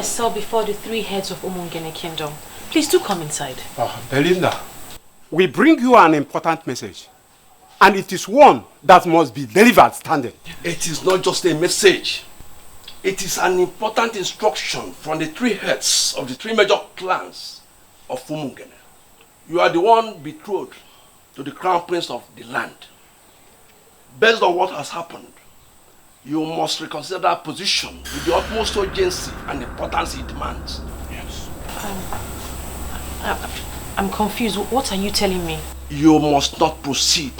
myself before the three heads of Umungene Kingdom. Please do come inside. Belinda, we bring you an important message. And it is one that must be delivered standing. It is not just a message. It is an important instruction from the three heads of the three major clans of Umungene. You are the one betrothed to the crown prince of the land. Based on what has happened, you must reconsider that position with the utmost urgency and importance it demands. Yes. I'm confused. What are you telling me? You must not proceed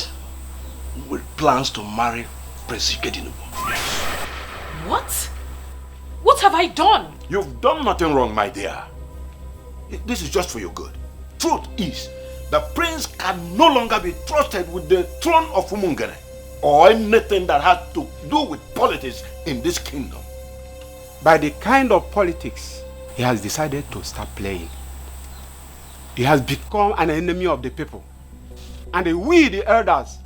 with plans to marry Prince Ikedinubu. Yes. What? What have I done? You've done nothing wrong, my dear. This is just for your good. Truth is, the prince can no longer be trusted with the throne of Umungene or anything that has to do with politics in this kingdom. By the kind of politics he has decided to start playing, he has become an enemy of the people. And we, the elders,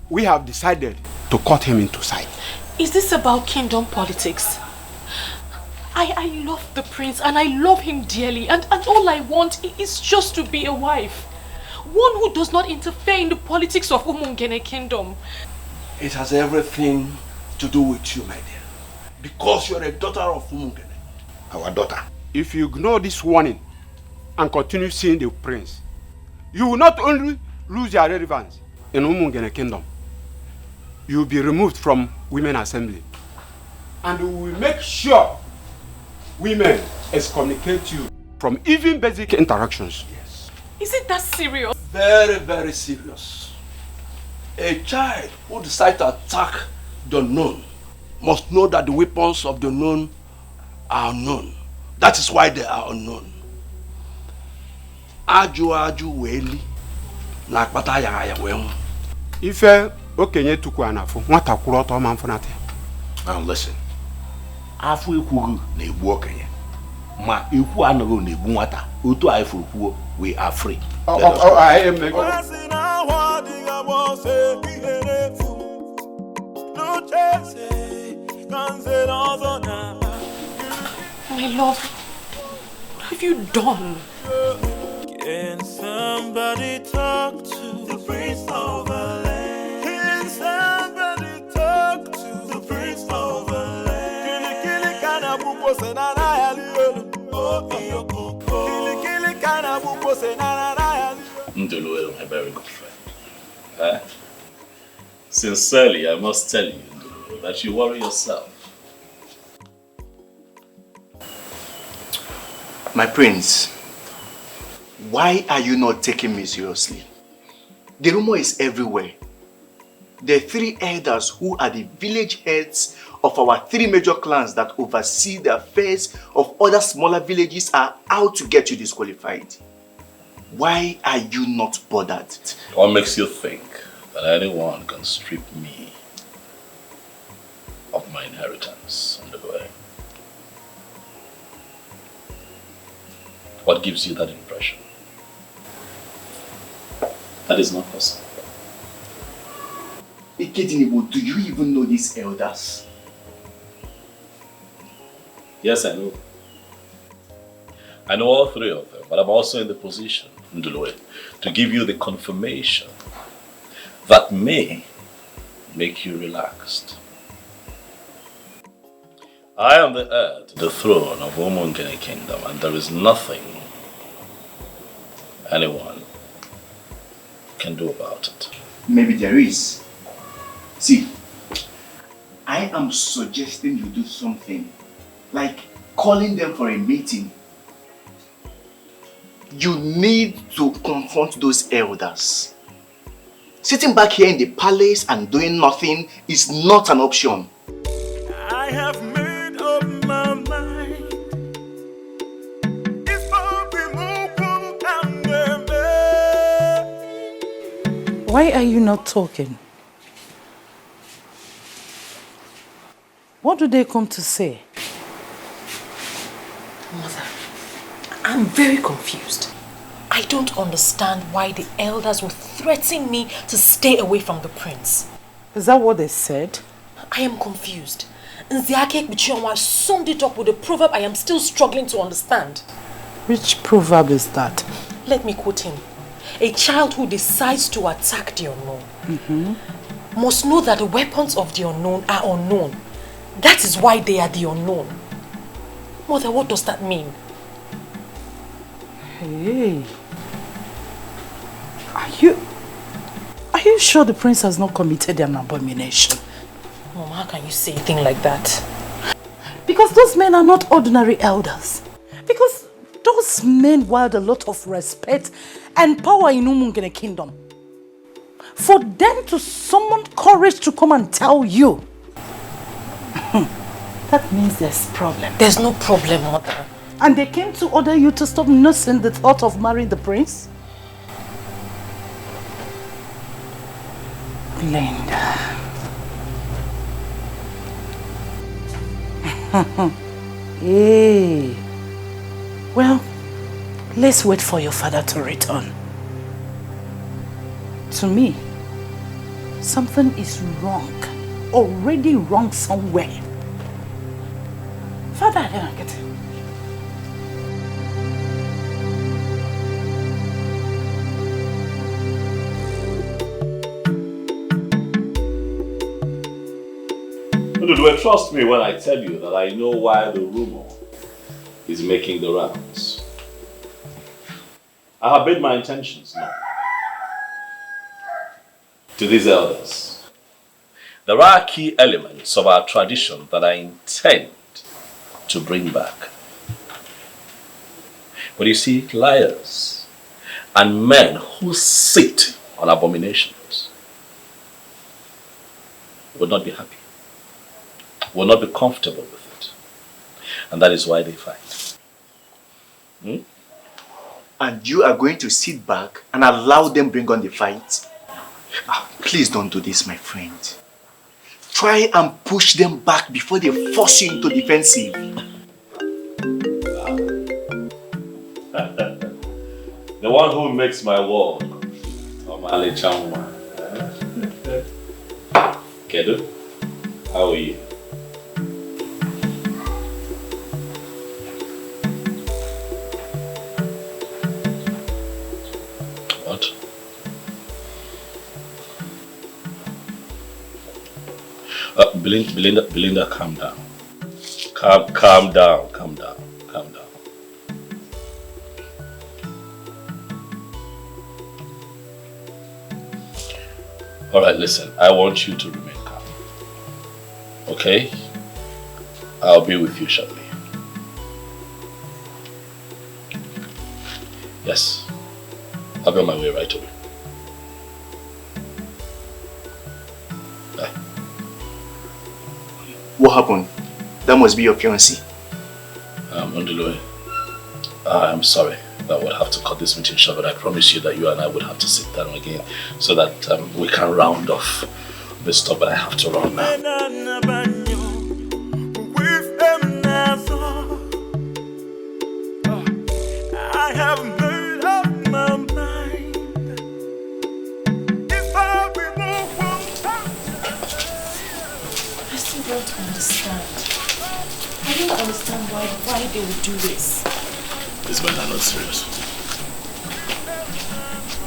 we have decided to cut him into sight. Is this about kingdom politics? I love the prince and I love him dearly, and all I want is just to be a wife. One who does not interfere in the politics of Umungene Kingdom. It has everything to do with you, my dear. Because you are a daughter of Umungene. Our daughter. If you ignore this warning and continue seeing the prince, you will not only lose your relevance in Umungene Kingdom, you will be removed from Women Assembly. And we will make sure women excommunicate you from even basic interactions. Yes. Is it that serious? Very, very serious. A child who decides to attack the known must know that the weapons of the known are unknown. That is why they are unknown. Aju weli na akpata ya wemu. Ife okenye tukwu anafu, nwata kwuru ọtọ ma mfunate. Now listen. Afu ekwugu na egbu okenye. Ma ekwu anaghị na egbu nwata. Otu anyị furu kwuo, we are free. I am My love, what have you done? Can somebody talk to the prince of the land? Can somebody talk to the prince of the land? Kili kana bupo senana ya liolo. Oh iyo kili kana bupo senana ya liolo. Ndolo, my very good friend. Sincerely, I must tell you, Ndolo, that you worry yourself. My prince, why are you not taking me seriously? The rumor is everywhere. The three elders who are the village heads of our three major clans that oversee the affairs of other smaller villages are out to get you disqualified. Why are you not bothered? What makes you think that anyone can strip me of my inheritance, Ndolo? What gives you that impression? That is not possible. Ikedinubu, do you even know these elders? Yes, I know. I know all three of them, but I'm also in the position, Ndolo, to give you the confirmation that may make you relaxed. I am the heir to the throne of Umungene Kingdom, and there is nothing anyone can do about it. Maybe there is. See, I am suggesting you do something, like calling them for a meeting. You need to confront those elders. Sitting back here in the palace and doing nothing is not an option. I have made up my mind. It's for Bimuku and Ebube. Why are you not talking? What do they come to say? Mother, I'm very confused. I don't understand why the elders were threatening me to stay away from the prince. Is that what they said? I am confused. Nziake Bichioma summed it up with a proverb I am still struggling to understand. Which proverb is that? Let me quote him. A child who decides to attack the unknown must know that the weapons of the unknown are unknown. That is why they are the unknown. Mother, what does that mean? Hey. Are you sure the prince has not committed an abomination? Mom, how can you say a thing like that? Because those men are not ordinary elders. Because those men wield a lot of respect and power in Umungene kingdom. For them to summon courage to come and tell you, that means there's problem. There's no problem, Mother. And they came to order you to stop nursing the thought of marrying the prince? Linda. Hey. Well, let's wait for your father to return. To me, something is wrong. Already wrong somewhere. Father, I don't get it. Trust me when I tell you that I know why the rumor is making the rounds. I have made my intentions known to these elders. There are key elements of our tradition that I intend to bring back. But you see, liars and men who sit on abominations will not be happy, will not be comfortable with it. And that is why they fight. And you are going to sit back and allow them bring on the fight? Please don't do this, my friend. Try and push them back before they force you into defensive. The one who makes my world, Omale Chamwa. Kedu, how are you? What? Belinda, calm down. Calm down. All right, listen, I want you to remain calm. Okay? I'll be with you shortly. Yes. I'll be on my way right away. Bye. What happened? That must be your fiancé. Nduloye, I'm sorry that we'll have to cut this meeting short, but I promise you that you and I would have to sit down again so that we can round off this stuff, but I have to run now. I have made up my mind. If I remove one time. I still don't understand. I don't understand why they would do this. These men are not serious.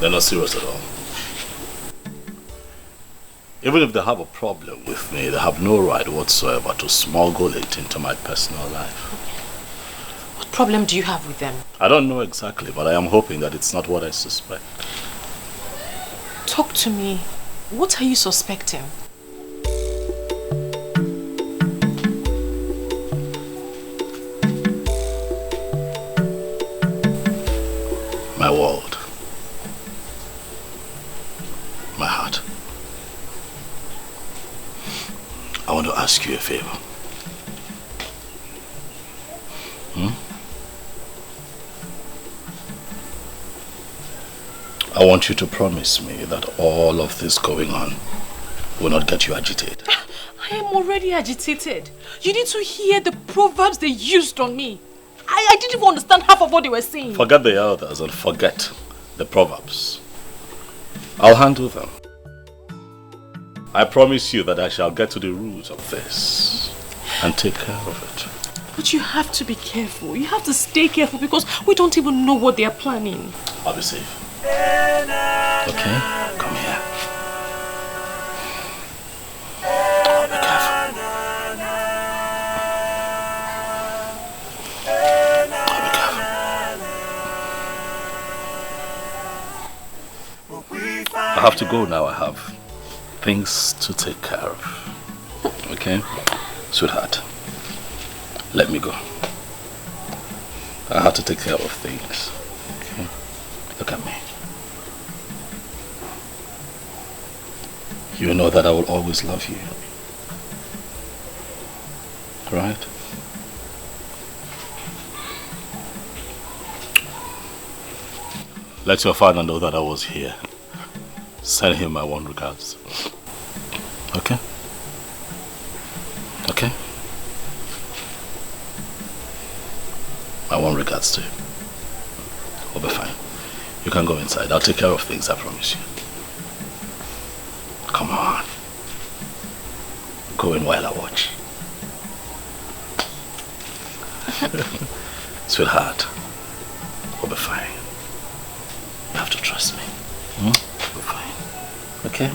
They're not serious at all. Even if they have a problem with me, they have no right whatsoever to smuggle it into my personal life. What problem do you have with them? I don't know exactly, but I am hoping that it's not what I suspect. Talk to me. What are you suspecting? My world. My heart. I want to ask you a favor. I want you to promise me that all of this going on will not get you agitated. I am already agitated. You need to hear the proverbs they used on me. I didn't even understand half of what they were saying. Forget the elders and forget the proverbs. I'll handle them. I promise you that I shall get to the root of this. and take care of it. But you have to be careful. You have to stay careful because we don't even know what they are planning. I'll be safe. Okay? Come here. Oh, be careful. Oh, be careful. I have to go now. I have things to take care of. Okay? Sweetheart, let me go. I have to take care of things. Okay? Look at me. You know that I will always love you. Right? Let your father know that I was here. Send him my warm regards. Okay? Okay? My warm regards to him. We'll be fine. You can go inside. I'll take care of things, I promise you. Come on. Go in while I watch. Sweetheart, we'll be fine. You have to trust me. We'll be fine. Okay?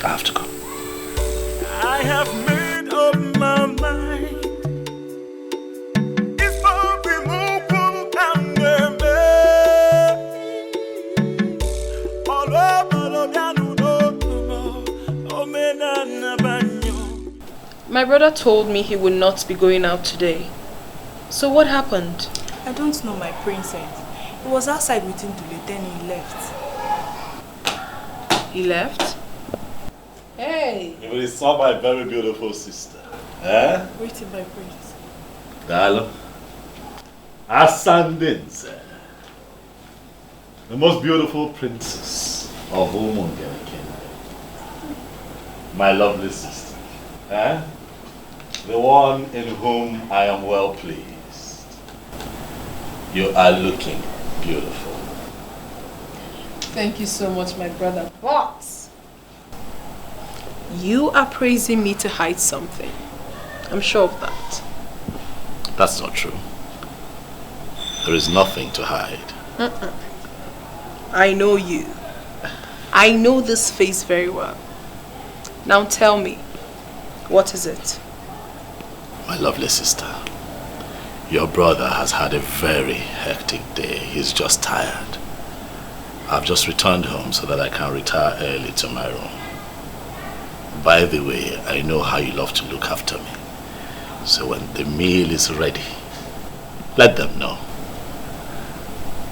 I have to go. I have made up my mind. It's for the move and My brother told me he would not be going out today. So what happened? I don't know, my princess. He was outside with him today, then he left. He left? Hey! You saw my very beautiful sister. Eh? Waiting, my prince. Dalo. Ascendance. The most beautiful princess of Umungene Kingdom. My lovely sister. Eh? The one in whom I am well pleased. You are looking beautiful. Thank you so much, my brother. But you are praising me to hide something. I'm sure of that. That's not true. There is nothing to hide. I know you. I know this face very well. Now tell me, what is it? My lovely sister, your brother has had a very hectic day. He's just tired. I've just returned home so that I can retire early to my room. By the way, I know how you love to look after me. So when the meal is ready, let them know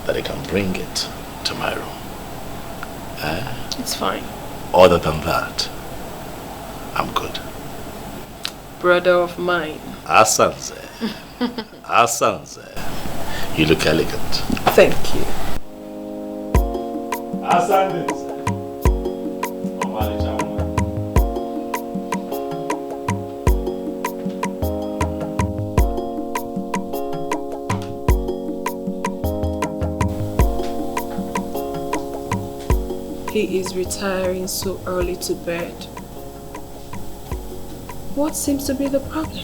that I can bring it to my room. It's fine. Other than that, I'm good. Brother of mine. Asanze. Asanze. You look elegant. Thank you. Asanze. He is retiring so early to bed. What seems to be the problem?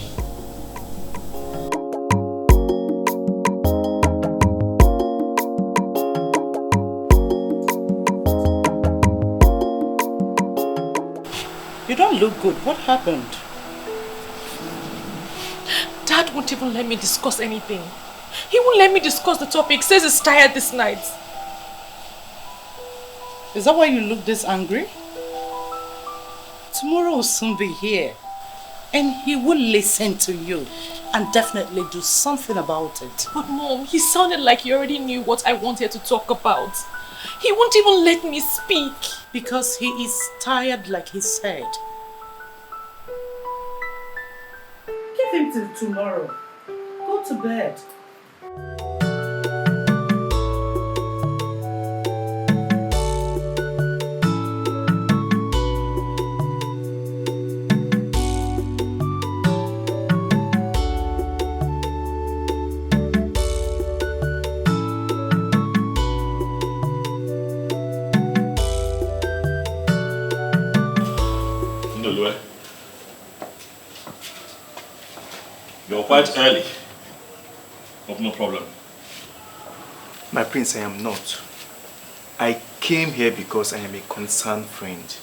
You don't look good. What happened? Dad won't even let me discuss anything. He won't let me discuss the topic. Says he's tired this night. Is that why you look this angry? Tomorrow will soon be here. And he will listen to you and definitely do something about it. But Mom, he sounded like he already knew what I wanted to talk about. He won't even let me speak. Because he is tired, like he said. Give him till tomorrow. Go to bed. quite early. Hope no problem. My prince, I am not. I came here because I am a concerned friend.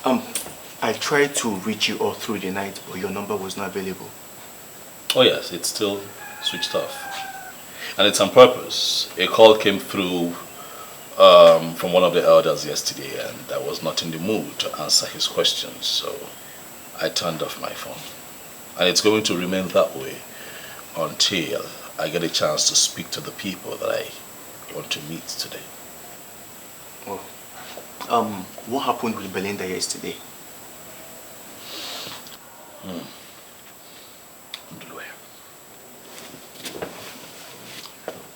I tried to reach you all through the night, but your number was not available. Oh yes, it's still switched off. And it's on purpose. A call came through from one of the elders yesterday, and I was not in the mood to answer his questions, so I turned off my phone. And it's going to remain that way until I get a chance to speak to the people that I want to meet today. Oh. What happened with Belinda yesterday?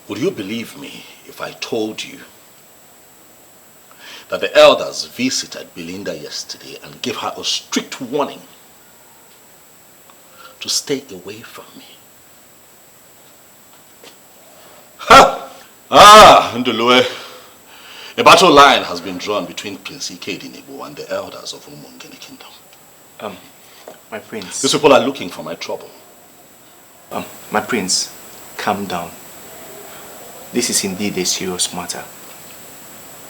Would you believe me if I told you that the elders visited Belinda yesterday and gave her a strict warning to stay away from me? Ha! Ndulue. A battle line has been drawn between Prince Ikedinigbo and the elders of Umungene Kingdom. My prince. These people are looking for my trouble. My prince, calm down. This is indeed a serious matter.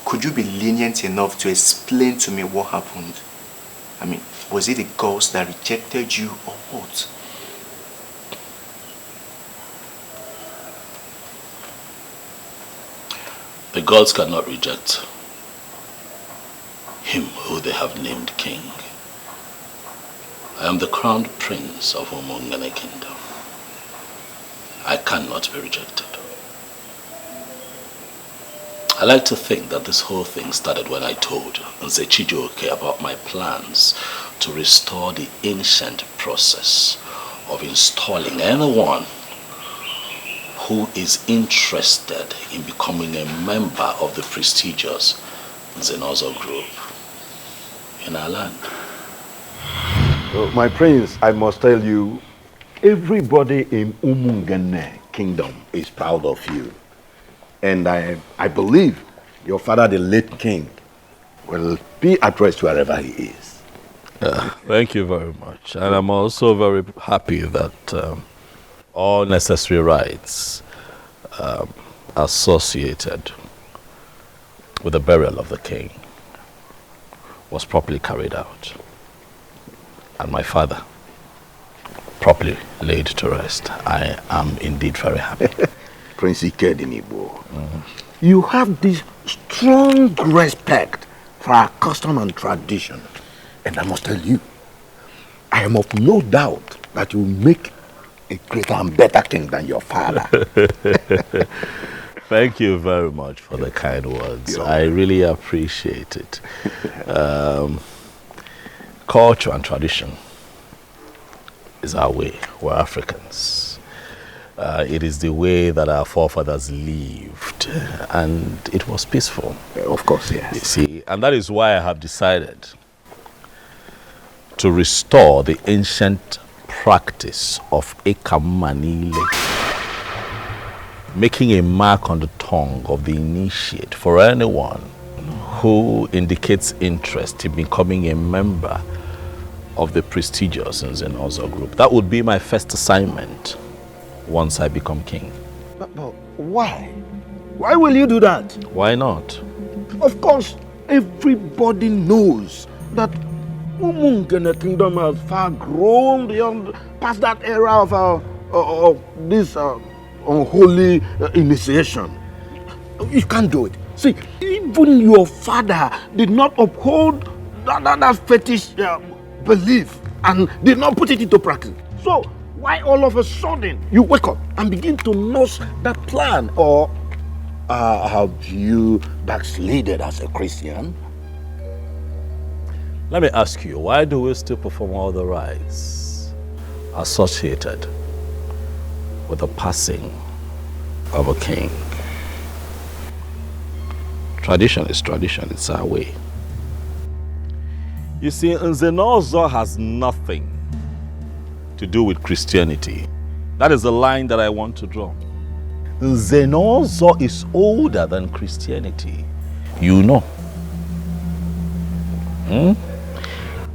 Could you be lenient enough to explain to me what happened? I mean, was it the girls that rejected you or what? The gods cannot reject him who they have named king. I am the crowned prince of Umungene Kingdom. I cannot be rejected. I like to think that this whole thing started when I told Chigozie about my plans to restore the ancient process of installing anyone who is interested in becoming a member of the prestigious Zenozo group in our land. My prince, I must tell you, everybody in Umungene Kingdom is proud of you. And I believe your father, the late king, will be at rest wherever he is. Thank you very much. And I'm also very happy that all necessary rites associated with the burial of the king was properly carried out. And my father properly laid to rest. I am indeed very happy. Prince Ikedinigbo, you have this strong respect for our custom and tradition. And I must tell you, I am of no doubt that you will make a greater and better king than your father. Thank you very much for the kind words. I really appreciate it. Culture and tradition is our way. We're Africans. It is the way that our forefathers lived, and it was peaceful. Of course, yes. You see, and that is why I have decided to restore the ancient practice of Ekamanile, making a mark on the tongue of the initiate for anyone who indicates interest in becoming a member of the prestigious Zenozo group. That would be my first assignment once I become king. But why? Why will you do that? Why not? Of course, everybody knows that Umungene Kingdom has far grown beyond past that era of this unholy initiation. You can't do it. See, even your father did not uphold that fetish belief and did not put it into practice. So, why all of a sudden you wake up and begin to nurse that plan? Or have you backslided as a Christian? Let me ask you, why do we still perform all the rites associated with the passing of a king? Tradition is tradition, it's our way. You see, Zenozo has nothing to do with Christianity. That is the line that I want to draw. Zenozo is older than Christianity. You know.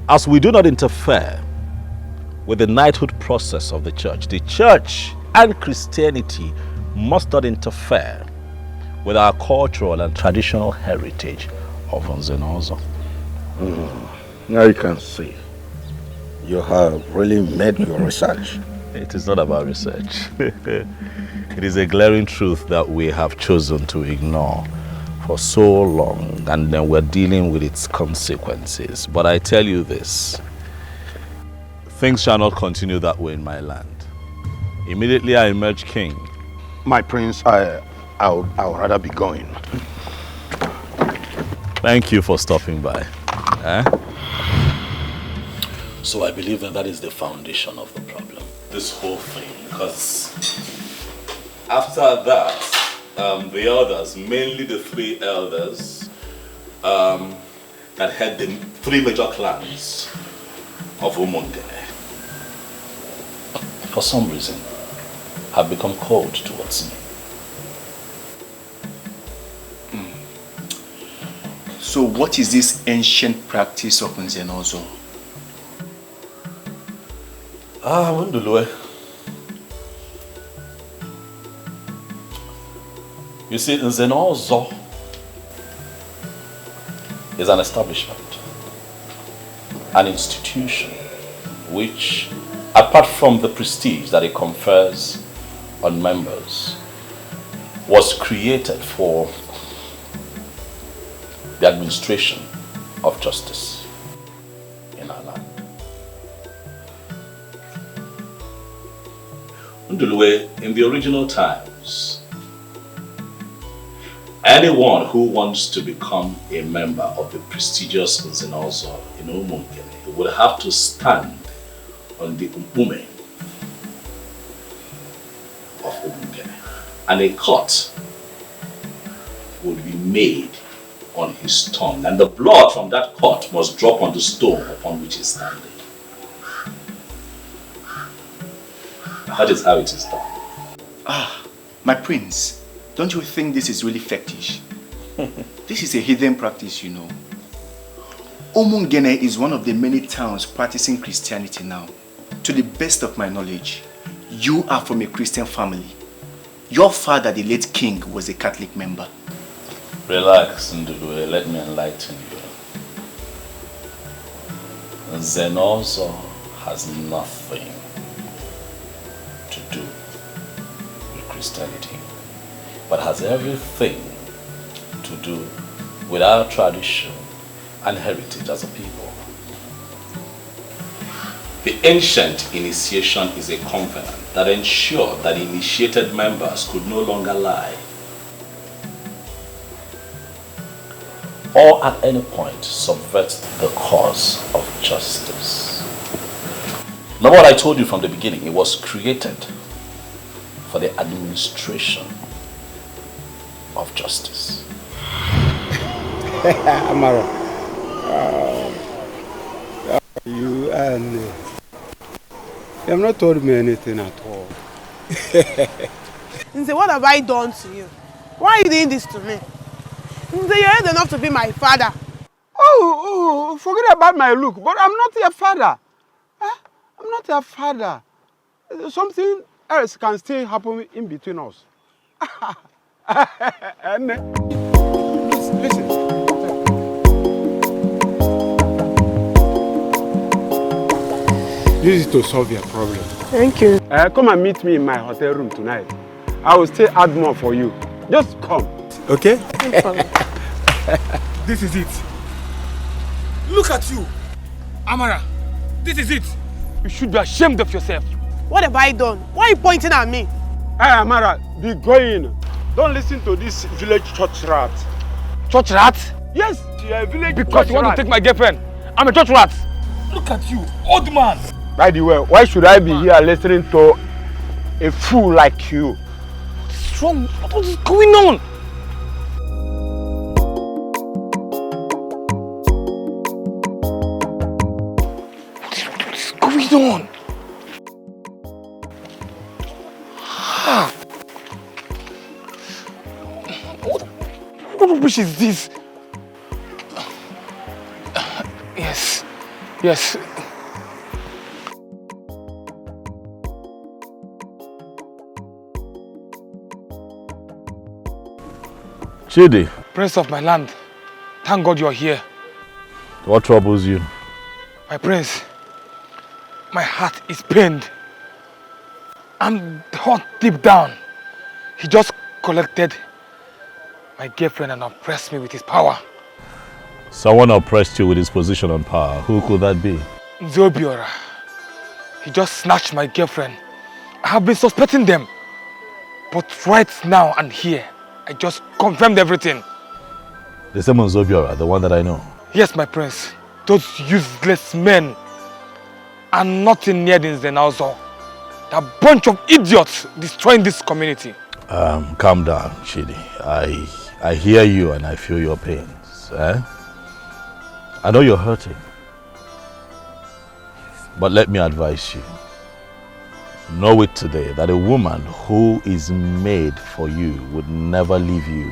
As we do not interfere with the knighthood process of the church. The church and Christianity must not interfere with our cultural and traditional heritage of Nzenozo. Now you can see. You have really made your research. It is not about research. It is a glaring truth that we have chosen to ignore for so long, and then we're dealing with its consequences. But I tell you this, things shall not continue that way in my land. Immediately I emerge king. My prince, I would rather be going. Thank you for stopping by. So I believe that is the foundation of the problem. This whole thing, because after that, the elders, mainly the 3 elders that had the 3 major clans of Umungene, for some reason, have become cold towards me. So what is this ancient practice of Nzenozo? Wundulwe. You see, Nzenozo is an establishment, an institution which, apart from the prestige that it confers on members, was created for the administration of justice in our land. Ndulwe, in the original times, anyone who wants to become a member of the prestigious Nzenozo in Umungene would have to stand on the Umpume of Umungene, and a cut would be made on his tongue, and the blood from that cut must drop on the stone upon which he is standing. That is how it is done. My prince, don't you think this is really fetish? This is a hidden practice, you know. Umungene is one of the many towns practicing Christianity now. To the best of my knowledge, you are from a Christian family. Your father, the late king, was a Catholic member. Relax, Ndulwe, let me enlighten you. Nzenozo has nothing to do with Christianity, but has everything to do with our tradition and heritage as a people. The ancient initiation is a covenant that ensured that initiated members could no longer lie or at any point subvert the cause of justice. Remember what I told you from the beginning, it was created for the administration of justice. Amara, you have not told me anything at all. Nze, what have I done to you? Why are you doing this to me? Nze, you're old enough to be my father. Oh, forget about my look, but I'm not your father. I'm not your father. Something else can still happen in between us. And, listen. Use it to solve your problem. Thank you. Come and meet me in my hotel room tonight. I will still add more for you. Just come. Okay? No problem. This is it. Look at you. Amara, this is it. You should be ashamed of yourself. What have I done? Why are you pointing at me? Hey, Amara, be going. Don't listen to this village church rat. Church rat? Yes, you're a village because you want to take my girlfriend. I'm a church rat. Look at you, old man. By the way, why should I be here listening to a fool like you? What's wrong? What is going on? What's going on? What rubbish is this? Yes. Chidi. Prince of my land, thank God you're here. What troubles you? My prince, my heart is pained. I'm hot deep down. He just collected my girlfriend and oppressed me with his power. Someone oppressed you with his position and power. Who could that be? Zobiora. He just snatched my girlfriend. I have been suspecting them. But right now and here, I just confirmed everything. The same Zobiora, the one that I know. Yes, my prince. Those useless men are nothing near the Nzenauzo. They're a bunch of idiots destroying this community. Calm down, Chidi. I hear you and I feel your pains. I know you're hurting. But let me advise you. Know it today that a woman who is made for you would never leave you,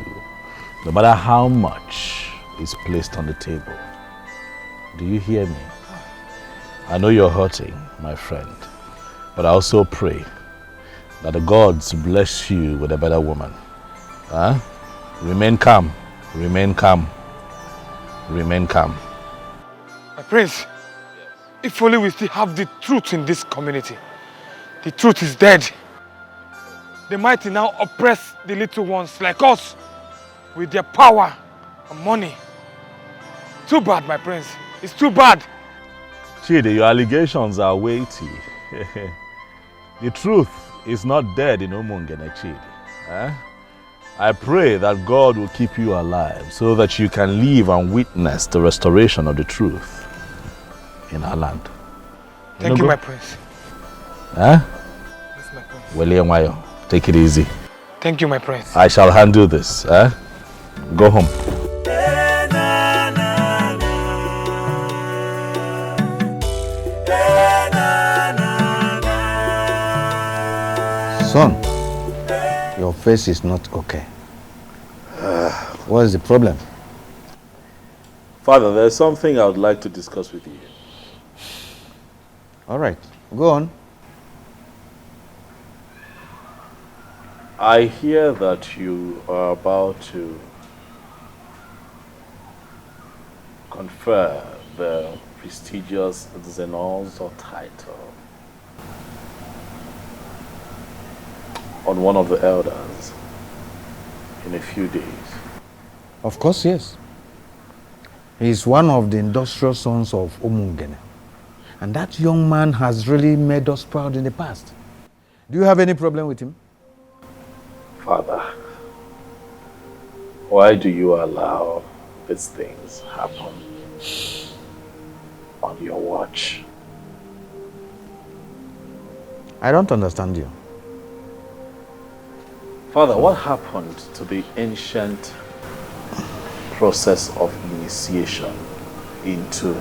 no matter how much is placed on the table. Do you hear me? I know you're hurting, my friend, but I also pray that the gods bless you with a better woman. Remain calm, remain calm, remain calm. My prince, if only we still have the truth in this community. The truth is dead. The mighty now oppress the little ones like us with their power and money. Too bad, my prince. It's too bad. Chidi, your allegations are weighty. The truth is not dead in Umungene, Chidi. I pray that God will keep you alive so that you can live and witness the restoration of the truth in our land. Thank you, my prince. Huh? Yes, my prince. Wayo, take it easy. Thank you, my prince. I shall handle this. Go home. Son, your face is not okay. What is the problem? Father, there's something I would like to discuss with you. All right, go on. I hear that you are about to confer the prestigious Zenolzo title on one of the elders in a few days. Of course, yes. He is one of the industrial sons of Umungene. And that young man has really made us proud in the past. Do you have any problem with him? Father, why do you allow these things happen on your watch? I don't understand you. Father, what happened to the ancient process of initiation into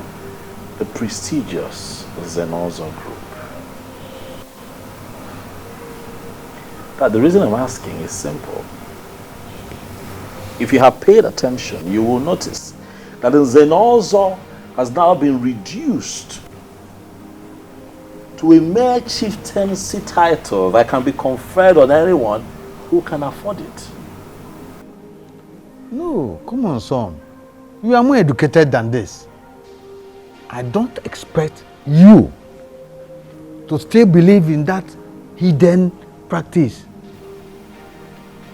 the prestigious Zenozo group? The reason I'm asking is simple. If you have paid attention, you will notice that the Zenozo has now been reduced to a mere chieftaincy title that can be conferred on anyone who can afford it. No, come on, son. You are more educated than this. I don't expect you to still believe in that hidden practice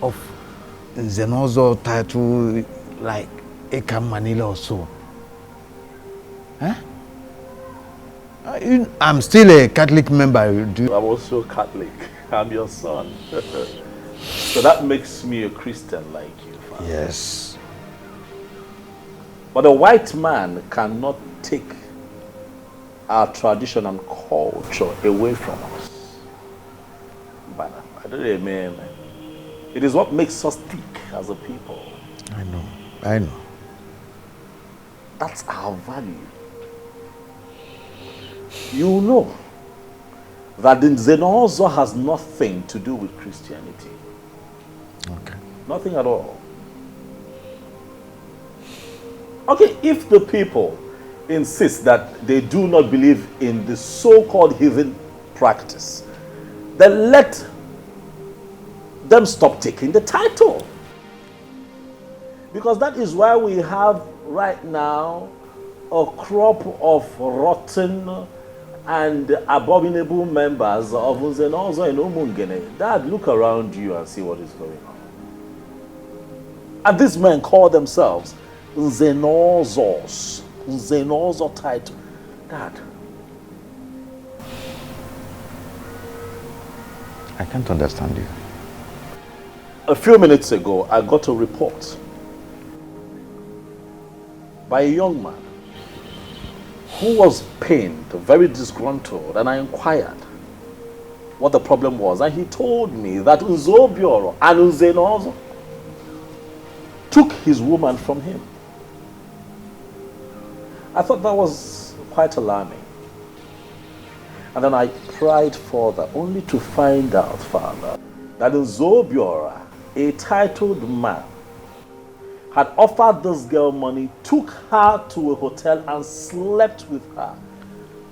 of Zenozo title like Eka Manila or so. I'm still a Catholic member. I'm also Catholic. I'm your son. So that makes me a Christian like you, Father. Yes. But a white man cannot take our tradition and culture away from us. But I don't mean, it is what makes us tick as a people. I know. That's our value. You know that the Zenozo has nothing to do with Christianity. Okay. Nothing at all. Okay, if the people insist that they do not believe in the so-called heathen practice, then let them stop taking the title. Because that is why we have right now a crop of rotten and abominable members of Nzenozo and Umungene. Dad, look around you and see what is going on. And these men call themselves Nzenozos. Nzenozo title. Dad. I can't understand you. A few minutes ago, I got a report by a young man who was pained, very disgruntled, and I inquired what the problem was, and he told me that Nzobioro and Nzenozo took his woman from him. I thought that was quite alarming. And then I pried further, only to find out, Father, that Nzobiora, a titled man, had offered this girl money, took her to a hotel and slept with her.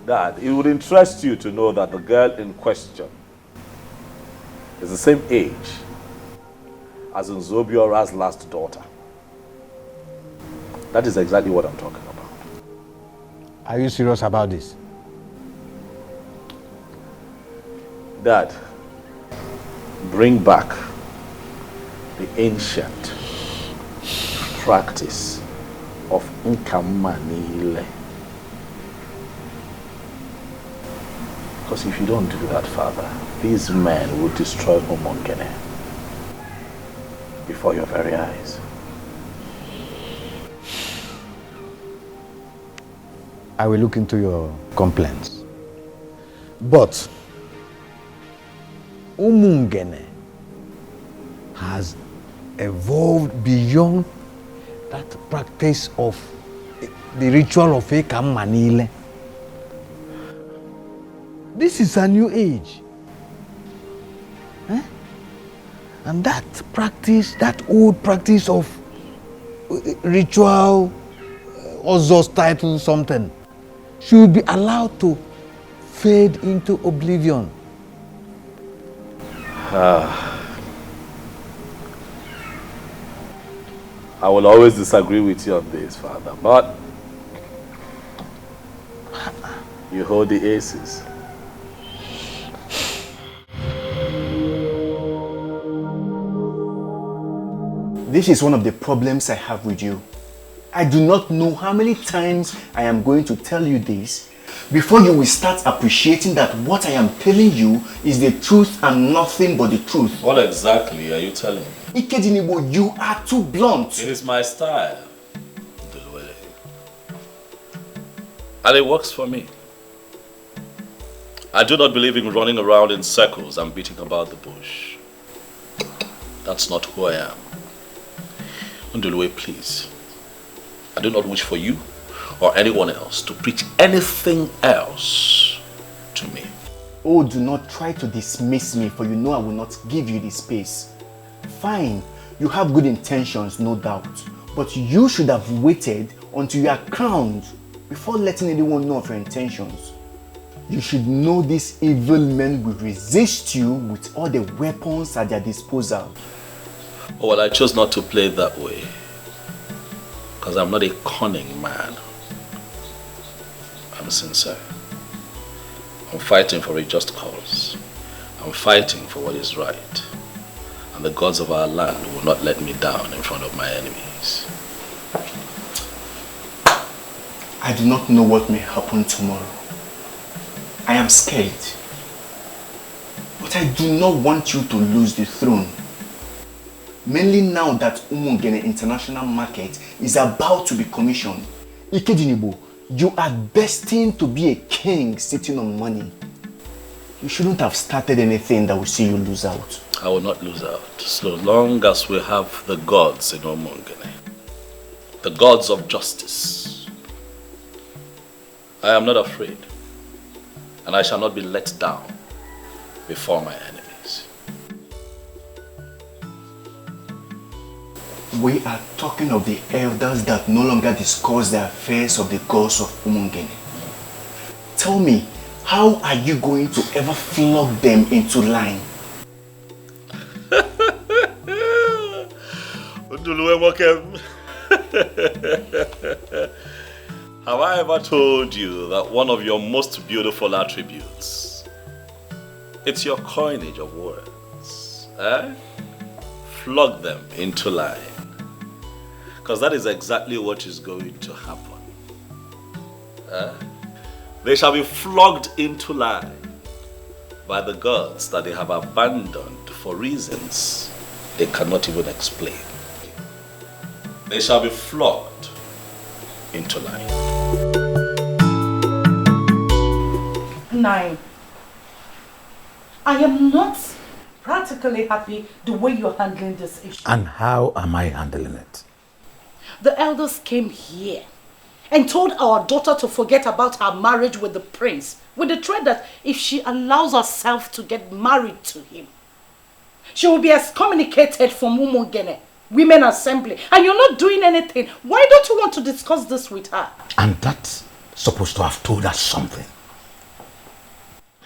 Dad, it would interest you to know that the girl in question is the same age as Nzobiora's last daughter. That is exactly what I'm talking about. Are you serious about this? Dad, bring back the ancient practice of Nkamanile. Because if you don't do that, Father, these men will destroy Umongene before your very eyes. I will look into your complaints. But Umungene has evolved beyond that practice of the ritual of Ekam Manile. This is a new age. And that practice, that old practice of ritual, Ozos title something, should be allowed to fade into oblivion. I will always disagree with you on this, Father, but you hold the aces. This is one of the problems I have with you. I do not know how many times I am going to tell you this before you will start appreciating that what I am telling you is the truth and nothing but the truth. What exactly are you telling me? Ikedinibo, you are too blunt. It is my style, and it works for me. I do not believe in running around in circles and beating about the bush. That's not who I am. Ndulwe, please. I do not wish for you or anyone else to preach anything else to me. Oh, do not try to dismiss me, for you know I will not give you the space. Fine, you have good intentions, no doubt. But you should have waited until you are crowned before letting anyone know of your intentions. You should know these evil men will resist you with all the weapons at their disposal. Oh, well, I chose not to play it that way. Because I'm not a cunning man. I'm sincere. I'm fighting for a just cause. I'm fighting for what is right. And the gods of our land will not let me down in front of my enemies. I do not know what may happen tomorrow. I am scared. But I do not want you to lose the throne. Mainly now that Umungene International Market is about to be commissioned. Ikedinibo, you are destined to be a king sitting on money. You shouldn't have started anything that will see you lose out. I will not lose out, so long as we have the gods in Umungene. The gods of justice. I am not afraid, and I shall not be let down before my enemies. We are talking of the elders that no longer discuss the affairs of the gods of Umungene. Tell me, how are you going to ever flog them into line? Have I ever told you that one of your most beautiful attributes, it's your coinage of words, eh? Flog them into line. Because that is exactly what is going to happen. They shall be flogged into line by the gods that they have abandoned for reasons they cannot even explain. They shall be flogged into line. 9. I am not practically happy the way you're handling this issue. And how am I handling it? The elders came here and told our daughter to forget about her marriage with the prince, with the threat that if she allows herself to get married to him, she will be excommunicated from Umungene, Women Assembly. And you're not doing anything. Why don't you want to discuss this with her? And that's supposed to have told us something.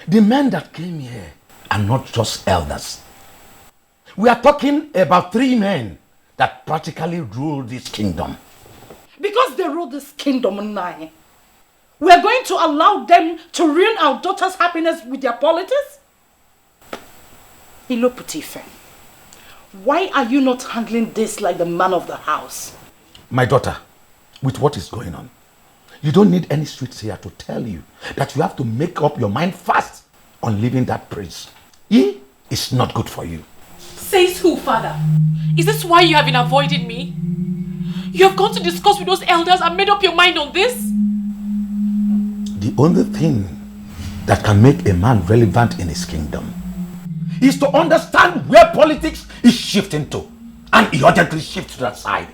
The men that came here are not just elders. We are talking about 3 men that practically rule this kingdom. Because they rule this kingdom 9, we are going to allow them to ruin our daughter's happiness with their politics? Ilo Putife, why are you not handling this like the man of the house? My daughter, with what is going on, you don't need any streets here to tell you that you have to make up your mind fast on leaving that prince. He is not good for you. Says who, father? Is this why you have been avoiding me? You have gone to discuss with those elders and made up your mind on this? The only thing that can make a man relevant in his kingdom is to understand where politics is shifting to, and he urgently shifts to that side.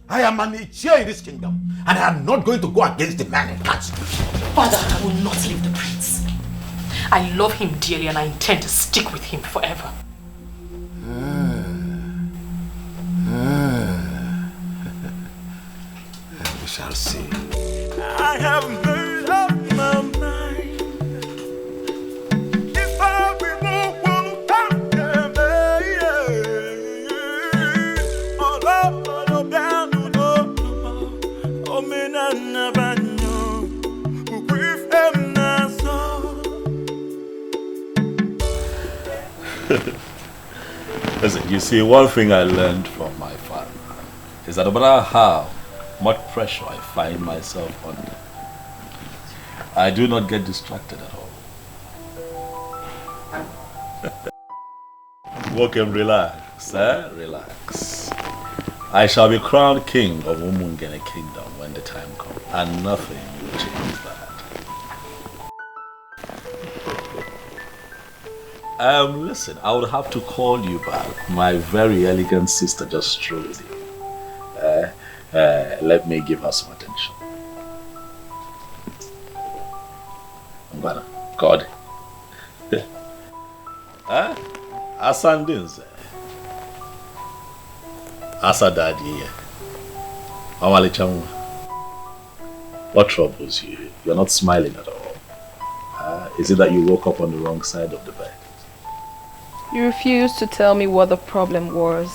I am an chair in this kingdom, and I am not going to go against the man in council. Father, I will not leave the prince. I love him dearly and I intend to stick with him forever. We shall see. I have made up my mind. If I be more Listen, you see, one thing I learned from my father is that no matter how much pressure I find myself under, I do not get distracted at all. Walk and relax, eh? Relax. I shall be crowned king of Umungene Kingdom when the time comes, and nothing will change that. Listen, I would have to call you back. My very elegant sister just strolled in. Let me give her some attention. I'm gonna. God. Asandinze. Asadadi. Awali Chamwa. What troubles you? You're not smiling at all. Is it that you woke up on the wrong side of the bed? You refused to tell me what the problem was.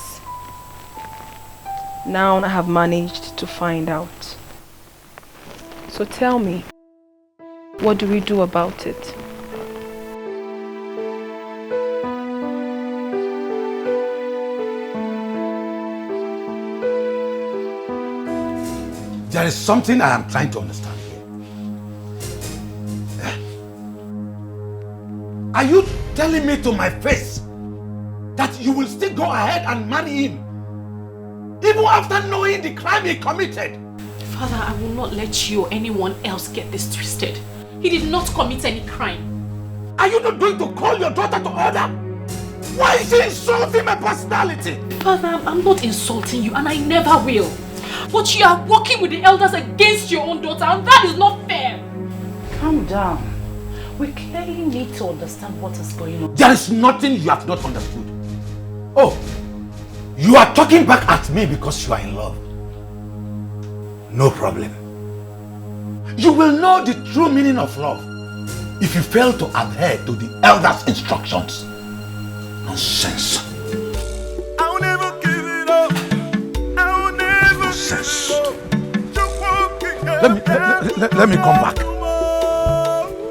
Now I have managed to find out. So tell me, what do we do about it? There is something I am trying to understand here. Are you telling me to my face that you will still go ahead and marry him even after knowing the crime he committed? Father, I will not let you or anyone else get this twisted. He did not commit any crime. Are you not going to call your daughter to order? Why is she insulting my personality? Father, I'm not insulting you and I never will. But you are working with the elders against your own daughter and that is not fair. Calm down. We clearly need to understand what is going on. There is nothing you have not understood. Oh, you are talking back at me because you are in love. No problem. You will know the true meaning of love if you fail to adhere to the elders' instructions. Nonsense. I'll never give it up. Let me come back.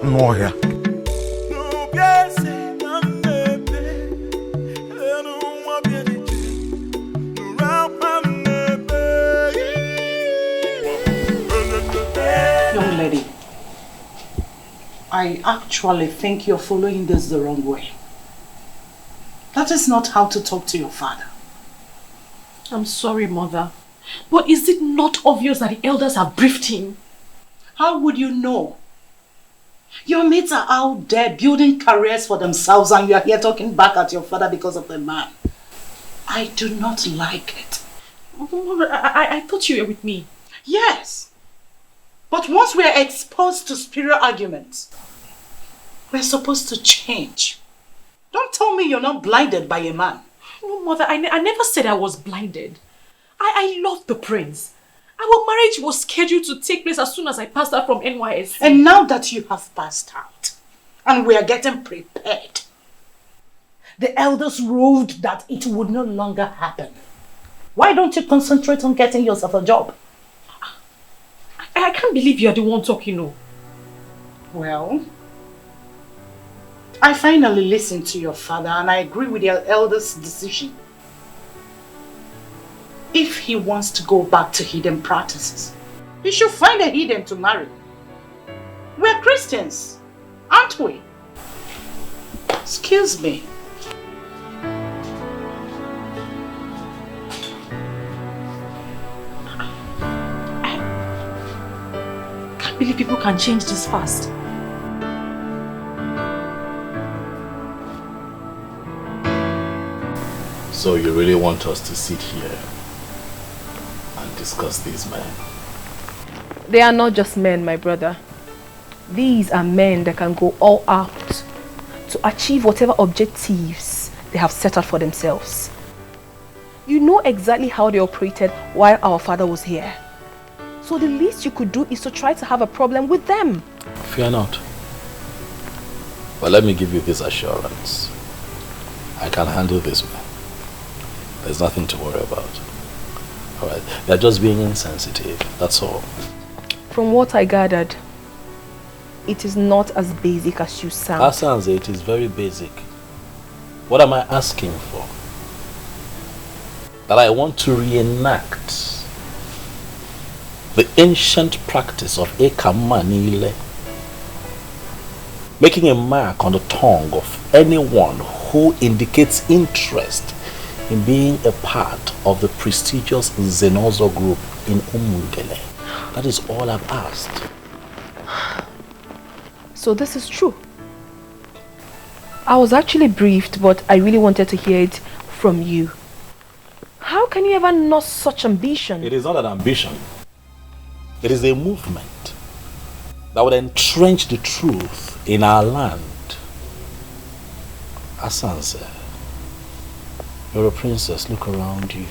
No here. Young lady, I actually think you're following this the wrong way. That is not how to talk to your father. I'm sorry, Mother. But is it not obvious that the elders have briefed him? How would you know? Your mates are out there building careers for themselves and you are here talking back at your father because of the man. I do not like it. Mother, I thought you were with me. Yes. But once we are exposed to spiritual arguments, we're supposed to change. Don't tell me you're not blinded by a man. No, Mother, I never said I was blinded. I love the prince. Our marriage was scheduled to take place as soon as I passed out from NYSC. And now that you have passed out, and we are getting prepared, the elders ruled that it would no longer happen. Why don't you concentrate on getting yourself a job? I can't believe you're the one talking, no. Well, I finally listened to your father and I agree with your elder's decision. If he wants to go back to hidden practices, he should find a heathen to marry. We're Christians, aren't we? Excuse me. I can't believe people can change this fast. So you really want us to sit here and discuss these men? They are not just men, my brother. These are men that can go all out to achieve whatever objectives they have set out for themselves. You know exactly how they operated while our father was here. So the least you could do is to try to have a problem with them. Fear not. But let me give you this assurance. I can handle this man. There's nothing to worry about. Alright, they're just being insensitive, that's all. From what I gathered, it is not as basic as you sound. Asanze, it is very basic. What am I asking for? That I want to reenact the ancient practice of Ekamanile, making a mark on the tongue of anyone who indicates interest in being a part of the prestigious Zenozo group in Umungele. That is all I've asked. So this is true. I was actually briefed, but I really wanted to hear it from you. How can you ever nurse such ambition? It is not an ambition. It is a movement that would entrench the truth in our land. Asanze, you're a princess. Look around you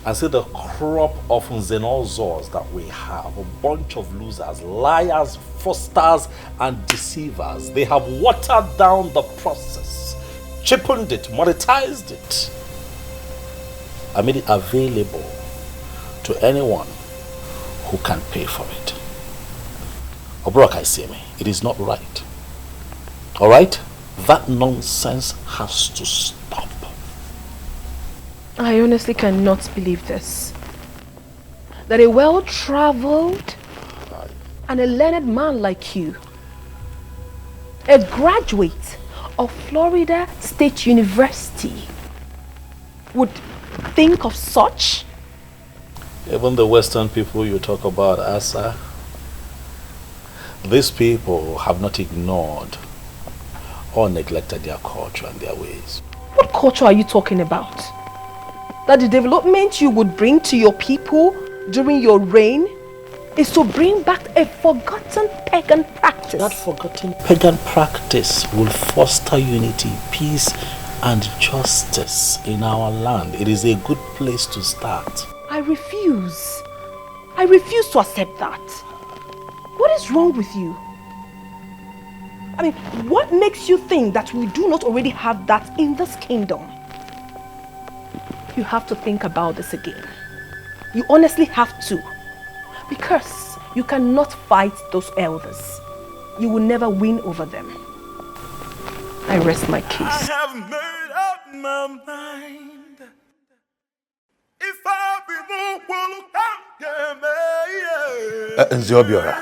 and see the crop of Zenozors that we have. A bunch of losers, liars, fraudsters, and deceivers. They have watered down the process, cheapened it, monetized it, and made it available to anyone who can pay for it. Obrok, I say me, it is not right. Alright? That nonsense has to stop. I honestly cannot believe this. That a well-traveled and a learned man like you, a graduate of Florida State University, would think of such? Even the Western people you talk about, Asa, these people have not ignored or neglected their culture and their ways. What culture are you talking about? That the development you would bring to your people during your reign is to bring back a forgotten pagan practice. That forgotten pagan practice will foster unity, peace, and justice in our land. It is a good place to start. I refuse. I refuse to accept that. What is wrong with you? I mean, what makes you think that we do not already have that in this kingdom? You have to think about this again. You honestly have to. Because you cannot fight those elders. You will never win over them. I rest my case. I have made up my mind. If I be Nwokoye,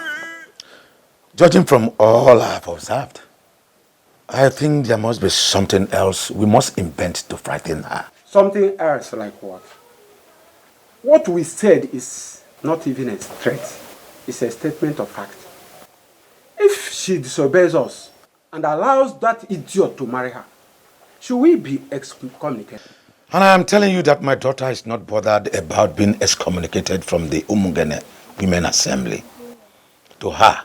judging from all I have observed, I think there must be something else we must invent to frighten her. Something else like what? What we said is not even a threat. It's a statement of fact. If she disobeys us and allows that idiot to marry her, should we be excommunicated? And I am telling you that my daughter is not bothered about being excommunicated from the Umungene Women Assembly. To her,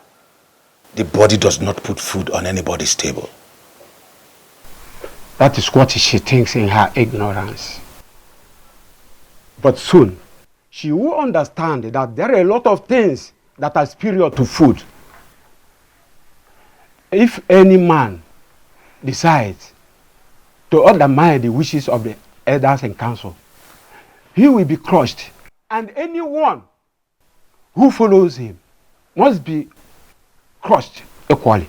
the body does not put food on anybody's table. That is what she thinks in her ignorance. But soon, she will understand that there are a lot of things that are superior to food. If any man decides to undermine the wishes of the elders and council, he will be crushed. And anyone who follows him must be crushed equally.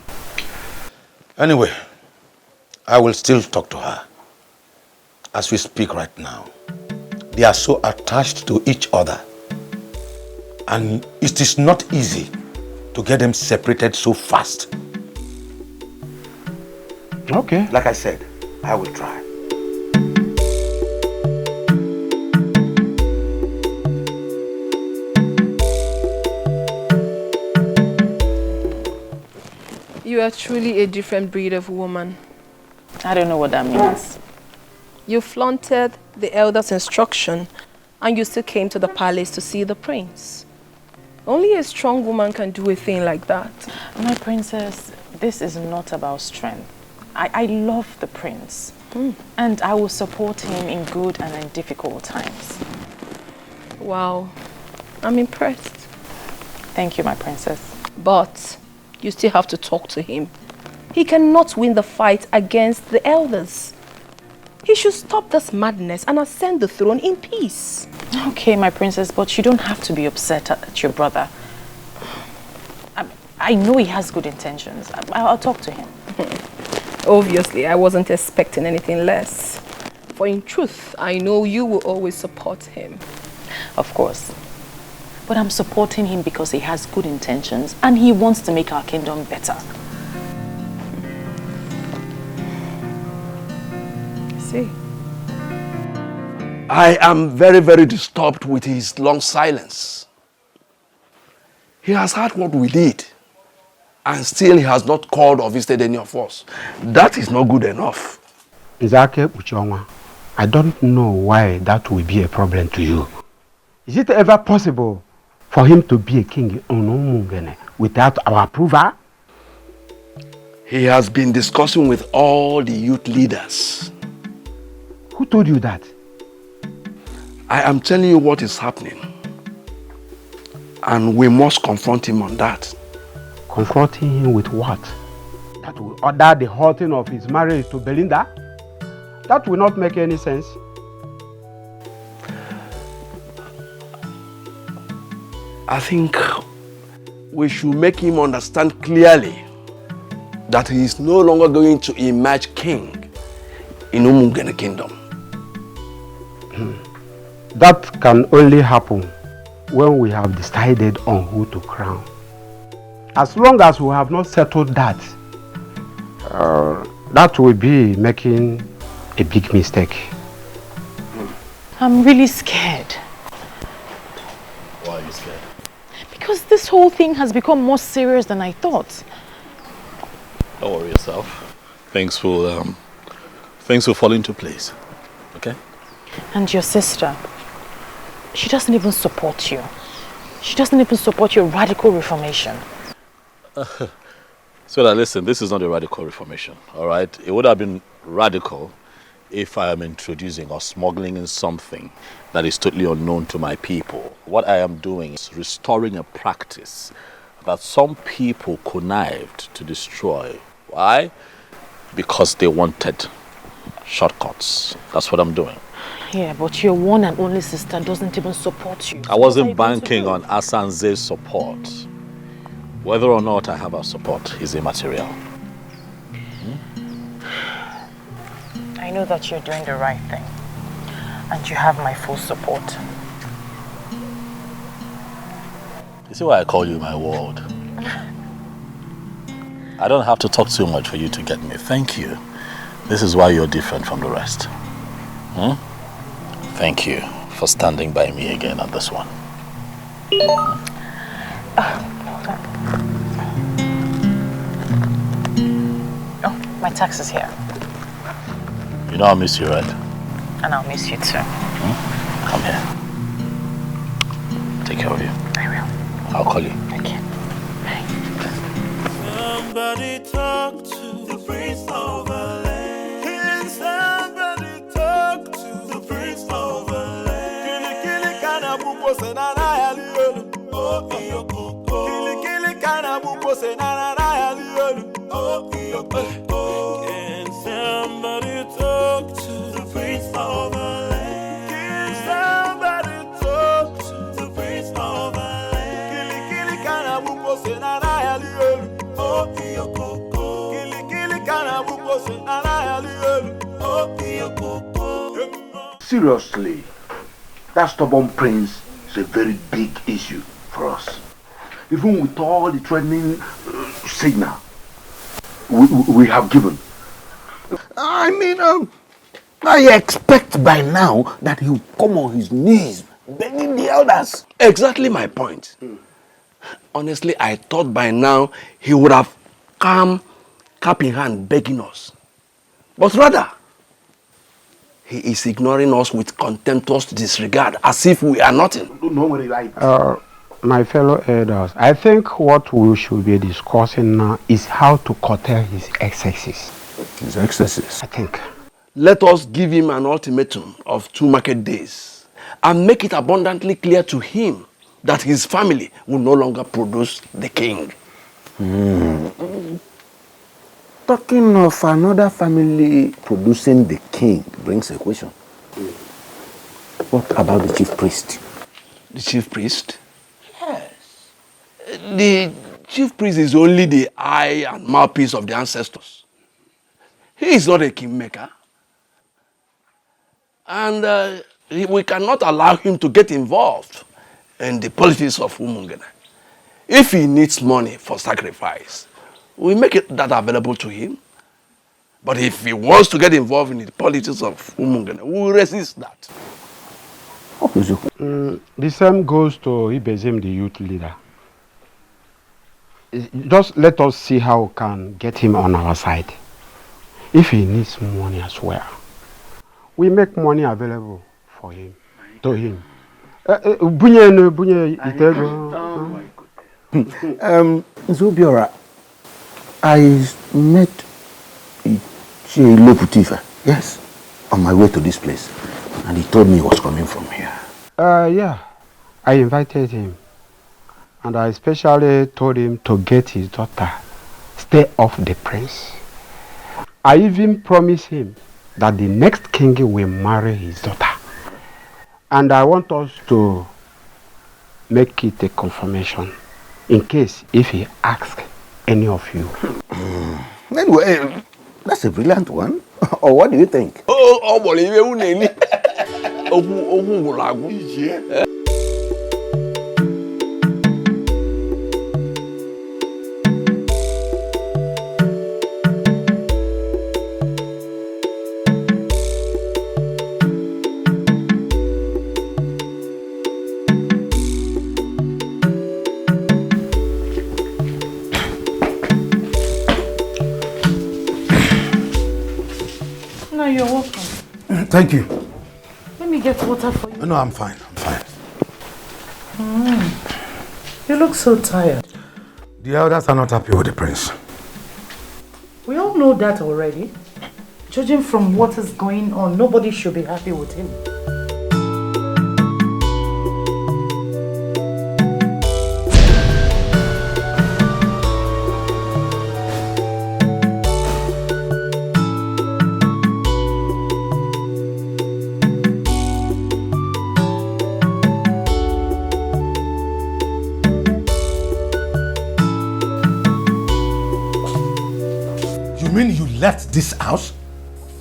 Anyway, I will still talk to her. As we speak right now, they are so attached to each other. And it is not easy to get them separated so fast. Okay. Like I said, I will try. You are truly a different breed of woman. I don't know what that means. You flaunted the elder's instruction and you still came to the palace to see the prince. Only a strong woman can do a thing like that. My princess, this is not about strength. I love the prince. And I will support him in good and in difficult times. Wow, I'm impressed. Thank you, my princess. But you still have to talk to him. He cannot win the fight against the elders. He should stop this madness and ascend the throne in peace. Okay, my princess, but you don't have to be upset at your brother. I know he has good intentions. I'll talk to him. Obviously, I wasn't expecting anything less. For in truth, I know you will always support him. Of course. But I'm supporting him because he has good intentions and he wants to make our kingdom better. See? I am very, very disturbed with his long silence. He has heard what we did, and still he has not called or visited any of us. That is not good enough. Nzake Uchonwa, I don't know why that will be a problem to you. Is it ever possible for him to be a king in Umungene without our approval? He has been discussing with all the youth leaders. Who told you that? I am telling you what is happening. And we must confront him on that. Confronting him with what? That will order the halting of his marriage to Belinda? That will not make any sense. I think we should make him understand clearly that he is no longer going to emerge king in Umungene kingdom. That can only happen when we have decided on who to crown. As long as we have not settled that, that will be making a big mistake. I'm really scared. Why are you scared? Because this whole thing has become more serious than I thought. Don't worry yourself. Things will fall into place. Okay? And your sister, she doesn't even support you. She doesn't even support your radical reformation. So that listen, this is not a radical reformation, all right? It would have been radical if I am introducing or smuggling in something that is totally unknown to my people. What I am doing is restoring a practice that some people connived to destroy. Why? Because they wanted shortcuts. That's what I'm doing. Yeah, but your one and only sister doesn't even support you. I wasn't banking on Asanze's support. Whether or not I have her support is immaterial. I know that you're doing the right thing. And you have my full support. You see why I call you my world? I don't have to talk too much for you to get me. Thank you. This is why you're different from the rest. Thank you for standing by me again on this one. Oh, my tax is here. You know I'll miss you, right? And I'll miss you too. Come here. Take care of you. I will. I'll call you. Okay. Bye. Somebody talk to the prince of the land. Can somebody talk to the prince of the land? Kili kana buko senana ya liolu. Oh iyo koko. Kili kana buko senana ya liolu. Oh iyo koko. Can somebody talk to the prince of the land? Can somebody talk to the prince of the land? Kili kana buko senana ya liolu. Oh iyo koko. Kili kana buko senana ya liolu. Oh iyo koko. Seriously, that stubborn prince is a very big issue for us. Even with all the threatening signal we have given. I mean, I expect by now that he will come on his knees begging the elders. Exactly my point. Honestly, I thought by now he would have come cap in hand begging us. But rather, he is ignoring us with contemptuous disregard as if we are nothing. Nobody like My fellow elders, I think what we should be discussing now is how to curtail his excesses. His excesses? I think. Let us give him an ultimatum of 2 market days and make it abundantly clear to him that his family will no longer produce the king. Talking of another family producing the king brings a question. What about the chief priest? The chief priest? Yes. The chief priest is only the eye and mouthpiece of the ancestors. He is not a kingmaker. And we cannot allow him to get involved in the politics of Umungene. If he needs money for sacrifice, we make that available to him. But if he wants to get involved in the politics of Umungene, we will resist that. The same goes to Ibezim, the youth leader. Just let us see how we can get him on our side. If he needs money as well, we make money available for him, to him. Zobiora, I met Chiloputifa, yes, on my way to this place, and he told me he was coming from here. Yeah, I invited him, and I especially told him to get his daughter, stay off the prince. I even promised him that the next king will marry his daughter. And I want us to make it a confirmation in case if he asks any of you. Anyway, that's a brilliant one. Or what do you think? No, you're welcome. Thank you. Let me get water for you. No, I'm fine. I'm fine. You look so tired. The elders are not happy with the prince. We all know that already. Judging from what is going on, nobody should be happy with him. left this house?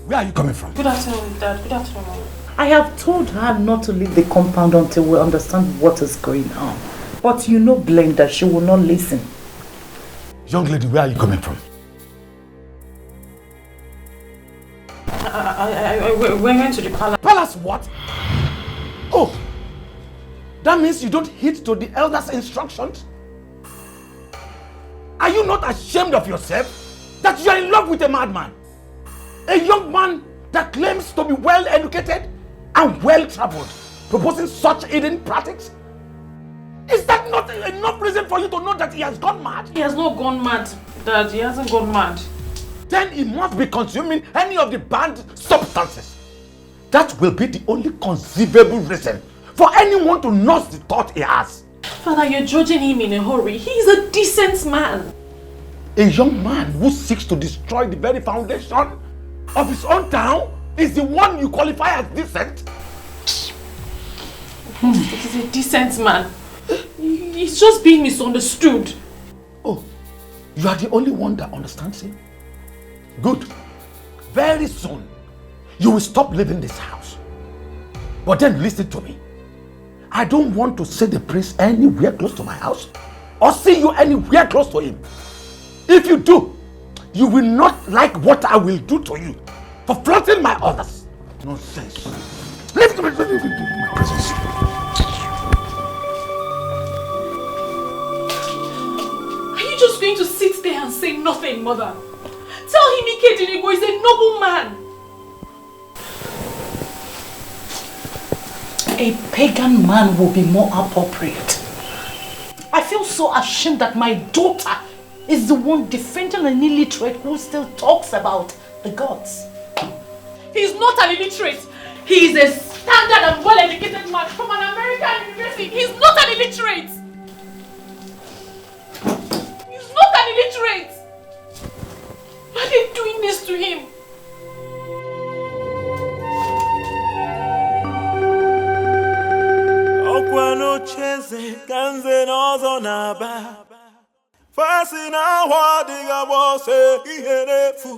Where are you coming from? Good afternoon, Dad. Good afternoon, Mom. I have told her not to leave the compound until we understand what is going on. But you know, Glenda, she will not listen. Young lady, where are you coming from? We went to the palace. Palace what? Oh, that means you don't heed to the elders' instructions? Are you not ashamed of yourself that you are in love with a madman? A young man that claims to be well educated and well traveled, proposing such hidden practices? Is that not enough reason for you to know that he has gone mad? He has not gone mad, Dad. He hasn't gone mad. Then he must be consuming any of the banned substances. That will be the only conceivable reason for anyone to nurse the thought he has. Father, you're judging him in a hurry. He's a decent man. A young man who seeks to destroy the very foundation of his own town is the one you qualify as decent? He's a decent man. He's just being misunderstood. Oh, you are the only one that understands him? Good. Very soon, you will stop leaving this house. But then listen to me. I don't want to see the prince anywhere close to my house or see you anywhere close to him. If you do, you will not like what I will do to you for flaunting my orders. Nonsense. Leave my presence. Are you just going to sit there and say nothing, Mother? Tell him Ikedinigo is a noble man. A pagan man will be more appropriate. I feel so ashamed that my daughter is the one defending an illiterate who still talks about the gods. He's not an illiterate. He is a standard and well-educated man from an American university. He's not an illiterate. He's not an illiterate. Why are they doing this to him? Chez kanze nozo naba fasi na wadiga bose iherefu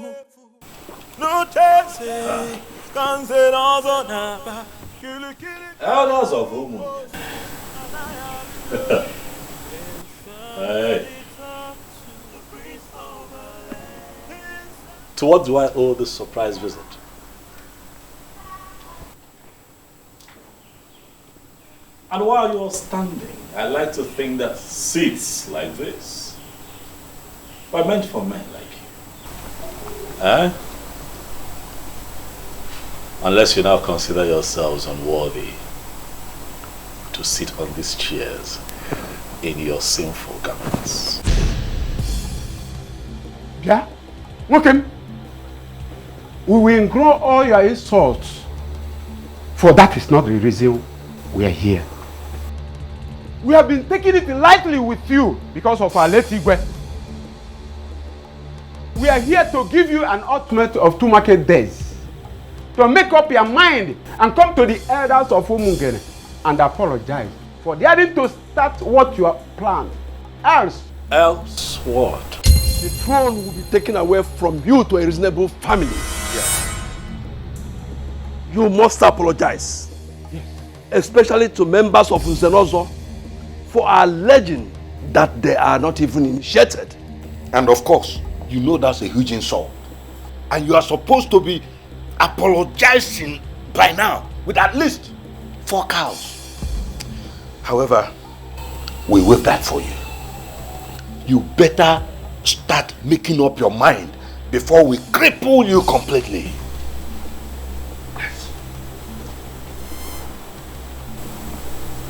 no Chez kanze nozo naba Elders of Umu. Hey. To what do I owe this surprise visit? And while you're standing, I like to think that seats like this were meant for men like you. Eh? Unless you now consider yourselves unworthy to sit on these chairs in your sinful garments. Yeah? Welcome. We will ignore all your insults, for that is not the reason we are here. We have been taking it lightly with you because of our late Igwe. We are here to give you an ultimate of 2 market days to make up your mind and come to the elders of Umungene and apologize for daring to start what you have planned. Else what? The throne will be taken away from you to a reasonable family. Yes. You must apologize. Yes. Especially to members of Uzenozo for alleging that they are not even initiated. And of course, you know that's a huge insult. And you are supposed to be apologizing by now with at least 4 cows. However, we will that for you. You better start making up your mind before we cripple you completely.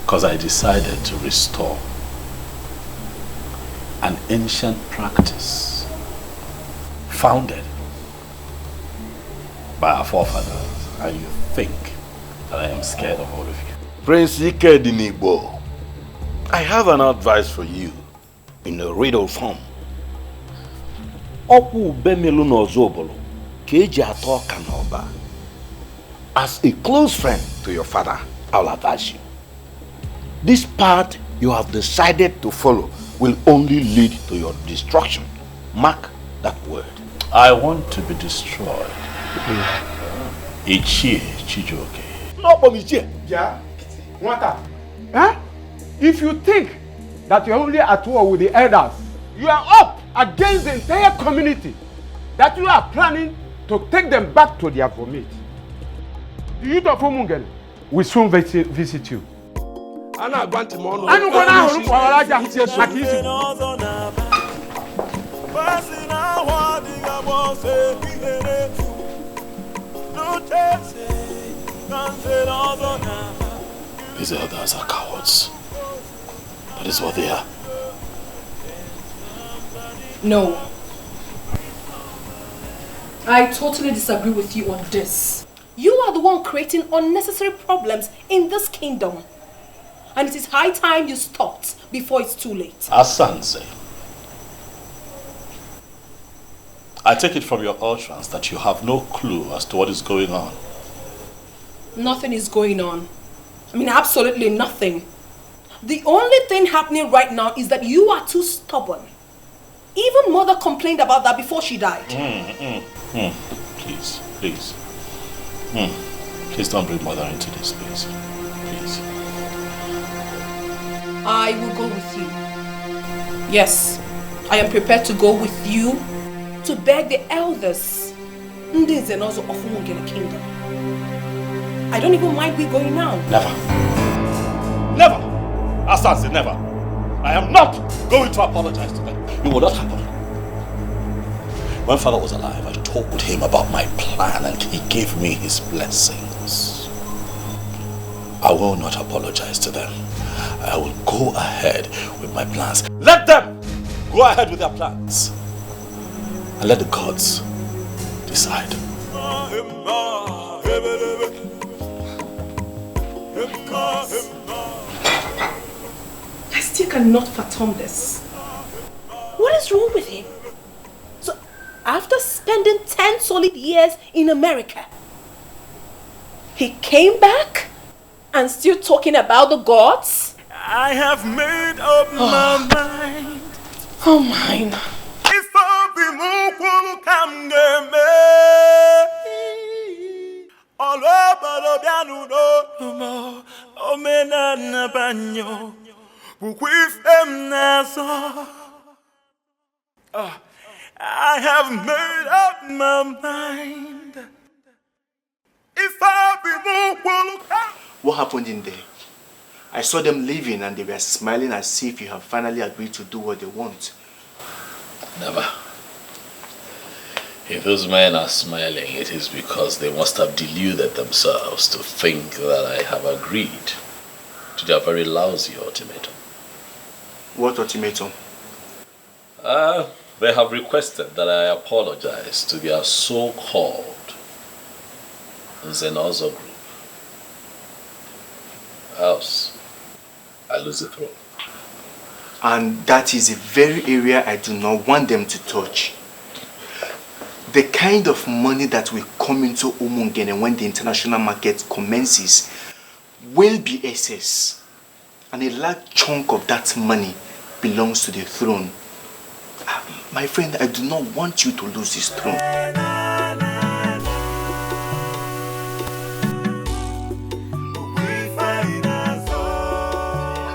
Because I decided to restore an ancient practice founded by our forefathers, and you think that I am scared of all of you. Prince Ikedinigo, I have an advice for you in a riddle form. As a close friend to your father, I'll advise you. This path you have decided to follow will only lead to your destruction. Mark that word. I want to be destroyed. Ichie Chigozie. No, Ichie. Yeah. What? Huh? If you think that you're only at war with the elders, you are up against the entire community, that you are planning to take them back to their vomit. The youth of Umungene will soon visit you. I'm not going to mono. I'm going to These elders are cowards. That is what they are. No. I totally disagree with you on this. You are the one creating unnecessary problems in this kingdom. And it is high time you stopped before it's too late. Asanse, I take it from your utterance that you have no clue as to what is going on. Nothing is going on. I mean, absolutely nothing. The only thing happening right now is that you are too stubborn. Even mother complained about that before she died. Please, please. Please don't bring mother into this, please. Please. I will go with you. Yes, I am prepared to go with you to beg the elders. Ndi Zenozo of Umungene Kingdom. I don't even mind we going now. Never. Never! Asanse, never. I am not going to apologize to them. It will not happen. When father was alive, I told him about my plan and he gave me his blessings. I will not apologize to them. I will go ahead with my plans. Let them go ahead with their plans. And let the gods decide. I still cannot fathom this. What is wrong with him? So, after spending 10 solid years in America, he came back and still talking about the gods? I have made up my mind. Oh, mine. If I be Nwokoye come get me, all over the piano no more. Oh, me na banyo, with them naso. I have made up my mind. If I be Nwokoye come. What happened in there? I saw them leaving and they were smiling as if you have finally agreed to do what they want. Never. If those men are smiling, it is because they must have deluded themselves to think that I have agreed to their very lousy ultimatum. What ultimatum? They have requested that I apologize to their so-called Zenozo group. Else, I lose the throne. And that is the very area I do not want them to touch. The kind of money that will come into Umungene when the international market commences will be excess. And a large chunk of that money belongs to the throne. My friend, I do not want you to lose this throne.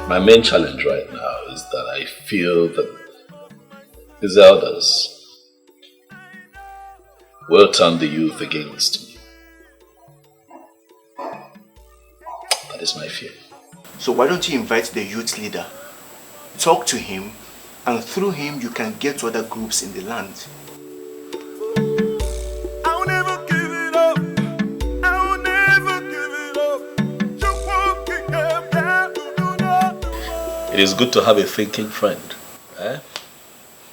My main challenge right now is that I feel that these elders will turn the youth against me. That is my fear. So why don't you invite the youth leader, talk to him, and through him you can get to other groups in the land. I'll never give it up. I'll never give it up. It is good to have a thinking friend.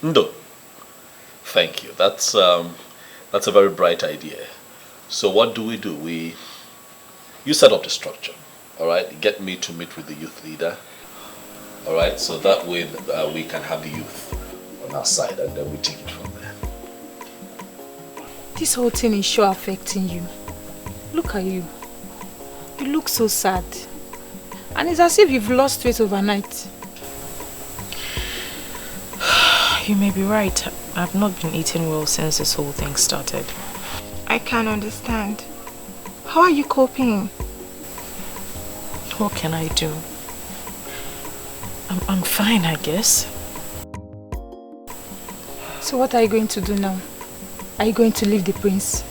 Ndo. Thank you. That's a very bright idea. So what do? You set up the structure, all right? Get me to meet with the youth leader, all right? So that way we can have the youth on our side and then we take it from there. This whole thing is sure affecting you. Look at you. You look so sad. And it's as if you've lost weight overnight. You may be right. I've not been eating well since this whole thing started. I can understand. How are you coping? What can I do? I'm fine, I guess. So what are you going to do now? Are you going to leave the prince?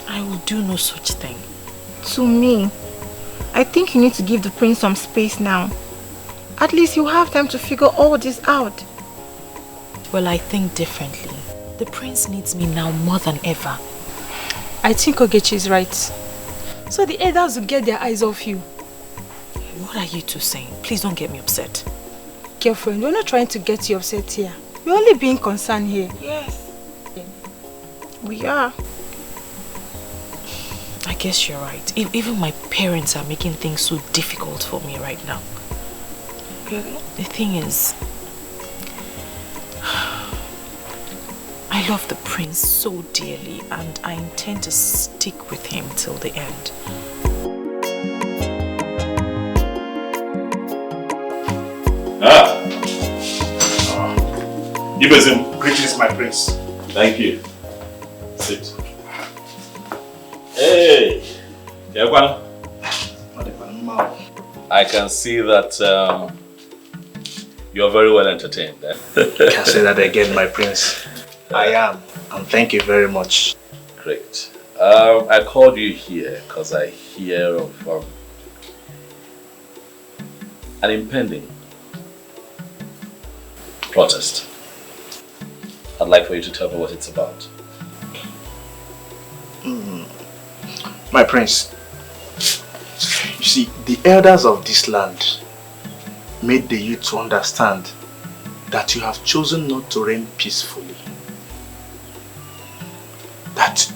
I will do no such thing. To me, I think you need to give the prince some space now. At least you have time to figure all this out. Well, I think differently. The prince needs me now more than ever. I think Ogechi is right. So the elders will get their eyes off you. What are you two saying? Please don't get me upset. Girlfriend, we're not trying to get you upset here. We're only being concerned here. Yes. We are. I guess you're right. Even my parents are making things so difficult for me right now. Really? The thing is, I love the prince so dearly and I intend to stick with him till the end. Ibezim. Greetings, my prince. Thank you. Sit. Hey! I can see that you're very well entertained. Eh? Can't say that again, my prince. I am, and thank you very much. Great. I called you here because I hear of an impending protest. I'd like for you to tell me what it's about. My prince, you see, the elders of this land made the youth to understand that you have chosen not to reign peacefully. That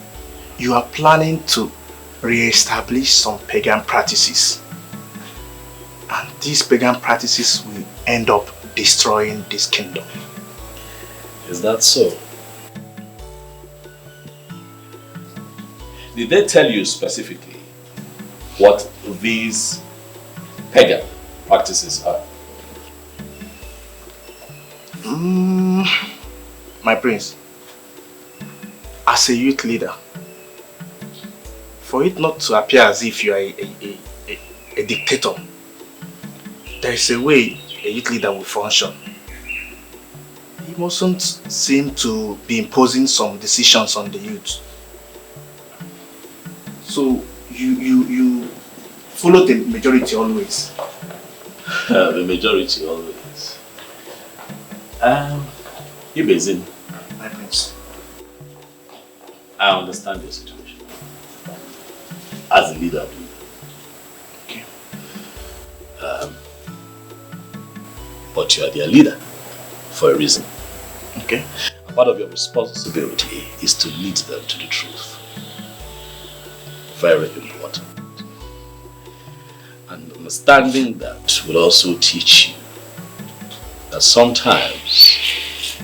you are planning to re-establish some pagan practices. And these pagan practices will end up destroying this kingdom. Is that so? Did they tell you specifically what these pagan practices are? My prince, as a youth leader, for it not to appear as if you are a dictator, there is a way a youth leader will function. He mustn't seem to be imposing some decisions on the youth. So you follow the majority always. The majority always. Ibezin. My prince. I understand your situation. As a leader of you. Okay. But you are their leader for a reason. Okay. Part of your responsibility is to lead them to the truth. Very important. And understanding that will also teach you that sometimes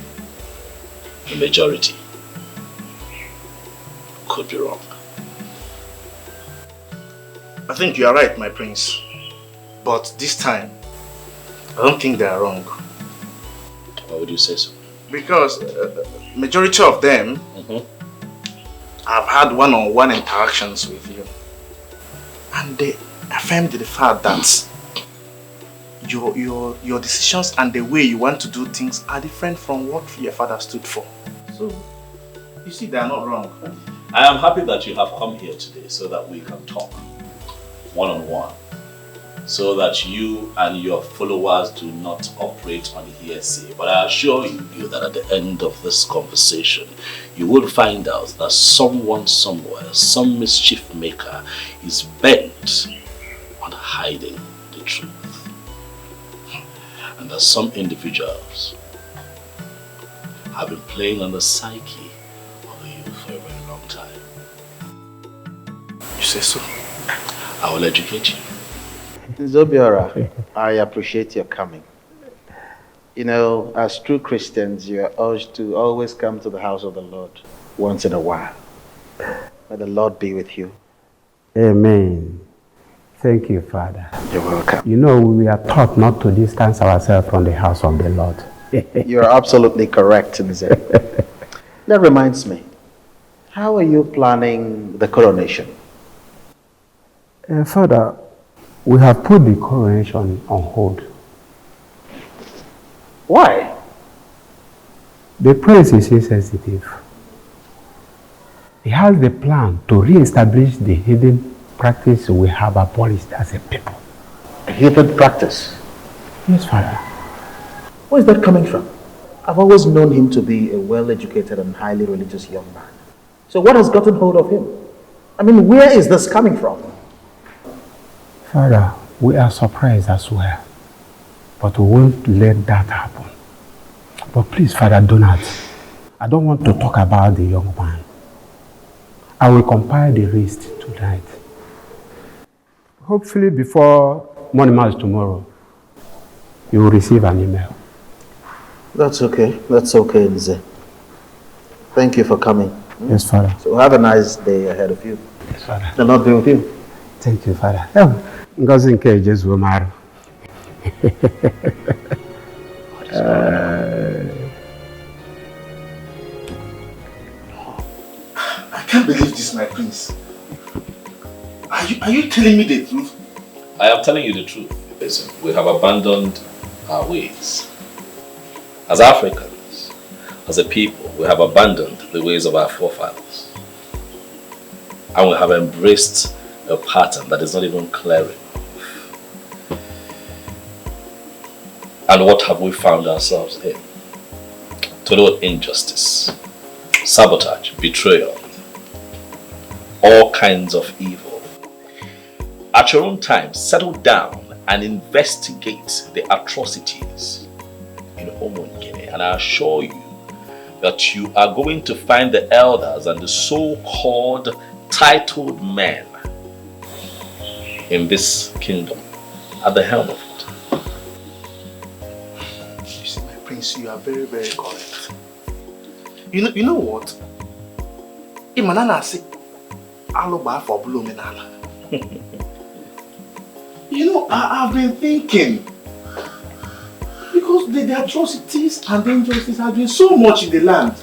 the majority could be wrong. I think you are right, my prince. But this time, I don't think they are wrong. Why would you say so? Because majority of them have had one-on-one interactions with you. And they affirmed the fact that your decisions and the way you want to do things are different from what your father stood for. So, you see, they are not wrong. I am happy that you have come here today so that we can talk one-on-one, so that you and your followers do not operate on hearsay. But I assure you that at the end of this conversation, you will find out that someone somewhere, some mischief maker, is bent on hiding the truth. And that some individuals have been playing on the psyche of the youth for a very long time. You say so? I will educate you. Zobiora, I appreciate your coming. You know, as true Christians, you are urged to always come to the house of the Lord once in a while. May the Lord be with you. Amen. Thank you, Father. You're welcome. You know, we are taught not to distance ourselves from the house of the Lord. You're absolutely correct, Nze. That reminds me, how are you planning the coronation? Father, we have put the coronation on hold. Why? The prince is insensitive. He has the plan to re-establish the hidden practice we have abolished as a people. A hidden practice? Yes, Father. Where is that coming from? I've always known him to be a well-educated and highly religious young man. So what has gotten hold of him? I mean, where is this coming from? Father, we are surprised as well. But we won't let that happen. But please, Father, do not. I don't want to talk about the young man. I will compile the list tonight. Hopefully before morning mass tomorrow, you will receive an email. That's okay. That's okay, Nze. Thank you for coming. Yes, Father. So have a nice day ahead of you. Yes, Father. The Lord be with you. Thank you, Father. Ngozi nke Jesu maru. I can't believe this, my prince. Are you telling me the truth? I am telling you the truth. Listen, we have abandoned our ways. As Africans, as a people, we have abandoned the ways of our forefathers. And we have embraced a pattern that is not even clear enough. And what have we found ourselves in? Total injustice, sabotage, betrayal, all kinds of evil. At your own time, settle down and investigate the atrocities in Nwokoye, and I assure you that you are going to find the elders and the so-called titled men in this kingdom at the helm of it. You see, my prince, you are very, very correct. You know what? Imanana say, "Aloba for blumenala." You know, I've been thinking, because the atrocities and injustice have been so much in the land,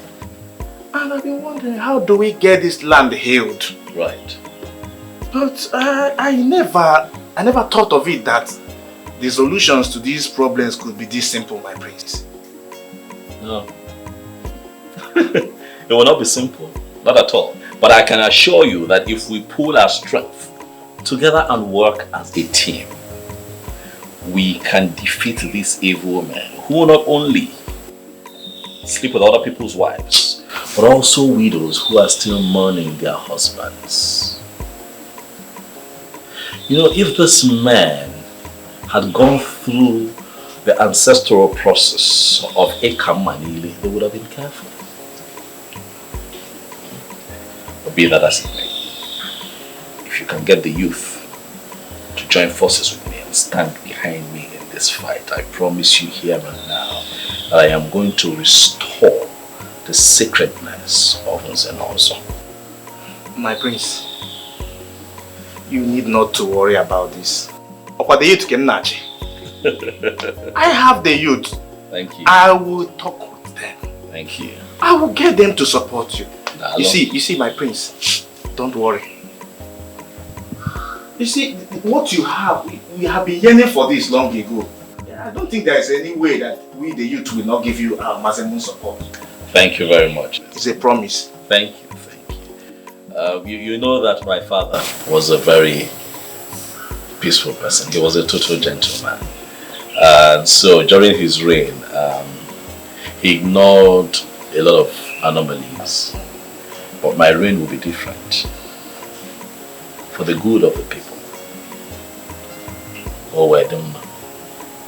and I've been wondering, how do we get this land healed? Right. But I never thought of it that the solutions to these problems could be this simple, my prince. No. It will not be simple, not at all. But I can assure you that if we pool our strength together and work as a team, we can defeat these evil men who not only sleep with other people's wives, but also widows who are still mourning their husbands. You know, if this man had gone through the ancestral process of Ekamanili, they would have been careful. But be that as it may, if you can get the youth to join forces with me and stand behind me in this fight, I promise you here and now that I am going to restore the sacredness of Nze. My prince, you need not to worry about this. I have the youth. Thank you. I will talk with them. Thank you. I will get them to support you. Nah, You see, my prince, don't worry. You see, what you have, we have been yearning for this long ago. I don't think there is any way that we, the youth, will not give you our maximum support. Thank you very much. It's a promise. Thank you. You know that my father was a very peaceful person. He was a total gentleman. And so during his reign, he ignored a lot of anomalies. But my reign will be different. For the good of the people. Or where them,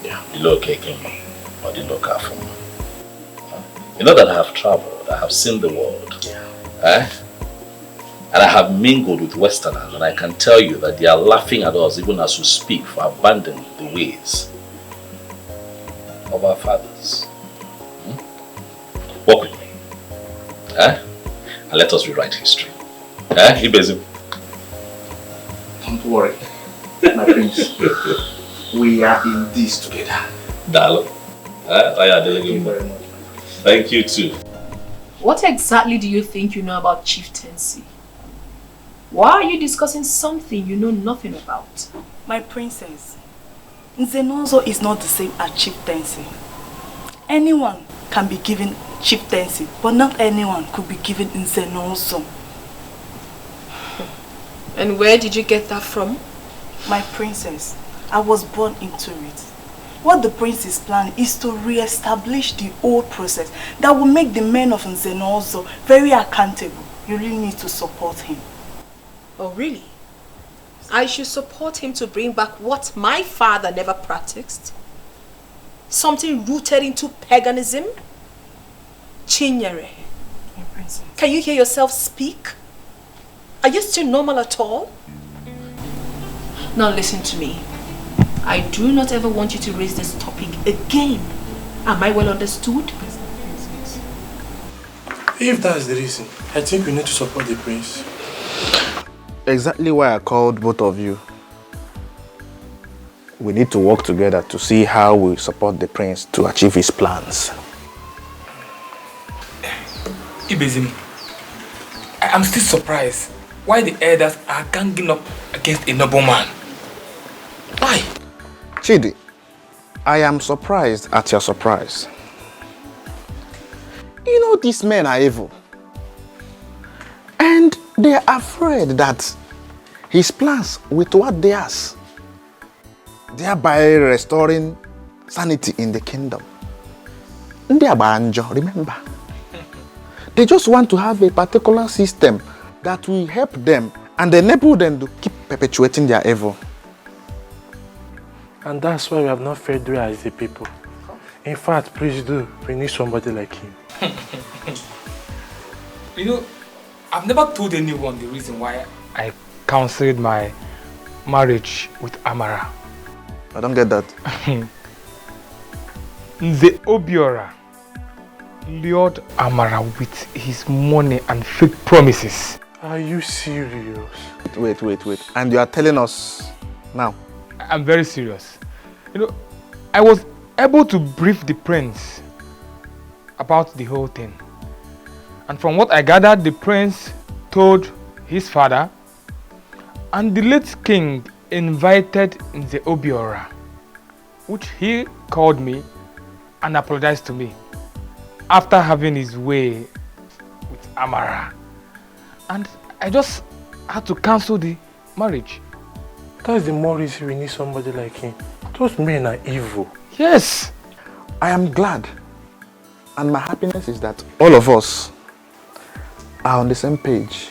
the local or the local form. You know that I have traveled, I have seen the world. And I have mingled with Westerners, and I can tell you that they are laughing at us even as we speak for abandoning the ways of our fathers. Walk with me. And let us rewrite history. Ibezim. Don't worry, my prince. We are in this together. Dalo. Thank you very much. Thank you too. What exactly do you think you know about chieftaincy? Why are you discussing something you know nothing about? My princess, Nzenozo is not the same as chieftaincy. Anyone can be given chieftaincy, but not anyone could be given Nzenozo. And where did you get that from? My princess, I was born into it. What the prince is planning is to re-establish the old process that will make the men of Nzenozo very accountable. You really need to support him. Oh, really? I should support him to bring back what my father never practiced? Something rooted into paganism? Chinyere, my princess. Can you hear yourself speak? Are you still normal at all? Now listen to me. I do not ever want you to raise this topic again. Am I well understood? If that's the reason, I think we need to support the prince. Exactly why I called both of you. We need to work together to see how we support the prince to achieve his plans. Ibezim, I am still surprised why the elders are ganging up against a noble man. Why? Chidi, I am surprised at your surprise. You know these men are evil. And they are afraid that his plans will thwart theirs, thereby restoring sanity in the kingdom. Remember, they just want to have a particular system that will help them and enable them to keep perpetuating their evil. And that's why we have not fared well as the people. In fact, please do. We need somebody like him. You know, I've never told anyone the reason why I cancelled my marriage with Amara. I don't get that. The Obiora lured Amara with his money and fake promises. Are you serious? Wait. And you are telling us now? I'm very serious. You know, I was able to brief the prince about the whole thing. And from what I gathered, the prince told his father, and the late king invited the Obiora, which he called me and apologized to me after having his way with Amara. And I just had to cancel the marriage. That's the more reason we need somebody like him. Those men are evil. Yes. I am glad. And my happiness is that all of us are on the same page.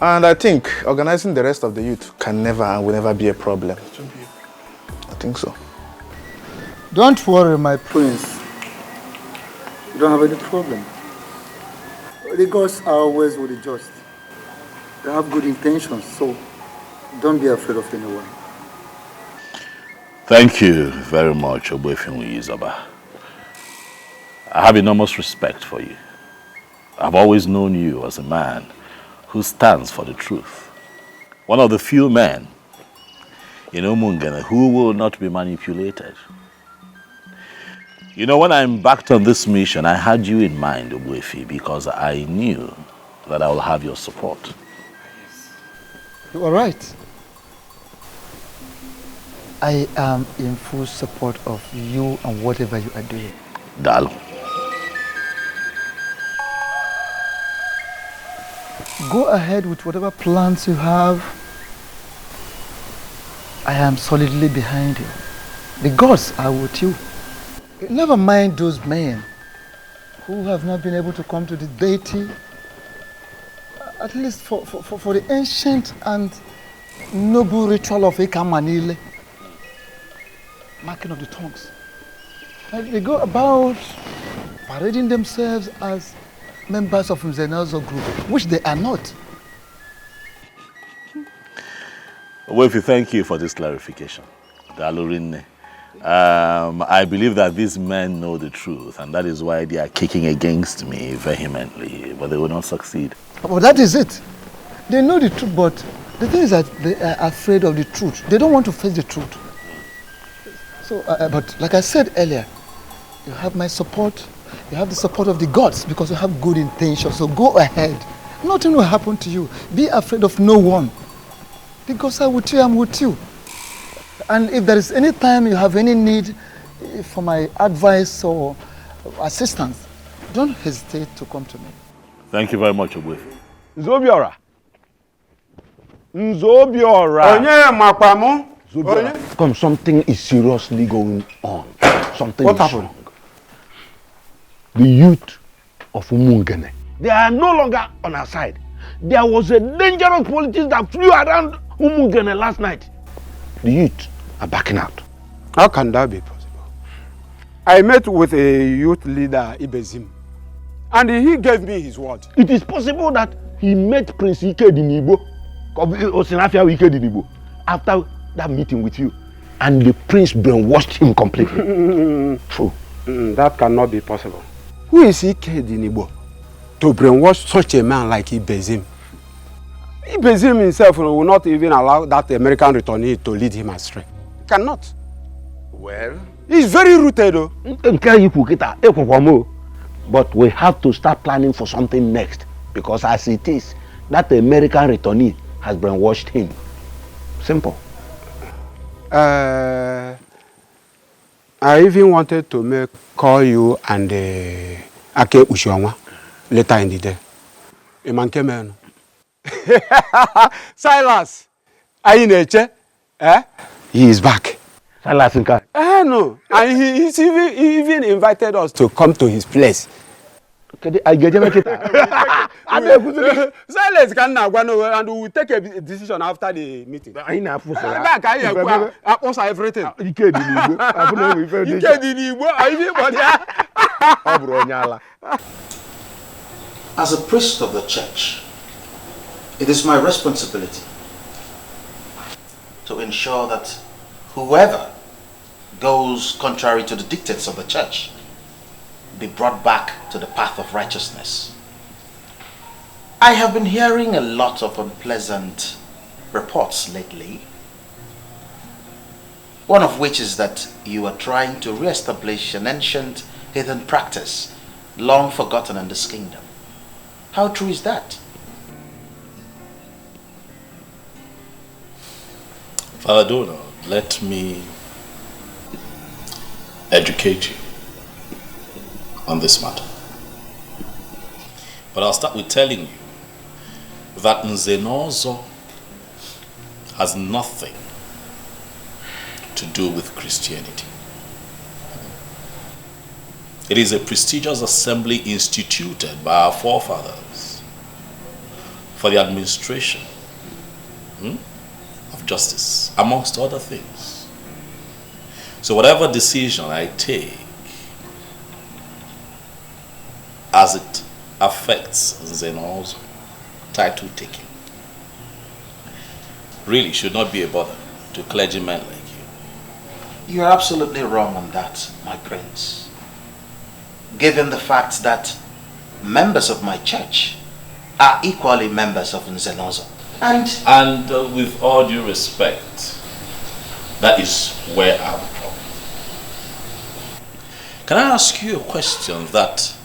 And I think organizing the rest of the youth can never and will never be a problem. I think so. Don't worry, my prince. You don't have any problem. The gods are always with the just. They have good intentions, so don't be afraid of anyone. Thank you very much, Obuefinwu Izaba. I have enormous respect for you. I've always known you as a man who stands for the truth. One of the few men in Umungene who will not be manipulated. You know, when I embarked on this mission, I had you in mind, Obuefi, because I knew that I will have your support. You are right. I am in full support of you and whatever you are doing. Dalo. Go ahead with whatever plans you have. I am solidly behind you. The gods are with you. Never mind those men who have not been able to come to the deity, at least for the ancient and noble ritual of Ekamanile, marking of the tongues. And they go about parading themselves as members of Nzenozo group, which they are not. Obuefi, thank you for this clarification. Dalurinne. I believe that these men know the truth, and that is why they are kicking against me vehemently, but they will not succeed. Well, that is it. They know the truth, but the thing is that they are afraid of the truth. They don't want to face the truth. So, but like I said earlier, you have my support. You have the support of the gods because you have good intentions. So go ahead. Nothing will happen to you. Be afraid of no one. The gods are with you, I'm with you. And if there is any time you have any need for my advice or assistance, don't hesitate to come to me. Thank you very much, Ebube. Nzobiora. Onye makwamu. Come, something is seriously going on. Something What is happened? wrong. The youth of Umungene, they are no longer on our side. There was a dangerous politics that flew around Umungene last night. The youth are backing out. How can that be possible? I met with a youth leader, Ibezim, and he gave me his word. It is possible that he met Prince Ike Dinibo, after that meeting with you, and the prince brainwashed him completely. True. That cannot be possible. Who is Ike Dinibo to brainwash such a man like Ibezim? Ibezim himself will not even allow that American returnee to lead him astray. Cannot. Well, he's very rooted though. But we have to start planning for something next, because as it is, that American returnee has brainwashed him. Simple. I even wanted to call you and Ake Ushionwa later in the day. Imankemeno. Silas, are you in Chez? He is back. Silas Nka. No, and he even invited us to come to his place. Silence can now go and we will take a decision after the meeting. Everything. As a priest of the church, it is my responsibility to ensure that whoever goes contrary to the dictates of the church be brought back to the path of righteousness. I have been hearing a lot of unpleasant reports lately, one of which is that you are trying to re-establish an ancient heathen practice long forgotten in this kingdom. How true is that? Father Dono, let me educate you on this matter. But I'll start with telling you that Nzenozo has nothing to do with Christianity. It is a prestigious assembly instituted by our forefathers for the administration of justice, amongst other things. So whatever decision I take as it affects Nzenozo title taking really should not be a bother to clergymen like you. You are absolutely wrong on that, my prince. Given the fact that members of my church are equally members of Nzenozo. And with all due respect, that is where I'm from. Can I ask you a question that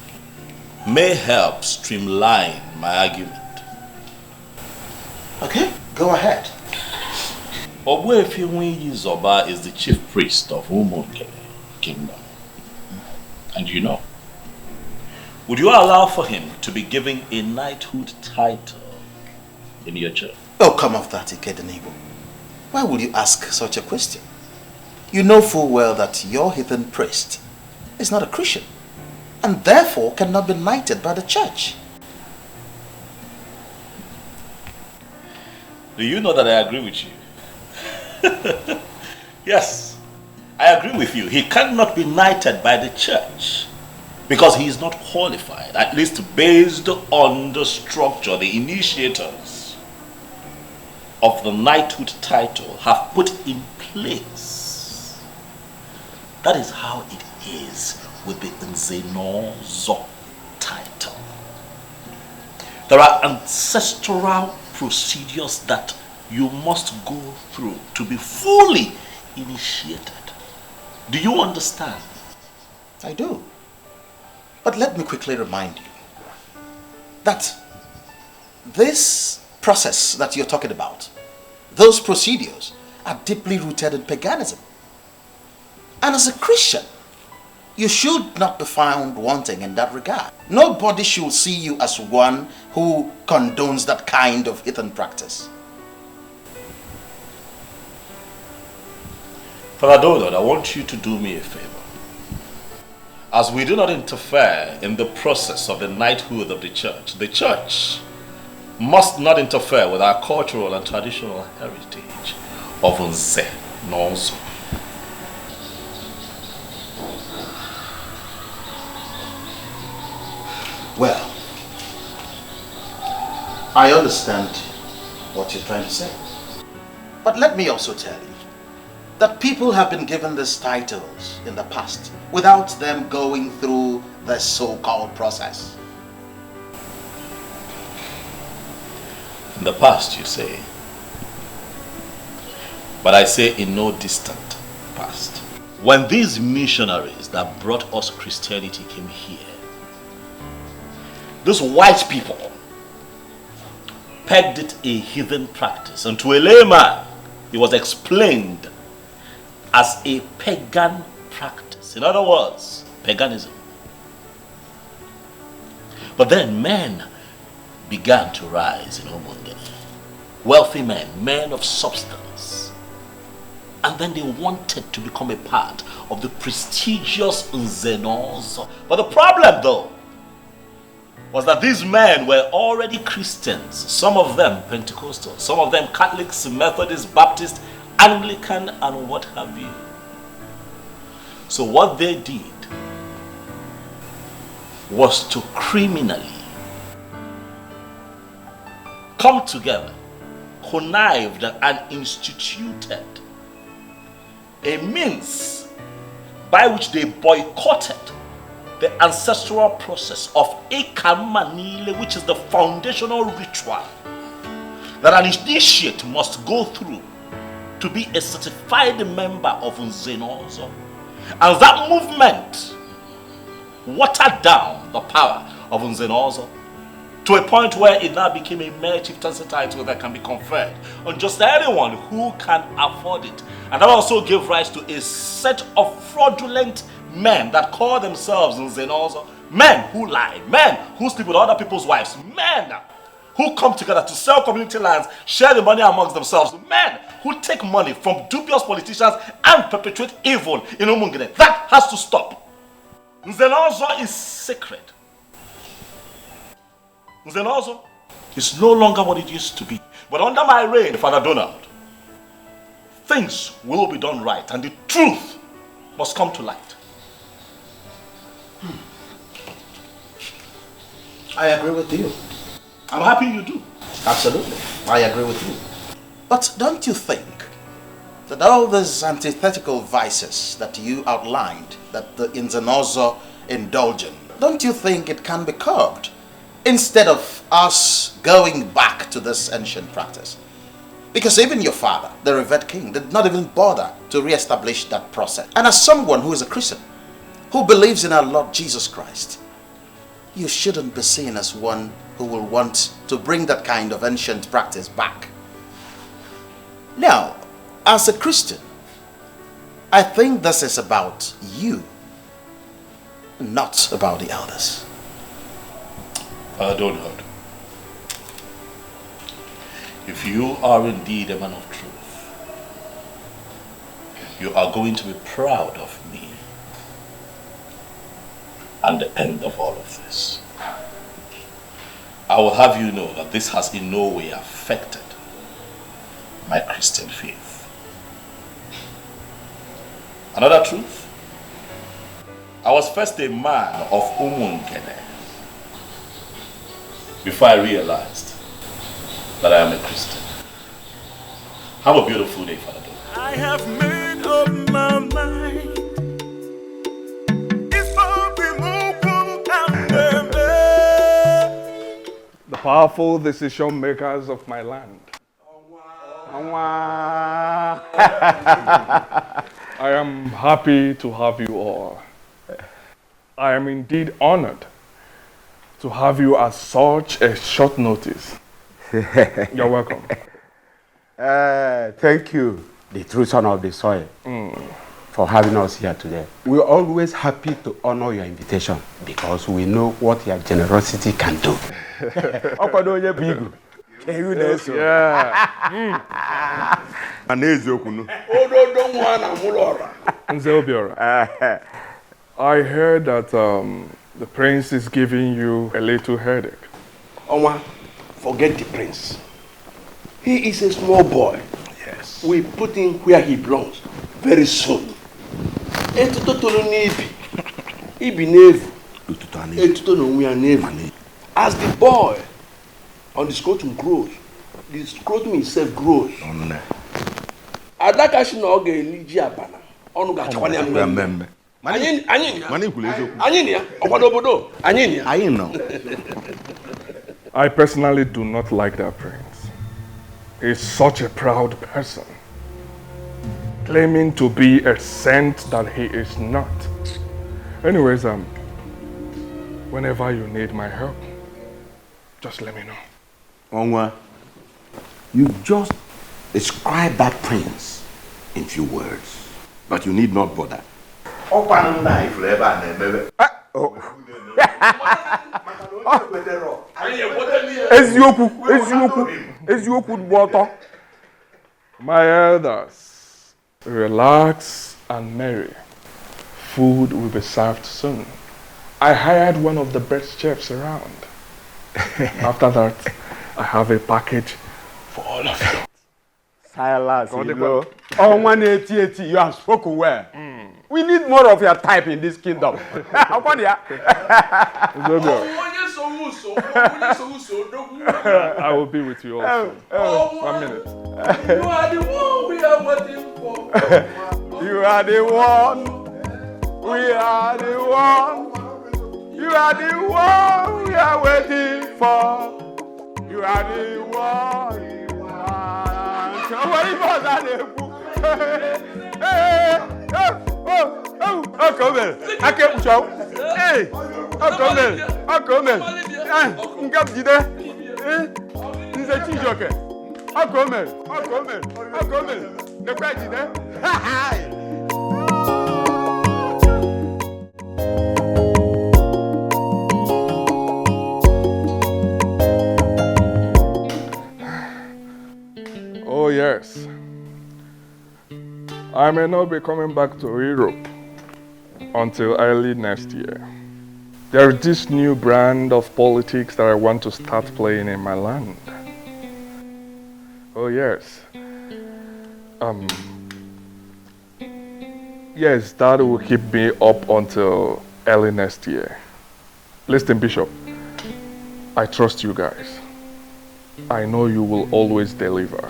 may help streamline my argument? Okay, go ahead. Obuefi Zoba is the chief priest of Umungene Kingdom. And you know, would you allow for him to be given a knighthood title in your church? Oh, come off that, Ikedenibo. Why would you ask such a question? You know full well that your heathen priest is not a Christian, and therefore cannot be knighted by the church. Do you know that I agree with you? Yes, I agree with you. He cannot be knighted by the church because he is not qualified, at least based on the structure the initiators of the knighthood title have put in place. That is how it is with the Nzenozo title. There are ancestral procedures that you must go through to be fully initiated. Do you understand? I do. But let me quickly remind you that this process that you're talking about, those procedures are deeply rooted in paganism. And as a Christian, you should not be found wanting in that regard. Nobody should see you as one who condones that kind of heathen practice. Father Donald, I want you to do me a favor. As we do not interfere in the process of the knighthood of the church must not interfere with our cultural and traditional heritage of Nze Nonzo. Well, I understand what you're trying to say. But let me also tell you that people have been given these titles in the past without them going through the so-called process. In the past, you say. But I say in no distant past. When these missionaries that brought us Christianity came here, these white people pegged it a heathen practice, and to a layman, it was explained as a pagan practice. In other words, paganism. But then men began to rise in Umungene. Wealthy men, men of substance. And then they wanted to become a part of the prestigious Nze Nonzo. But the problem though, was that these men were already Christians. Some of them Pentecostal, some of them Catholics, Methodists, Baptists, Anglican, and what have you. So what they did was to criminally come together, connived and instituted a means by which they boycotted the ancestral process of Ekamanile, which is the foundational ritual that an initiate must go through to be a certified member of Nze Nonzo. And that movement watered down the power of Nze Nonzo to a point where it now became a mere chieftaincy title that can be conferred on just anyone who can afford it. And that also gave rise to a set of fraudulent men that call themselves Nze Nonzo. Men who lie, men who sleep with other people's wives, men who come together to sell community lands, share the money amongst themselves, men who take money from dubious politicians and perpetuate evil in Umungene. That has to stop. Nze Nonzo is sacred. Nze Nonzo is no longer what it used to be. But under my reign, Father Donald, things will be done right and the truth must come to light. I agree with you. I'm happy you do. Absolutely. I agree with you. But don't you think that all these antithetical vices that you outlined, that the Nze Nonzo indulge in, don't you think it can be curbed instead of us going back to this ancient practice? Because even your father, the revered king, did not even bother to re-establish that process. And as someone who is a Christian, who believes in our Lord Jesus Christ, you shouldn't be seen as one who will want to bring that kind of ancient practice back. Now, as a Christian, I think this is about you, not about the elders. Donald, if you are indeed a man of truth, you are going to be proud of me and the end of all of this. I will have you know that this has in no way affected my Christian faith. Another truth, I was first a man of Umungene before I realized that I am a Christian. Have a beautiful day, Father. I have made up my mind. The powerful decision makers of my land. I am happy to have you all. I am indeed honored to have you at such a short notice. You're welcome. Thank you, the true son of the soil, for having us here today. We're always happy to honor your invitation because we know what your generosity can do. I heard that the prince is giving you a little headache. Oma, forget the prince. He is a small boy. Yes. We put him where he belongs very soon. As the boy on the scrotum grows, the scrotum itself grows. Adakashi no ge eliji abana. Onu ga chawani amembe. I personally do not like that prince. He's such a proud person, claiming to be a saint that he is not. Anyways, whenever you need my help, just let me know. Onwa, you just describe that prince in few words, but you need not bother. My elders, relax and merry. Food will be served soon. I hired one of the best chefs around. After that, I have a package for all of you. Silas, you have spoken well. We need more of your type in this kingdom. I will be with you also. 1 minute. You are the one we are waiting for. You are the one. We are the one. You are the one we are waiting for. You are the one. Somebody was that. Come here. I can't show. Hey, come here. Come here. Ngam jide. Nze chijoke. Come here. Come here. Come here. Ne kwa jide. Oh yes. I may not be coming back to Europe until early next year. There is this new brand of politics that I want to start playing in my land. Oh yes. Yes, that will keep me up until early next year. Listen, Bishop, I trust you guys. I know you will always deliver.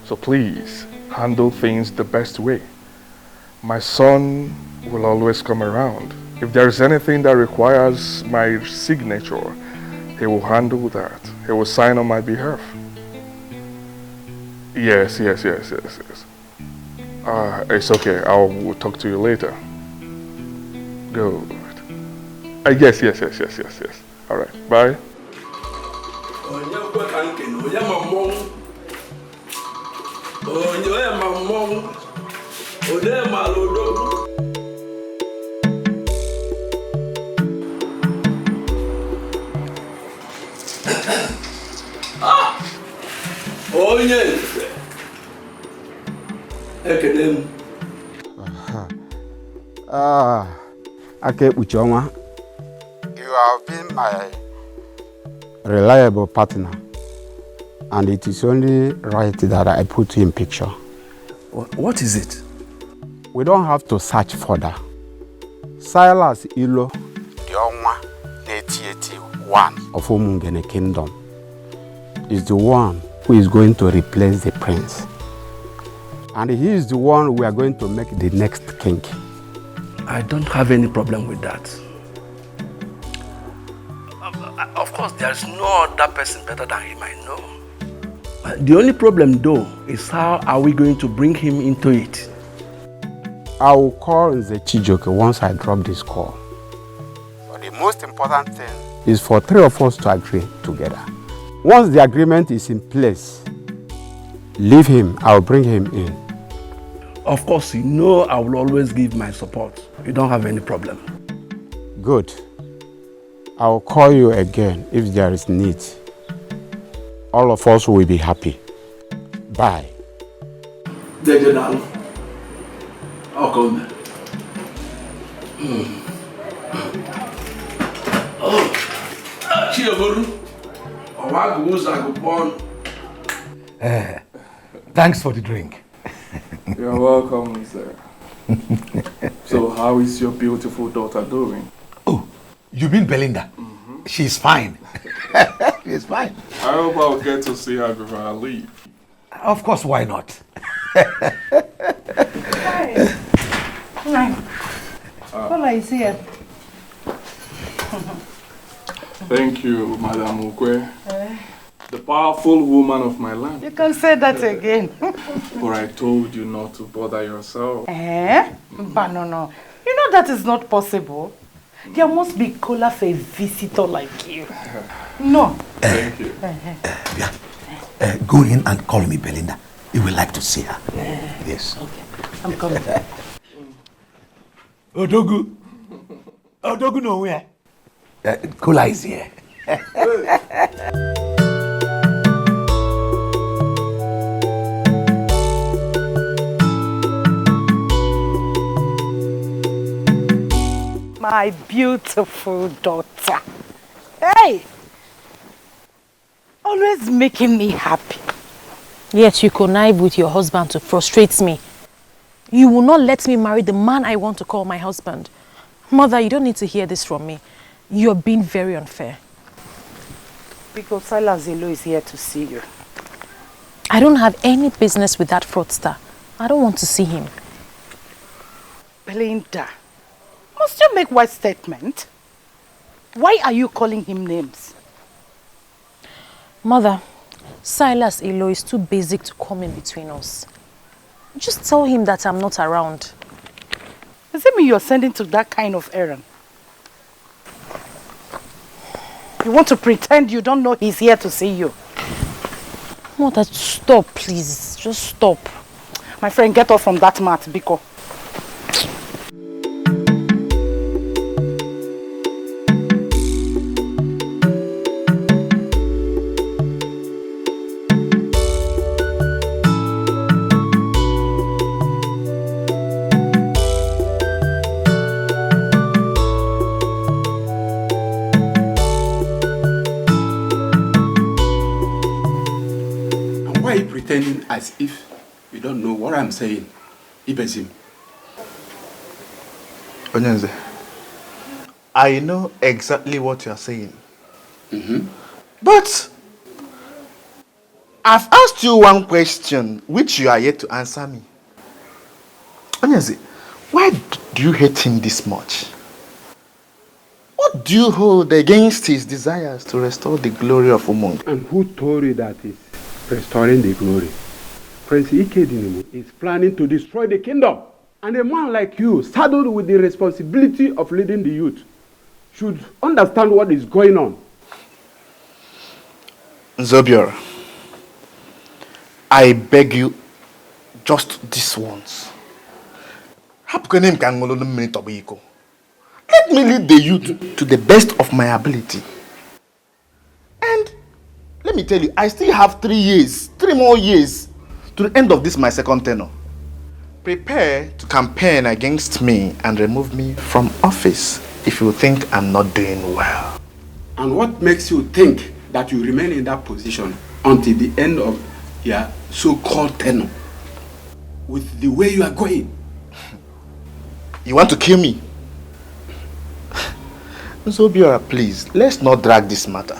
So please, handle things the best way. My son will always come around. If there's anything that requires my signature, he will handle that. He will sign on my behalf. Yes. It's okay. I will talk to you later. Good. Yes. All right. Bye. Ake Uchoma, you have been my reliable partner, and it is only right that I put you in picture. What is it? We don't have to search further. Silas Ilo, the Onwa 8081 of Umungene Kingdom, is the one who is going to replace the prince. And he is the one we are going to make the next king. I don't have any problem with that. Of course, there's no other person better than him, I know. The only problem though is how are we going to bring him into it? I will call the Chigozie once I drop this call. But the most important thing is for 3 of us to agree together. Once the agreement is in place, leave him, I'll bring him in. Of course, you know I will always give my support. You don't have any problem. Good. I'll call you again if there is need. All of us will be happy. Bye. I'll come. Oh, thanks for the drink. You're welcome, sir. So, how is your beautiful daughter doing? Oh, you mean Belinda? She's fine. She's fine. I hope I'll get to see her before I leave. Of course, why not? Hi. Paula is here. Thank you, Madam Nwokoye. The powerful woman of my land. You can say that again. But I told you not to bother yourself. But no. You know that is not possible. There must be cola for a visitor like you. No. Thank you. Go in and call me Belinda. You will like to see her. Yes. Okay. I'm coming. Odogu. Odogu nowhere. Cola is here. My beautiful daughter. Hey! Always making me happy. Yet you connive with your husband to frustrate me. You will not let me marry the man I want to call my husband. Mother, you don't need to hear this from me. You're being very unfair. Because Silas Zelo is here to see you. I don't have any business with that fraudster. I don't want to see him. Belinda, must you make what statement? Why are you calling him names? Mother, Silas Elo is too basic to come in between us. Just tell him that I'm not around. Does it mean you're sending to that kind of errand? You want to pretend you don't know he's here to see you? Mother, stop, please. Just stop. My friend, get off from that mat, Biko. Pretending as if you don't know what I'm saying. Ibezim. Onyenze, I know exactly what you're saying. But I've asked you one question which you are yet to answer me. Onyenze, why do you hate him this much? What do you hold against his desires to restore the glory of Umung? And who told you that is restoring the glory? Prince Ikedinimo is planning to destroy the kingdom. And a man like you, saddled with the responsibility of leading the youth, should understand what is going on. Zobior, I beg you, just this once. Let me lead the youth to the best of my ability. And let me tell you, I still have 3 more years to the end of this my second tenure. Prepare to campaign against me and remove me from office if you think I'm not doing well. And what makes you think that you remain in that position until the end of your so-called tenure? With the way you are going. You want to kill me? Zobiora, please, let's not drag this matter.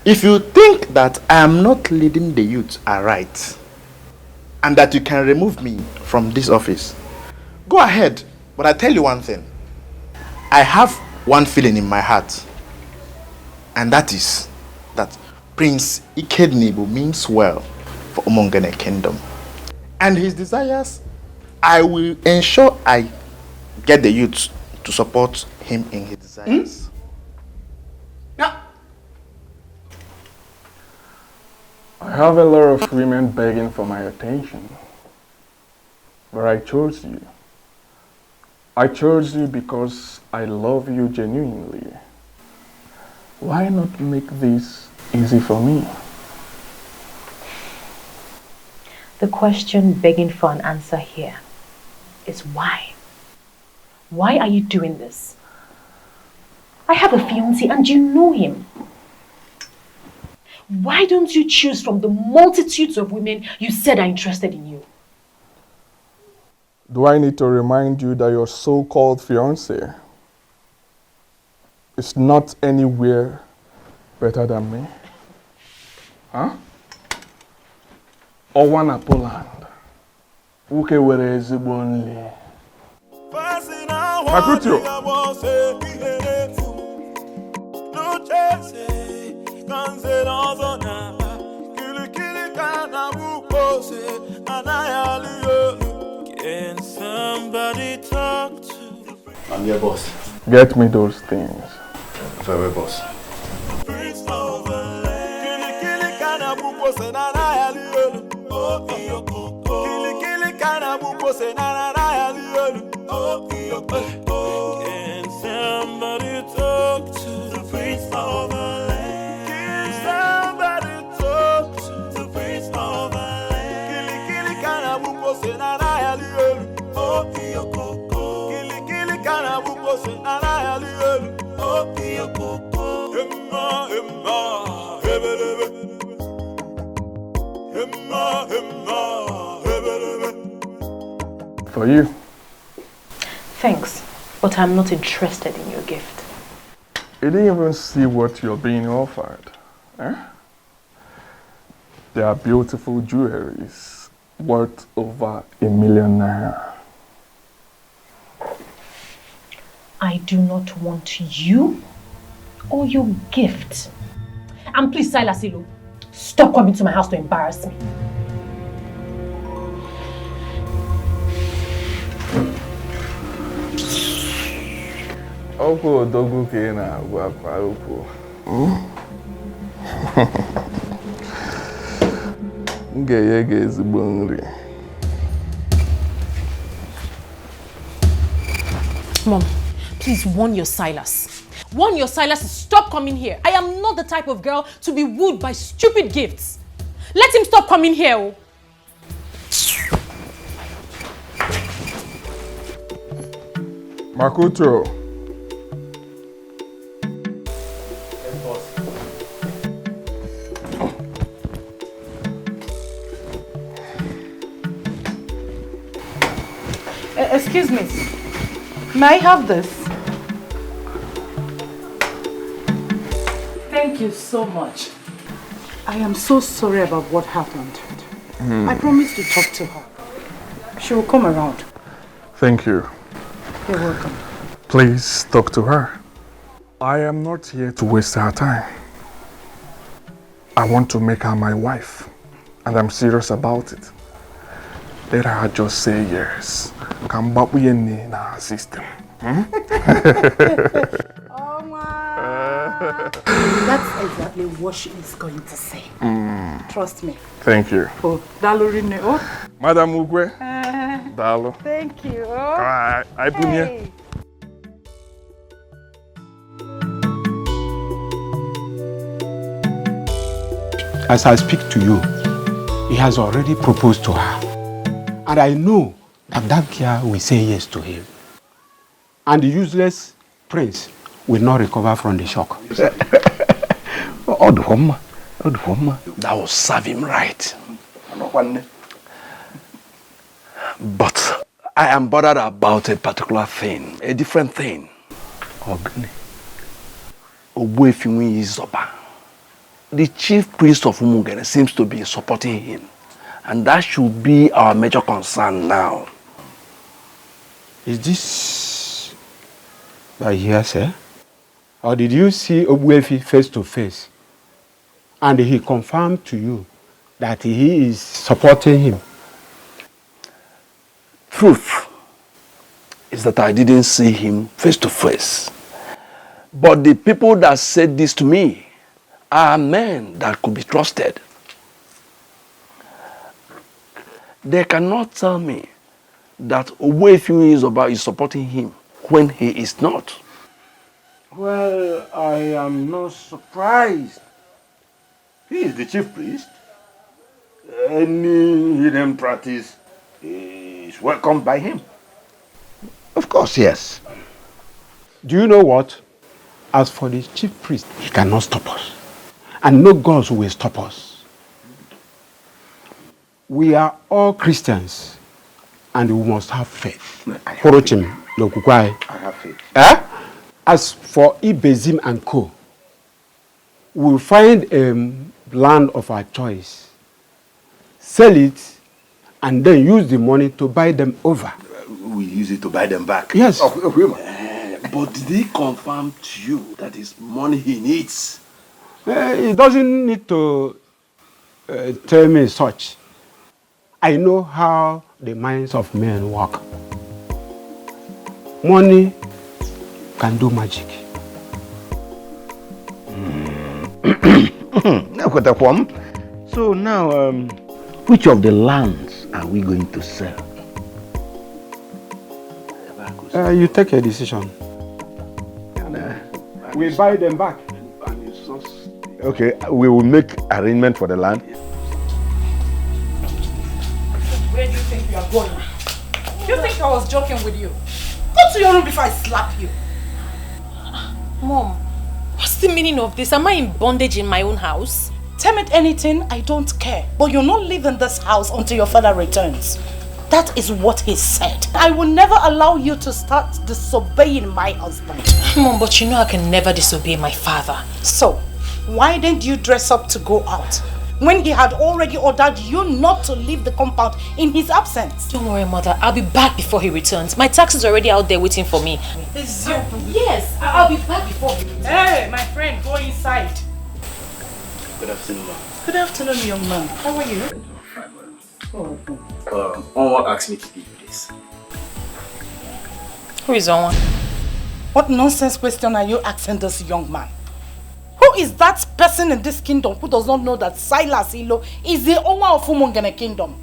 If you think that I am not leading the youth aright, and that you can remove me from this office, go ahead. But I tell you one thing. I have one feeling in my heart. And that is that Prince Ikednibu means well for Umongene Kingdom. And his desires I will ensure I get the youth to support him in his desires. I have a lot of women begging for my attention, but I chose you. I chose you because I love you genuinely. Why not make this easy for me? The question begging for an answer here is why? Why are you doing this? I have a fiancé and you know him. Why don't you choose from the multitudes of women you said are interested in you? Do I need to remind you that your so-called fiancé is not anywhere better than me? Huh? Owana Poland. Uke were ezigbo nli. Makutio. Can somebody talk to the I'm your boss. Get me those things. Very boss. Can somebody talk to the prince of the land? Can somebody talk to the prince of the land? Kili kana buko senana yalielu. Oh iyo koko. Kili kana buko senana yalielu. Oh iyo koko. Emma hebelebe. Emma hebelebe. For you. Thanks, but I'm not interested in your gift. You didn't even see what you're being offered. Eh? They are beautiful jewelries worth over ₦1 million. I do not want you or your gift. And please, Silas Ilu, stop coming to my house to embarrass me. Okwu odogwu ka ị na-agwa kwa okwu. M ga-enye gị ezigbo nri. Mom, please warn your Silas. Warn your Silas to stop coming here. I am not the type of girl to be wooed by stupid gifts. Let him stop coming here. Oh. Makoto. Excuse me. May I have this? Thank you so much. I am so sorry about what happened. I promised to talk to her. She will come around. Thank you. You're welcome. Please talk to her. I am not here to waste her time. I want to make her my wife, and I'm serious about it. Let her just say yes. Come back with in our system. That's exactly what she is going to say. Trust me. Thank you. Oh, Dalorine. Oh. Madam Ugwe. Dalo. Thank you. Alright, I Bunya. As I speak to you, he has already proposed to her. And I know that that girl will say yes to him. And the useless prince will not recover from the shock. That will serve him right. But I am bothered about a particular thing, a different thing. The chief priest of Umungene seems to be supporting him. And that should be our major concern now. Is this by hearsay? Or did you see Obuefi face to face? And he confirmed to you that he is supporting him? truth is that I didn't see him face to face. But the people that said this to me are men that could be trusted. They cannot tell me that Owefiu is supporting him when he is not. Well, I am not surprised. He is the chief priest. Any hidden practice is welcomed by him. Of course, yes. Do you know what? As for the chief priest, he cannot stop us. And no gods will stop us. We are all Christians. And we must have faith. I have faith. As for Ibezim and Co., we'll find a land of our choice, sell it, and then use the money to buy them over. We use it to buy them back. Yes. But did he confirm to you that it's money he needs? He doesn't need to tell me such. I know how the minds of men work. Money can do magic. So now, which of the lands are we going to sell? You take a decision. We buy them back. Okay, we will make arrangement for the land. Where do you think you are going? You think I was joking with you? Go to your room before I slap you. Mom, what's the meaning of this? Am I in bondage in my own house? Tell me anything, I don't care. But you're not leaving this house until your father returns. That is what he said. I will never allow you to start disobeying my husband. Mom, but you know I can never disobey my father. So, why didn't you dress up to go out? When he had already ordered you not to leave the compound in his absence. Don't worry, Mother. I'll be back before he returns. My taxi is already out there waiting for me. Yes, I'll be back before he returns. Hey, my friend, go inside. Good afternoon, ma'am. Good afternoon, young man. How are you? Onwa asked me to give you this. Who is Onwa? What nonsense question are you asking this young man? Who is that person in this kingdom who does not know that Silas Ilo is the owner of Umungene kingdom?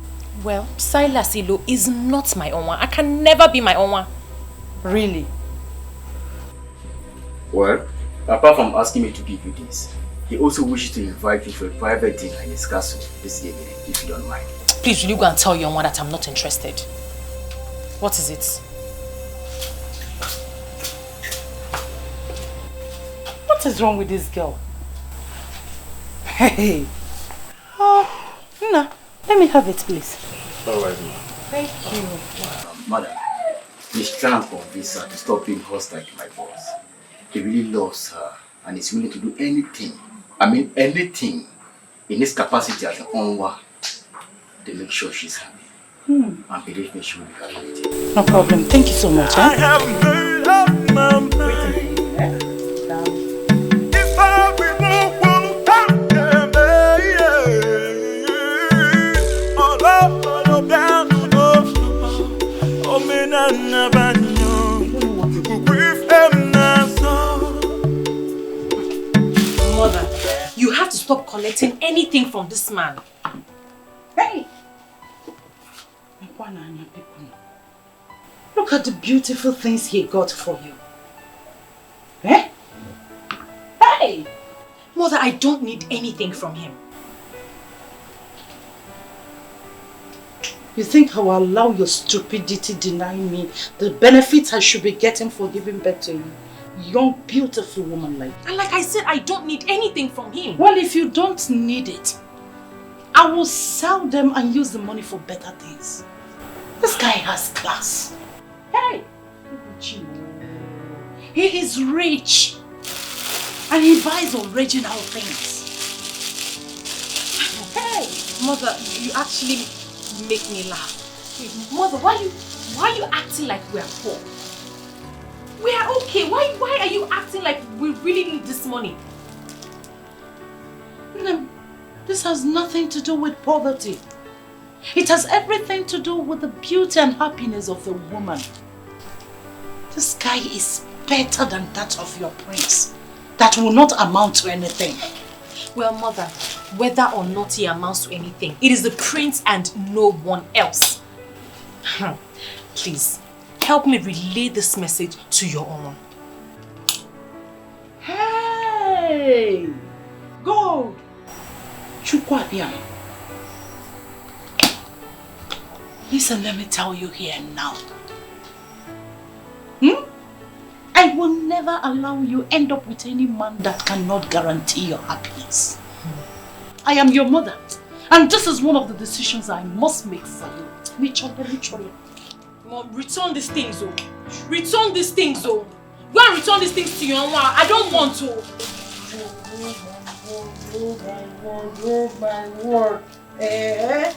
Well, Silas Ilo is not my Onwa. I can never be my Onwa. Really? Well, apart from asking me to give you this, he also wishes to invite you for a private dinner in his castle this evening, if you don't mind. Please, will you go and tell your Onwa that I'm not interested? What is it? What is wrong with this girl? Hey. Oh, no. Let me have it, please. All right, ma'am. Thank you. Madam, please try and convince her to stop being hostile to my boss. He really loves her and is willing to do anything, anything, in his capacity as an Onwa to make sure she's happy. And believe me, she will be happy with you. No problem. Thank you so much. I have made up my mind. Mother, you have to stop collecting anything from this man. Hey! Look at the beautiful things he got for you. Eh? Hey! Mother, I don't need anything from him. You think I will allow your stupidity deny me the benefits I should be getting for giving birth to you? Young, beautiful woman like you. And like I said, I don't need anything from him. Well, if you don't need it, I will sell them and use the money for better things. This guy has class. Hey! He is rich. And he buys original things. Hey! Mother, you actually make me laugh. Mother, why are you acting like we are poor? We are okay. Why are you acting like we really need this money? No, this has nothing to do with poverty. It has everything to do with the beauty and happiness of the woman. This guy is better than that of your prince. That will not amount to anything. Well, mother, whether or not he amounts to anything, it is the prince and no one else. Please, help me relay this message to your own. Hey! Go! Chukwabiam. Listen, let me tell you here now. I will never allow you end up with any man that cannot guarantee your happiness. I am your mother, and this is one of the decisions I must make for you. Mom, return these things, oh. Return these things, oh. Go and return these things to your mom. I don't want to. Oh my word. Eh?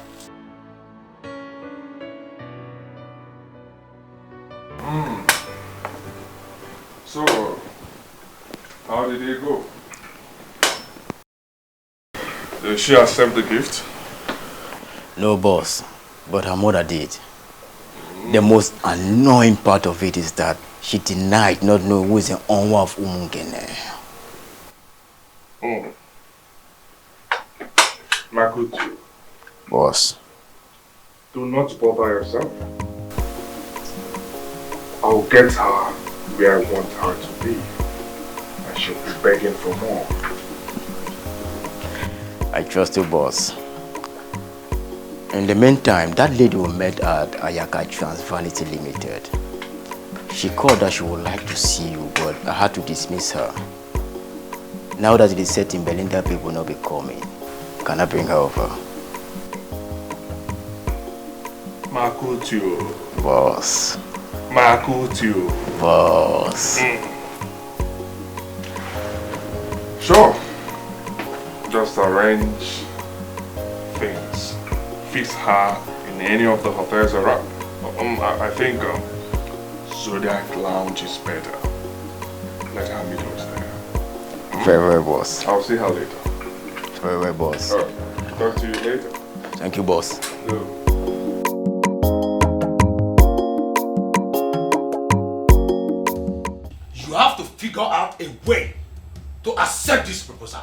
So, how did it go? Did she accept the gift? No, boss, but her mother did. The most annoying part of it is that she denied not knowing who is the owner of Umungene. Makutu. Boss. Do not bother yourself. I'll get her where I want her to be. And she'll be begging for more. I trust you, boss. In the meantime, that lady we met at Ayaka Trans Vanity Limited. She called that she would like to see you, but I had to dismiss her. Now that it is set in Belinda, people will not be coming. Can I bring her over? Makutu. Boss. Makutu. Boss. Sure. Just arrange things. Fix her in any of the hotels around. I think Zodiac Lounge is better. Let her meet us there. Very well, boss. I'll see her later. Very well, boss. Alright. Talk to you later. Thank you, boss. No. You have to figure out a way to accept this proposal.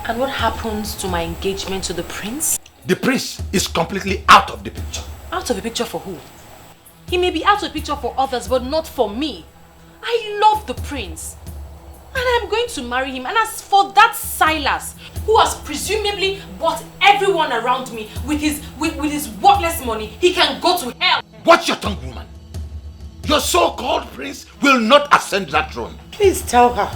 And what happens to my engagement to the prince? The prince is completely out of the picture. Out of the picture for who? He may be out of the picture for others, but not for me. I love the prince. And I'm going to marry him. And as for that Silas, who has presumably bought everyone around me with his worthless money, he can go to hell. Watch your tongue, woman. Your so-called prince will not ascend that throne. Please tell her.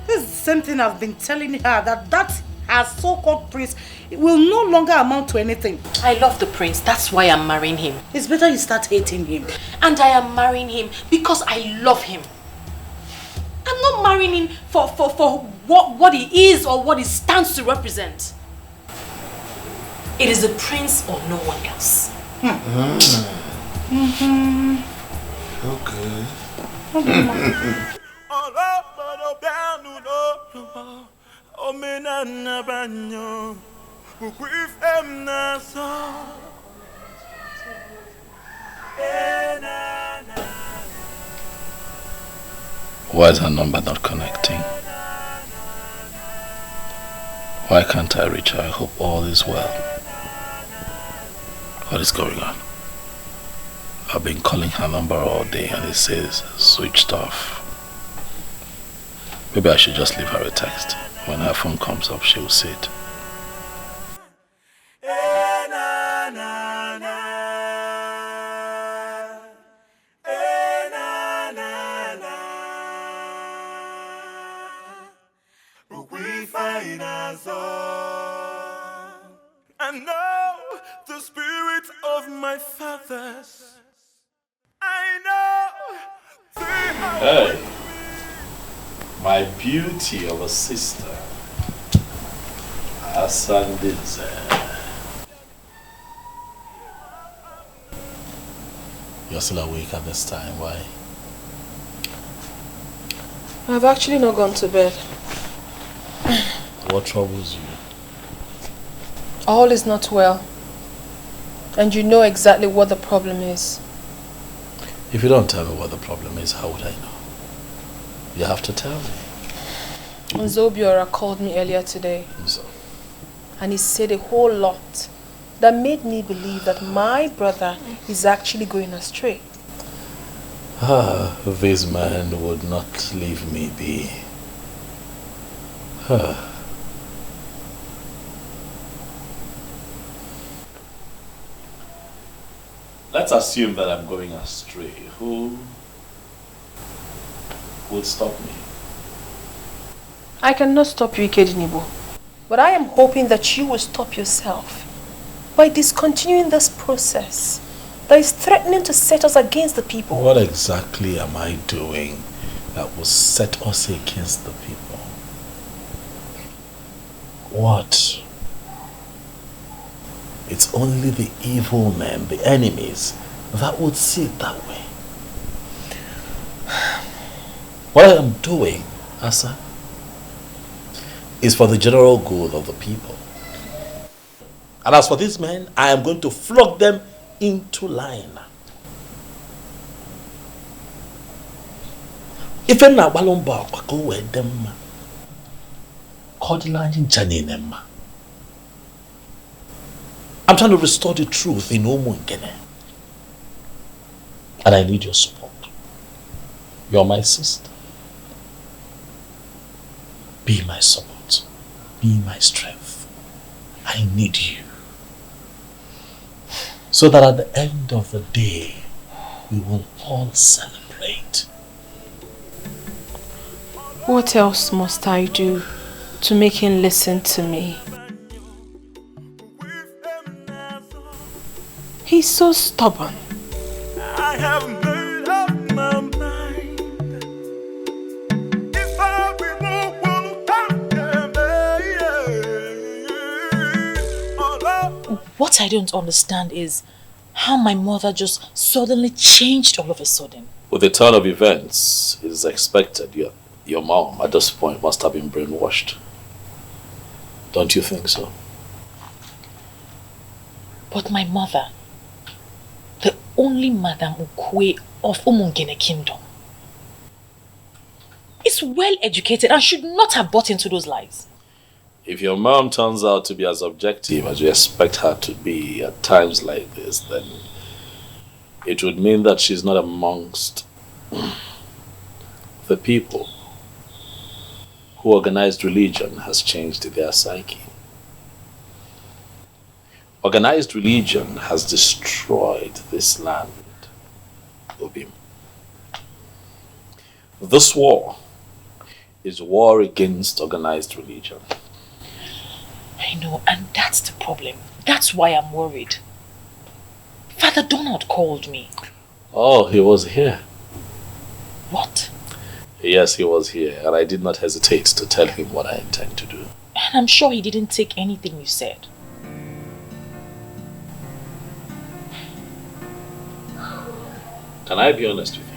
This is the same thing I've been telling her, that her so-called prince will no longer amount to anything. I love the prince. That's why I'm marrying him. It's better you start hating him. And I am marrying him because I love him. I'm not marrying him for what he is or what he stands to represent. It is the prince or no one else. Okay. Why is her number not connecting? Why can't I reach her? I hope all is well. What is going on? I've been calling her number all day and it says switched off. Maybe I should just leave her a text. When her phone comes up, she will see it. I know the spirit of my fathers. I know. Hey, my beauty of a sister, Asandinze. You're still awake at this time. Why? I've actually not gone to bed. What troubles you? All is not well. And you know exactly what the problem is. If you don't tell me what the problem is, how would I know? You have to tell me. Zobiora called me earlier today. So? And he said a whole lot that made me believe that my brother is actually going astray. This man would not leave me be. Let's assume that I'm going astray. Who will stop me? I cannot stop you, Ikedinibo. But I am hoping that you will stop yourself by discontinuing this process that is threatening to set us against the people. What exactly am I doing that will set us against the people? What? It's only the evil men, the enemies, that would see it that way. What I am doing, Asa, is for the general good of the people. And as for these men, I am going to flog them into line. If I'm not balomba, I go with them. I'm trying to restore the truth in Umungene. And I need your support. You're my sister. Be my support. Be my strength. I need you. So that at the end of the day, we will all celebrate. What else must I do to make him listen to me? He's so stubborn. I have made up my mind. If I be more What I don't understand is how my mother just suddenly changed all of a sudden. With the turn of events, it is expected your mom at this point must have been brainwashed. Don't you think so? But my mother, the only Madam Nwokoye of Umungene Kingdom, is well educated and should not have bought into those lies. If your mom turns out to be as objective as you expect her to be at times like this, then it would mean that she's not amongst the people who organized religion has changed their psyche. Organized religion has destroyed this land, Obim. This war is war against organized religion. I know, and that's the problem. That's why I'm worried. Father Donald called me. Oh, he was here. What? Yes, he was here, and I did not hesitate to tell him what I intend to do. And I'm sure he didn't take anything you said. Can I be honest with you?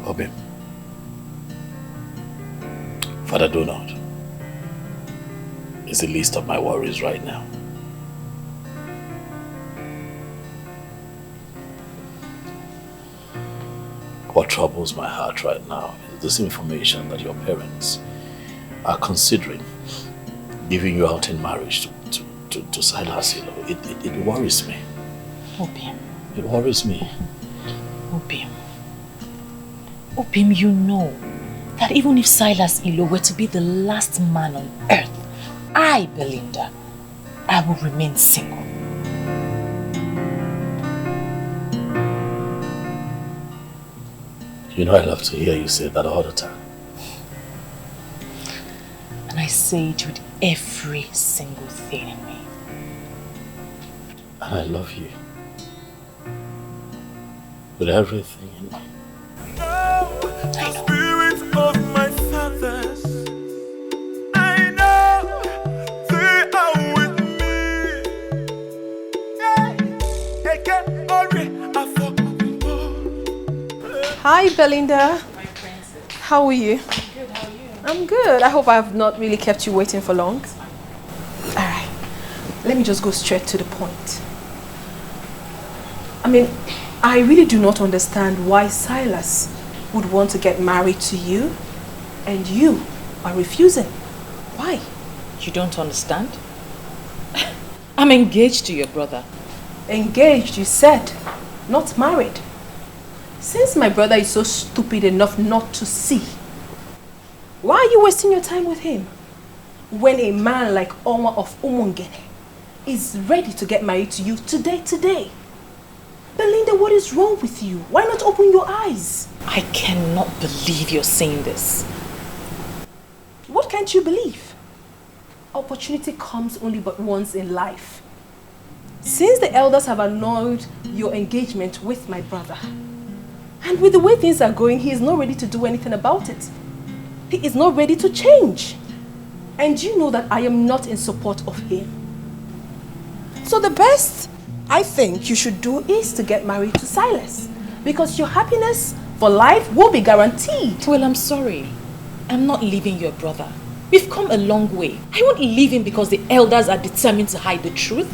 Obim, Father Donald is the least of my worries right now. What troubles my heart right now is this information that your parents are considering giving you out in marriage to Silas. It worries me. Obim. It worries me. Obim. Obim, you know that even if Silas Ilo were to be the last man on earth, I, Belinda, I will remain single. You know I love to hear you say that all the time. And I say it with every single thing in me. And I love you. With everything in me. The spirit of my fathers, I know they are with me. They can already Hi, Belinda. My princess. How are you? I'm good, how are you? I'm good. I hope I've not really kept you waiting for long. Alright, let me just go straight to the point. I mean, I really do not understand why Silas would want to get married to you and you are refusing. Why? You don't understand? I'm engaged to your brother. Engaged, you said, not married. Since my brother is so stupid enough not to see, why are you wasting your time with him? When a man like Onwa of Umungene is ready to get married to you today. Belinda, what is wrong with you? Why not open your eyes? I cannot believe you're saying this. What can't you believe? Opportunity comes only but once in life. Since the elders have annulled your engagement with my brother, and with the way things are going, he is not ready to do anything about it. He is not ready to change. And you know that I am not in support of him. So the best I think you should do is to get married to Silas, because your happiness for life will be guaranteed. Well, I'm sorry. I'm not leaving your brother. We've come a long way. I won't leave him because the elders are determined to hide the truth.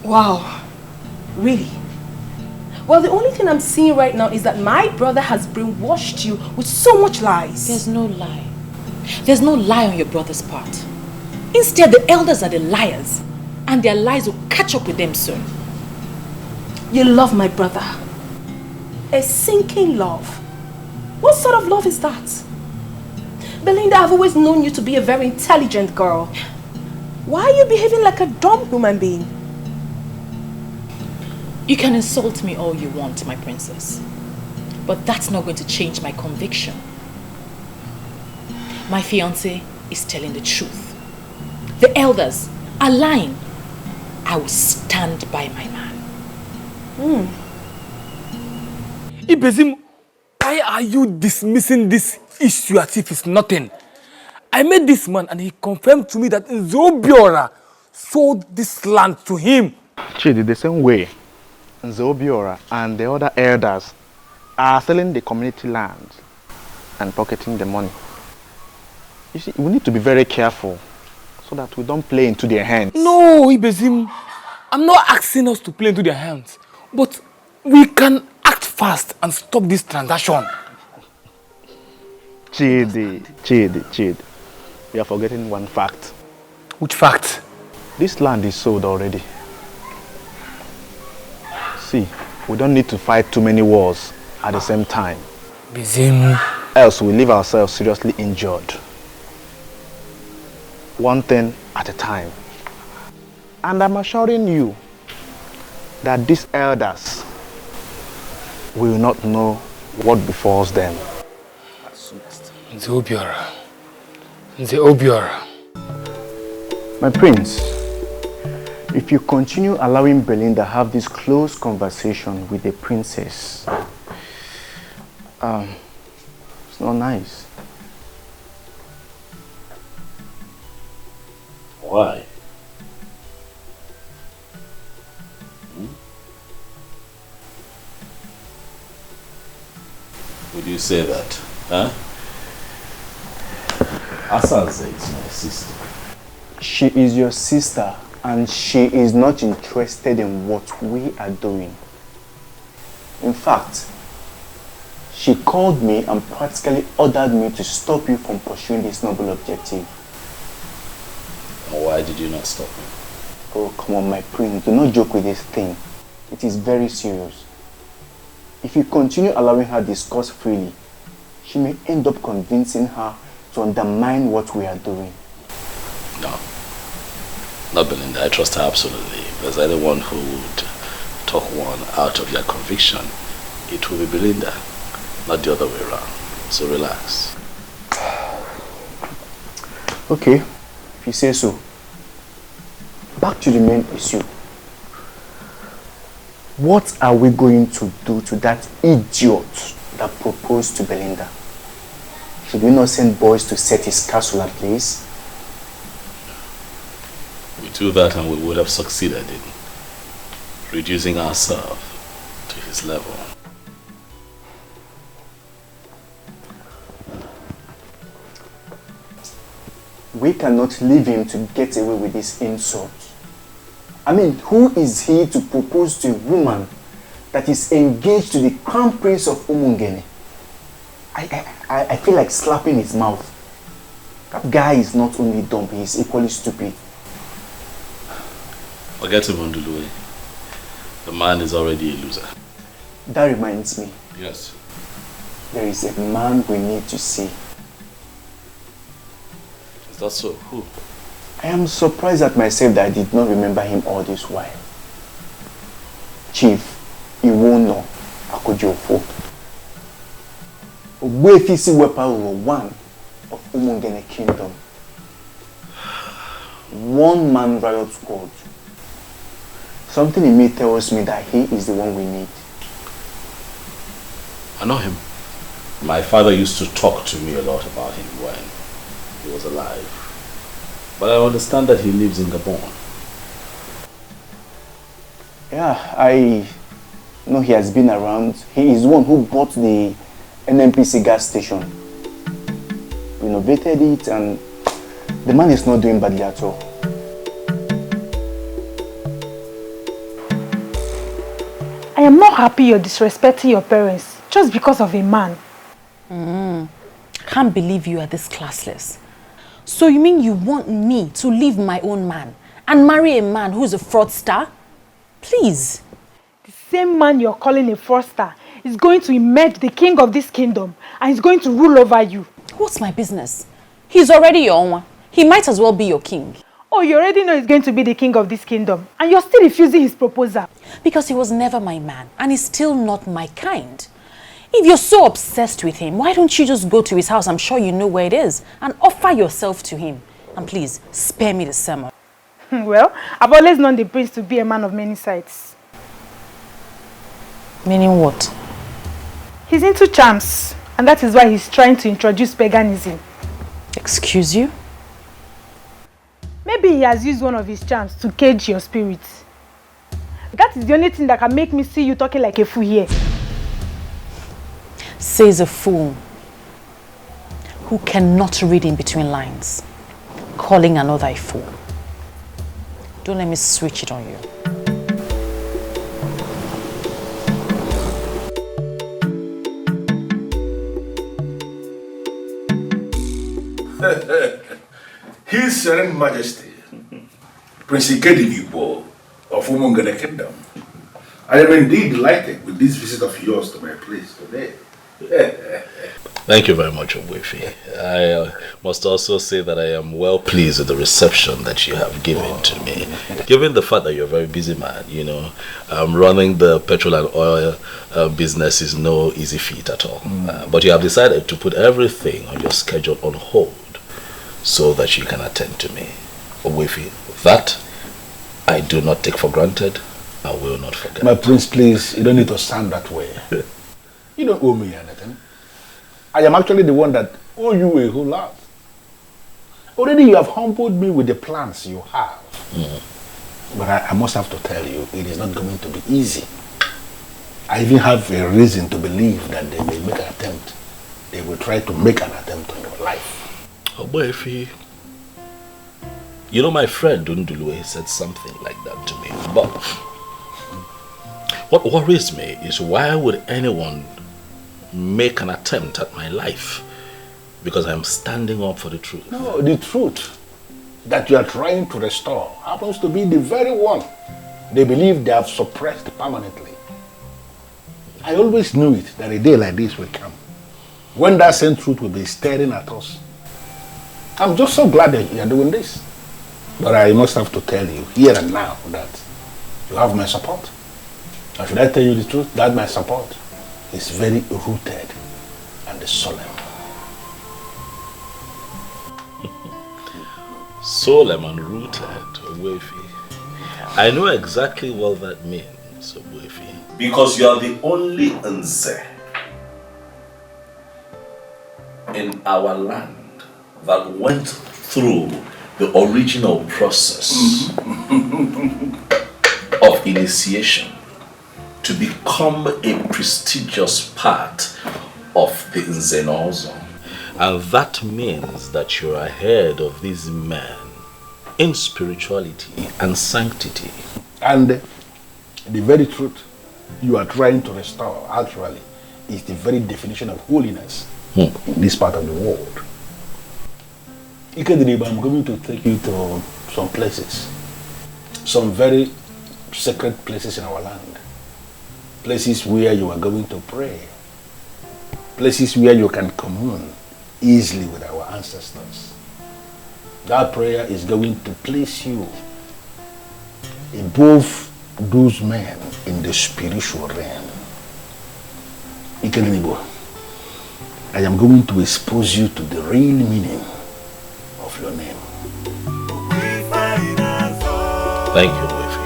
Wow. Really? Well, the only thing I'm seeing right now is that my brother has brainwashed you with so much lies. There's no lie. There's no lie on your brother's part. Instead, the elders are the liars, and their lies will catch up with them soon. You love my brother. A sinking love. What sort of love is that? Belinda, I've always known you to be a very intelligent girl. Why are you behaving like a dumb human being? You can insult me all you want, my princess. But that's not going to change my conviction. My fiancé is telling the truth. The elders are lying. I will stand by my man. Ibezim, why are you dismissing this issue as if it's nothing? I met this man and he confirmed to me that Nzobiora sold this land to him. Chidi, the same way Nzobiora and the other elders are selling the community land and pocketing the money. You see, we need to be very careful so that we don't play into their hands. No, Ibezim, I'm not asking us to play into their hands, but we can act fast and stop this transaction. Chidi, you are forgetting one fact. Which fact? This land is sold already. See, we don't need to fight too many wars at the same time. Bizim. Else we leave ourselves seriously injured. One thing at a time. And I'm assuring you that these elders will not know what befalls them. Nzobiora. My prince, if you continue allowing Belinda have this close conversation with the princess, it's not nice. Why? Would you say that? Huh? Asanze is my sister. She is your sister and she is not interested in what we are doing. In fact, she called me and practically ordered me to stop you from pursuing this noble objective. Why did you not stop me? Oh, come on, my prince. Do not joke with this thing. It is very serious. If you continue allowing her discuss freely, she may end up convincing her to undermine what we are doing. No. Not Belinda. I trust her absolutely. If there's anyone who would talk one out of their conviction, it will be Belinda, not the other way around. So relax. Okay, if you say so. Back to the main issue. What are we going to do to that idiot that proposed to Belinda? Should we not send boys to set his castle ablaze? We do that and we would have succeeded in reducing ourselves to his level. We cannot leave him to get away with this insult. I mean, who is he to propose to a woman that is engaged to the crown prince of Umungene? I feel like slapping his mouth. That guy is not only dumb, he is equally stupid. Forget him, Onduluwe. The man is already a loser. That reminds me. Yes. There is a man we need to see. Is that so? Who? I am surprised at myself that I did not remember him all this while. Chief Iwono Akojofo. Ogbuefisi Weparu one of Umungene Kingdom. One man riot squad. Something in me tells me that he is the one we need. I know him. My father used to talk to me a lot about him when he was alive. But I understand that he lives in Gabon. Yeah, I know he has been around. He is the one who bought the NNPC gas station. Renovated it, and the man is not doing badly at all. I am not happy you're disrespecting your parents just because of a man. Can't believe you are this classless. So you mean you want me to leave my own man and marry a man who's a fraudster? Please. The same man you're calling a fraudster is going to emerge the king of this kingdom and is going to rule over you. What's my business? He's already your own. He might as well be your king. Oh, you already know he's going to be the king of this kingdom and you're still refusing his proposal. Because he was never my man and he's still not my kind. If you're so obsessed with him, why don't you just go to his house, I'm sure you know where it is, and offer yourself to him. And please, spare me the sermon. Well, I've always known the prince to be a man of many sides. Meaning what? He's into charms, and that is why he's trying to introduce paganism. Excuse you? Maybe he has used one of his charms to cage your spirit. That is the only thing that can make me see you talking like a fool here. Says a fool who cannot read in between lines, calling another a fool. Don't let me switch it on you. His Serene Majesty, Prince Ikedivibo of Umungene Kingdom. I am indeed delighted with this visit of yours to my place today. Thank you very much, Ogbuefi. I must also say that I am well pleased with the reception that you have given to me. Given the fact that you're a very busy man, you know, running the petrol and oil business is no easy feat at all. But you have decided to put everything on your schedule on hold so that you can attend to me. Ogbuefi, that I do not take for granted. I will not forget. My prince, please, you don't need to sound that way. You don't owe me anything. I am actually the one that owe you a whole lot. Already you have humbled me with the plans you have. But I must have to tell you, it is not going to be easy. I even have a reason to believe that they may make an attempt. They will try to make an attempt on your life. Oh boy, if you know, my friend Nduluwe said something like that to me. But what worries me is, why would anyone make an attempt at my life? Because I'm standing up for the truth. No, the truth that you are trying to restore happens to be the very one they believe they have suppressed permanently. I always knew it, that a day like this will come, when that same truth will be staring at us. I'm just so glad that you are doing this. But I must have to tell you here and now that you have my support. And should I tell you the truth, that my support is very rooted and solemn. Solemn and rooted, Ogbuefi. I know exactly what that means, Ogbuefi. Because you are the only Nze in our land that went through the original process of initiation to become a prestigious part of the Nzenozo. And that means that you're ahead of these men in spirituality and sanctity. And the very truth you are trying to restore, actually, is the very definition of holiness in this part of the world. Ikediriba, I'm going to take you to some places, some very sacred places in our land, places where you are going to pray, places where you can commune easily with our ancestors. That prayer is going to place you above those men in the spiritual realm. Ikediriba, I am going to expose you to the real meaning of your name. Thank you, Nwefi.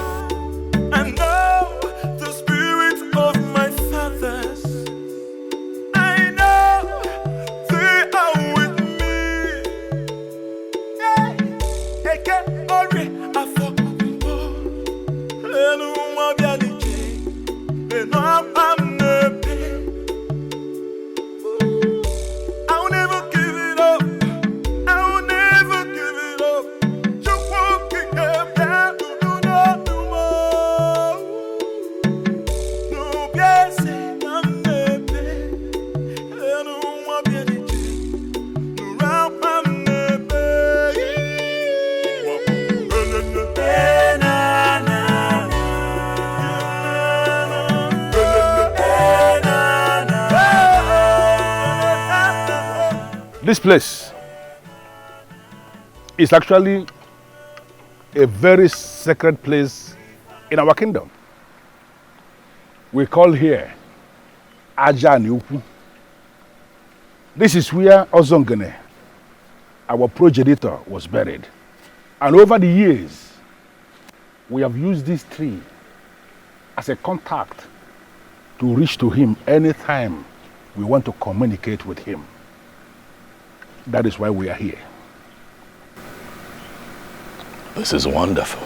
I know the spirit of my fathers. I know they are with me. Eke ori afọ mpo. Lenu mabianike. Lenu amnepe. I will never give it up. I will never give it up. Just walking up down. This place is actually a very sacred place in our kingdom. We call here Aja Nwokoye. This is where Ozongene, our progenitor, was buried. And over the years, we have used this tree as a contact to reach to him anytime we want to communicate with him. That is why we are here. This is wonderful.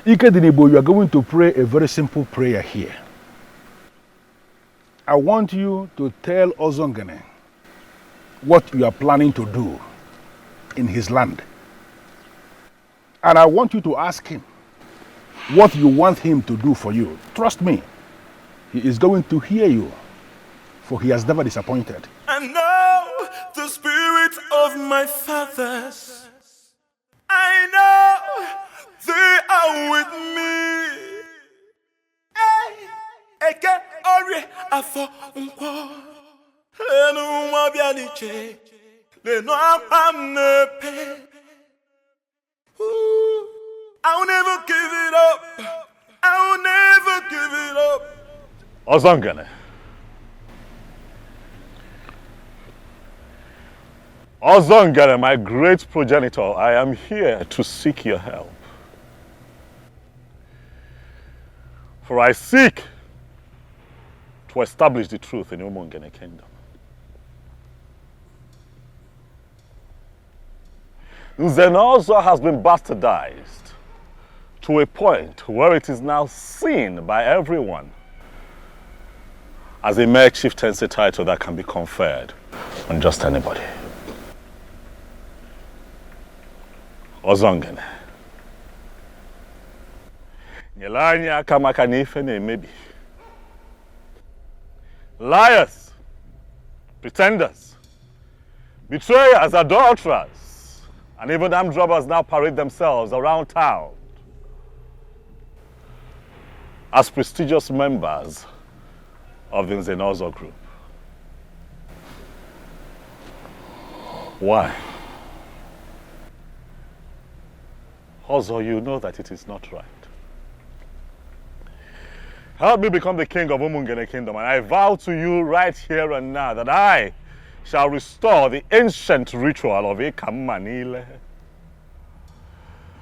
Ikediribo, you are going to pray a very simple prayer here. I want you to tell Ozongene what you are planning to do in his land. And I want you to ask him what you want him to do for you. Trust me, he is going to hear you, for he has never disappointed. I know the spirit of my fathers. I know they are with me. Eke ori afọ mpo. Lenu mabianiche. Lenu amnepe. I will never give it up. I will never give it up. Ozongene. Ozongene, my great progenitor, I am here to seek your help. For I seek to establish the truth in Umungene kingdom. Nzenozo has been bastardized to a point where it is now seen by everyone as a mere chieftaincy title that can be conferred on just anybody. Ozongene. Nyelanya kamaka n'ife na-emebi. Liars, pretenders, betrayers, adulterers, and even armed robbers now parade themselves around town as prestigious members of the Nzenozo group. Why? Also, you know that it is not right. Help me become the king of Umungene kingdom, and I vow to you right here and now that I shall restore the ancient ritual of Ekamanile.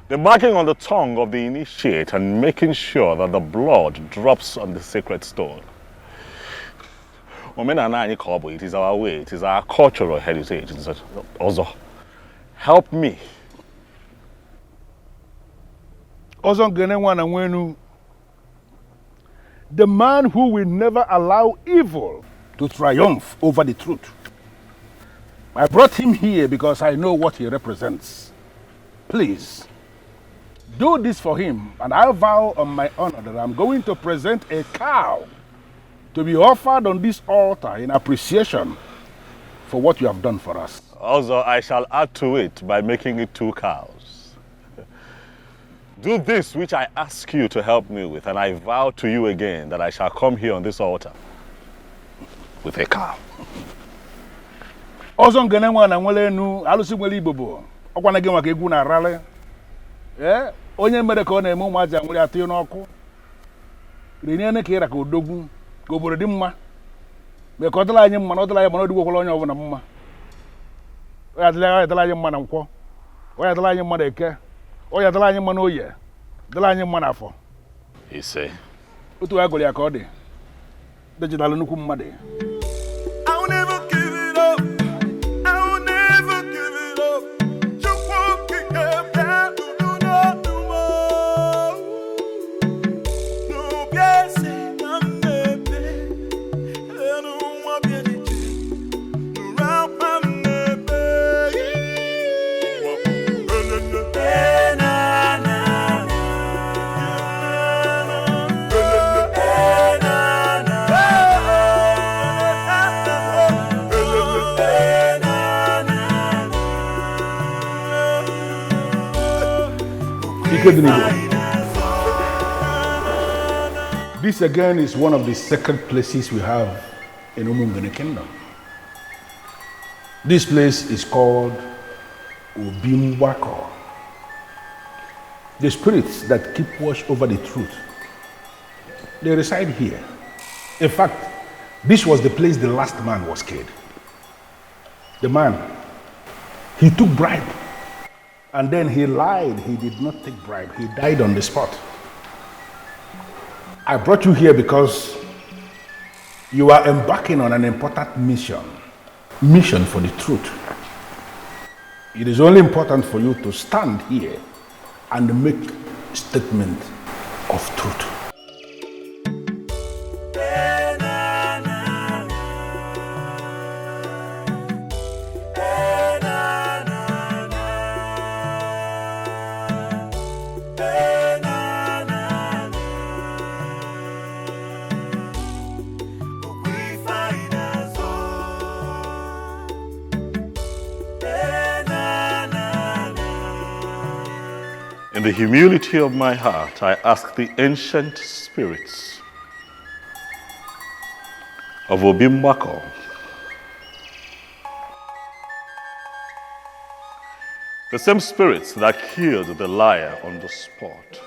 The marking on the tongue of the initiate and making sure that the blood drops on the sacred stone. It is our way, it is our cultural heritage. Also, help me. Ozongene wana wenu The man who will never allow evil to triumph over the truth. I brought him here because I know what he represents. Please, do this for him, and I vow on my honor that I'm going to present a cow to be offered on this altar in appreciation for what you have done for us. Also, I shall add to it by making it 2 cows. Do this which I ask you to help me with, and I vow to you again that I shall come here on this altar with a cow. Ọzọ ngene nwa na nwele enu alụsị nwele Igbo ọkwa na gị nwa ka egwu na arale. Onye mere ka ọ na-eme ụmụaja nwere atụ n'ọkụ. Rinye ne ka ịra ka odogwu ka obodo dị mma. Me ka ọ dịla anyị mma na ọ dịla anyị ma na ọ dịgwokwala onye ọbụla mma. Ọ ya dịla anyị mma na Nkwọ. Ọ ya dịla anyị mma na Eke. Ọ ya dịla anyị mma na Oye. Dịla anyị mma na Afọ. Ise. Otu agụrụ ya ka ọ dị. Dejidalụ nnukwu mmadụ. This again is one of the sacred places we have in Umungene Kingdom. This place is called Nwokoye. The spirits that keep watch over the truth, they reside here. In fact, this was the place the last man was killed. The man, he took bribe. And then he lied. He did not take bribe. He died on the spot. I brought you here because you are embarking on an important mission. Mission for the truth. It is only important for you to stand here and make a statement of truth. In the humility of my heart, I ask the ancient spirits of Nwokoye the same spirits that killed the liar on the spot,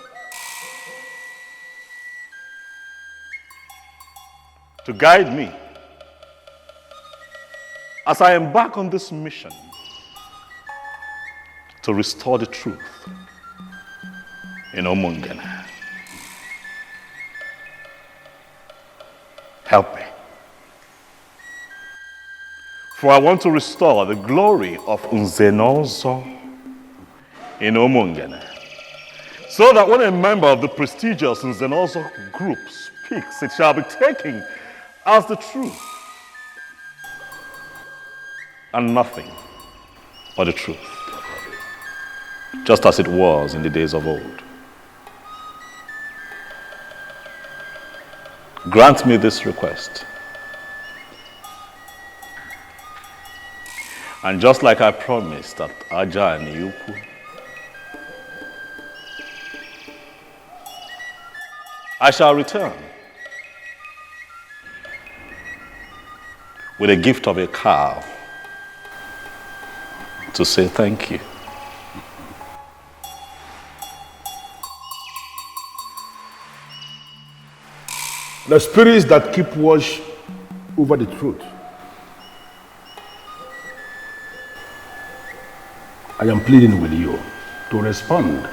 to guide me as I embark on this mission to restore the truth in Umungene. Help me. For I want to restore the glory of Nzenozo in Umungene, so that when a member of the prestigious Nzenozo group speaks, it shall be taken as the truth and nothing but the truth, just as it was in the days of old. Grant me this request. And just like I promised at Aja and Yuku, I shall return with a gift of a cow to say thank you. The spirits that keep watch over the truth, I am pleading with you to respond.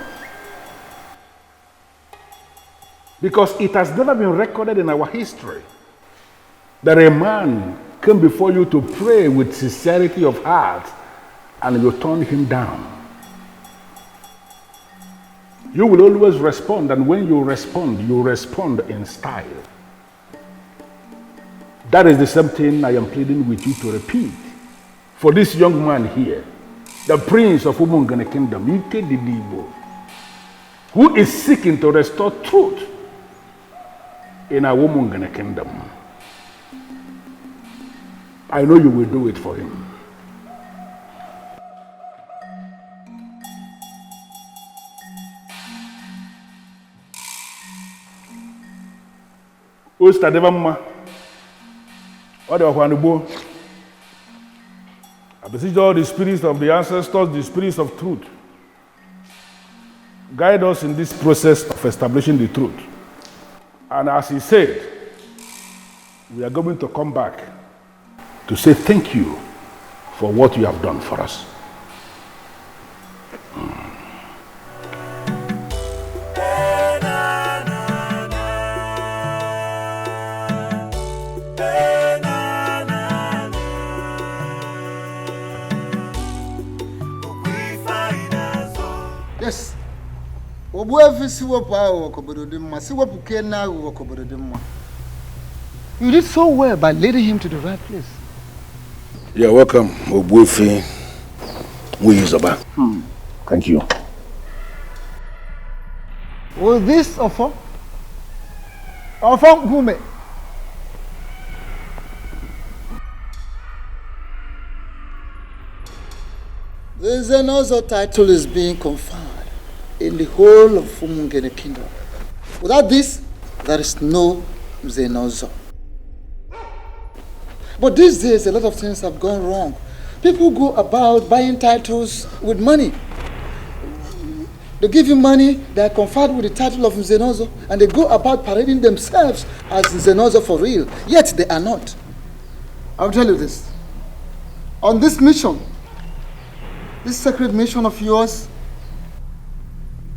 Because it has never been recorded in our history that a man came before you to pray with sincerity of heart and you turned him down. You will always respond, and when you respond in style. That is the same thing I am pleading with you to repeat. For this young man here, the prince of Umungene Kingdom, Ike Didibo, who is seeking to restore truth in our Umungene Kingdom. I know you will do it for him. Ostadevamma. I beseech all the spirits of the ancestors, the spirits of truth. Guide us in this process of establishing the truth. And as he said, we are going to come back to say thank you for what you have done for us. Yes. You did so well by leading him to the right place. You're welcome, Obuefi Wizaba. Thank you. Was this offer? Offer whom? There's another title is being conferred in the whole of Umungene Kingdom. Without this, there is no Zenozo. But these days, a lot of things have gone wrong. People go about buying titles with money. They give you money, they are conferred with the title of Zenozo, and they go about parading themselves as Zenozo for real. Yet they are not. I'll tell you this. On this mission, this sacred mission of yours,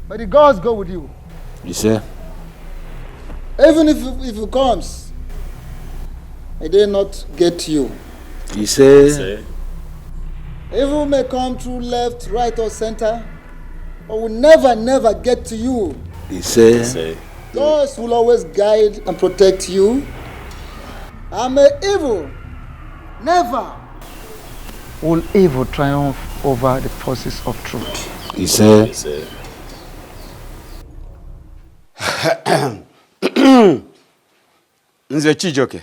may the gods go with you. You say? Even if it comes, may they not get you. You say? Evil may come through left, right, or center, but will never get to you. You say? Gods will always guide and protect you. And may evil never will evil triumph over the forces of truth. You say? Nze Chijoke.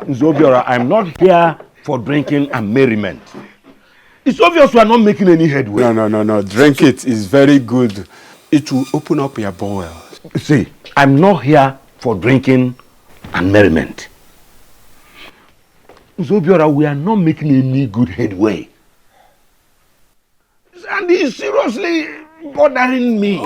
Nzobiora, I'm not here for drinking and merriment. It's obvious we are not making any headway. No. Drink it. It's very good. It will open up your bowels. See, I'm not here for drinking and merriment. Nzobiora, we are not making any good headway. And it's seriously bothering me.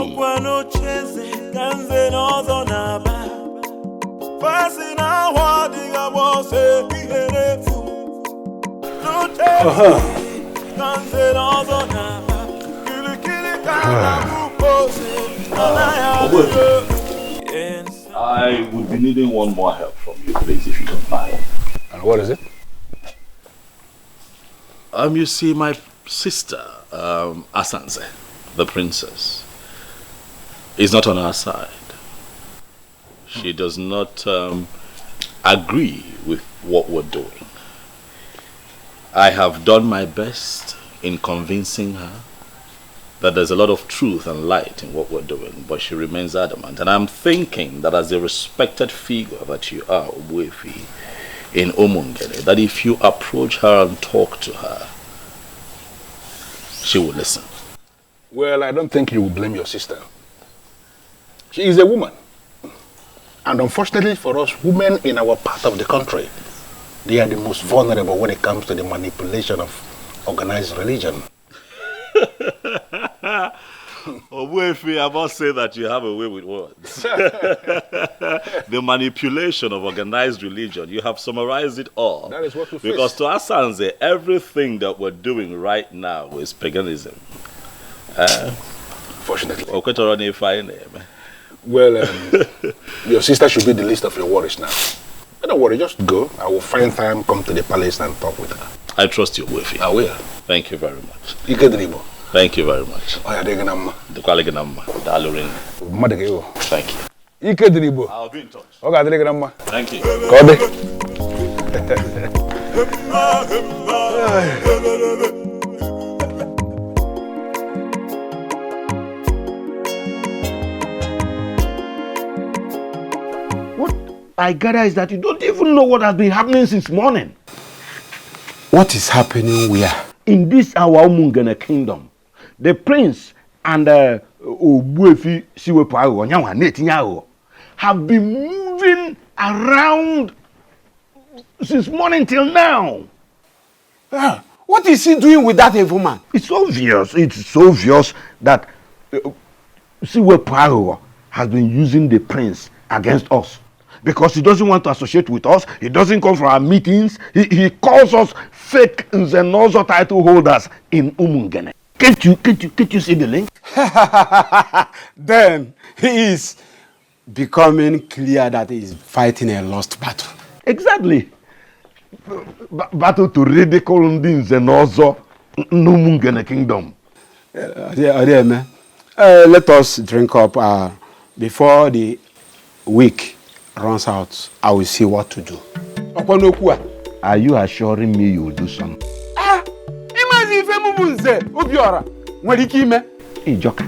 I would be needing one more help from you, please, if you don't mind. And what is it? You see, my sister, Asanze, the princess, is not on our side. She does not agree with what we're doing. I have done my best in convincing her that there's a lot of truth and light in what we're doing, but she remains adamant. And I'm thinking that as a respected figure that you are, Obuefi, in Umungene, that if you approach her and talk to her, she will listen. Well, I don't think you will blame your sister. She is a woman. And unfortunately for us, women in our part of the country, they are the most vulnerable when it comes to the manipulation of organized religion. Obuefi, I must say that you have a way with words. The manipulation of organized religion, you have summarized it all. That is what we face. Because to Asanze, everything that we're doing right now is paganism. Fortunately. Well, your sister should be the least of your worries now. But don't worry, just go. I will find time, come to the palace and talk with her. I trust you, Obuefi. I will. Thank you very much. Thank you very much. Thank you. Ike Diribo. I'll be in touch. Okay, grandma. Thank you. Kode. What I gather is that you don't even know what has been happening since morning. What is happening where? In this our Umungene kingdom, the prince and Obuefi Siwepo have been moving around since morning till now. What is he doing with that evil man? It's obvious that Siwepo has been using the prince against us. Because he doesn't want to associate with us, he doesn't come for our meetings, he calls us fake Nzenozo title holders in Umungene. Can't you see the link? Then he is becoming clear that he is fighting a lost battle. Exactly. Battle to ridicule Nzenozo Umungene kingdom. Let us drink up before the week runs out. I will see what to do. Are you assuring me you will do something? Imagine if Ebube Obiora nwere ike ime ijoka.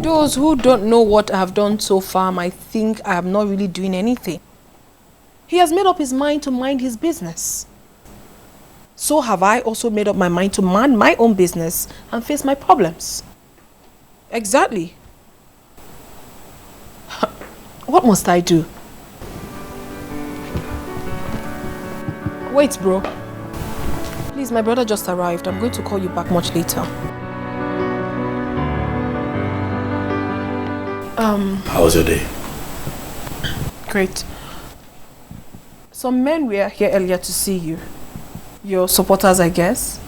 Those who don't know what I have done so far might think I am not really doing anything. He has made up his mind to mind his business. So have I also made up my mind to mind my own business and face my problems. Exactly. What must I do? Wait, bro. Please, my brother just arrived. I'm going to call you back much later. How was your day? Great. Some men were here earlier to see you. Your supporters, I guess?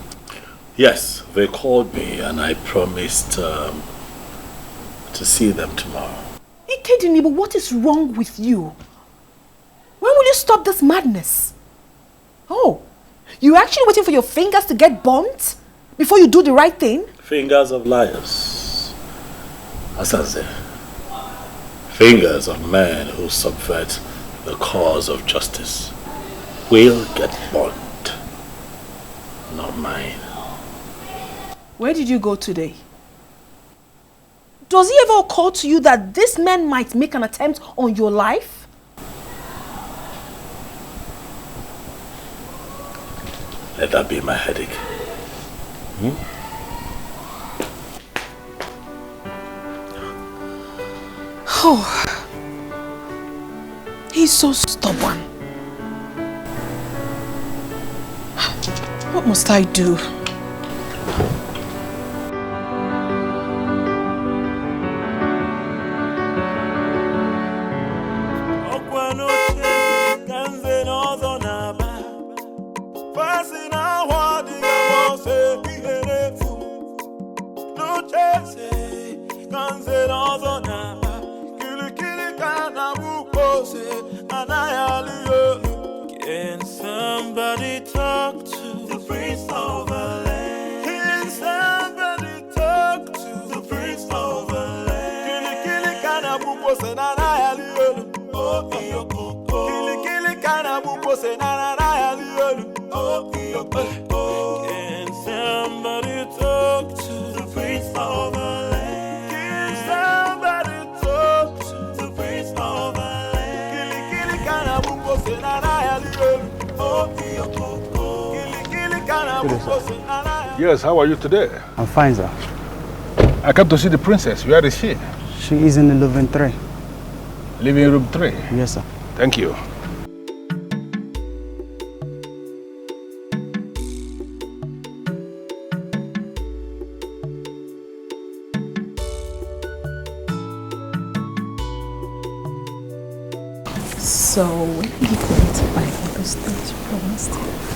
Yes, they called me and I promised to see them tomorrow. Ikedinim, but what is wrong with you? When will you stop this madness? Oh, you're actually waiting for your fingers to get burnt before you do the right thing? Fingers of liars. Asanze. Fingers of men who subvert the cause of justice will get burnt. Not mine. Where did you go today? Does it ever occur to you that this man might make an attempt on your life? Let that be my headache. Oh, he's so stubborn. What must I do? Can somebody talk to the prince of the land? Can somebody talk to the prince of the land? Kili kana bupo senana ya liolu. Oh iyoko. Kili kana bupo senana ya liolu. Oh iyoko. Can somebody talk to the prince of the land? Can somebody talk to the prince of the land? Kili kana bupo senana ya liolu. Yes, how are you today? I'm fine, sir. I came to see the princess. Where is she? She is in the living 3. Living room 3? Yes, sir. Thank you. So, when are you going to buy me those things you promised?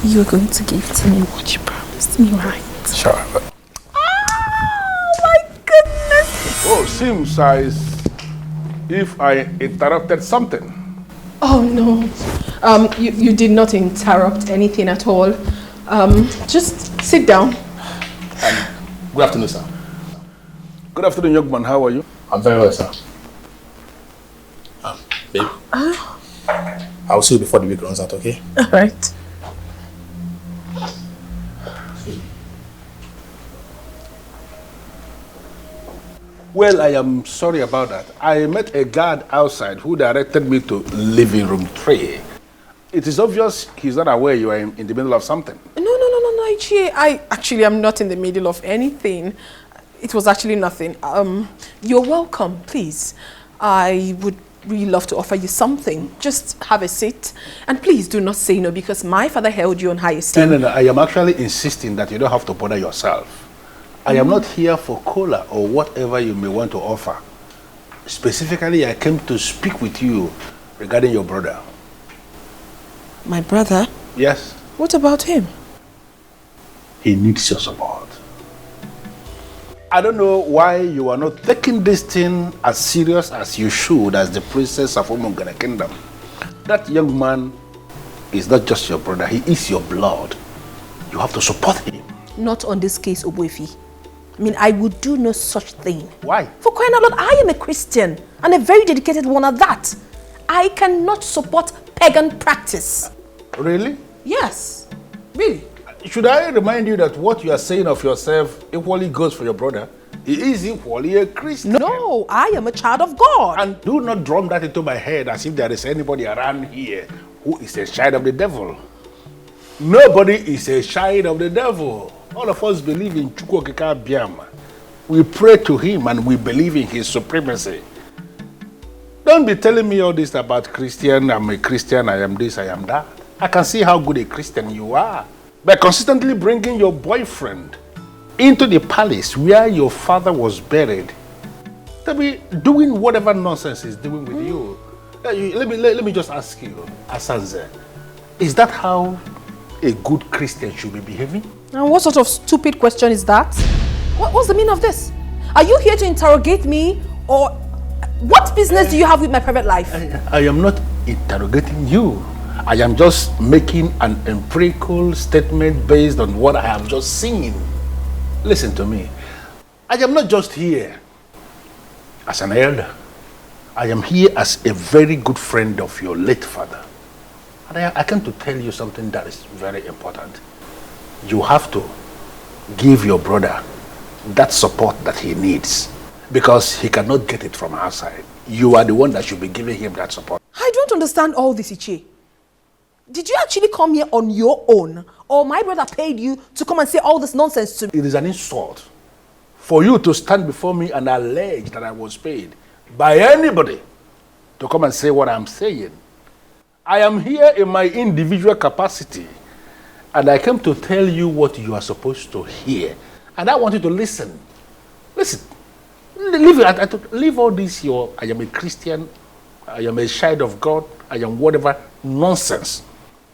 You're going to give to me what you promised me, right? Sure. Oh my goodness! Oh, seems as if I interrupted something. Oh no, you did not interrupt anything at all. Just sit down. Good afternoon, sir. Good afternoon, young man. How are you? I'm very well, sir. Babe. I'll see you before the week runs out, okay? All right. Well, I am sorry about that. I met a guard outside who directed me to living room 3. It is obvious he's not aware you are in the middle of something. No, Ichie. I actually am not in the middle of anything. It was actually nothing. You're welcome, please. I would really love to offer you something. Just have a seat. And please do not say no, because my father held you on high esteem. No. I am actually insisting that you don't have to bother yourself. I am not here for cola or whatever you may want to offer. Specifically, I came to speak with you regarding your brother. My brother? Yes. What about him? He needs your support. I don't know why you are not taking this thing as serious as you should as the princess of Umungene Kingdom. That young man is not just your brother, he is your blood. You have to support him. Not on this case, Obuefi. I mean, I would do no such thing. Why? For crying out loud, I am a Christian, and a very dedicated one at that. I cannot support pagan practice. Really? Yes. Really? Should I remind you that what you are saying of yourself equally goes for your brother? He is equally a Christian. No, I am a child of God. And do not drum that into my head as if there is anybody around here who is a child of the devil. Nobody is a child of the devil. All of us believe in Chukwokeka Biama. We pray to him and we believe in his supremacy. Don't be telling me all this about Christian. I'm a Christian, I am this, I am that. I can see how good a Christian you are. By consistently bringing your boyfriend into the palace where your father was buried, to be doing whatever nonsense he's doing with you. Let me just ask you, Asanze, is that how a good Christian should be behaving? And what sort of stupid question is that? What's the meaning of this? Are you here to interrogate me, or what business do you have with my private life? I am not interrogating you. I am just making an empirical statement based on what I have just seen. Listen to me. I am not just here as an elder. I am here as a very good friend of your late father. And I came to tell you something that is very important. You have to give your brother that support that he needs, because he cannot get it from outside. You are the one that should be giving him that support. I don't understand all this, Ichie. Did you actually come here on your own, or my brother paid you to come and say all this nonsense to me? It is an insult for you to stand before me and allege that I was paid by anybody to come and say what I'm saying. I am here in my individual capacity, and I came to tell you what you are supposed to hear. And I want you to listen. Listen. Leave all this, I am a Christian, I am a child of God, I am whatever nonsense.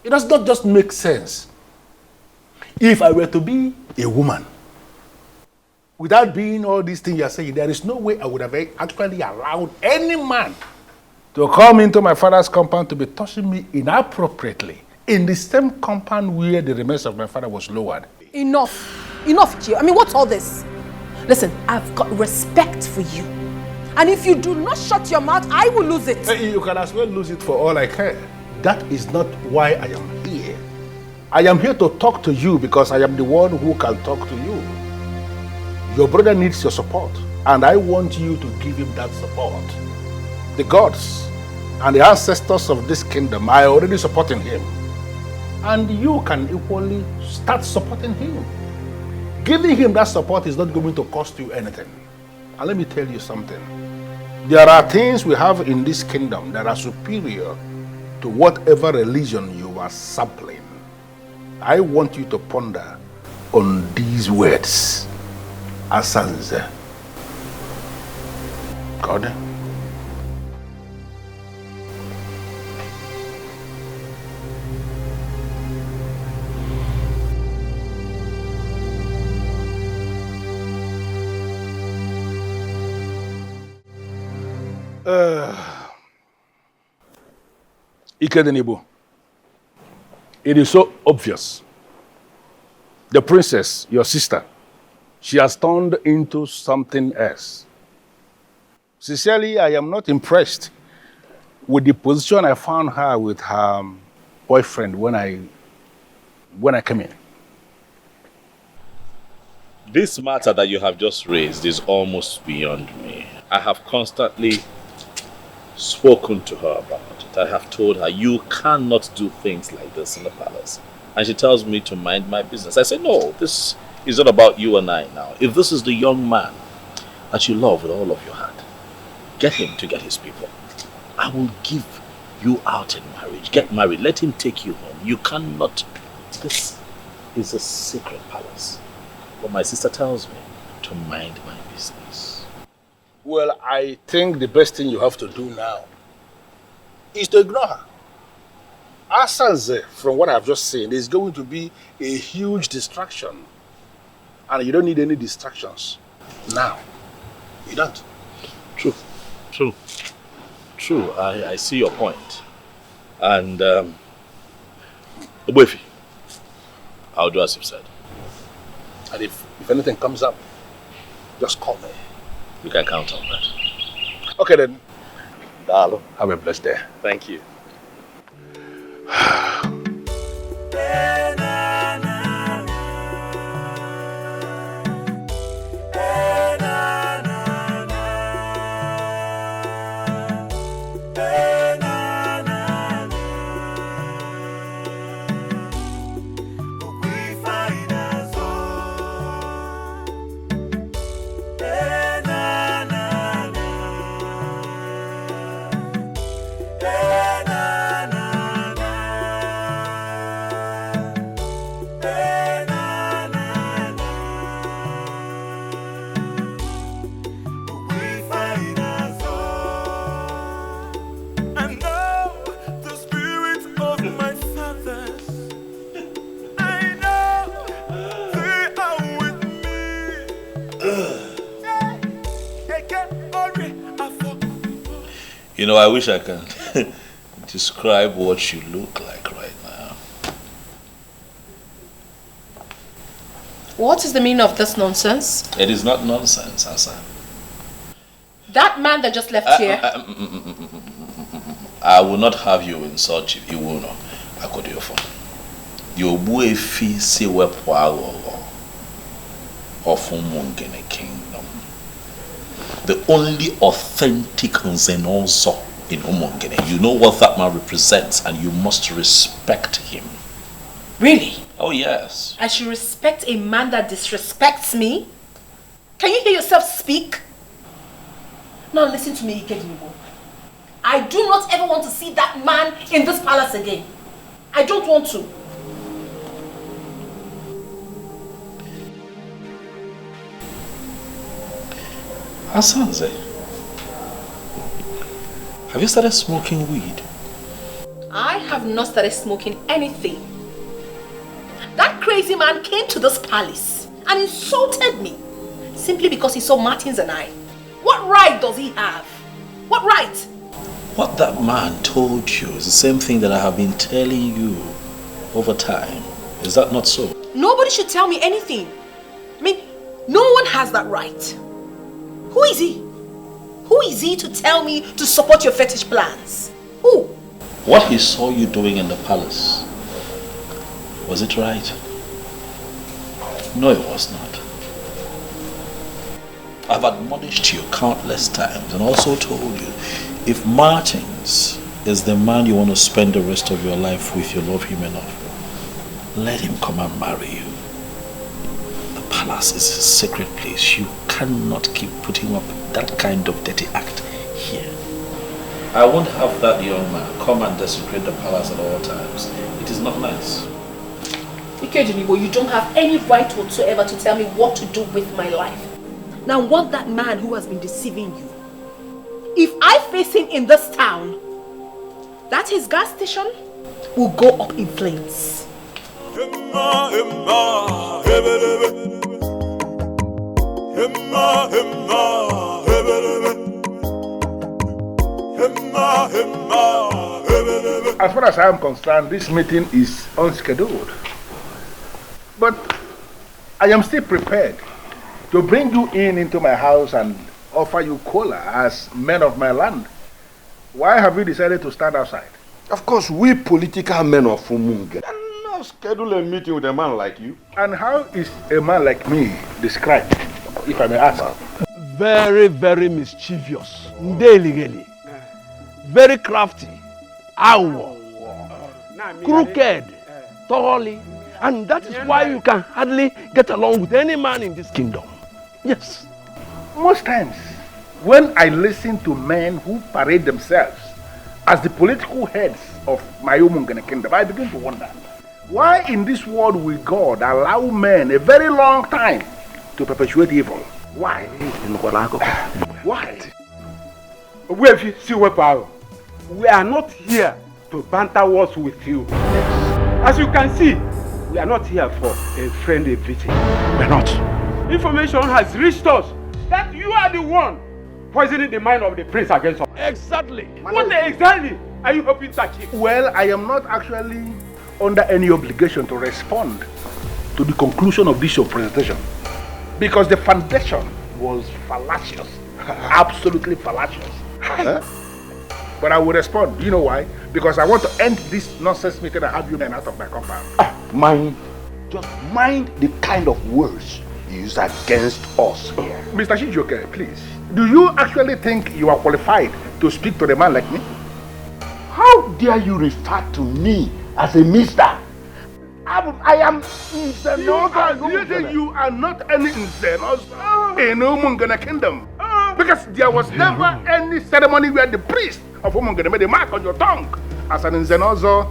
It does not just make sense. If I were to be a woman, without being all these things you are saying, there is no way I would have actually allowed any man to come into my father's compound to be touching me inappropriately in the same compound where the remains of my father was lowered. Enough, Ichie. I mean, what's all this? Listen, I've got respect for you. And if you do not shut your mouth, I will lose it. You can as well lose it for all I care. That is not why I am here. I am here to talk to you because I am the one who can talk to you. Your brother needs your support, and I want you to give him that support. The gods and the ancestors of this kingdom are already supporting him. And you can equally start supporting him. Giving him that support is not going to cost you anything. And let me tell you something. There are things we have in this kingdom that are superior to whatever religion you are sampling. I want you to ponder on these words. Asanze. God. Ikedenibo, it is so obvious. The princess, your sister, she has turned into something else. Sincerely, I am not impressed with the position I found her with her boyfriend when I came in. This matter that you have just raised is almost beyond me. I have constantly spoken to her about it. I have told her, you cannot do things like this in the palace. And she tells me to mind my business. I say, no, this is not about you and I now. If this is the young man that you love with all of your heart, get him to get his people. I will give you out in marriage. Get married. Let him take you home. You cannot. This is a sacred palace. But my sister tells me to mind my business. Well, I think the best thing you have to do now is to ignore her. Asanze, from what I've just seen, is going to be a huge distraction. And you don't need any distractions now. You don't. True. I see your point. And, Obuefi, I'll do as you've said. And if anything comes up, just call me. You can count on that. Okay then. Dalo, have a blessed day. Thank you. You know, I wish I can describe what you look like right now. What is the meaning of this nonsense? It is not nonsense, Asa. That man that just left here. I will not have you insult you. You will not. I could do your phone. Your boy fee see where power of Umungene Kingdom. The only authentic Nzenozo in Umungene. You know what that man represents and you must respect him. Really? Oh yes. I should respect a man that disrespects me? Can you hear yourself speak? Now listen to me, Ikedinibo. I do not ever want to see that man in this palace again. I don't want to. Asanze, have you started smoking weed? I have not started smoking anything. That crazy man came to this palace and insulted me simply because he saw Martins and I. What right does he have? What right? What that man told you is the same thing that I have been telling you over time. Is that not so? Nobody should tell me anything. I mean, no one has that right. Who is he? Who is he to tell me to support your fetish plans? Who? What he saw you doing in the palace, was it right? No, it was not. I've admonished you countless times and also told you, if Martins is the man you want to spend the rest of your life with, you love him enough, let him come and marry you. The palace is a sacred place. You cannot keep putting up that kind of dirty act here. I won't have that young man come and desecrate the palace at all times. It is not nice. Ikedinibo, you don't have any right whatsoever to tell me what to do with my life. Now, want that man who has been deceiving you. If I face him in this town, that his gas station will go up in flames. As far as I am concerned, this meeting is unscheduled. But I am still prepared to bring you into my house and offer you cola as men of my land. Why have you decided to stand outside? Of course, we political men of Umungene cannot schedule a meeting with a man like you. And how is a man like me described, if I may ask? Very, very mischievous. Ndeligeli. Very crafty. Awo. Crooked. Thoroughly. And that is why you can hardly get along with any man in this kingdom. Yes. Most times, when I listen to men who parade themselves as the political heads of my Umungene kingdom, I begin to wonder, why in this world will God allow men a very long time to perpetuate evil? Why? Why? We are not here to banter words with you. As you can see, we are not here for a friendly visit. We're not. Information has reached us that you are the one poisoning the mind of the prince against us. Exactly. What exactly are you hoping to achieve? Well, I am not actually under any obligation to respond to the conclusion of this your presentation, because the foundation was fallacious. Absolutely fallacious. But I will respond. Do you know why? Because I want to end this nonsense meeting and have you men out of my compound. Just mind the kind of words you use against us here. Mr. Chigozie, please. Do you actually think you are qualified to speak to a man like me? How dare you refer to me as a mister? I am Nzenozo. Do you think you are not any Nzenozo in Umungene kingdom? Because there was never any ceremony where the priest of Umungene made a mark on your tongue as an Nzenozo.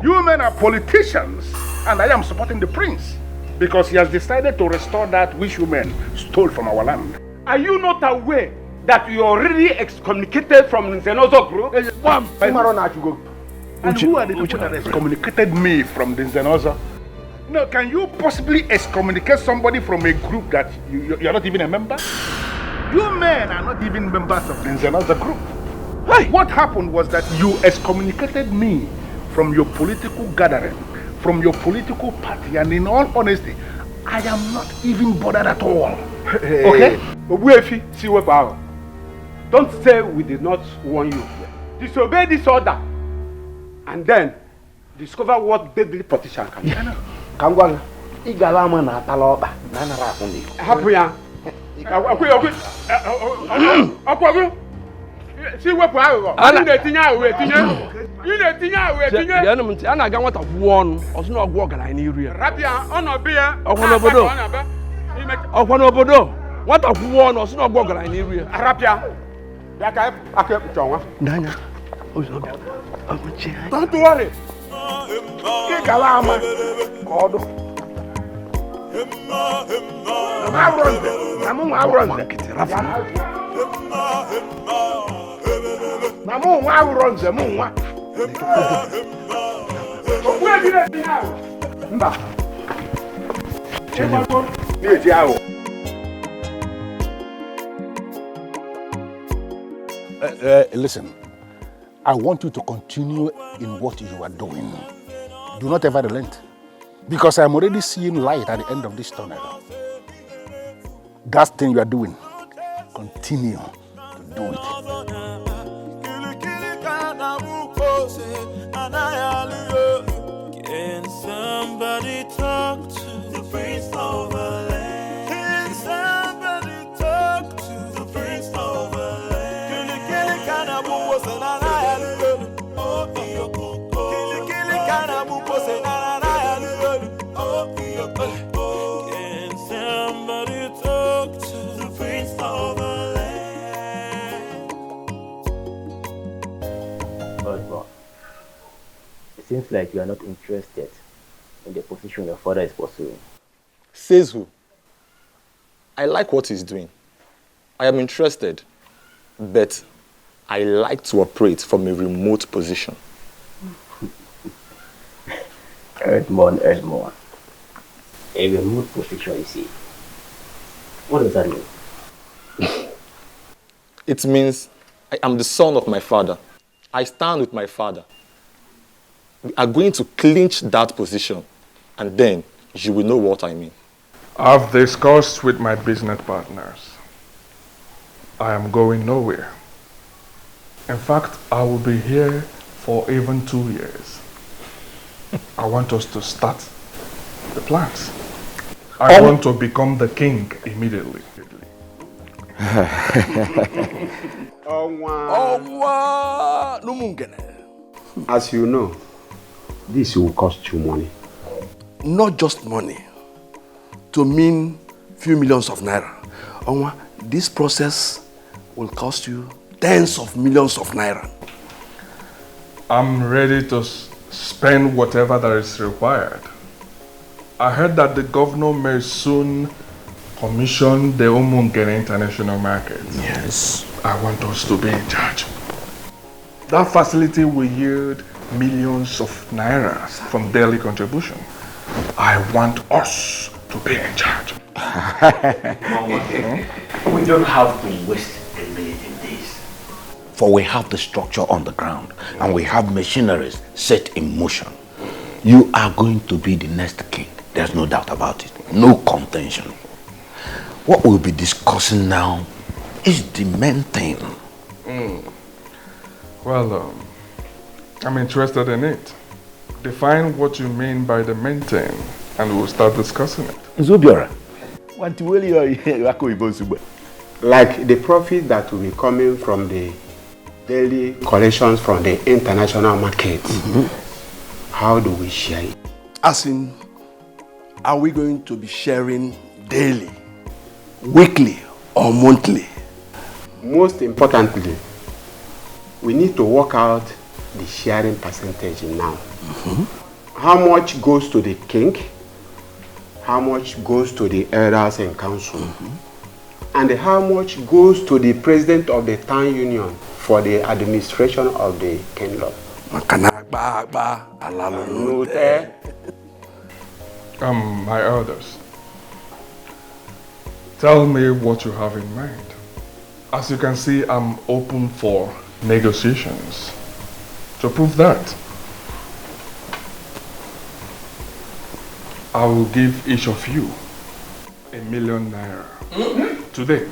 You men are politicians, and I am supporting the prince because he has decided to restore that which you men stole from our land. Are you not aware that you are already excommunicated from Nzenozo group? And who are the people that excommunicated me from the Nzenozo? No, can you possibly excommunicate somebody from a group that you're not even a member? You men are not even members of the Nzenozo group. Hey. What happened was that you excommunicated me from your political gathering, from your political party, and in all honesty, I am not even bothered at all. Okay? Don't say we did not warn you. Disobey this order, and then discover what deadly politician can do. Kangwang, igalama na taloba, na narakundi. Happy ya. See what we are. I'm not tinha we tinha. You not tinha we tinha. Ya no mti ana ga nwata kwuo oso na ogwo ogala ni iri. Rapia ono bia. Okwono obodo. Nwata kwuo no oso na ogwo ogala ni iri. Rapia. Ya ka akwe chonwa. Ndanya. Don't worry. Igalama. Kodo. Listen, I want you to continue in what you are doing. Do not ever relent, because I'm already seeing light at the end of this tunnel. That thing you are doing, continue to do it. Can somebody talk to the prince of the land? Can somebody talk to the prince of the land? Can somebody talk to the prince of the land? But it seems like you are not interested in the position your father is pursuing. Says who? I like what he's doing. I am interested, but I like to operate from a remote position. Edmond. A remote position, you see. What does that mean? It means I am the son of my father. I stand with my father. We are going to clinch that position, and then you will know what I mean. I've discussed with my business partners. I am going nowhere. In fact, I will be here for even 2 years. I want us to start the plans. I want to become the king immediately. As you know, this will cost you money. Not just money, to mean few millions of naira. Onwa, this process will cost you tens of millions of naira. I'm ready to spend whatever that is required. I heard that the governor may soon commission the Umungene International Market. Yes. I want us to be in charge. That facility will yield millions of naira from daily contribution. I want us to be in charge. We don't have to waste a minute in this. For we have the structure on the ground and we have machineries set in motion. You are going to be the next king. There's no doubt about it. No contention. What we'll be discussing now is the main thing. Well, I'm interested in it. Define what you mean by the main thing and we'll start discussing it. Zubiora. Like the profit that will be coming from the daily collections from the international market. How do we share it? As in, are we going to be sharing daily, weekly, or monthly? Most importantly, we need to work out the sharing percentage now. How much goes to the king? How much goes to the elders and council? And how much goes to the president of the town union for the administration of the kingdom? My elders, tell me what you have in mind. As you can see, I'm open for negotiations. To prove that, I will give each of you $1 million today.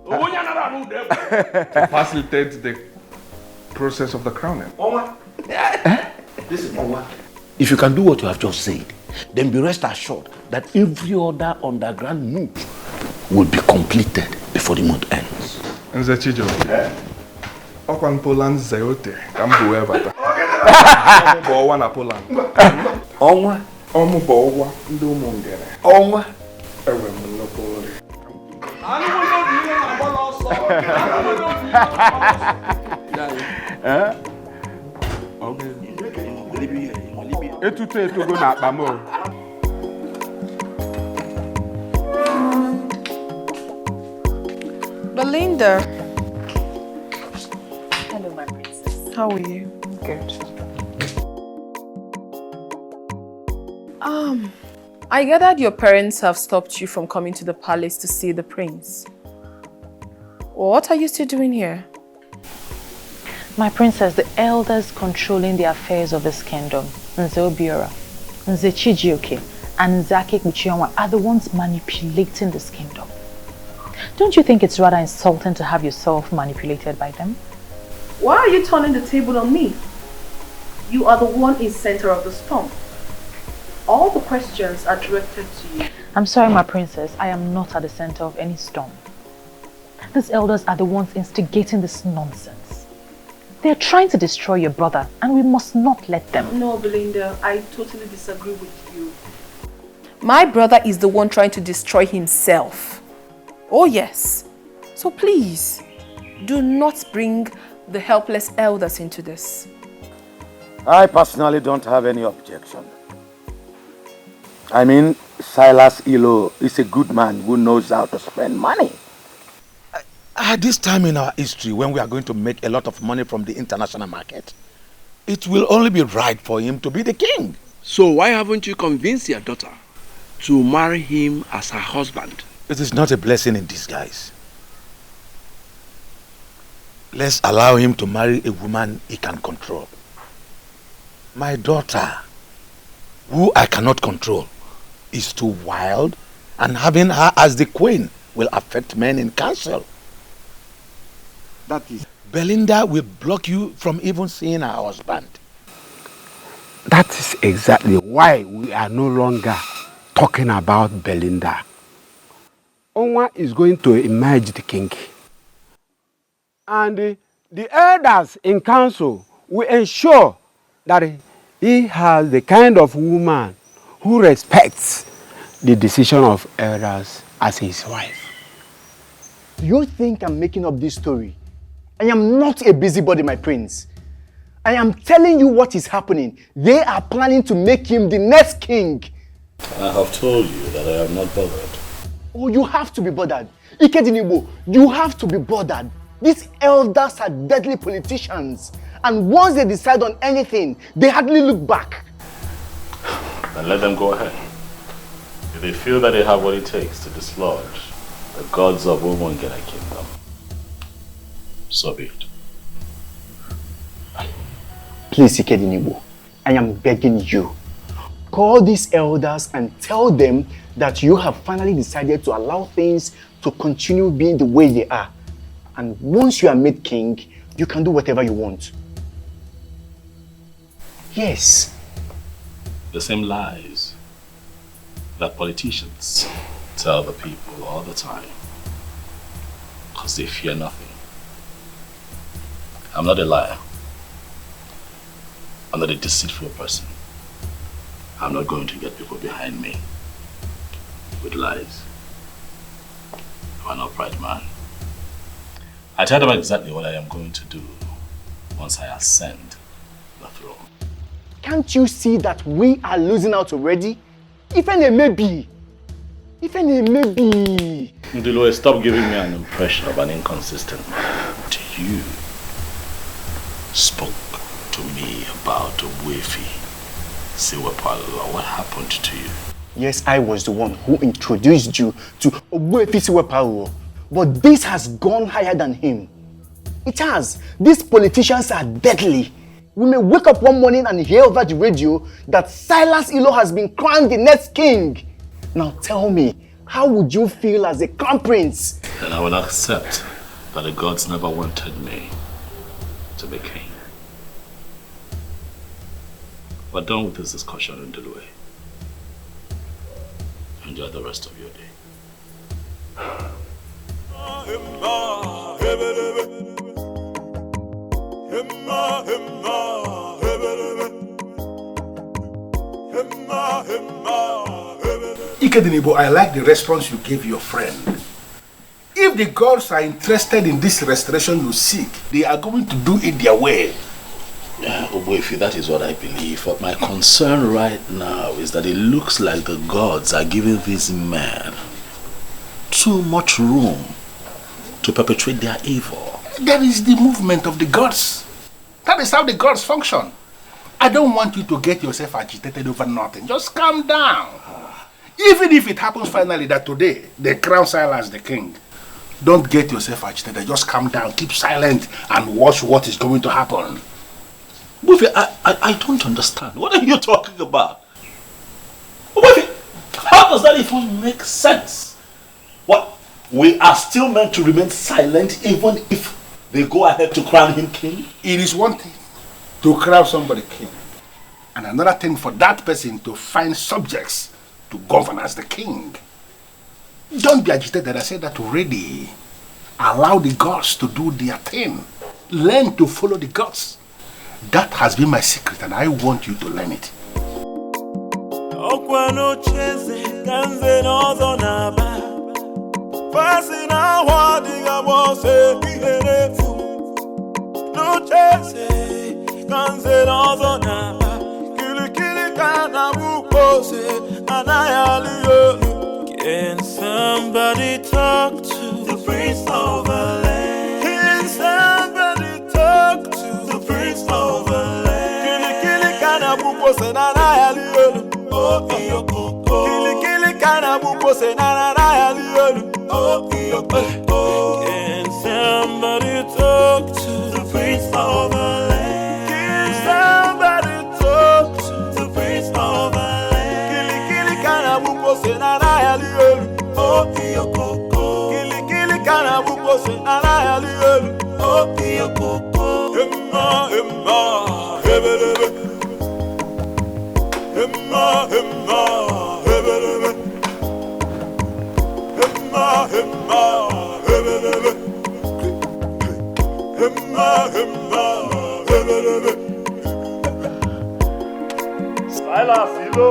To facilitate the process of the crowning. Listen, if you can do what you have just said, then be rest assured that every other underground move will be completed before the month ends. Nze Chigozie, Okwan Poland Zayote, Kambu Ebata. Omu na Poland. Onwa? Omu Bowa, Ndo Mungene. Onwa? Ewe Munopoli. Etuto go na akpamo. Belinda. Hello, my princess. How are you? Good. I gathered your parents have stopped you from coming to the palace to see the prince. What are you still doing here? My princess, the elders controlling the affairs of this kingdom, Nze Obiora, Nze Chigozie, and Nzake Kuchionwa, are the ones manipulating this kingdom. Don't you think it's rather insulting to have yourself manipulated by them? Why are you turning the table on me? You are the one in center of the storm. All the questions are directed to you. I'm sorry, my princess. I am not at the center of any storm. These elders are the ones instigating this nonsense. They're trying to destroy your brother, and we must not let them. No, Belinda, I totally disagree with you. My brother is the one trying to destroy himself. Oh yes. So please, do not bring the helpless elders into this. I personally don't have any objection. I mean, Silas Ilo is a good man who knows how to spend money. At this time in our history, when we are going to make a lot of money from the international market, it will only be right for him to be the king. So why haven't you convinced your daughter to marry him as her husband? It is not a blessing in disguise. Let's allow him to marry a woman he can control. My daughter, who I cannot control, is too wild, and having her as the queen will affect men in council. That is... Belinda will block you from even seeing her husband. That is exactly why we are no longer talking about Belinda. Onwa is going to emerge the king. And the elders in council will ensure that he has the kind of woman who respects the decision of elders as his wife. Do you think I'm making up this story? I am not a busybody, my prince. I am telling you what is happening. They are planning to make him the next king. I have told you that I am not bothered. Oh, you have to be bothered. Ikedinibo, you have to be bothered. These elders are deadly politicians. And once they decide on anything, they hardly look back. Then let them go ahead. If they feel that they have what it takes to dislodge the gods of Nwokoye kingdom, so be it. Please, Ikedinibo, I am begging you. Call these elders and tell them that you have finally decided to allow things to continue being the way they are. And once you are made king, you can do whatever you want. Yes. The same lies that politicians tell the people all the time, because they fear nothing. I'm not a liar. I'm not a deceitful person. I'm not going to get people behind me with lies. I'm an upright man. I tell them exactly what I am going to do once I ascend the throne. Can't you see that we are losing out already? Even a maybe. Even a maybe. Nwokoye, stop giving me an impression of an inconsistent man. You spoke to me about Wefi. What happened to you? Yes, I was the one who introduced you to Wefi. But this has gone higher than him. It has. These politicians are deadly. We may wake up one morning and hear over the radio that Silas Ilo has been crowned the next king. Now tell me, how would you feel as a crown prince? Then I will accept that the gods never wanted me to be king. We're done with this discussion, Nwokoye. Enjoy the rest of your day. Ikedinibo, I like the response you gave your friend. If the gods are interested in this restoration you seek, they are going to do it their way. Obuefi, that is what I believe. But my concern right now is that it looks like the gods are giving these men too much room to perpetrate their evil. That is the movement of the gods. That is how the gods function. I don't want you to get yourself agitated over nothing. Just calm down. Even if it happens finally that today they crown Silas the king, don't get yourself agitated. Just calm down, keep silent, and watch what is going to happen. Buffy, I don't understand. What are you talking about? Buffy, how does that even make sense? What? We are still meant to remain silent even if they go ahead to crown him king? It is one thing to crown somebody king, and another thing for that person to find subjects to govern as the king. Don't be agitated. I said that already. Allow the gods to do their thing. Learn to follow the gods. That has been my secret, and I want you to learn it. Can somebody talk to the prince of the land? Can somebody talk to the prince of the land? Kili kana buko se na na yaliyo. Oh iyo koko. Kili kana buko se na na yaliyo. Oh iyo koko. Can somebody talk to the prince of the land? Can somebody talk to the prince of the land? Kili kana buko Chigozie, Anayali, Oki Okoko, Emma, Emma, Ebube, Emma, Emma, Ebube, Emma, Emma, Ebube, Emma, Emma, Ebube. Silas, Ilo.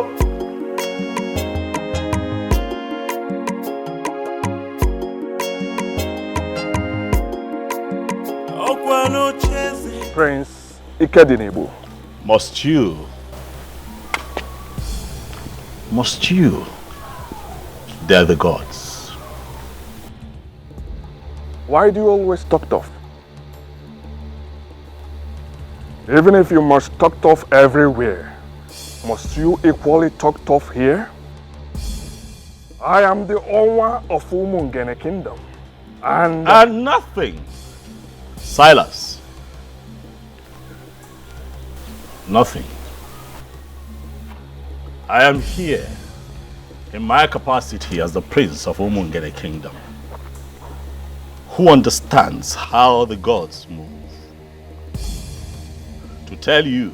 Prince Ikedinebo. Must you? They're the gods. Why do you always talk tough? Even if you must talk tough everywhere, must you equally talk tough here? I am the owner of Umungene Kingdom. And nothing. Silas. Nothing. I am here in my capacity as the prince of Umungene Kingdom, who understands how the gods move. To tell you,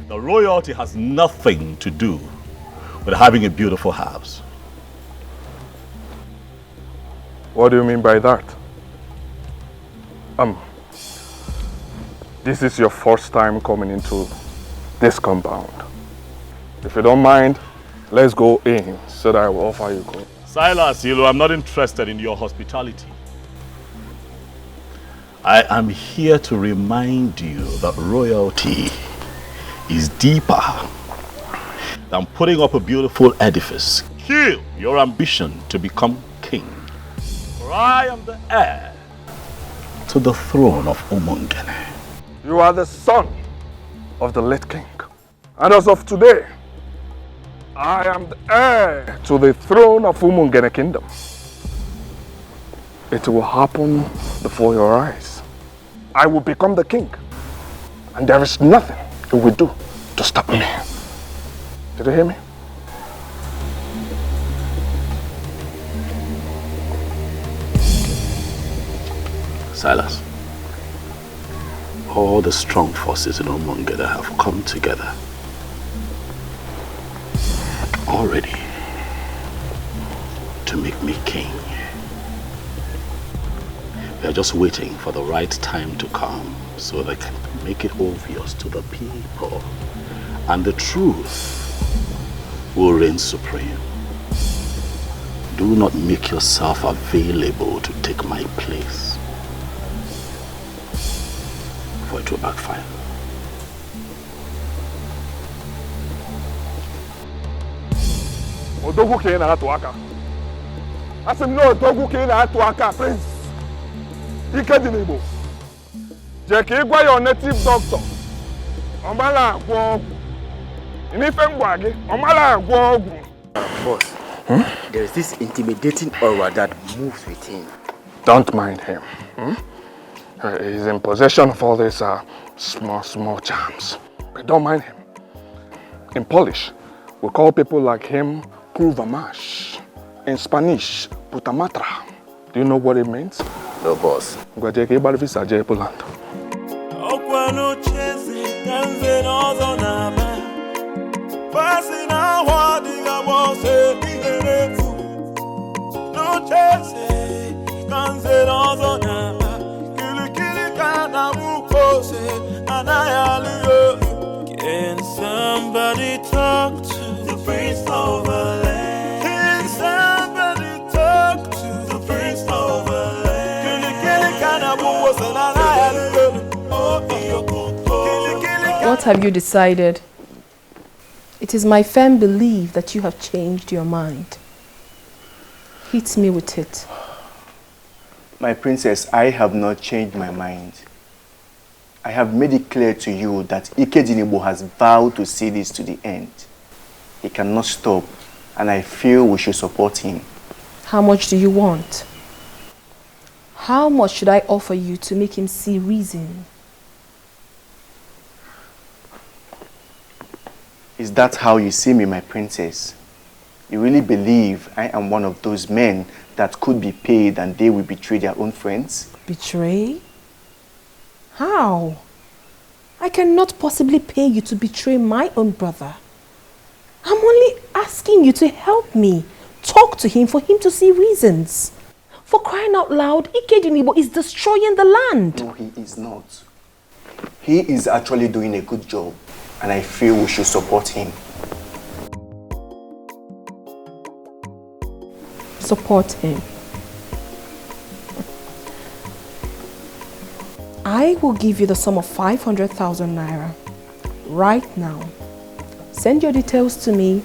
the royalty has nothing to do with having a beautiful house. What do you mean by that? This is your first time coming into this compound. If you don't mind, let's go in so that I will offer you coffee. Silas, I'm not interested in your hospitality. I am here to remind you that royalty is deeper than putting up a beautiful edifice. Kill your ambition to become king. For I am the heir to the throne of Umungene. You are the son of the late king. And as of today, I am the heir to the throne of Umungene Kingdom. It will happen before your eyes. I will become the king. And there is nothing you will do to stop me. Did you hear me? Silas, all the strong forces in Umungene have come together already to make me king. They are just waiting for the right time to come so they can make it obvious to the people, and the truth will reign supreme. Do not make yourself available to take my place, for it will backfire. Odogu ke na atu aka. Asim no odogu ke na atu aka, Prince Ikedinebo. Je ke gwa your native doctor. Omala agwo ogu. Inife ngwa gi, omala agwo ogu. Boss, there is this intimidating aura that moves with him. Don't mind him. He's in possession of all these small charms. But don't mind him. In Polish, we call people like him Kurvamash. In Spanish, Putamatra. Do you know what it means? No, boss. Can somebody talk to the prince of the land? Can somebody talk to the prince of the land? What have you decided? It is my firm belief that you have changed your mind. Hit me with it. My princess, I have not changed my mind. I have made it clear to you that Ikedinebo has vowed to see this to the end. He cannot stop, and I feel we should support him. How much do you want? How much should I offer you to make him see reason? Is that how you see me, my princess? You really believe I am one of those men that could be paid and they will betray their own friends? Betray? How? I cannot possibly pay you to betray my own brother. I'm only asking you to help me. Talk to him for him to see reasons. For crying out loud, Ikedinibo is destroying the land. No, he is not. He is actually doing a good job, and I feel we should support him. Support him. I will give you the sum of 500,000 naira right now. Send your details to me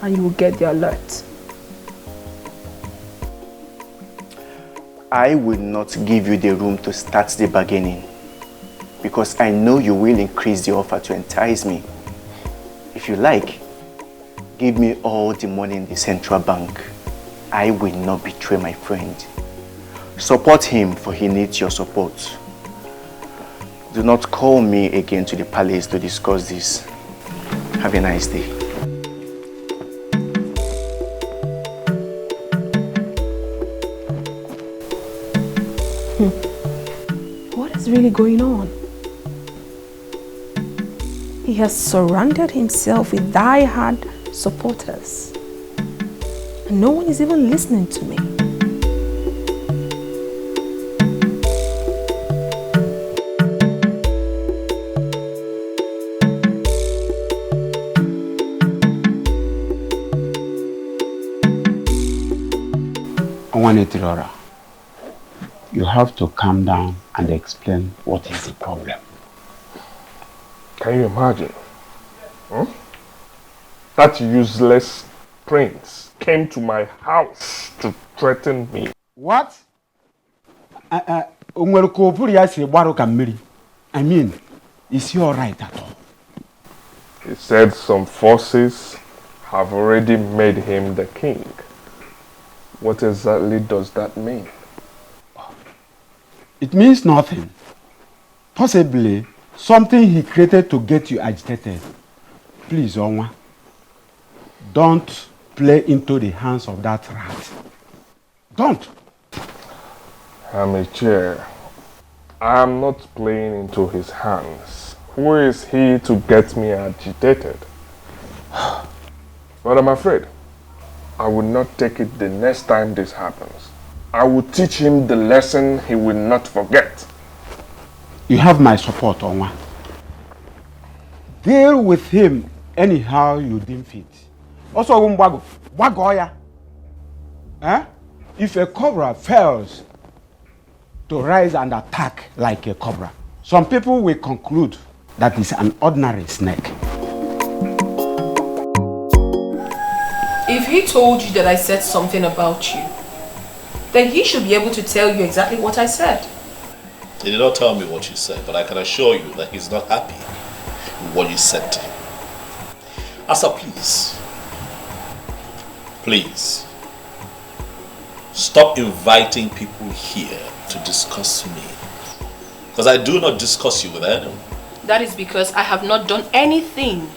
and you will get the alert. I will not give you the room to start the bargaining because I know you will increase the offer to entice me. If you like, give me all the money in the central bank. I will not betray my friend. Support him, for he needs your support. Do not call me again to the palace to discuss this. Have a nice day. What is really going on? He has surrounded himself with die-hard supporters. And no one is even listening to me. Onwanetirora, you have to calm down and explain what is the problem. Can you imagine? That useless prince came to my house to threaten me. What? I mean, is he alright at all? He said some forces have already made him the king. What exactly does that mean? It means nothing. Possibly something he created to get you agitated. Please, Onwa, don't play into the hands of that rat. Don't. Amiche, I am not playing into his hands. Who is he to get me agitated? But I'm afraid I will not take it the next time this happens. I will teach him the lesson he will not forget. You have my support, Onwa. Deal with him anyhow you deem fit. Also, Wagoya. If a cobra fails to rise and attack like a cobra, some people will conclude that it's an ordinary snake. If he told you that I said something about you, then he should be able to tell you exactly what I said. He did not tell me what you said, but I can assure you that he's not happy with what you said to him. Asa, please, stop inviting people here to discuss me. Because I do not discuss you with anyone. That is because I have not done anything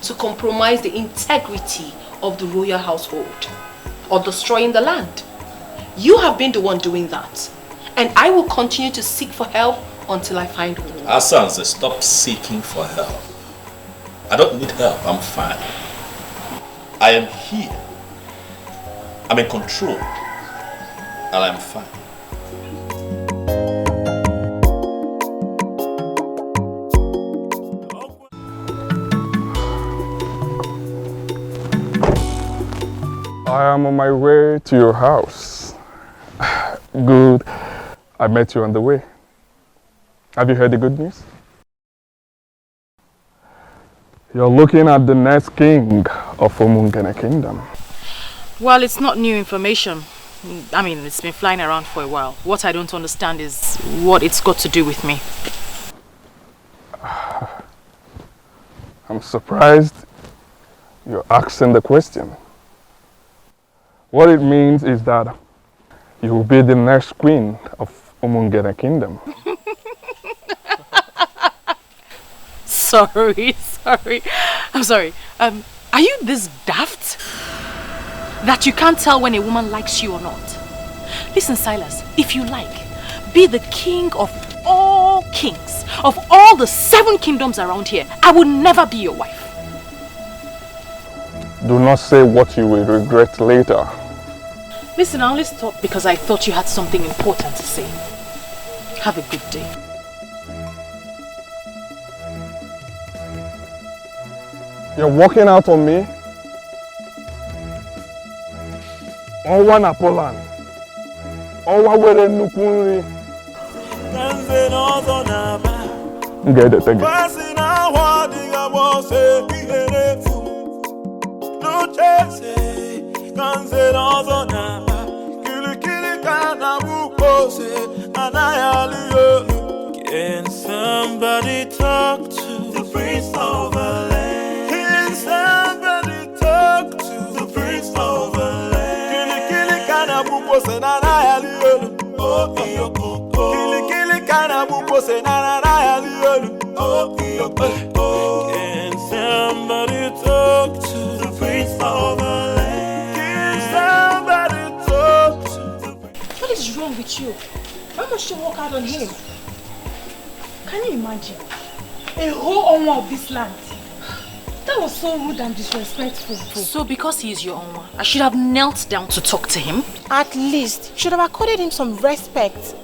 to compromise the integrity of the royal household or destroying the land. You have been the one doing that. And I will continue to seek for help until I find one. Asanze, stop seeking for help. I don't need help, I'm fine. I am here. I'm in control. And I'm fine. I am on my way to your house. Good. I met you on the way. Have you heard the good news? You're looking at the next king of Umungene Kingdom. Well, it's not new information. I mean, it's been flying around for a while. What I don't understand is what it's got to do with me. I'm surprised you're asking the question. What it means is that you will be the next queen of Umungene Kingdom. Sorry. I'm sorry. Are you this daft that you can't tell when a woman likes you or not? Listen, Silas, if you like, be the king of all kings, of all the 7 kingdoms around here. I will never be your wife. Do not say what you will regret later. Listen, I only stopped because I thought you had something important to say. Have a good day. You're walking out on me? Ọnwa na Poland. Ọnwa were nnukwu nri. Ga-edete gị. Can somebody talk to the prince of the land? Can somebody talk to the prince of the land? Kili kana buko se na na ya liolu. Oh iyo kili kana buko se na na ya liolu. Oh iyo Can somebody talk to the prince of the land? Can somebody talk to the prince? What is wrong with you? Why must you walk out on him? Can you imagine? A whole owner of this land. That was so rude and disrespectful. So because he is your owner, I should have knelt down to talk to him? At least, you should have accorded him some respect.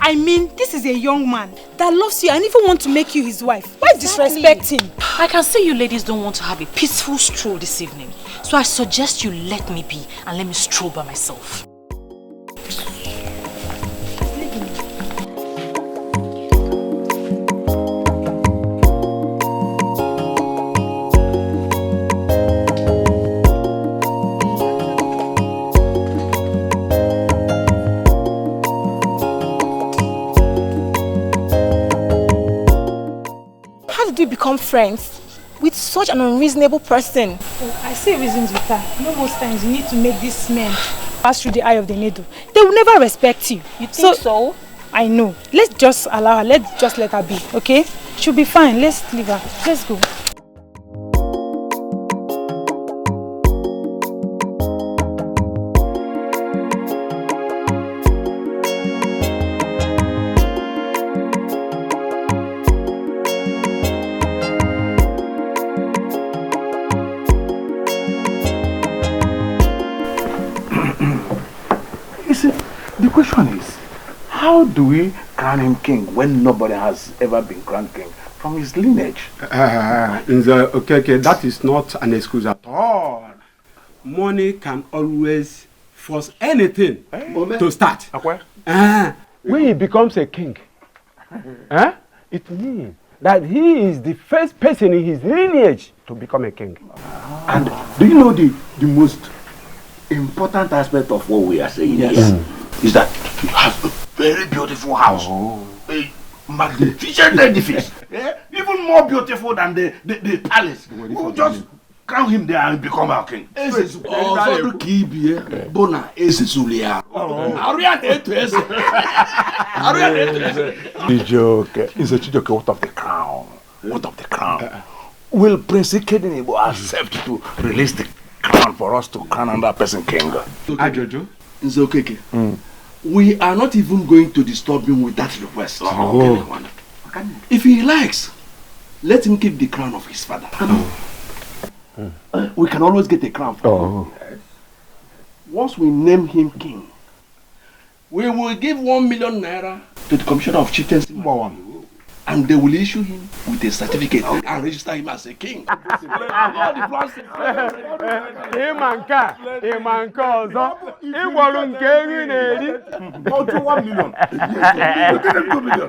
I mean, this is a young man that loves you and even wants to make you his wife. Why disrespect him? I can see you ladies don't want to have a peaceful stroll this evening. So I suggest you let me be and let me stroll by myself. Become friends with such an unreasonable person. Oh, I see reasons with her. No, most times you need to make these men pass through the eye of the needle. They will never respect you. You think so? I know. Let's just allow her. Let's just let her be, okay? She'll be fine. Let's leave her. Let's go. The question is, how do we crown him king when nobody has ever been crowned king from his lineage? Okay, that is not an excuse at all. Money can always force anything to start. When he becomes a king, it means that he is the first person in his lineage to become a king. And do you know the most important aspect of what we are saying here? Is that you have a very beautiful house, a magnificent edifice, even more beautiful than the palace. We'll just crown him there and become our king. Chijoke, what of the crown? What of the crown? Will Prince Ikedinebo accept to release the crown for us to crown another person king? Ajojo, Nzokeke. We are not even going to disturb him with that request. If he likes, let him keep the crown of his father. We can always get a crown for him. Once we name him king, we will give 1 million naira to the commissioner of chieftaincy, and they will issue him with a certificate and register him as a king.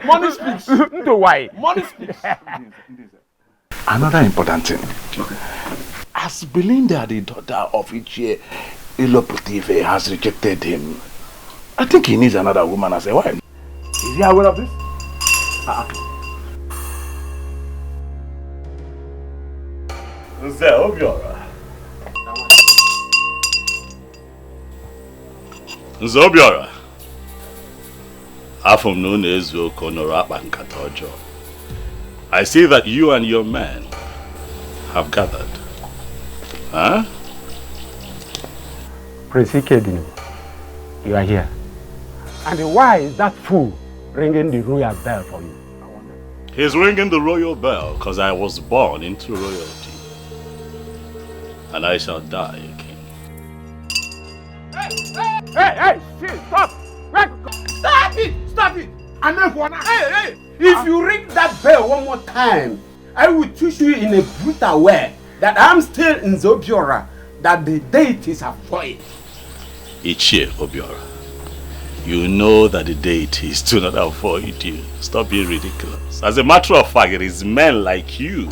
Money speaks. Money speaks. Another important thing. As Belinda, the daughter of Ichie Iloputive, has rejected him, I think he needs another woman as a wife. Is he aware of this? Nze Obiora. Nze Obiora. Afọ m na ezu oko nọrọ akpa nkata ọjọọ. I see that you and your men have gathered. Huh? Prince Ikedinebo, you are here. And why is that fool ringing the royal bell for you? He's ringing the royal bell because I was born into royalty. And I shall die a king. Hey, stop! Stop it! Stop it! Hey, if you ring that bell one more time, I will teach you in a brutal way that I'm still in Zobiora, that the deities are void. Ichie Obiora, you know that the deities do not avoid you. Stop being ridiculous. As a matter of fact, it is men like you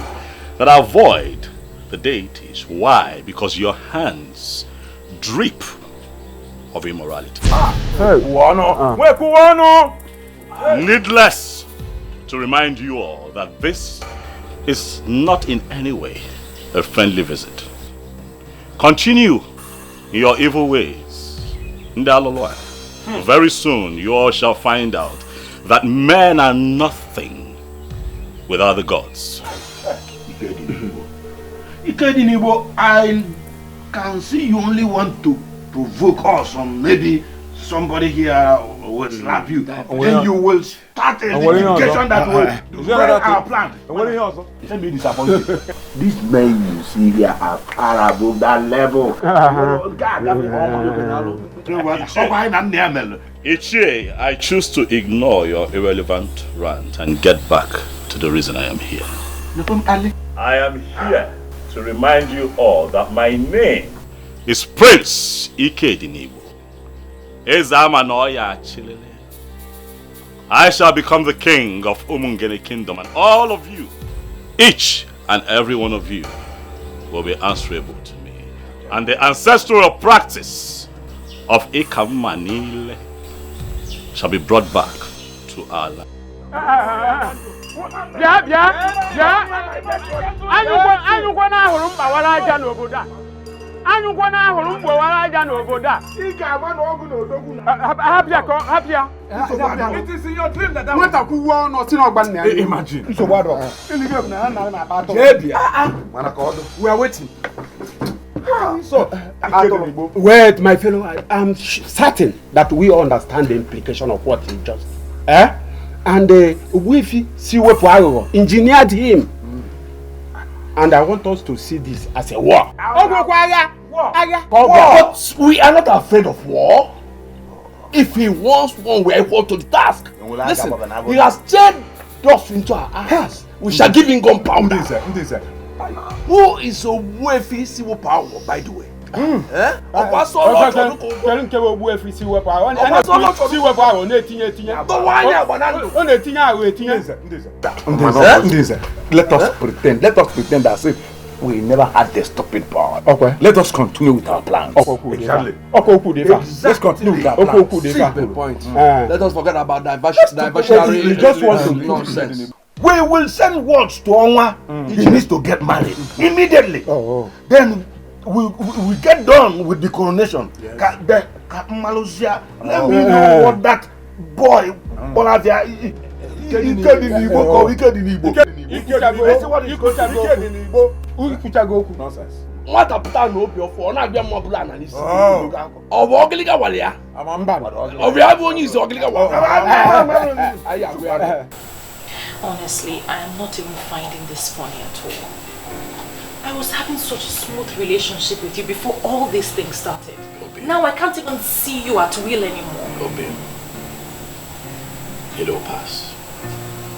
that avoid the deities. Why? Because your hands drip of immorality. Needless to remind you all that this is not in any way a friendly visit. Continue in your evil ways. Very soon you all shall find out that men are nothing without the gods. Ikedinibo, I can see you only want to provoke us, or maybe somebody here will slap you. Then you will start a litigation that will destroy our plan. Let me disappoint you. These men you see here are far above that level. Ichie, I choose to ignore your irrelevant rant and get back to the reason I am here. I am here to remind you all that my name is Prince Ikedinibo. I shall become the king of Umungene Kingdom, and all of you, each and every one of you, will be answerable to me. And the ancestral practice of Ikamanile shall be brought back to our land. It is in your dream that imagine. We are waiting. So, wait, my fellow, I'm certain that we understand the implication of what he just and Wifi Siwepo engineered him. And I want us to see this as a war. But we are not afraid of war. If he wants one, we are equal to the task. Listen, he has turned us into our eyes. We shall give him gunpowder. Who is a Wifi Siwepo, by the way? Who Let us pretend as if we never had the stupid power. Okay. Let us continue with our plans. Exactly. Let's continue with our plans. See the point. Let us forget about diversionary nonsense. We will send words to Onwa. He needs to get married immediately. Then we get done with the coronation. Let me know what that boy What a plan no be for na bia mo bla na ni si. Obo ogiliga wale ya. Obi abonyi is ogiliga wale. Honestly, I am not even finding this funny at all. I was having such a smooth relationship with you before all these things started. Now I can't even see you at will anymore. Obey. It will pass.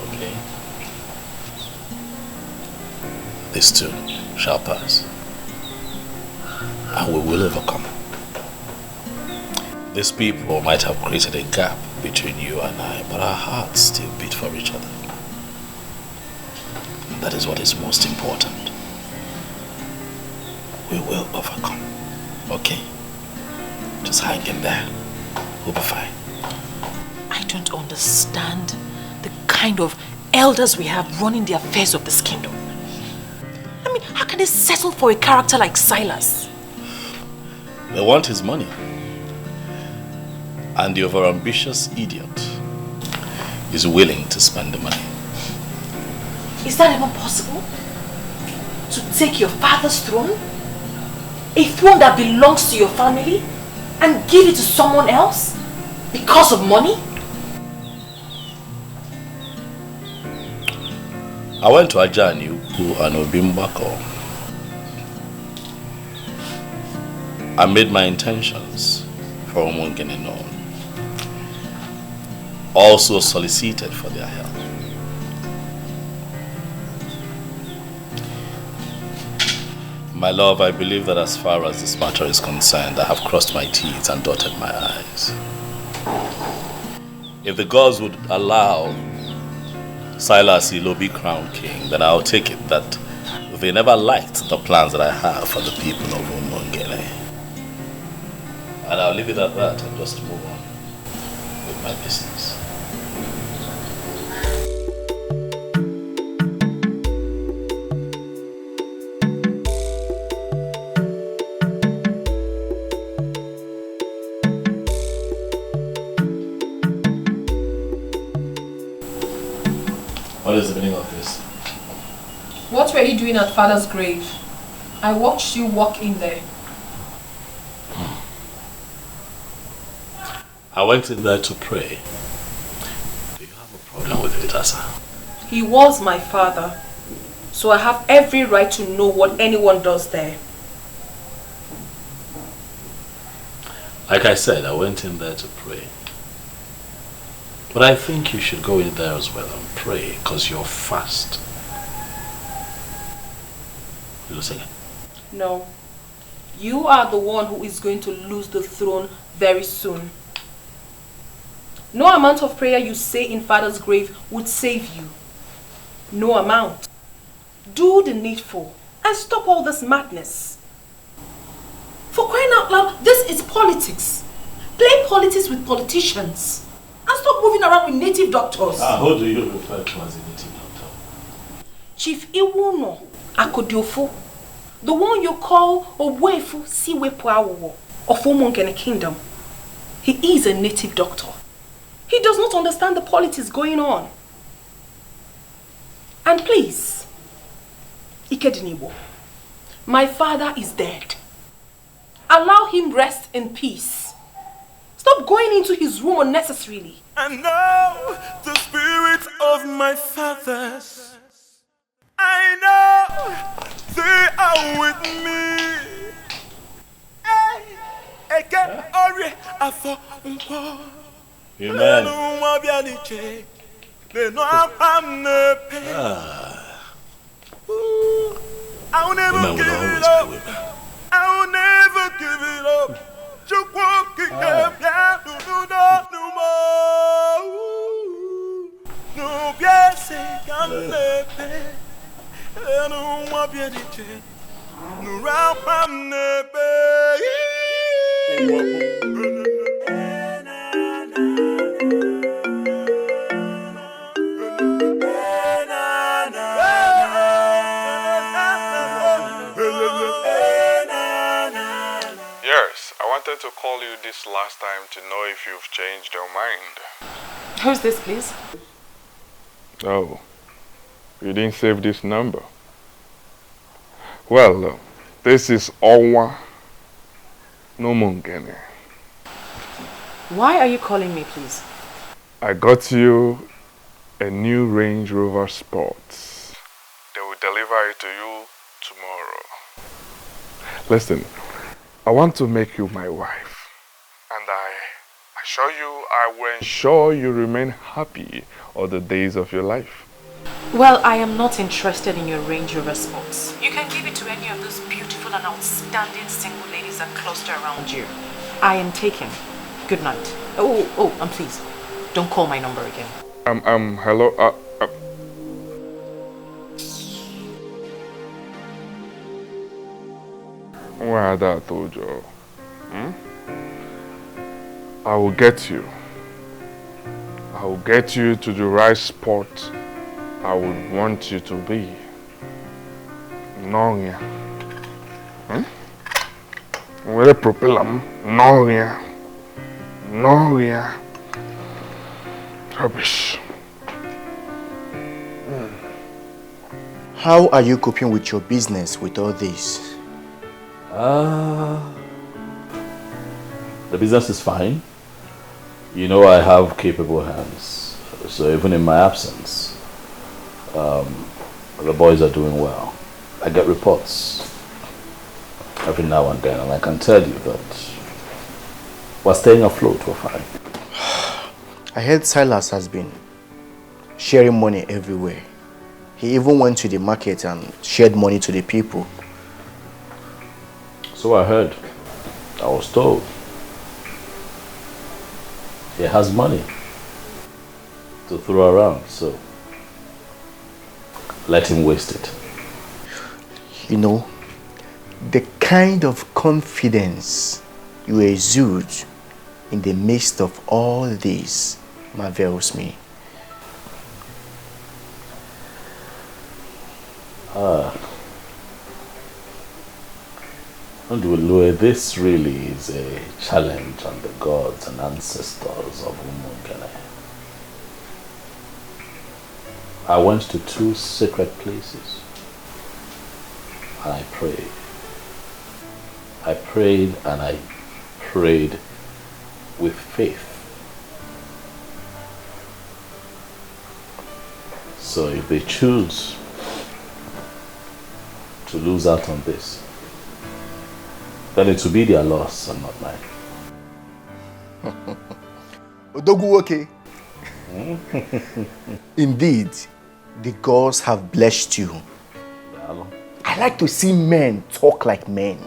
Okay? This too shall pass. And we will overcome. These people might have created a gap between you and I, but our hearts still beat for each other. That is what is most important. We will overcome. Okay? Just hang in there. We'll be fine. I don't understand the kind of elders we have running the affairs of this kingdom. I mean, how can they settle for a character like Silas? They want his money. And the overambitious idiot is willing to spend the money. Is that even possible? To take your father's throne? A throne that belongs to your family? And give it to someone else? Because of money? I went to Ajani and Obimbako. I made my intentions for Umungene known. Also solicited for their help. My love, I believe that as far as this matter is concerned, I have crossed my T's and dotted my I's. If the gods would allow Silas Ilo be crowned king, then I'll take it that they never liked the plans that I have for the people of Umungene. And I'll leave it at that and just move on with my business. What is the meaning of this? What were you doing at Father's grave? I watched you walk in there. I went in there to pray. Do you have a problem with it, Asa? He was my father, so I have every right to know what anyone does there. Like I said, I went in there to pray. But I think you should go in there as well and pray, because you're fast. You listening? No. You are the one who is going to lose the throne very soon. No amount of prayer you say in Father's grave would save you. No amount. Do the needful and stop all this madness. For crying out loud, this is politics. Play politics with politicians. And stop moving around with native doctors. Who do you refer to as a native doctor? Chief Iwuno Akodiofo, the one you call Owefu Siwepuawo of Umungene Kingdom. He is a native doctor. He does not understand the politics going on. And please, Ikedinibo, my father is dead. Allow him rest in peace. Stop going into his room unnecessarily. And now the spirit of my fathers, I know they are with me. Amen. I'll never give it up. I'll never give it up. Yes, I wanted to call you this last time to know if you've changed your mind. Who's this, please? Oh, you didn't save this number. Well, this is Owa Nomungene. Why are you calling me, please? I got you a new Range Rover Sport. They will deliver it to you tomorrow. Listen, I want to make you my wife. And I assure you I will ensure you remain happy all the days of your life. Well, I am not interested in your Range Rover Sports. You can give it to any of those beautiful and outstanding single ladies that cluster around you. I am taken. Good night. Oh, and please, don't call my number again. Hello, Wada Tojo. I will get you. I will get you to the right spot I would want you to be. Noria. Where propeller? Noria. Noria. Rubbish. How are you coping with your business with all this? The business is fine. You know I have capable hands, so even in my absence, the boys are doing well. I get reports every now and then, and I can tell you that we're staying afloat, we're fine. I heard Silas has been sharing money everywhere. He even went to the market and shared money to the people. So I heard. I was told. He has money to throw around, so let him waste it. You know, the kind of confidence you exude in the midst of all this marvels me. This really is a challenge on the gods and ancestors of Umungene. I went to 2 sacred places and I prayed. I prayed and I prayed with faith. So if they choose to lose out on this, then it will be their loss and not mine. Odoguwoke. Indeed, the gods have blessed you. I like to see men talk like men.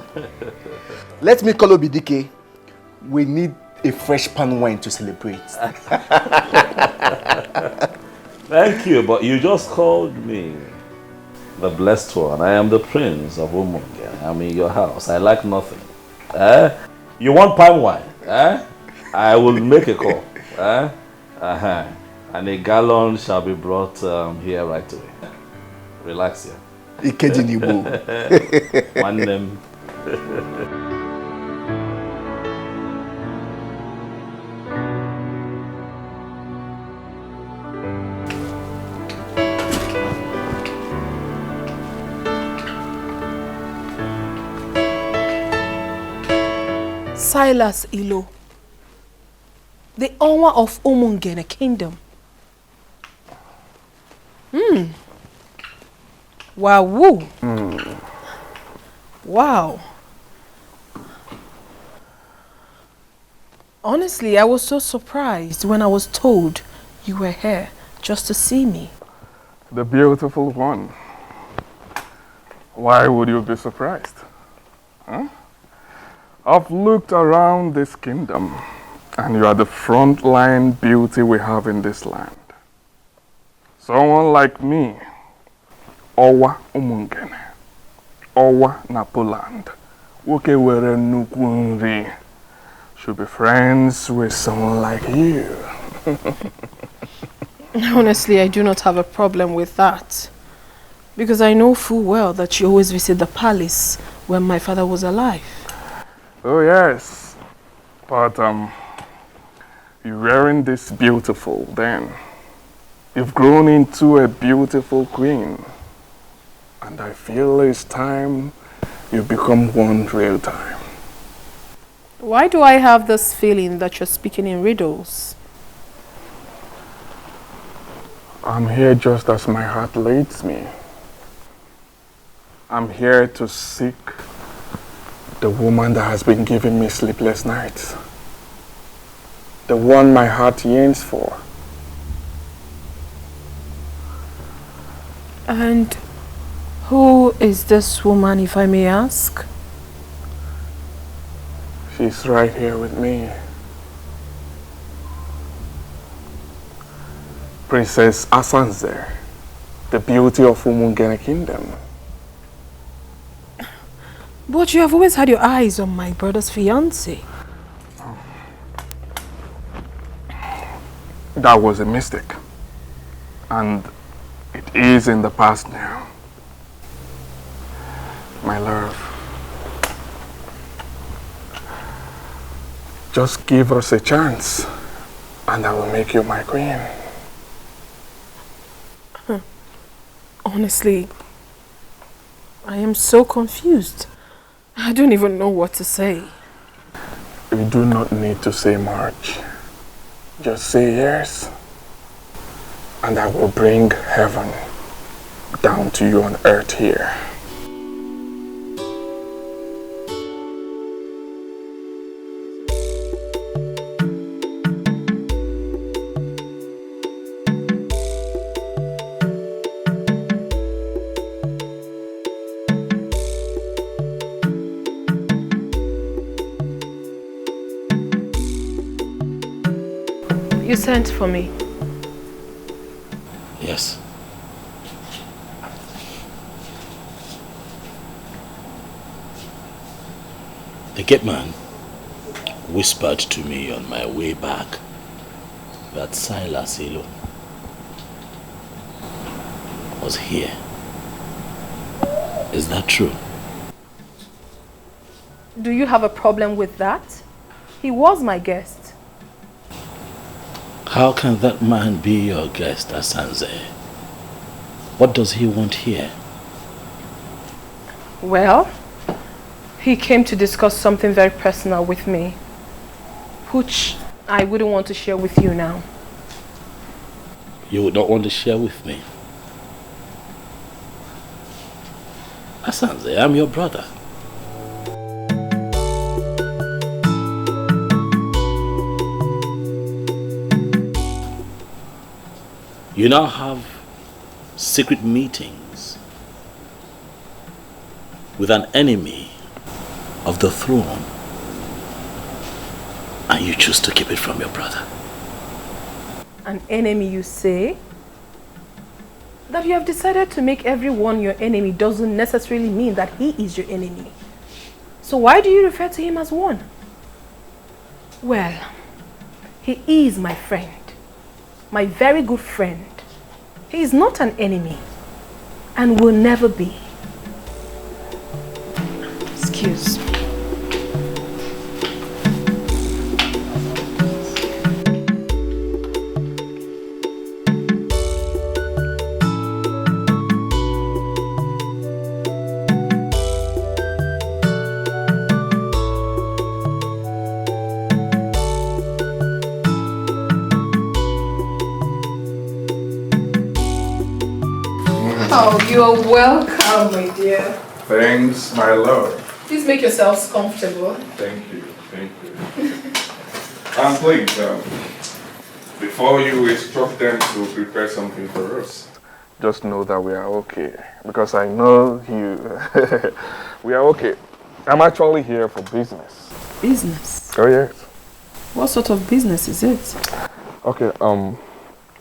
Let me call Obidike. We need a fresh pan wine to celebrate. Thank you, but you just called me the blessed one. I am the prince of Umunge. I'm in your house. I like nothing. You want palm wine? I will make a call. And a gallon shall be brought here right away. Relax here. One name. Silas Ilo, the owner of Umungene Kingdom. Wow. Wow. Honestly, I was so surprised when I was told you were here just to see me. The beautiful one. Why would you be surprised? Huh? I've looked around this kingdom, and you are the frontline beauty we have in this land. Someone like me, Owa Umungene, Owa Napoland, Woke were Nukunri, should be friends with someone like you. Honestly, I do not have a problem with that. Because I know full well that you always visit the palace when my father was alive. Oh yes, but you weren't this beautiful then. You've grown into a beautiful queen. And I feel it's time you become one real time. Why do I have this feeling that you're speaking in riddles? I'm here just as my heart leads me. I'm here to seek the woman that has been giving me sleepless nights. The one my heart yearns for. And who is this woman, if I may ask? She's right here with me. Princess Asanze, the beauty of Umungene Kingdom. But you have always had your eyes on my brother's fiancé. That was a mistake. And it is in the past now. My love, just give us a chance and I will make you my queen. Honestly, I am so confused. I don't even know what to say. You do not need to say much. Just say yes, and I will bring heaven down to you on earth here. You sent for me. Yes. The gate man whispered to me on my way back that Silas Elo was here. Is that true? Do you have a problem with that? He was my guest. How can that man be your guest, Asanze? What does he want here? Well, he came to discuss something very personal with me, which I wouldn't want to share with you now. You would not want to share with me? Asanze, I'm your brother. You now have secret meetings with an enemy of the throne, and you choose to keep it from your brother. An enemy, you say? That you have decided to make everyone your enemy doesn't necessarily mean that he is your enemy. So why do you refer to him as one? Well, he is my friend. My very good friend. He is not an enemy and will never be. Excuse me. Oh, you're welcome, my dear. Thanks, my lord. Please make yourselves comfortable. Thank you, thank you. And please, before you instruct them to prepare something for us, just know that we are okay. Because I know you. We are okay. I'm actually here for business. Business? Oh, yes. What sort of business is it? Okay,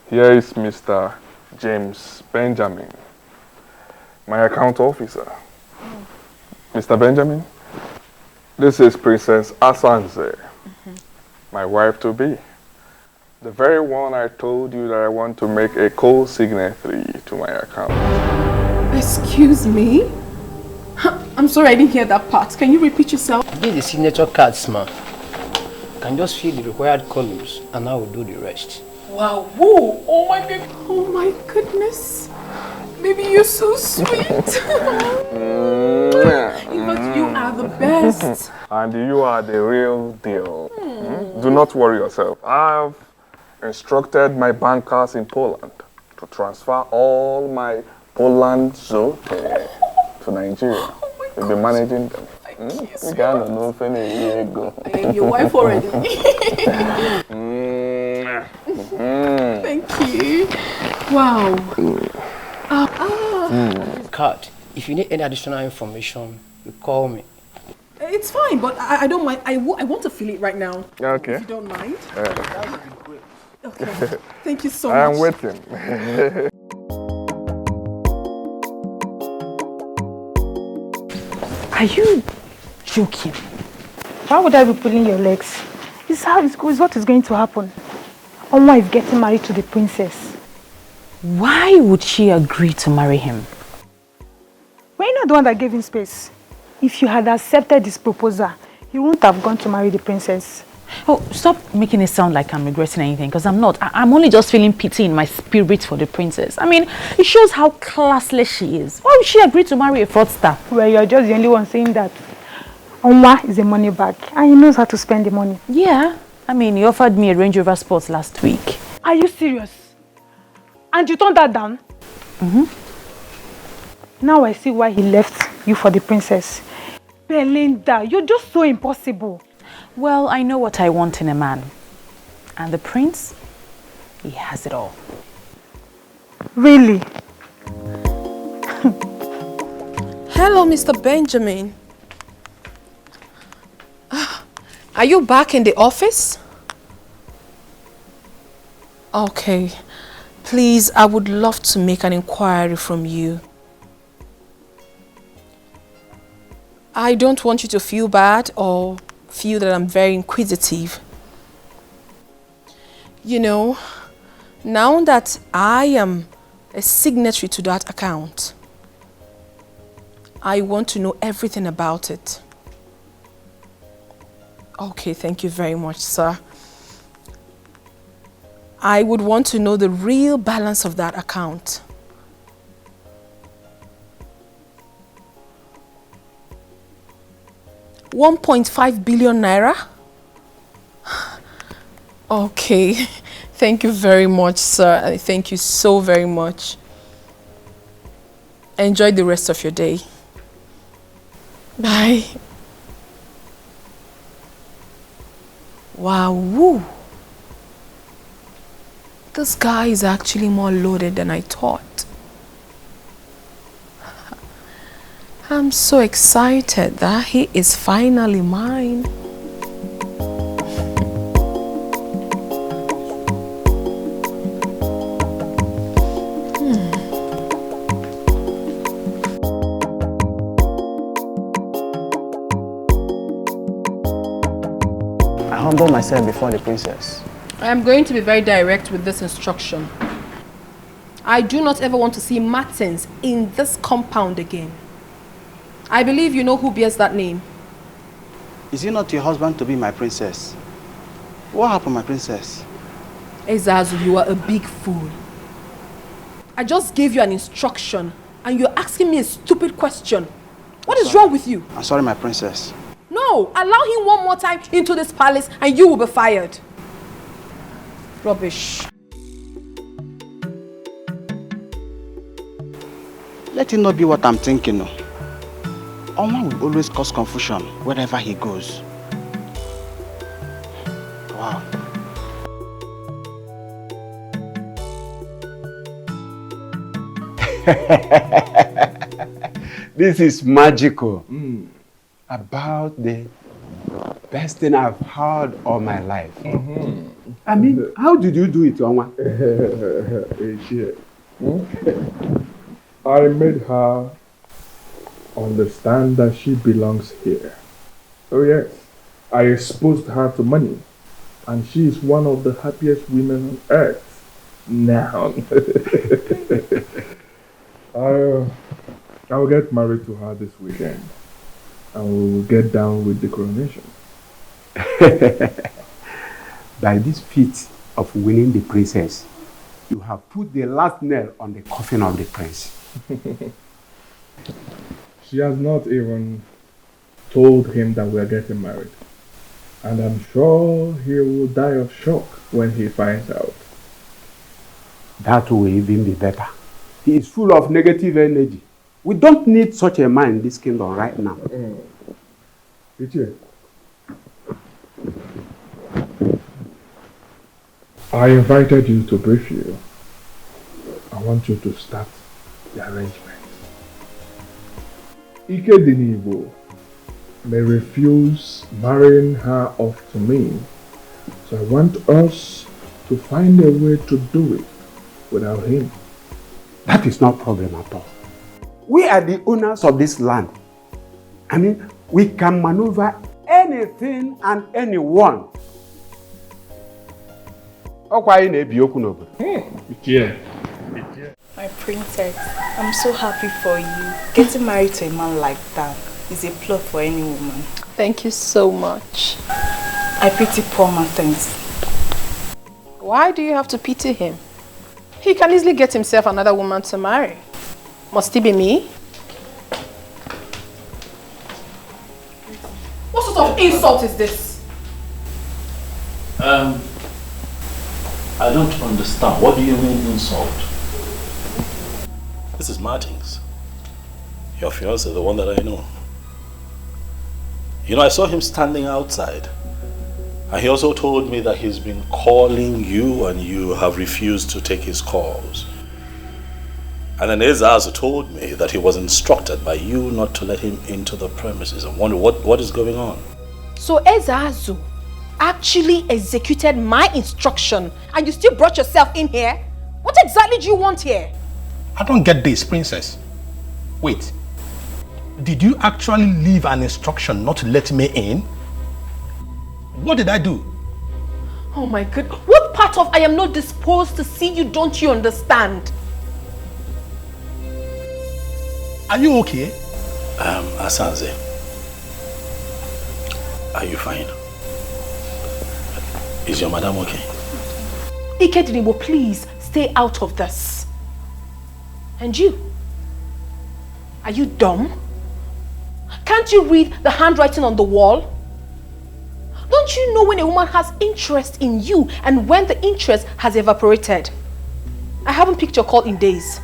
here is Mr. James Benjamin, my account officer. Mr. Benjamin, this is Princess Asanze, my wife-to-be. The very one I told you that I want to make a co-signatory to my account. Excuse me? I'm sorry, I didn't hear that part. Can you repeat yourself? This is the signature cards, man. You can just fill the required columns and I will do the rest. Wow, whoa, oh my baby, oh my goodness. Baby, you're so sweet. But you are the best. And you are the real deal. Do not worry yourself. I've instructed my bankers in Poland to transfer all my Poland zote to Nigeria. We'll be managing them. I am your wife already. Thank you. Wow. Card. If you need any additional information, you call me. It's fine, but I don't mind. I want to feel it right now. Okay. If you don't mind. Okay. Thank you so much. I am waiting. Are you joking? Why would I be pulling your legs? It's what is going to happen. Oma is getting married to the princess. Why would she agree to marry him? Were you not the one that gave him space? If you had accepted this proposal, you wouldn't have gone to marry the princess. Oh, stop making it sound like I'm regretting anything, because I'm not. I'm only just feeling pity in my spirit for the princess. I mean, it shows how classless she is. Why would she agree to marry a fraudster? Well, you're just the only one saying that. Oma is a money bag and he knows how to spend the money. Yeah, I mean, he offered me a Range Rover Sport last week. Are you serious? And you turned that down? Now I see why he left you for the princess. Belinda, you're just so impossible. Well, I know what I want in a man. And the prince, he has it all. Really? Hello, Mr. Benjamin. Are you back in the office? Okay. Please, I would love to make an inquiry from you. I don't want you to feel bad or feel that I'm very inquisitive. You know, now that I am a signatory to that account, I want to know everything about it. Okay, thank you very much, sir. I would want to know the real balance of that account. $1.5 billion naira? Okay, thank you very much, sir. Thank you so very much. Enjoy the rest of your day. Bye. Wow, woo. This guy is actually more loaded than I thought. I'm so excited that he is finally mine. I humble myself before the princess. I am going to be very direct with this instruction. I do not ever want to see Martins in this compound again. I believe you know who bears that name. Is it not your husband to be my princess? What happened, my princess? Ezazu, you are a big fool. I just gave you an instruction and you're asking me a stupid question. What is wrong with you? I'm sorry, my princess. No, allow him one more time into this palace and you will be fired. Rubbish. Let it not be what I'm thinking. No. Oma will always cause confusion wherever he goes. Wow. This is magical. About the best thing I've heard all my life. I mean, how did you do it, Onwa? I made her understand that she belongs here. Oh yes, I exposed her to money, and she is one of the happiest women on earth now. I'll get married to her this weekend, and we'll get down with the coronation. By this feat of winning the princess, you have put the last nail on the coffin of the prince. She has not even told him that we are getting married. And I'm sure he will die of shock when he finds out. That will even be better. He is full of negative energy. We don't need such a man in this kingdom right now. I invited you to brief you. I want you to start the arrangement. Ike Dinibo may refuse marrying her off to me, so I want us to find a way to do it without him. That is not a problem at all. We are the owners of this land. I mean, we can maneuver anything and anyone. My princess, I'm so happy for you. Getting married to a man like that is a plot for any woman. Thank you so much. I pity poor Martins. Why do you have to pity him? He can easily get himself another woman to marry. Must it be me? What sort of insult is this? I don't understand. What do you mean insult? This is Martins. Your fiancé, the one that I know. You know, I saw him standing outside. And he also told me that he's been calling you and you have refused to take his calls. And then Ezazu told me that he was instructed by you not to let him into the premises. I wonder what is going on. So Ezazu actually executed my instruction and you still brought yourself in here? What exactly do you want here? I don't get this, princess. Wait. Did you actually leave an instruction not to let me in? What did I do? Oh my God. What part of I am not disposed to see you don't you understand? Are you okay? Asanze, are you fine? Is your madam okay? Ikedinibo, please stay out of this. And you? Are you dumb? Can't you read the handwriting on the wall? Don't you know when a woman has interest in you and when the interest has evaporated? I haven't picked your call in days.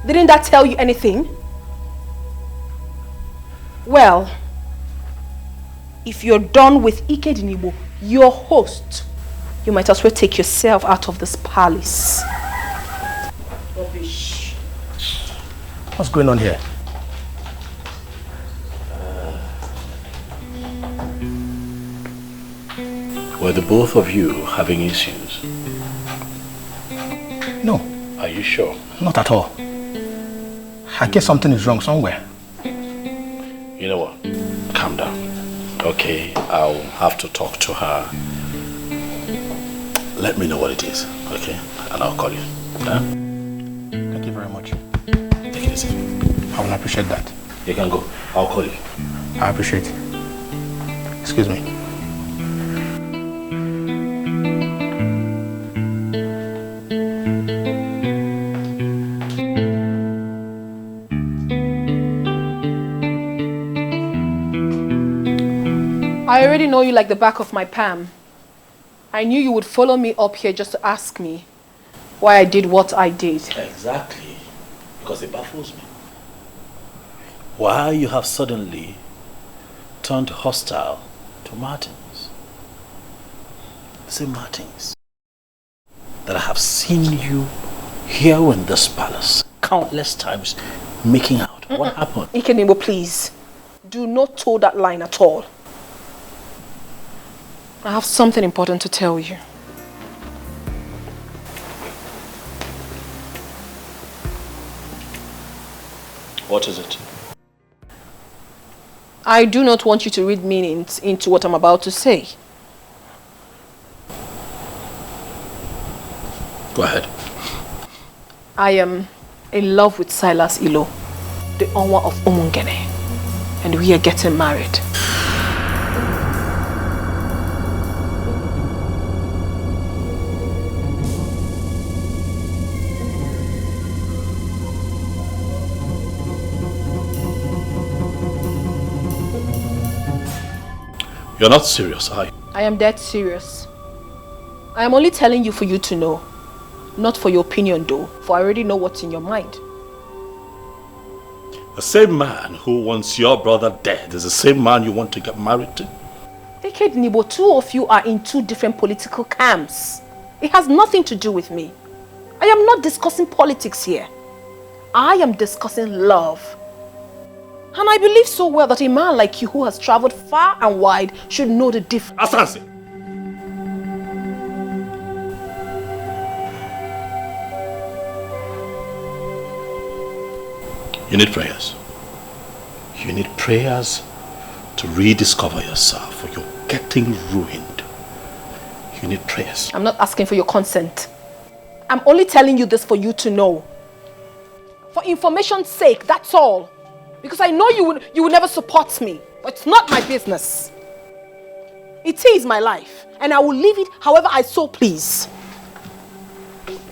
Didn't that tell you anything? Well, if you're done with Ikedinibo, your host, you might as well take yourself out of this palace. Rubbish. What's going on here? Were the both of you having issues? No. Are you sure? Not at all. I guess something is wrong somewhere. You know what? Calm down. Okay, I'll have to talk to her. Let me know what it is, okay? And I'll call you. Yeah? Thank you very much. Take it easy. I will appreciate that. You can go. I'll call you. I appreciate it. Excuse me. I already know you like the back of my palm. I knew you would follow me up here just to ask me why I did what I did. Exactly. Because it baffles me. Why you have suddenly turned hostile to Martins. The same Martins that I have seen you here in this palace countless times making out. What happened? Ikenebo, please. Do not toe that line at all. I have something important to tell you. What is it? I do not want you to read meanings into what I'm about to say. Go ahead. I am in love with Silas Ilo, the Onwa of Umungene, and we are getting married. You're not serious, are you? I am dead serious. I am only telling you for you to know. Not for your opinion though, for I already know what's in your mind. The same man who wants your brother dead is the same man you want to get married to? Eked Nibo, two of you are in two different political camps. It has nothing to do with me. I am not discussing politics here. I am discussing love. And I believe so well that a man like you who has traveled far and wide should know the difference. Asansi! You need prayers. You need prayers to rediscover yourself, or you're getting ruined. You need prayers. I'm not asking for your consent. I'm only telling you this for you to know. For information's sake, that's all. Because I know you would never support me. But it's not my business. It is my life. And I will live it however I so please.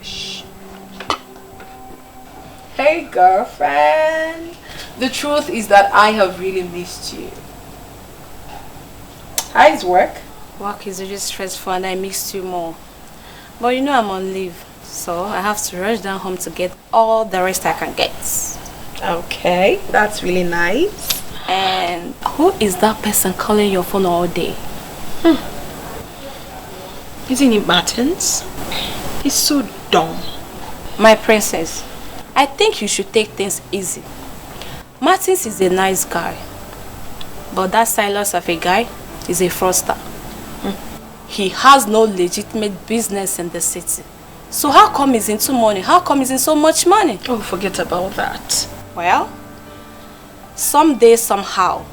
Shh. Hey girlfriend. The truth is that I have really missed you. How's work? Work is really stressful and I missed you more. But you know I'm on leave, so I have to rush down home to get all the rest I can get. Okay, that's really nice. And who is that person calling your phone all day? Isn't it Martins? He's so dumb. My princess, I think you should take things easy. Martins is a nice guy, but that Silas of a guy is a fraudster. He has no legitimate business in the city. So how come he's into money? How come he's in so much money? Oh, forget about that. Well, someday, somehow,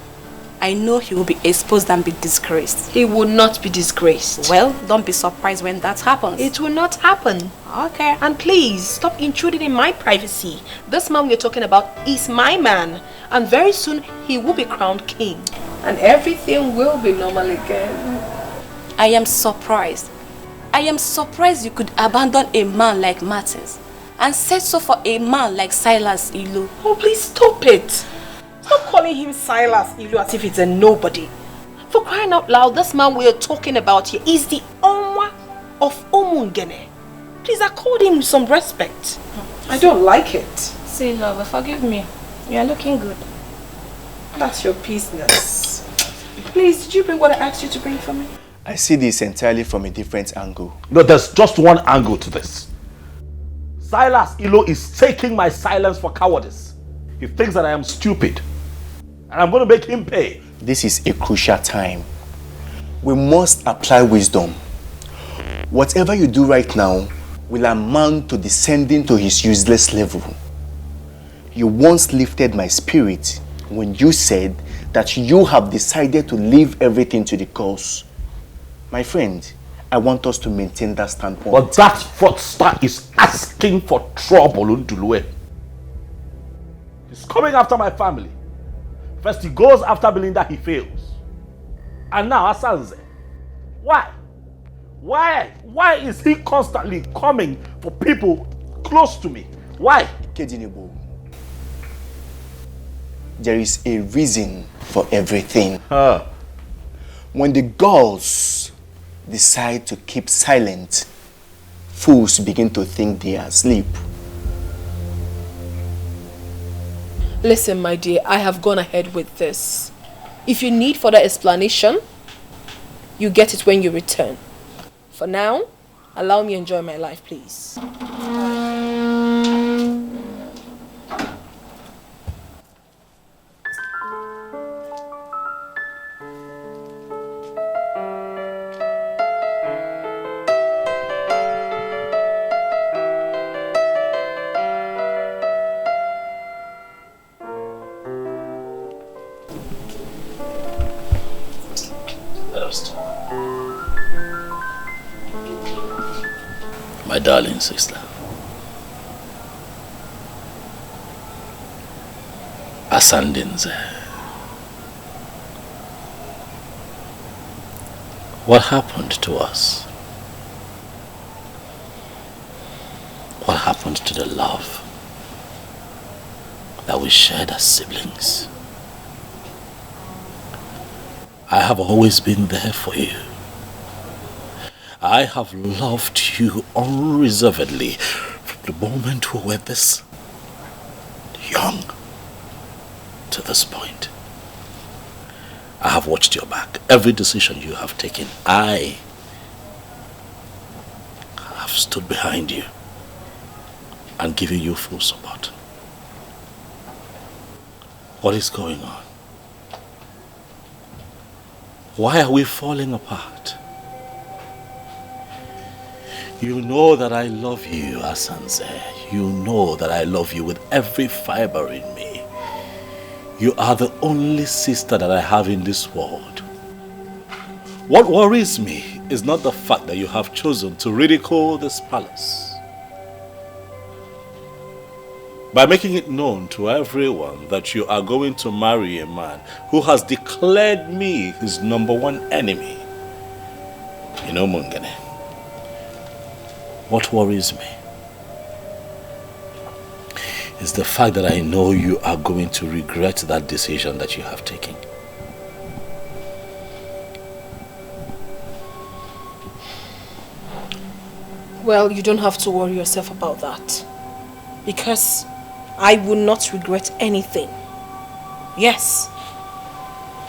I know he will be exposed and be disgraced. He will not be disgraced. Well, don't be surprised when that happens. It will not happen. Okay. And please, stop intruding in my privacy. This man we're talking about is my man. And very soon, he will be crowned king. And everything will be normal again. I am surprised. I am surprised you could abandon a man like Martins and settle for a man like Silas Ilu. Oh, please stop it. Stop calling him Silas Ilu as if it's a nobody. For crying out loud, this man we are talking about here is the Onwa of Umungene. Please accord him some respect. I don't like it. See, lover, forgive me. You are looking good. That's your business. Please, did you bring what I asked you to bring for me? I see this entirely from a different angle. No, there's just one angle to this. Silas Ilo is taking my silence for cowardice. He thinks that I am stupid. And I'm going to make him pay. This is a crucial time. We must apply wisdom. Whatever you do right now will amount to descending to his useless level. You once lifted my spirit when you said that you have decided to leave everything to the cause. My friend, I want us to maintain that standpoint. But that fraudster is asking for trouble, Ndulue. He's coming after my family. First he goes after Belinda, he fails. And now Asanze. Why? Why is he constantly coming for people close to me? Why? Kedinebo, there is a reason for everything. When the girls decide to keep silent, fools begin to think they are asleep. Listen, my dear, I have gone ahead with this. If you need further explanation, you get it when you return. For now, allow me to enjoy my life, please. My darling sister, Asandinze, what happened to us? What happened to the love that we shared as siblings? I have always been there for you. I have loved you unreservedly from the moment we were this young to this point. I have watched your back. Every decision you have taken, I have stood behind you and given you full support. What is going on? Why are we falling apart? You know that I love you, Asanze. You know that I love you with every fiber in me. You are the only sister that I have in this world. What worries me is not the fact that you have chosen to ridicule this palace. By making it known to everyone that you are going to marry a man who has declared me his #1 enemy. You know, Mungene. What worries me is the fact that I know you are going to regret that decision that you have taken. Well, you don't have to worry yourself about that. Because I will not regret anything. Yes,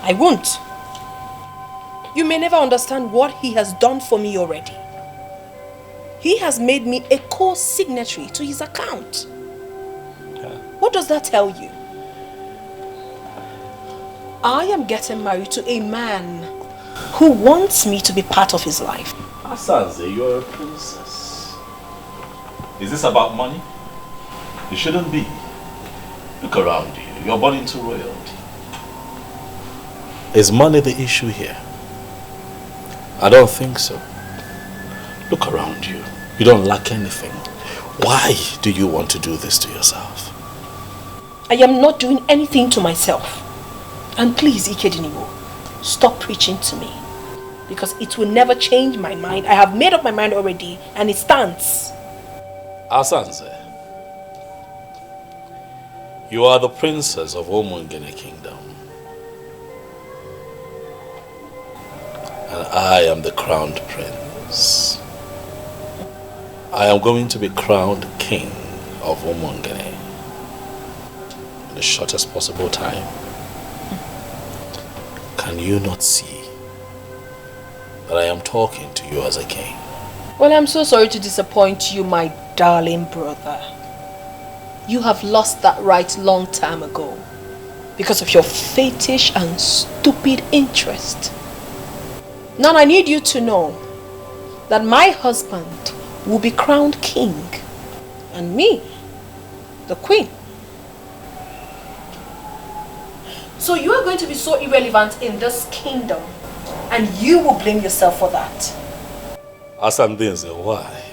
I won't. You may never understand what he has done for me already. He has made me a co-signatory to his account. What does that tell you? I am getting married to a man who wants me to be part of his life. Asanze, you're a princess. Is this about money? It shouldn't be. Look around you. You're born into royalty. Is money the issue here? I don't think so. Look around you. You don't lack anything. Why do you want to do this to yourself? I am not doing anything to myself. And please, Ikedinibo, stop preaching to me. Because it will never change my mind. I have made up my mind already and it stands. Asanze, you are the princess of Omungene Kingdom. And I am the crowned prince. I am going to be crowned king of Omungene in the shortest possible time. Can you not see that I am talking to you as a king? Well, I'm so sorry to disappoint you, my darling brother. You have lost that right long time ago because of your fetish and stupid interest. Now I need you to know that my husband will be crowned king and me, the queen. So you are going to be so irrelevant in this kingdom and you will blame yourself for that. Asandenze, why?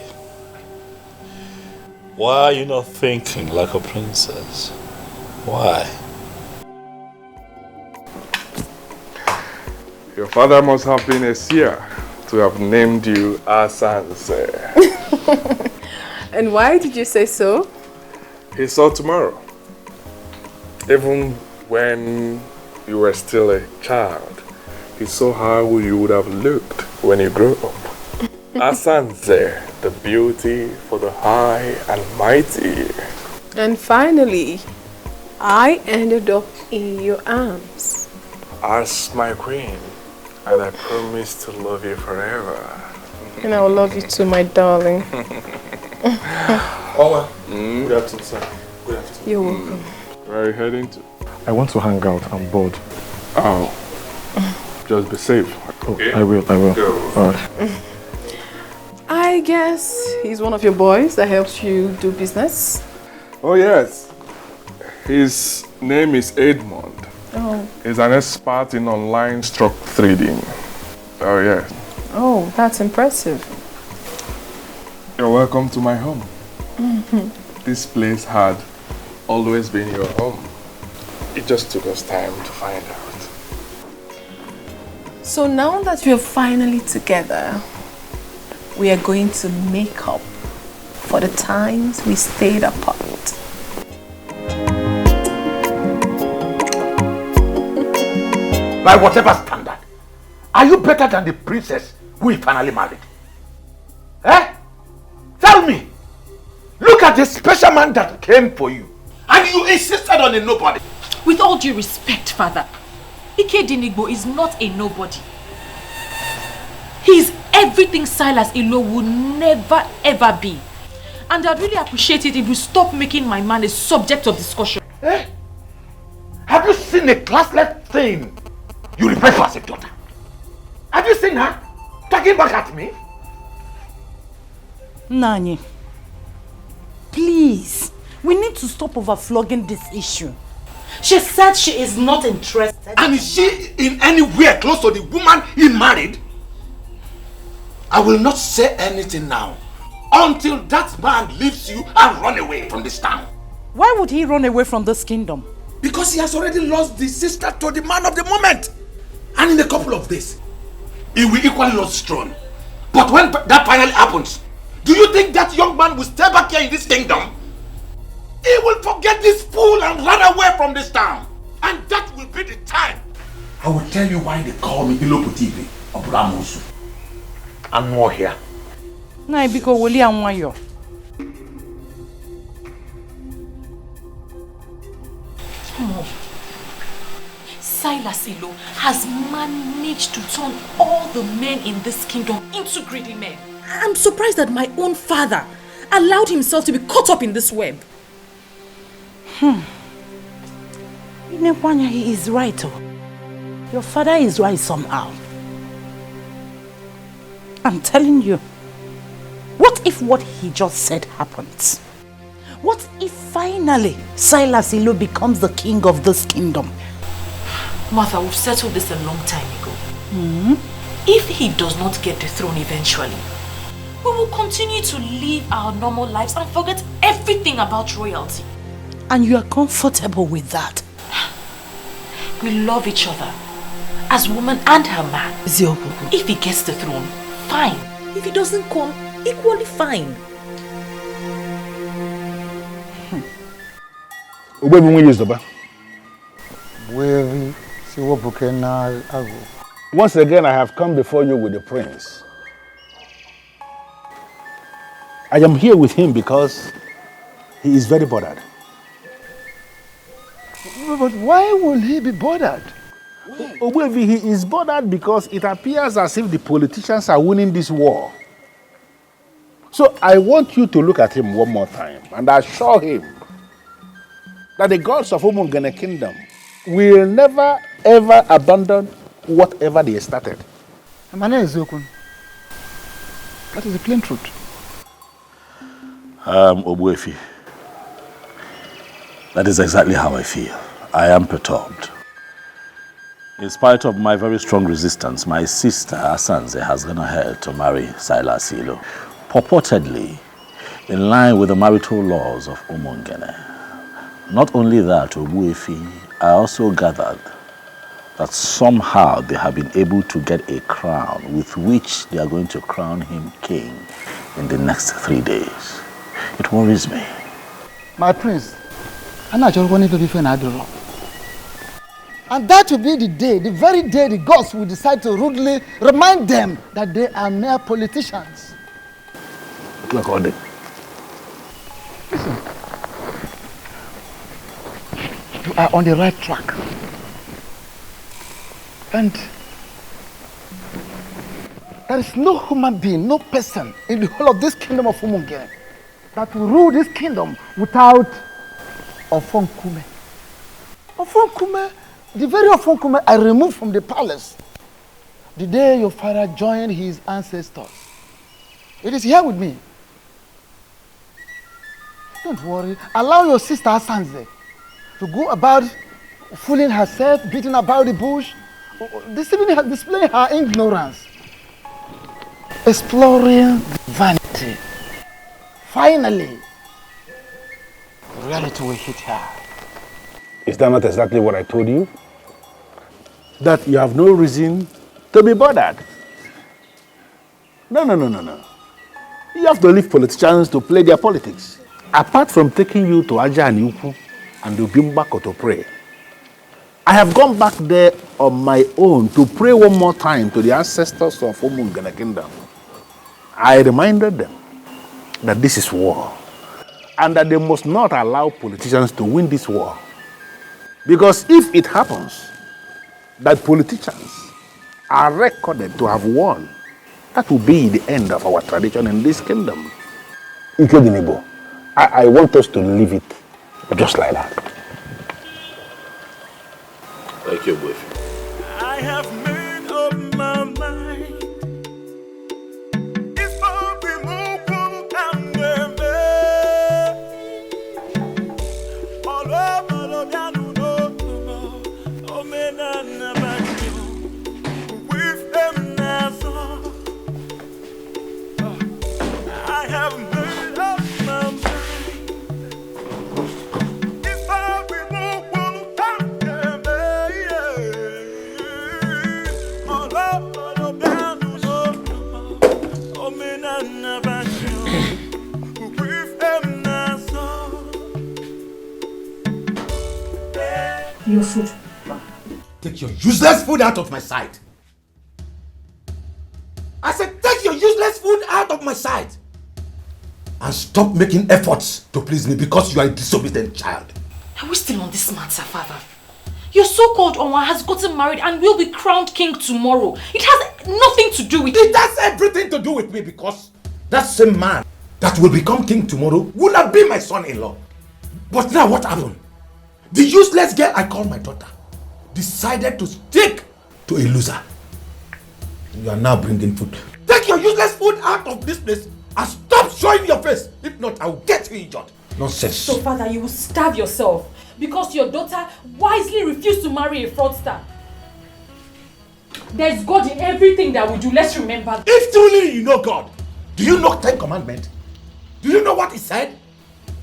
Why are you not thinking like a princess? Why? Your father must have been a seer to have named you Asanze. And why did you say so? He saw tomorrow. Even when you were still a child, he saw how you would have looked when you grew up. Asanze, the beauty for the high and mighty. And finally, I ended up in your arms. As my queen, and I promise to love you forever. And I will love you too, my darling. Oma, good afternoon, sir. Good afternoon. You're welcome. Where are you heading to? I want to hang out. I'm bored. Oh. Just be safe. Okay? I will. Go. All right. I guess he's one of your boys that helps you do business. Oh, yes. His name is Edmond. Oh. He's an expert in online stock trading. Oh, yes. Oh, that's impressive. You're welcome to my home. This place had always been your home. It just took us time to find out. So now that we're finally together, we are going to make up for the times we stayed apart. By whatever standard, are you better than the princess who he finally married? Eh? Tell me. Look at the special man that came for you. And you insisted on a nobody. With all due respect, father, Ikedinigbo is not a nobody. He's everything Silas Ilo would never ever be. And I'd really appreciate it if you stop making my man a subject of discussion. Eh? Have you seen a classless thing you refer to as a daughter? Have you seen her talking back at me? Nani, please, we need to stop overflogging this issue. She said she is not interested. And is she in anywhere close to the woman he married? I will not say anything now until that man leaves you and run away from this town. Why would he run away from this kingdom? Because he has already lost the sister to the man of the moment. And in a couple of days, he will equally lose his throne. But when that finally happens, do you think that young man will stay back here in this kingdom? He will forget this fool and run away from this town. And that will be the time. I will tell you why they call me Ilopotive of Ramosu. I'm more here. Na biko woli anwayo. Mom, Silas Ilo has managed to turn all the men in this kingdom into greedy men. I'm surprised that my own father allowed himself to be caught up in this web. Nwokoye, he is right. Your father is right somehow. I'm telling you. What if what he just said happens? What if finally Silas Ilo becomes the king of this kingdom? Martha, we've settled this a long time ago. If he does not get the throne eventually, we will continue to live our normal lives and forget everything about royalty. And you are comfortable with that? We love each other as woman and her man. If he gets the throne, fine. If he doesn't come, equally fine. Once again, I have come before you with the prince. I am here with him because he is very bothered. But why will he be bothered? Obuevi, he is bothered because it appears as if the politicians are winning this war. So I want you to look at him one more time and assure him that the gods of Umungene Kingdom will never ever abandon whatever they started. My name is Zokun. That is the plain truth. Obuefi, that is exactly how I feel. I am perturbed. In spite of my very strong resistance, my sister Asanze has gone ahead to marry Silas Ilo, purportedly in line with the marital laws of Umungene. Not only that, Obuefi, I also gathered that somehow they have been able to get a crown with which they are going to crown him king in the next 3 days. It worries me. My prince, I'm not just going to be fair. And that will be the day, the very day the gods will decide to rudely remind them that they are mere politicians. Look at it. Listen, you are on the right track. And there is no human being, no person in the whole of this kingdom of Umungene that will rule this kingdom without Ofonkume. Ofonkume, the very Ofonkume I removed from the palace the day your father joined his ancestors. It is here with me. Don't worry. Allow your sister Asanze to go about fooling herself, beating about the bush, displaying her ignorance, exploring vanity. Finally, reality will hit her. Is that not exactly what I told you? That you have no reason to be bothered. No. You have to leave politicians to play their politics. Apart from taking you to Aja and Ukwu and Ubimbako to pray, I have gone back there on my own to pray one more time to the ancestors of Umungene Kingdom. I reminded them that this is war and that they must not allow politicians to win this war. Because if it happens that politicians are recorded to have won, that will be the end of our tradition in this kingdom. Including I want us to leave it just like that. Thank you, boyfriend. I have made up my mind. It's for the move and all over the with them now. I have made up my mind. It's for the move Your food. Take your useless food out of my sight. I said, take your useless food out of my side and stop making efforts to please me because you are a disobedient child. Are we still on this matter, Father? Your so-called Onwa has gotten married and will be crowned king tomorrow. It has nothing to do with... It has everything to do with me because that same man that will become king tomorrow will have been my son-in-law. But now what happened? The useless girl I call my daughter decided to stick to a loser. You are now bringing food. Take your useless food out of this place and stop showing your face. If not, I will get you injured. Nonsense. So, Father, you will starve yourself because your daughter wisely refused to marry a fraudster. There's God in everything that we do. Let's remember. If truly you know God, do you know 10 commandments? Do you know what he said?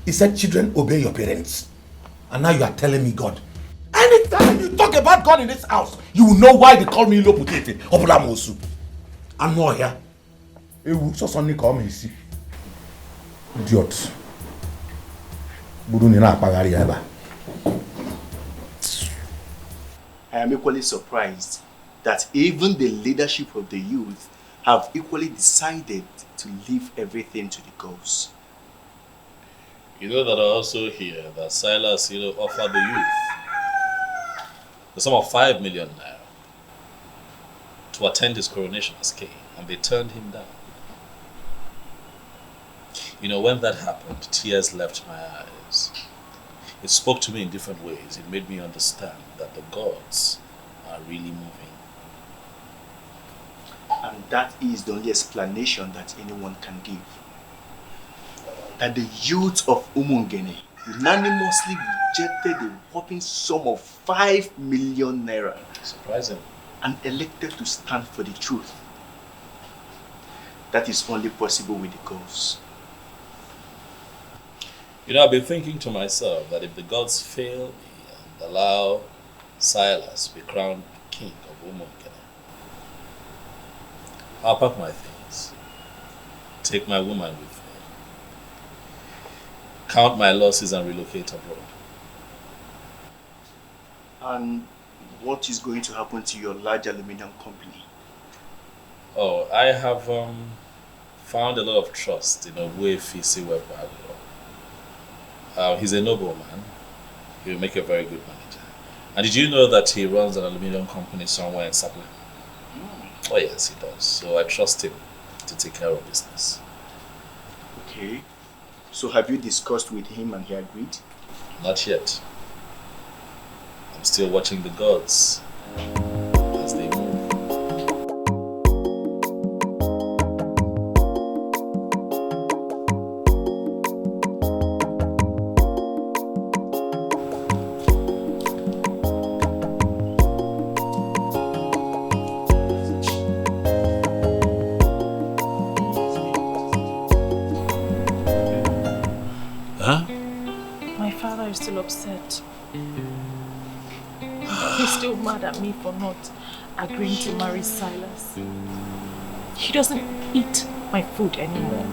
He said, children, obey your parents. And now you are telling me God. Anytime you talk about God in this house, you will know why they call me Loputete or Pulamosu. I'm not here. It will so suddenly call me, see. Idiot. I am equally surprised that even the leadership of the youth have equally decided to leave everything to the gods. You know that I also hear that Silas offered the youth the sum of 5 million naira to attend his coronation as king, and they turned him down. When that happened, tears left my eyes. It spoke to me in different ways. It made me understand that the gods are really moving. And that is the only explanation that anyone can give. That the youth of Umungene unanimously rejected the whopping sum of 5 million naira. Surprising. And elected to stand for the truth. That is only possible with the gods. I've been thinking to myself that if the gods fail me and allow Silas to be crowned king of Umungene, I'll pack my things, take my woman with me, count my losses and relocate abroad. And what is going to happen to your large aluminium company? Oh, I have found a lot of trust in Fisi Webalo. He's a nobleman. He'll make a very good manager. And did you know that he runs an aluminium company somewhere in Sapele? Oh yes, he does. So I trust him to take care of business. Okay. So have you discussed with him and he agreed? Not yet. I'm still watching the gods as they move. Upset. He's still mad at me for not agreeing to marry Silas. He doesn't eat my food anymore.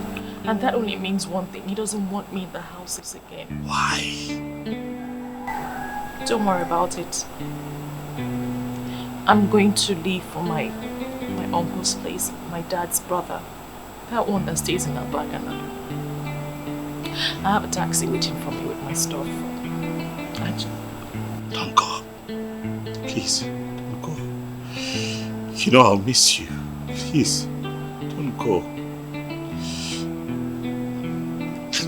And that only means one thing. He doesn't want me in the houses again. Why? Don't worry about it. I'm going to leave for my uncle's place, my dad's brother. That one that stays in Abagana. I have a taxi waiting for me with my stuff. Don't go. Please, don't go. I'll miss you. Please, don't go.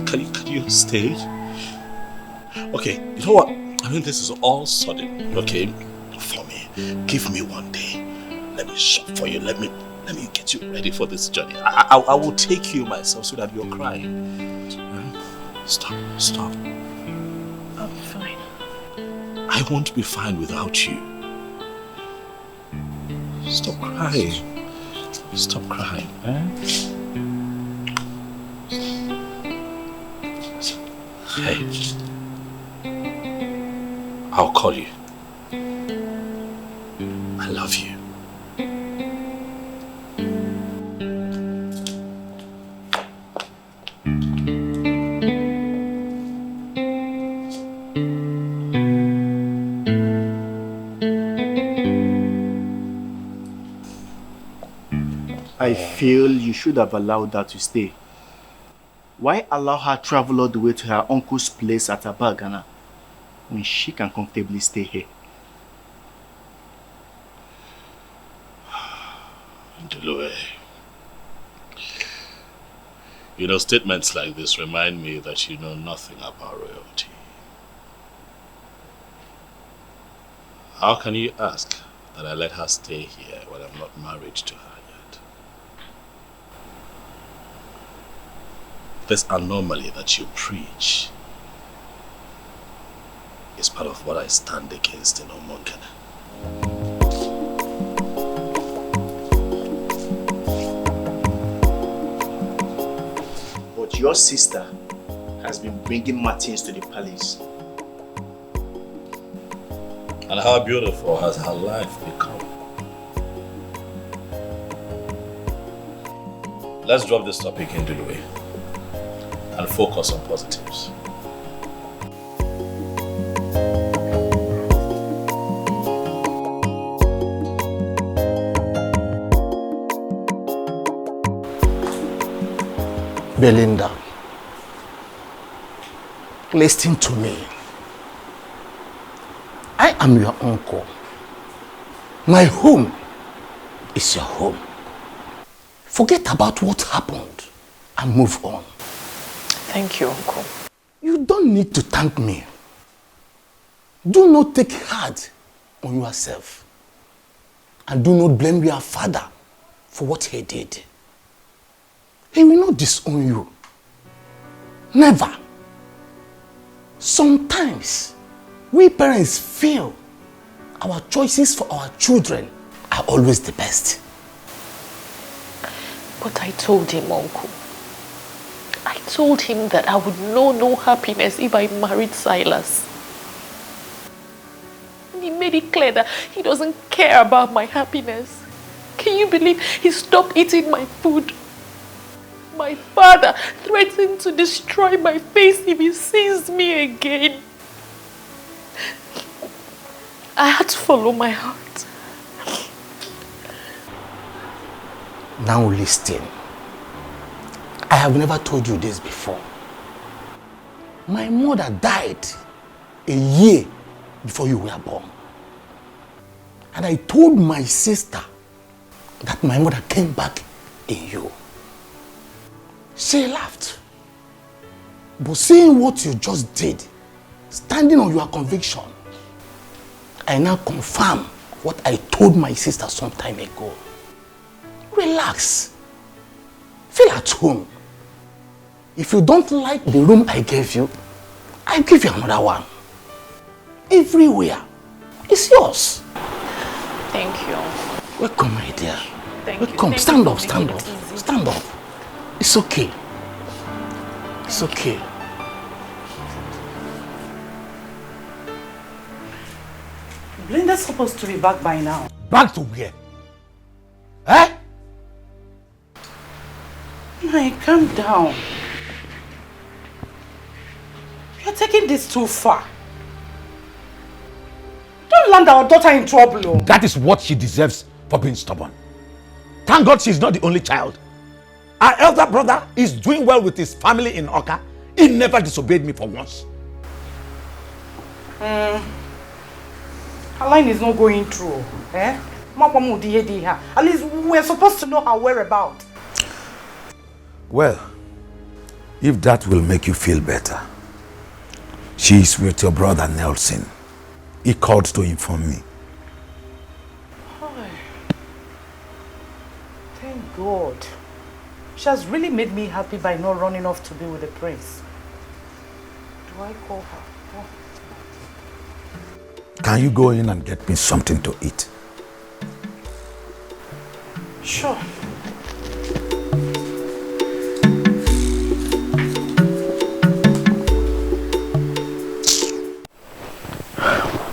Can you stay? Okay, you know what? This is all sudden, okay? For me. Give me one day. Let me shop for you. Let me get you ready for this journey. I will take you myself so that you're crying. Stop. I'll be fine. I won't be fine without you. Stop crying. Stop crying, Hey. I'll call you. I love you. I feel you should have allowed her to stay. Why allow her travel all the way to her uncle's place at Abagana when she can comfortably stay here? Nollywood. You know, statements like this remind me that you know nothing about royalty. How can you ask that I let her stay here when I'm not married to her yet? This anomaly that you preach is part of what I stand against in Omongene. But your sister has been bringing Martins to the palace. And how beautiful has her life become? Let's drop this topic into the way and focus on positives. Belinda, listen to me. I am your uncle. My home is your home. Forget about what happened and move on. Thank you, Uncle. You don't need to thank me. Do not take hard on yourself. And do not blame your father for what he did. He will not disown you. Never. Sometimes, we parents feel our choices for our children are always the best. But I told him, Uncle. I told him that I would know no happiness if I married Silas. And he made it clear that he doesn't care about my happiness. Can you believe he stopped eating my food? My father threatened to destroy my face if he sees me again. I had to follow my heart. Now listen. I have never told you this before. My mother died a year before you were born. And I told my sister that my mother came back in you. She laughed. But seeing what you just did, standing on your conviction, I now confirm what I told my sister some time ago. Relax. Feel at home. If you don't like the room I gave you, I'll give you another one. Everywhere. It's yours. Thank you. Welcome, my dear. Thank Welcome. you. Stand up, stand up. Stand up. It's okay. It's okay. Blinda's supposed to be back by now. Back to where? Eh? My, calm down. You're taking this too far. Don't land our daughter in trouble. Oh. That is what she deserves for being stubborn. Thank God she's not the only child. Our elder brother is doing well with his family in Oka. He never disobeyed me for once. Her line is not going through. Eh? At least we're supposed to know her whereabouts. Well, if that will make you feel better, she's with your brother Nelson. He called to inform me. Thank God. She has really made me happy by not running off to be with the prince. Do I call her? Oh. Can you go in and get me something to eat? Sure.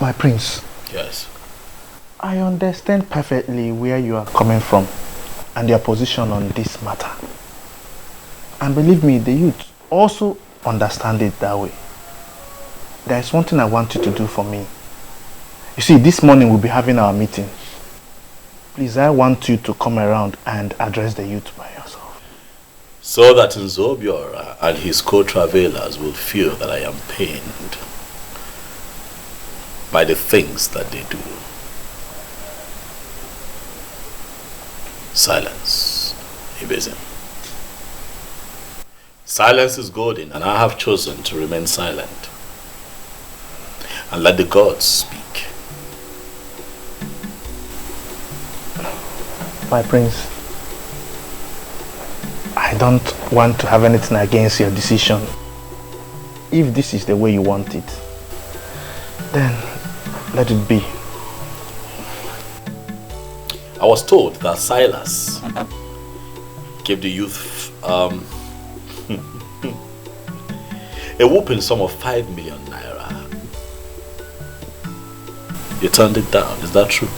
My prince. Yes. I understand perfectly where you are coming from and your position on this matter. And believe me, the youth also understand it that way. There is one thing I want you to do for me. You see, this morning we'll be having our meeting. Please, I want you to come around and address the youth by yourself. So that Nzobiora and his co-travelers will feel that I am pained by the things that they do. Silence, Ibezim. Silence is golden, and I have chosen to remain silent and let the gods speak. My prince, I don't want to have anything against your decision. If this is the way you want it, then let it be. I was told that Silas gave the youth a whooping sum of 5 million naira. You turned it down, is that true?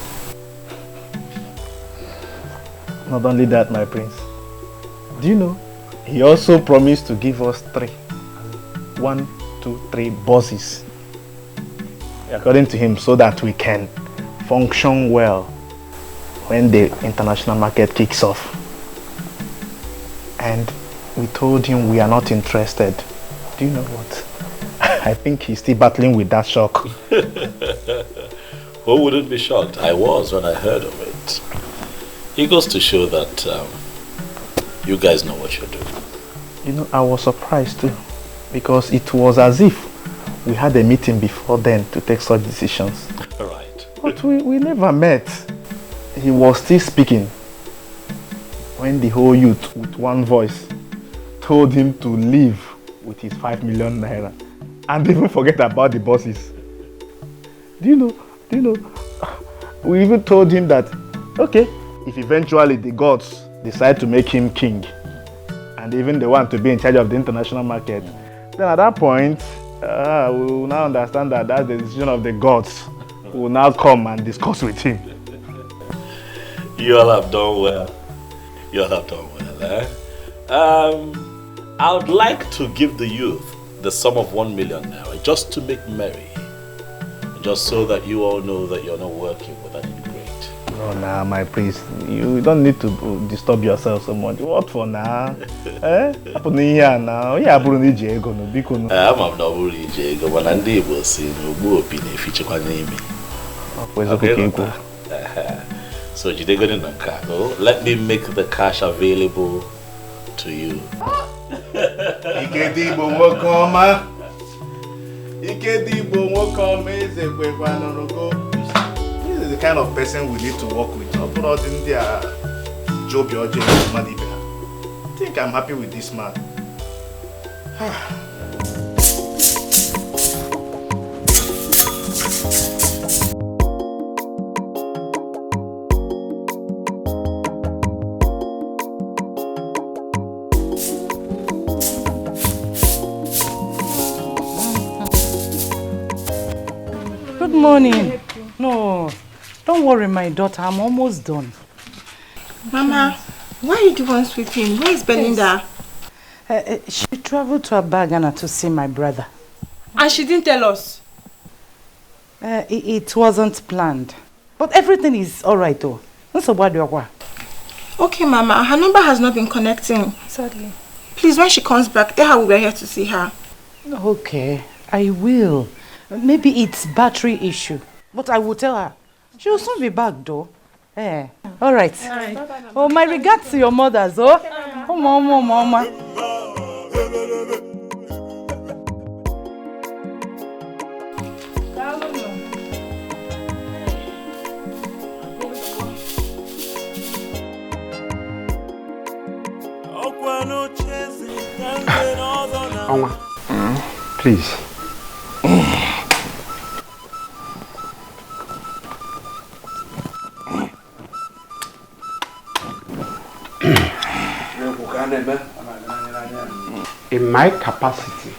Not only that, my prince. Do you know, he also promised to give us 3. 1, 2, 3 buses. According to him, so that we can function well when the international market kicks off. And we told him we are not interested. Do you know what? I think he's still battling with that shock. Who wouldn't be shocked? I was when I heard of it. It goes to show that you guys know what you're doing. You know, I was surprised too, because it was as if we had a meeting before then to take such decisions. Right. But we never met. He was still speaking when the whole youth, with one voice, told him to leave with his 5 million naira and even forget about the buses. Do you know, we even told him that, okay, if eventually the gods decide to make him king and even they want to be in charge of the international market, then at that point, we will now understand that that's the decision of the gods. We will now come and discuss with him. You all have done well. You all have done well, eh? I would like to give the youth the sum of 1 million naira just to make merry. Just so that you all know that you're not working with an ingrate. No, nah, my prince. You don't need to disturb yourself so much. What for now? Eh? Happen here now. Yeah, I'm not ego no biko no. I'm not ego, but I'm able to see no opinion feature kwa name. Okay. So you take it in the car. Let me make the cash available to you. This is the kind of person we need to work with. I think I'm happy with this man. Good morning. No, don't worry, my daughter. I'm almost done. Mama, why are you the one sweeping? Where is Belinda? She traveled to Abagana to see my brother. And she didn't tell us? It wasn't planned. But everything is alright though. Okay, Mama. Her number has not been connecting. Sadly. Please, when she comes back, tell her we were here to see her. Okay, I will. Maybe it's battery issue. But I will tell her. She will soon be back though. Eh. Alright. Oh, my regards to your mothers, oh. Oh, mama. Oma, please. In my capacity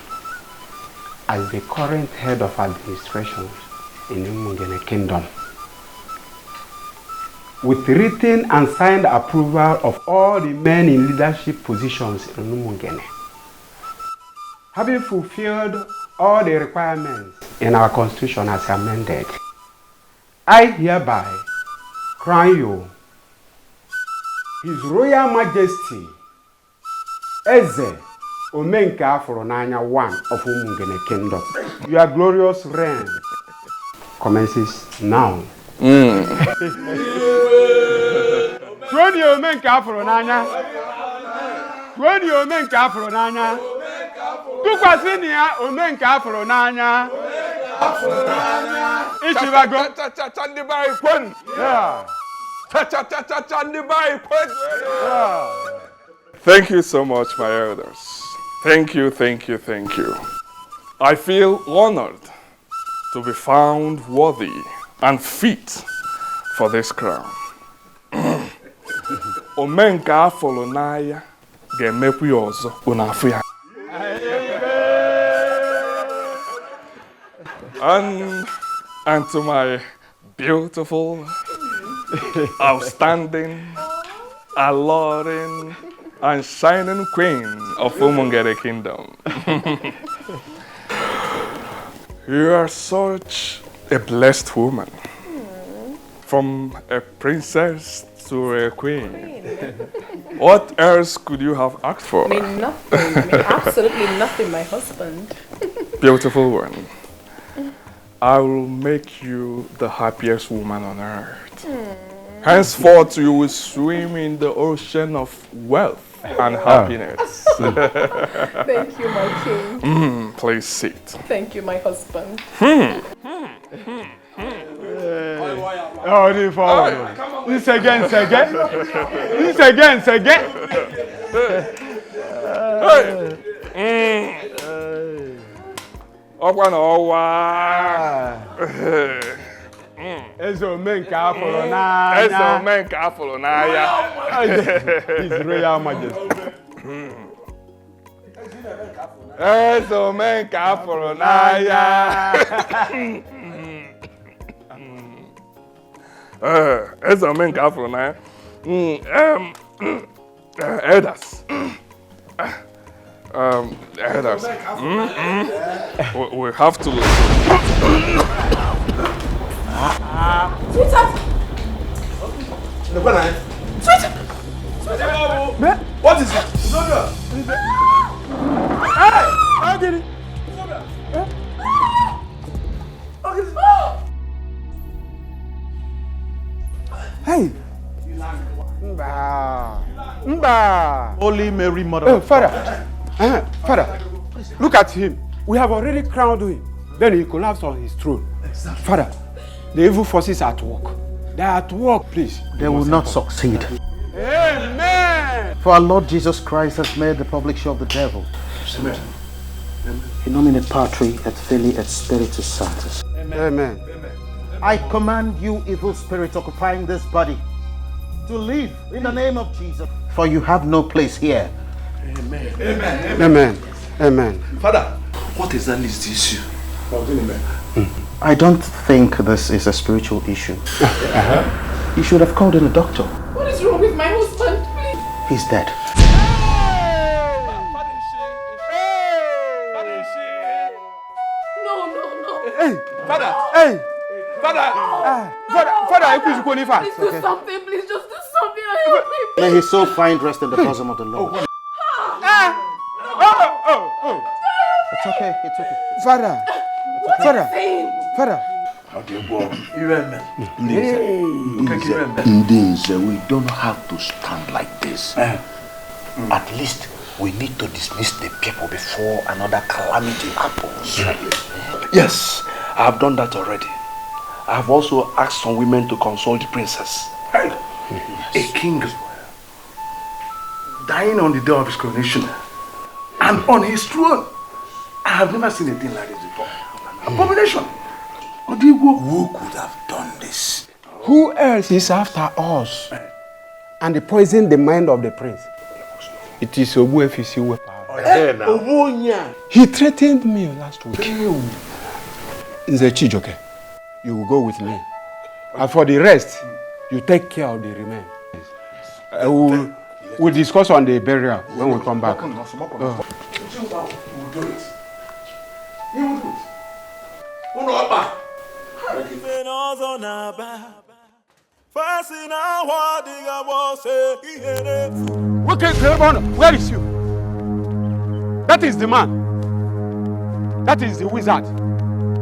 as the current head of administration in Umungene Kingdom, with written and signed approval of all the men in leadership positions in Umungene, having fulfilled all the requirements in our constitution as amended, I hereby crown you His Royal Majesty Eze Omenka Afronanya one of Umungene Kingdom. Your glorious reign commences now. When you Omenka Afronanya, when you Omenka Afronanya, Tukwasinia Omenka Afronanya. Ishibago. Yeah. Thank you so much, my elders. Thank you, thank you, thank you. I feel honored to be found worthy and fit for this crown. Omenka Afolonaya ga-emekwu ya ọzọ unafu ya. And to my beautiful, outstanding, alluring, and shining queen of Umungere Kingdom. You are such a blessed woman. From a princess to a queen. What else could you have asked for? I mean, nothing. I mean, absolutely nothing, my husband. Beautiful one. I will make you the happiest woman on earth. Henceforth, you will swim in the ocean of wealth and happiness. Thank you, my king. Please sit. Thank you, my husband. Oh, this forward. This again. This again. Eze Omenka Afolonaya. His Royal Majesty. Eze Omenka Afolonaya. Eze Omenka Afolonaya. Elders. Elders. We have to. Sweetheart! Sweetheart! What is it? Hey! How did it? Hey! Mba! Holy Mary, Mother of God. Father, look at him. We have already crowned him. Then he collapsed on his throne. Exactly. Father, the evil forces are at work. They are at work, please. They will not succeed. Amen. For our Lord Jesus Christ has made the public show of the devil. Amen. In nomine Patri et Filii et Spiritus Sanctus. Amen. I command you, evil spirit occupying this body, to leave in the name of Jesus. For you have no place here. Amen. Amen. Amen. Father, what exactly is the issue? I don't think this is a spiritual issue. You should have called in a doctor. What is wrong with my husband, please? He's dead. No. Hey, Father. Hey, Father. Father, please do something. Please just do something. Help me. May his soul find rest in the bosom of the Lord. It's okay. Father. We don't have to stand like this. At least we need to dismiss the people before another calamity happens. Yes, I have done that already. I have also asked some women to console the princess. A king dying on the day of his coronation and on his throne. I have never seen a thing like this before. Abomination. Who could have done this? Who else is after us and poisoned the mind of the prince? It is Obuefisi Wepa. He threatened me last week. Nze Chigozie, you will go with me. And for the rest, you take care of the remains. We'll discuss on the burial when we come back. He will do it. He will do it. Okay, Cleveland, where is you? That is the man. That is the wizard.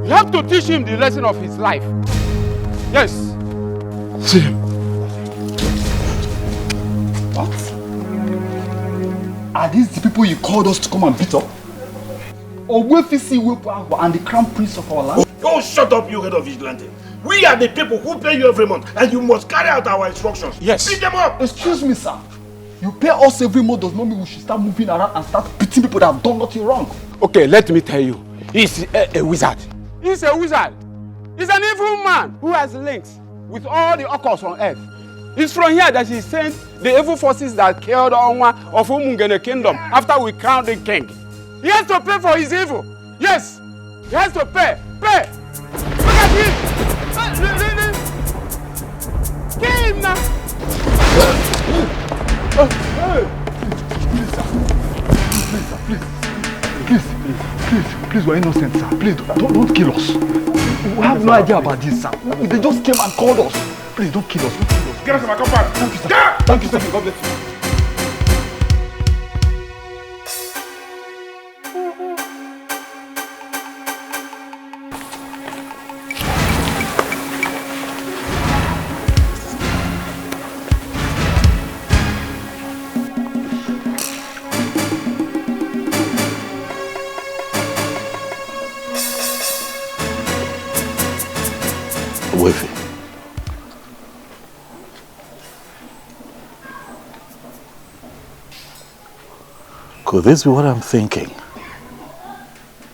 You have to teach him the lesson of his life. Yes. See him. What? Are these the people you called us to come and beat up? Or Wefisi Wepo and the crown prince of our land? Oh, shut up, you head of vigilante. We are the people who pay you every month, and you must carry out our instructions. Yes. Beat them up. Excuse me, sir. You pay us every month does not mean we should start moving around and start beating people that have done nothing wrong. Okay, let me tell you. He's a wizard. He's a wizard. He's an evil man who has links with all the occults on earth. It's from here that he sent the evil forces that killed Onwa of Umungene kingdom after we crowned the king. He has to pay for his evil. Yes. He has to pay. Pay. Look at him. Kill him now. Please, we're innocent, sir. Please, don't kill us. We have no idea about this, sir. They just came and called us. Please, don't kill us. Get us to my compound. Thank you, sir. Thank you, sir. God bless you. Could this be what I'm thinking?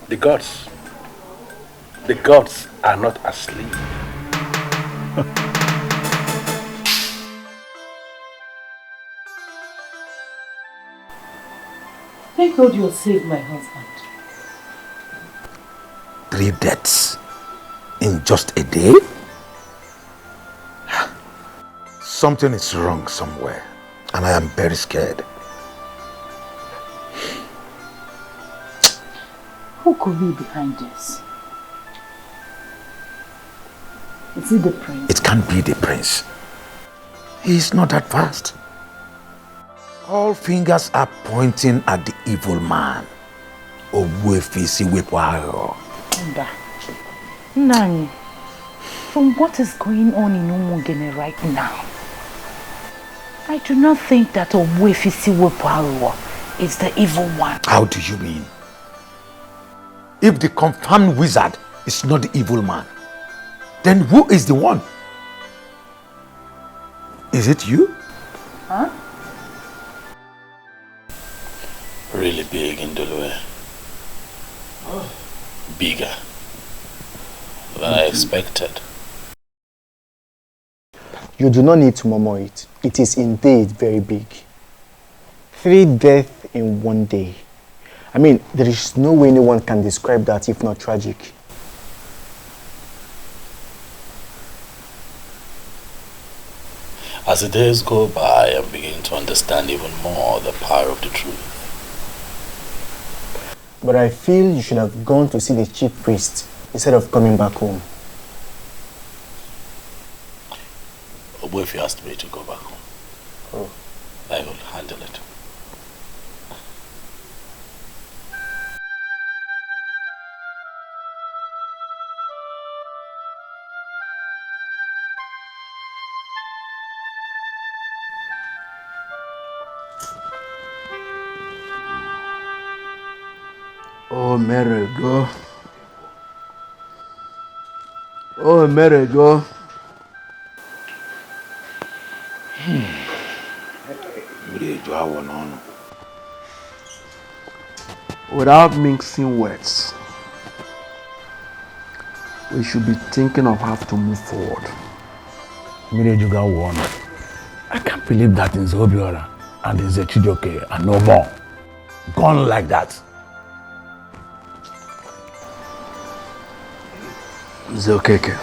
The gods are not asleep. Thank God you saved my husband. 3 deaths in just a day? Something is wrong somewhere, and I am very scared. Who could be behind this? Is it the prince? It can't be the prince. He is not that fast. All fingers are pointing at the evil man. Wefisi Wepo. Nani, from what is going on in Umungene right now, I do not think that Wefisi Wepo is the evil one. How do you mean? If the confirmed wizard is not the evil man, then who is the one? Is it you? Huh? Really big in Duluwe. Bigger than I expected. You do not need to murmur it. It is indeed very big. 3 deaths in 1 day. I mean, there is no way anyone can describe that if not tragic. As the days go by, I'm beginning to understand even more the power of the truth. But I feel you should have gone to see the chief priest instead of coming back home. What if you asked me to go back home? Oh. I will handle it. Oh, Mary, go. Oh, Mary, go. Without mixing words, we should be thinking of how to move forward. I can't believe that in Zobiora and in Chigozie and no more. Gone like that. Nwokoye,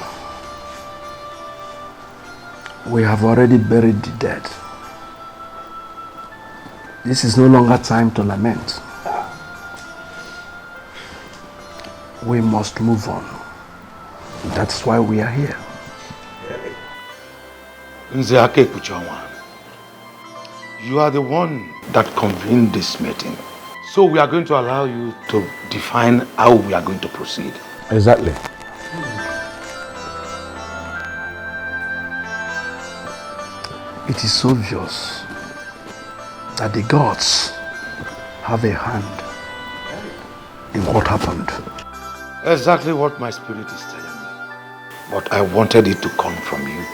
we have already buried the dead. This is no longer time to lament. We must move on. That's why we are here. Nzeake Kuchawa, you are the one that convened this meeting. So we are going to allow you to define how we are going to proceed. Exactly. It is obvious that the gods have a hand in what happened. Exactly what my spirit is telling me. But I wanted it to come from you.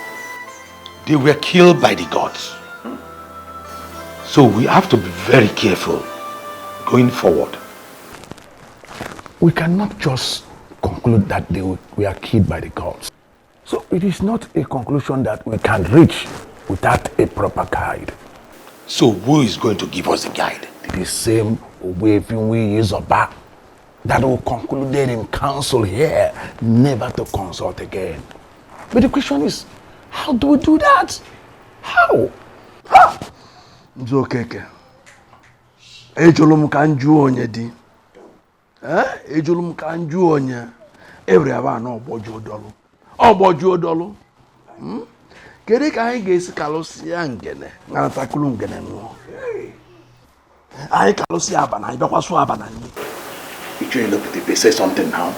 They were killed by the gods. So we have to be very careful going forward. We cannot just conclude that they were killed by the gods. So it is not a conclusion that we can reach without a proper guide. So who is going to give us a guide? The same Owefinwe Izoba that will conclude in council here never to consult again. But the question is, how do we do that? How? Nzokeke. Ejolum kanju onye di. Ejolum kanju onye. Every aba no oboju odolu. Oboju odolu. Kere ka anyị ga-esi kalụsịa ngene nganatakulu ngene nụọ. Anyị kalụsịa abana, anyị bịakwasu abana nyi. You look at it, say something now.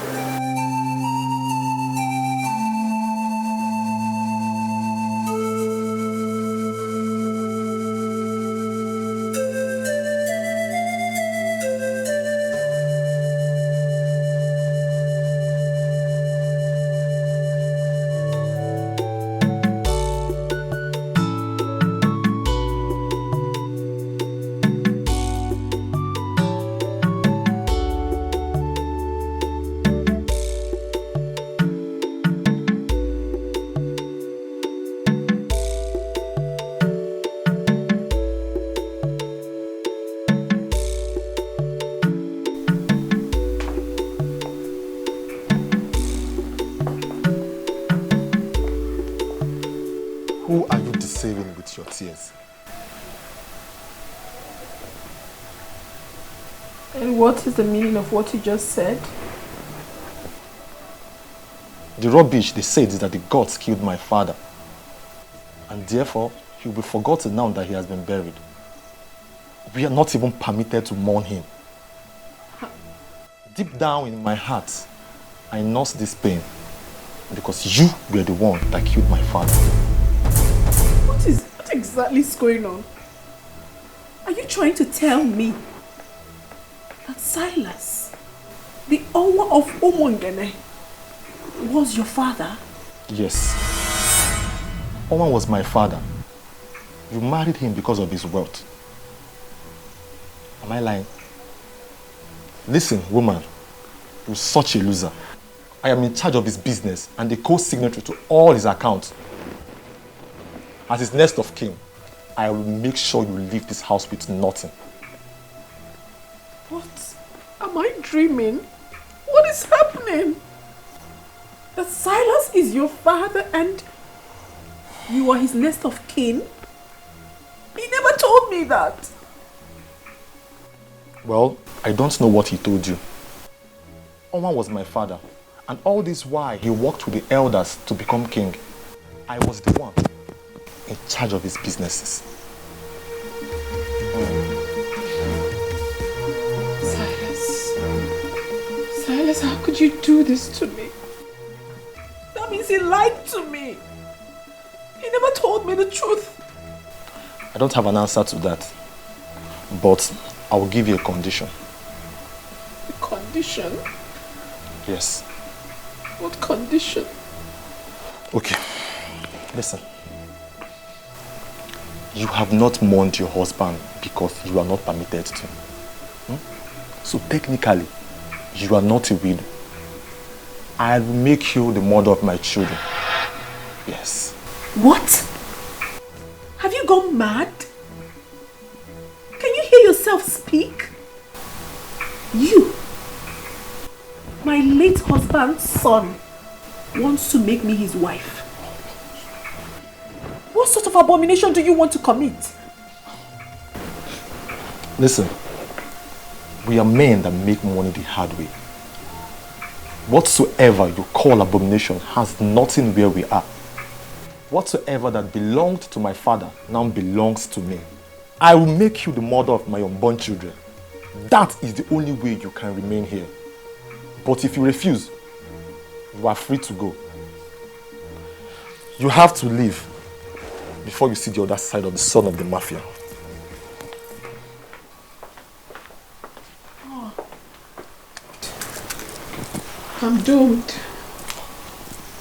Who are you deceiving with your tears? And what is the meaning of what you just said? The rubbish they said is that the gods killed my father. And therefore, he will be forgotten now that he has been buried. We are not even permitted to mourn him. Deep down in my heart, I nurse this pain because you were the one that killed my father. What exactly is going on? Are you trying to tell me that Silas, the owner of Umungene, was your father? Yes. Oman was my father. You married him because of his wealth. Am I lying? Listen, woman, you're such a loser. I am in charge of his business and the co-signatory to all his accounts. As his next of kin, I will make sure you leave this house with nothing. What? Am I dreaming? What is happening? That Silas is your father and you are his next of kin? He never told me that. Well, I don't know what he told you. Oman was my father, and all this while he worked with the elders to become king. I was the one in charge of his businesses. Silas, how could you do this to me? That means he lied to me. He never told me the truth. I don't have an answer to that, but I will give you a condition. A condition? Yes. What condition? Okay, listen. You have not mourned your husband because you are not permitted to. So technically, you are not a widow. I will make you the mother of my children. Yes. What? Have you gone mad? Can you hear yourself speak? You, my late husband's son, wants to make me his wife. What sort of abomination do you want to commit? Listen, we are men that make money the hard way. Whatsoever you call abomination has nothing where we are. Whatsoever that belonged to my father now belongs to me. I will make you the mother of my unborn children. That is the only way you can remain here. But if you refuse, you are free to go. You have to leave before you see the other side of the son of the mafia. I'm doomed.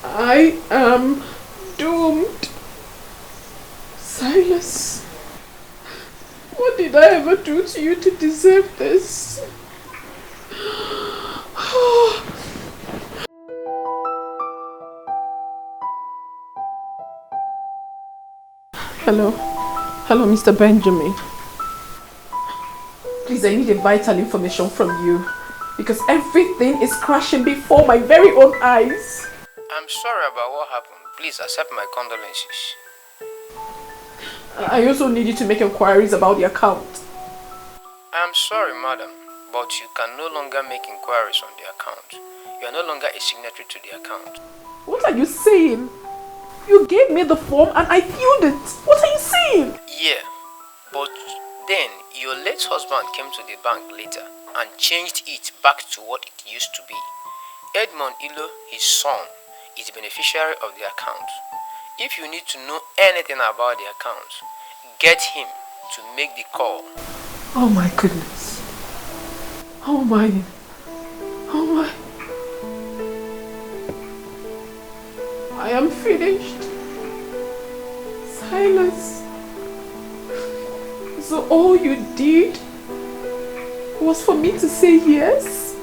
I am doomed. Silas, what did I ever do to you to deserve this? Hello. Hello, Mr. Benjamin. Please, I need a vital information from you because everything is crashing before my very own eyes. I'm sorry about what happened. Please accept my condolences. I also need you to make inquiries about the account. I'm sorry, madam, but you can no longer make inquiries on the account. You are no longer a signatory to the account. What are you saying? You gave me the form and I filled it. What are you saying? Yeah, but then your late husband came to the bank later and changed it back to what it used to be. Edmond Ilo, his son, is the beneficiary of the account. If you need to know anything about the account, get him to make the call. Oh my goodness. Oh my. Oh my. I am finished. Silas. So all you did was for me to say yes?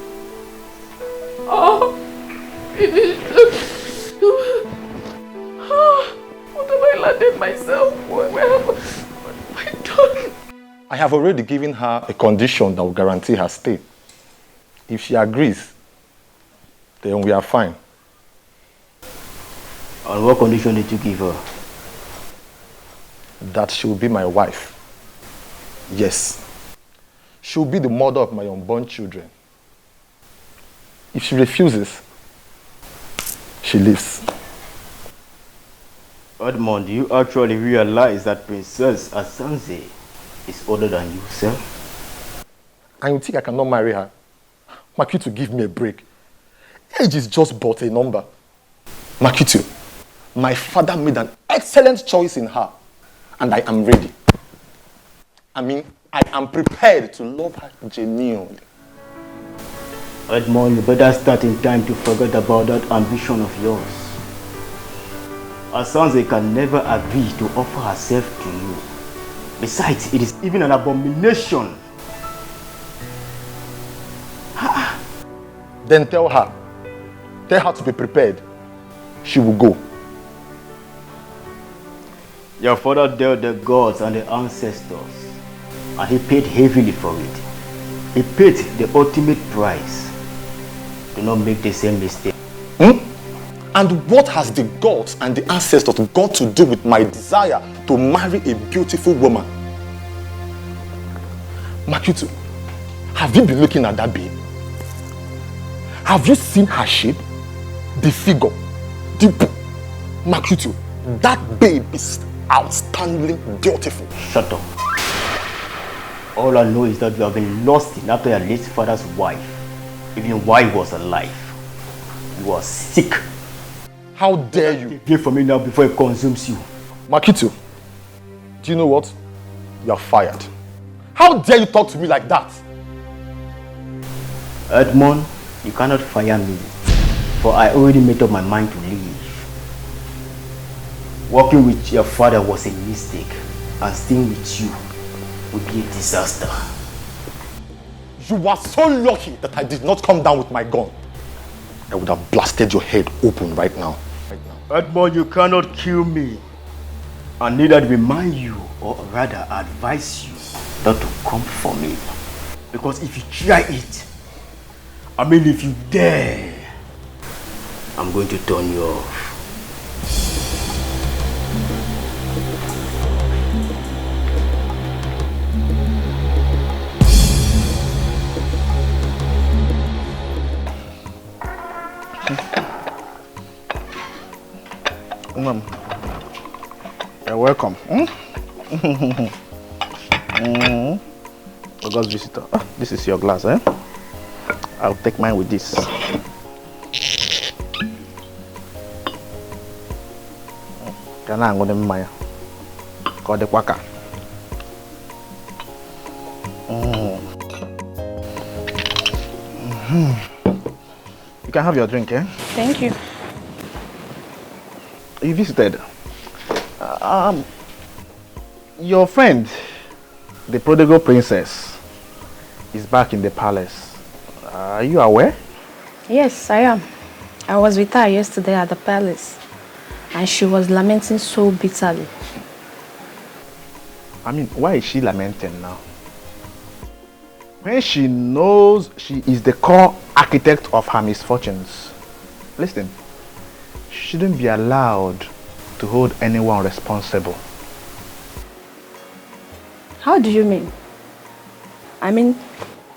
Oh. What have I landed myself? What have I done? I have already given her a condition that will guarantee her stay. If she agrees, then we are fine. On what condition did you give her? That she will be my wife. Yes. She will be the mother of my unborn children. If she refuses, she leaves. Edmond, do you actually realize that Princess Asanze is older than you, sir? And you think I cannot marry her? Makitu, give me a break. Age is just but a number. Makitu, my father made an excellent choice in her, and I am ready. I mean, I am prepared to love her genuinely. Edmond, you better start in time to forget about that ambition of yours. Asanze can never agree to offer herself to you. Besides, it is even an abomination. Then tell her to be prepared. She will go. Your father dealt the gods and the ancestors, and he paid heavily for it. He paid the ultimate price. Do not make the same mistake. And what has the gods and the ancestors got to do with my desire to marry a beautiful woman? Makitu, have you been looking at that babe? Have you seen her shape? The figure? Makitu, that babe is outstandingly beautiful. Shut up. All I know is that you have been lusting after your late father's wife, even while he was alive. You are sick. How dare you? Get from me now before it consumes you. Makitu, do you know what? You are fired. How dare you talk to me like that? Edmond, you cannot fire me, for I already made up my mind to leave. Working with your father was a mistake, and staying with you would be a disaster. You are so lucky that I did not come down with my gun. I would have blasted your head open right now. Edmond, you cannot kill me. I neither remind you, or rather advise you, not to come for me. Because if you try it, I mean if you dare, I'm going to turn you off. Mom, You're welcome. August visitor. Oh, this is your glass, eh? I'll take mine with this. Can I go to my call the quaka? You can have your drink, eh? Thank you. You visited. Your friend, the prodigal princess, is back in the palace. Are you aware? Yes, I am. I was with her yesterday at the palace, and she was lamenting so bitterly. I mean, why is she lamenting now? When she knows she is the core architect of her misfortunes. Listen, she shouldn't be allowed to hold anyone responsible. How do you mean? I mean,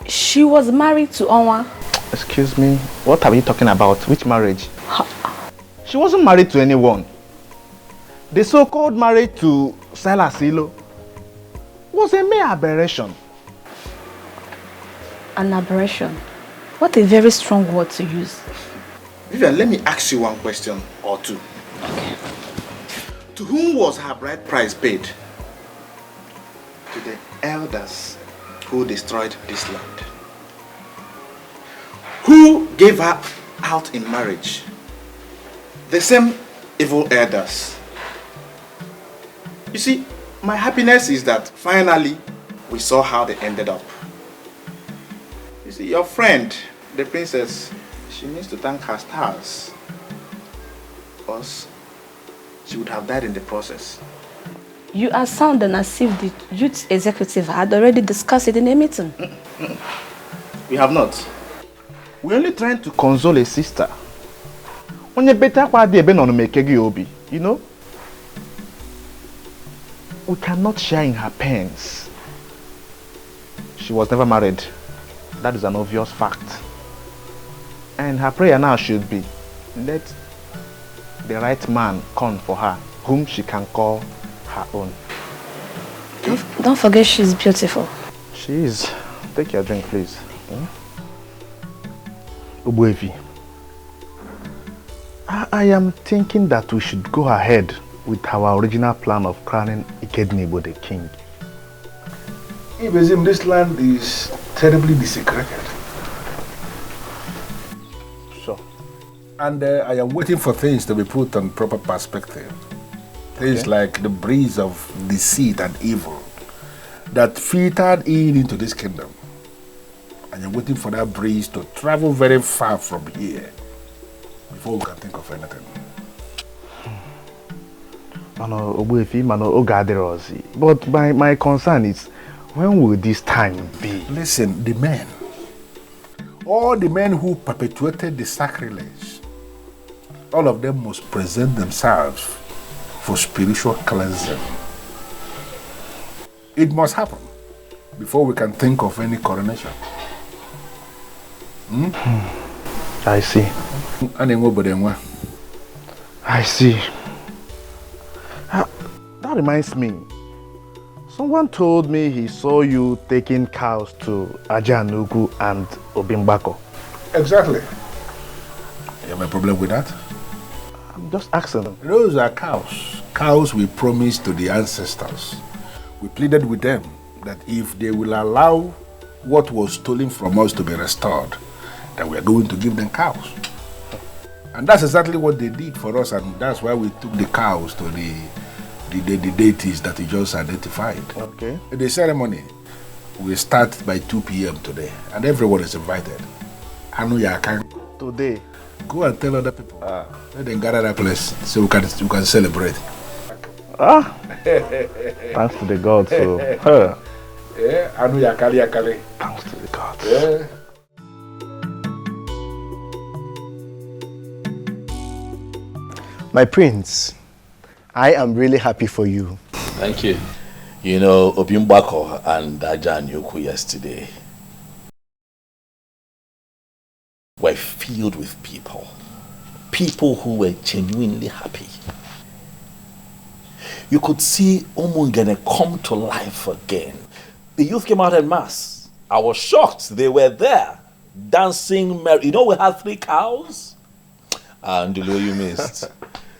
she was married to Onwa. Excuse me, what are you talking about? Which marriage? She wasn't married to anyone. The so-called marriage to Silas Silo was a mere aberration. An aberration? What a very strong word to use. Vivian, let me ask you one question or two. Okay. To whom was her bride price paid? To the elders who destroyed this land. Who gave her out in marriage? The same evil elders. You see, my happiness is that finally we saw how they ended up. You see, your friend, the princess, she needs to thank her stars. Because she would have died in the process. You are sounding as if the youth executive had already discussed it in a meeting. We have not. We're only trying to console a sister. You know? We cannot share in her pains. She was never married. That is an obvious fact. And her prayer now should be, let the right man come for her, whom she can call her own. Don't forget she's beautiful. She is. Take your drink, please. Obuefi, I am thinking that we should go ahead with our original plan of crowning Ikednibo the king. Ibezim, this land is terribly desecrated. So? And I am waiting for things to be put on proper perspective. Things like the breeze of deceit and evil that filtered into this kingdom. And I'm waiting for that breeze to travel very far from here before we can think of anything. But my concern is, when will this time be? Listen, the men, all the men who perpetuated the sacrilege, all of them must present themselves for spiritual cleansing. It must happen before we can think of any coronation. I see. I see. That reminds me. Someone told me he saw you taking cows to Ajanugu and Obimbako. Exactly. You have a problem with that? I'm just asking them. Those are cows. Cows we promised to the ancestors. We pleaded with them that if they will allow what was stolen from us to be restored, that we are going to give them cows. And that's exactly what they did for us, and that's why we took the cows to the deities that you just identified. Okay. The ceremony will start by 2 p.m. today, and everyone is invited. I know you can. Today? Go and tell other people. Let them gather that place so we can celebrate. Thanks to the gods. So. Yeah, I know you can. Thanks to the gods. Yeah. My prince, I am really happy for you. Thank you. You know, Obimbako and Nwokoye yesterday were filled with people who were genuinely happy. you could see Umungene come to life again. The youth came out en masse. I was shocked. They were there, dancing. You know, we had 3 cows. And you missed.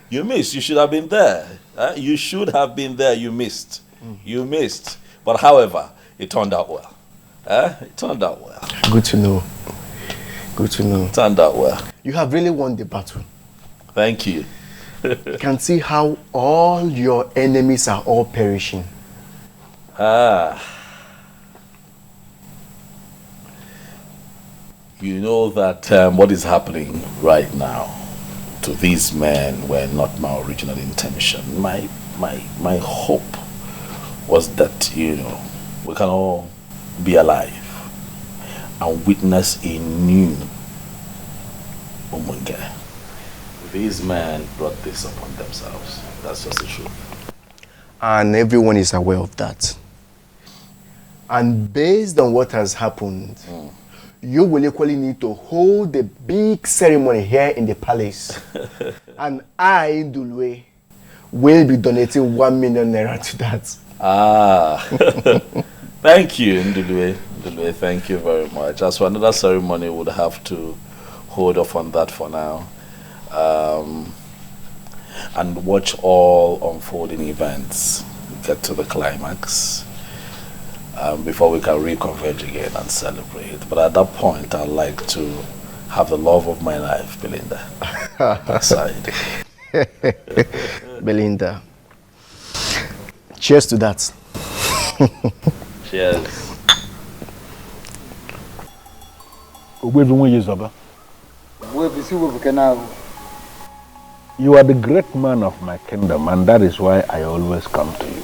You missed. You should have been there. You should have been there. You missed. You missed. But however, it turned out well. It turned out well. Good to know. Good to know. It turned out well. You have really won the battle. Thank you. You can see how all your enemies are all perishing. You know that what is happening right now to these men were not my original intention. My hope was that, you know, we can all be alive and witness a new Umungene. These men brought this upon themselves. That's just the truth. And everyone is aware of that. And based on what has happened, you will equally need to hold the big ceremony here in the palace. And I, Ndulwe, will be donating 1 million naira to that. Thank you, Ndulwe. Ndulwe, thank you very much. As for another ceremony, we would have to hold off on that for now. And watch all unfolding events get to the climax before we can reconverge again and celebrate. But at that point, I'd like to have the love of my life, Belinda, aside. Belinda. Cheers to that. Cheers. You are the great man of my kingdom, and that is why I always come to you.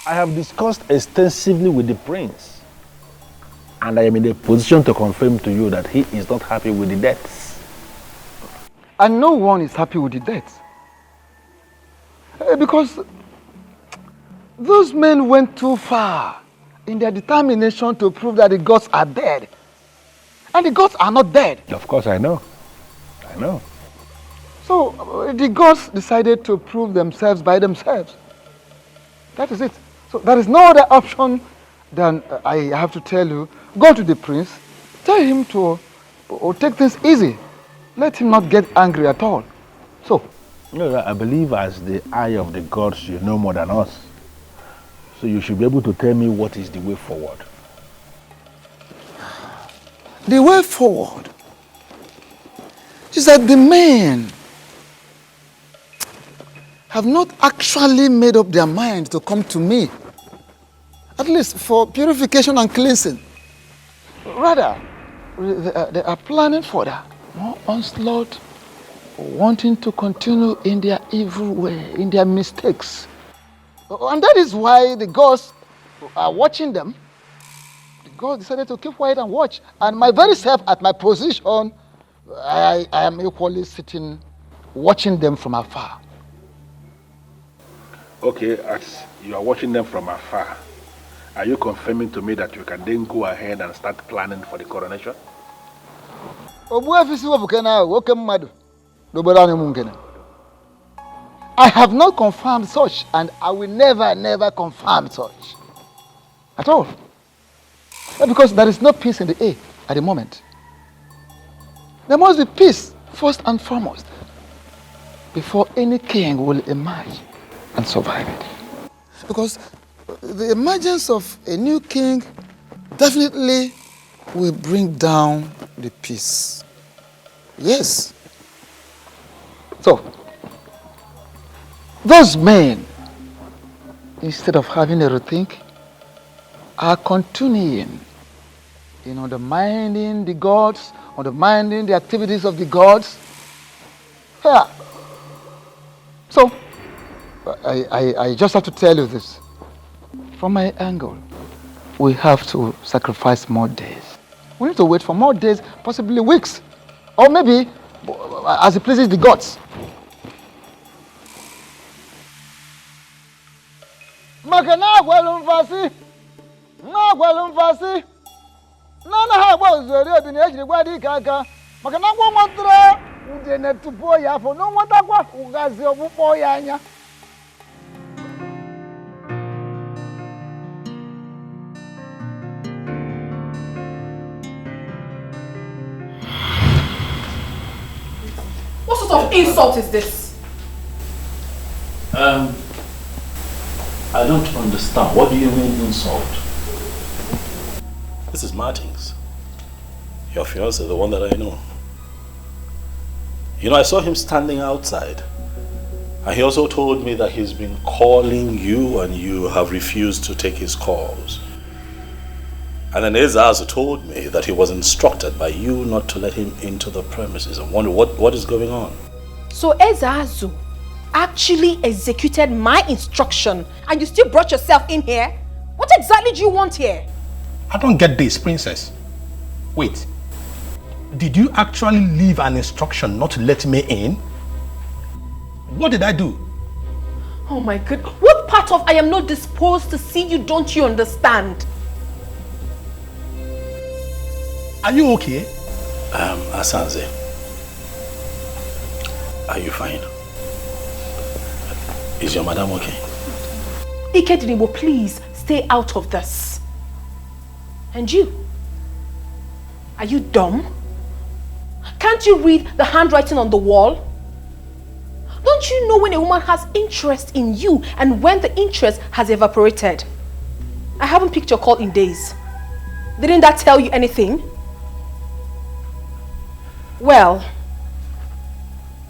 I have discussed extensively with the prince, and I am in a position to confirm to you that he is not happy with the debts. And no one is happy with the debts. Because those men went too far in their determination to prove that the gods are dead. And the gods are not dead. Of course, I know. I know. So the gods decided to prove themselves by themselves. That is it. So there is no other option than I have to tell you, go to the prince, tell him to take things easy. Let him not get angry at all. So. No, I believe as the eye of the gods, you know more than us. So you should be able to tell me what is the way forward. The way forward is that the men have not actually made up their mind to come to me, at least for purification and cleansing. Rather, they are planning for that more onslaught, wanting to continue in their evil way, in their mistakes. And that is why the gods are watching them. The gods decided to keep quiet and watch. And my very self, at my position, I am equally sitting, watching them from afar. Okay, as you are watching them from afar, are you confirming to me that you can then go ahead and start planning for the coronation? I have not confirmed such, and I will never confirm such. At all. Because there is no peace in the air at the moment. There must be peace, first and foremost, before any king will emerge and survive it. Because the emergence of a new king definitely will bring down the peace. Yes. So, those men, instead of having a rethink, are continuing in undermining the gods, undermining the activities of the gods. Yeah. So, I just have to tell you this. From my angle, we have to sacrifice more days. We need to wait for more days, possibly weeks, or maybe as it pleases the gods. Makana gwalumfasi, na gwalumfasi, nana ha gbozo ri obini ejiri gwadi kaka. Makana gwo motre udene tupo ya fo no watakwa ugazi obupo ya anya. What sort of insult is this? I don't understand. What do you mean insult? This is Martins. Your fiancé, the one that I know. You know, I saw him standing outside. And he also told me that he's been calling you and you have refused to take his calls. And then Ezazu told me that he was instructed by you not to let him into the premises. I wonder what is going on. So Ezazu actually executed my instruction and you still brought yourself in here? What exactly do you want here? I don't get this, princess. Wait. Did you actually leave an instruction not to let me in? What did I do? Oh my God. What part of I am not disposed to see you don't you understand? Are you okay? Asanze, are you fine? Is your madam okay? Ikedinibo, please stay out of this. And you? Are you dumb? Can't you read the handwriting on the wall? Don't you know when a woman has interest in you and when the interest has evaporated? I haven't picked your call in days. Didn't that tell you anything? Well,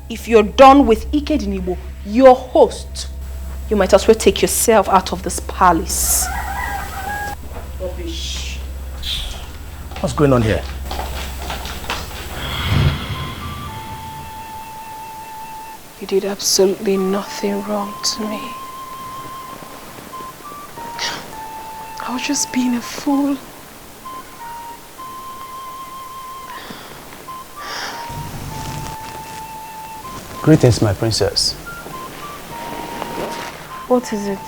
if you're done with Ikedinibo, your host, you might as well take yourself out of this palace. Rubbish. What's going on here? You did absolutely nothing wrong to me. I was just being a fool. Greetings, my princess. What is it?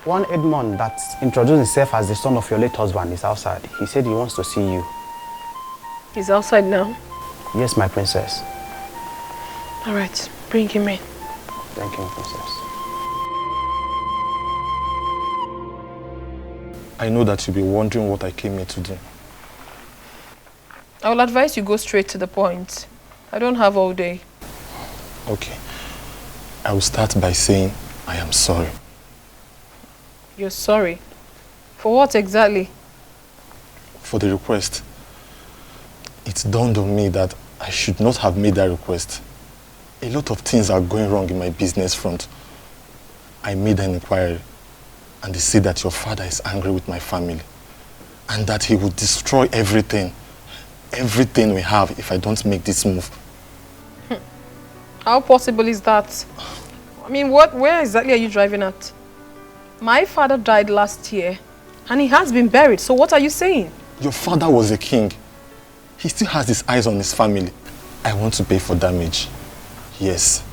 One Edmond that introduced himself as the son of your late husband is outside. He said he wants to see you. He's outside now? Yes, my princess. All right, bring him in. Thank you, princess. I know that you'll be wondering what I came here to do. I will advise you go straight to the point. I don't have all day. Okay. I will start by saying I am sorry. You're sorry? For what exactly? For the request. It dawned on me that I should not have made that request. A lot of things are going wrong in my business front. I made an inquiry and they say that your father is angry with my family and that he would destroy everything we have if I don't make this move. How possible is that? I mean, where exactly are you driving at? My father died last year and he has been buried, so what are you saying? Your father was a king. He still has his eyes on his family. I want to pay for damage. Yes.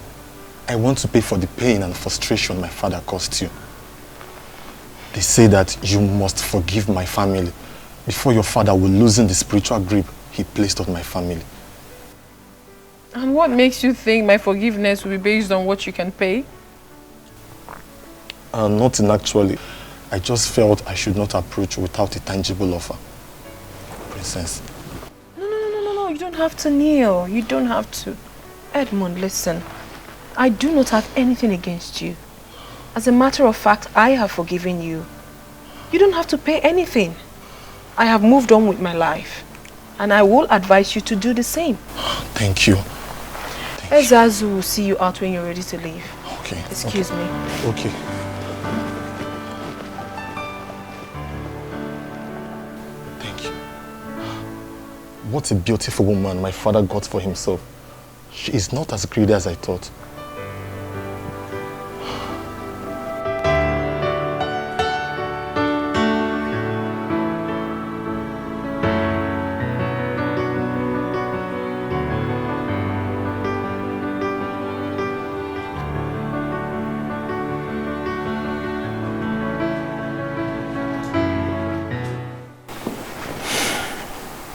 I want to pay for the pain and frustration my father caused you. They say that you must forgive my family before your father will loosen the spiritual grip he placed on my family. And what makes you think my forgiveness will be based on what you can pay? Nothing actually. I just felt I should not approach without a tangible offer. Princess. No, you don't have to kneel. You don't have to. Edmond, listen. I do not have anything against you. As a matter of fact, I have forgiven you. You don't have to pay anything. I have moved on with my life. And I will advise you to do the same. Thank you. Ezazu will see you out when you're ready to leave. Okay. Excuse me. Okay. Thank you. What a beautiful woman my father got for himself. She is not as greedy as I thought.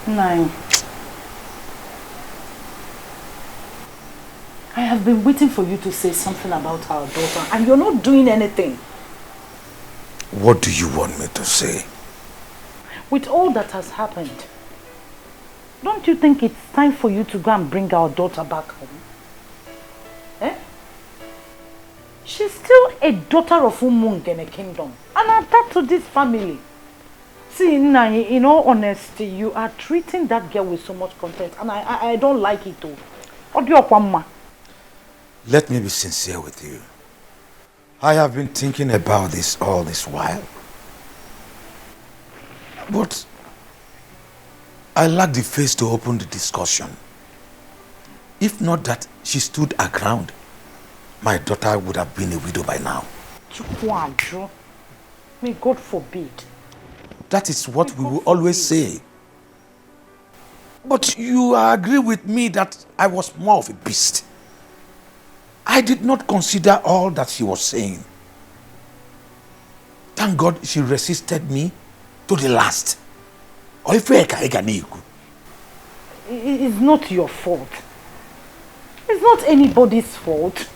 Nine. I have been waiting for you to say something about our daughter and you're not doing anything. What do you want me to say? With all that has happened, don't you think it's time for you to go and bring our daughter back home? She's still a daughter of Umungene Kingdom and attached to this family. See, in all honesty, you are treating that girl with so much contempt, and I don't like it too. Let me be sincere with you. I have been thinking about this all this while. But I lack the face to open the discussion. If not that she stood her ground, my daughter would have been a widow by now. May God forbid. That is what we will always say. But you agree with me that I was more of a beast. I did not consider all that she was saying. Thank God she resisted me to the last. It's not your fault. It's not anybody's fault.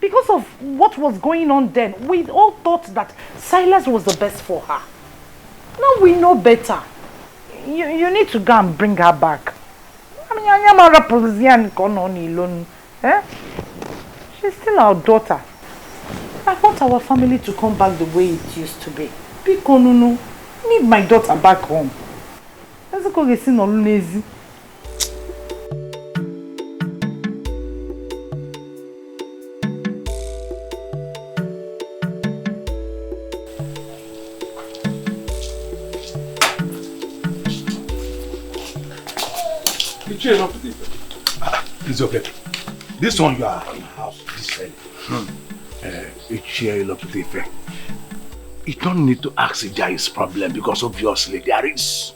Because of what was going on then, we all thought that Silas was the best for her. Now we know better. You need to go and bring her back. I mean, I am a Raposian alone. She's still our daughter. I want our family to come back the way it used to be. Pikonunu, need my daughter back home. Let's go get seen on lazy. It's okay. This one you are in the house, this you don't need to ask Ijayi's problem because obviously there is.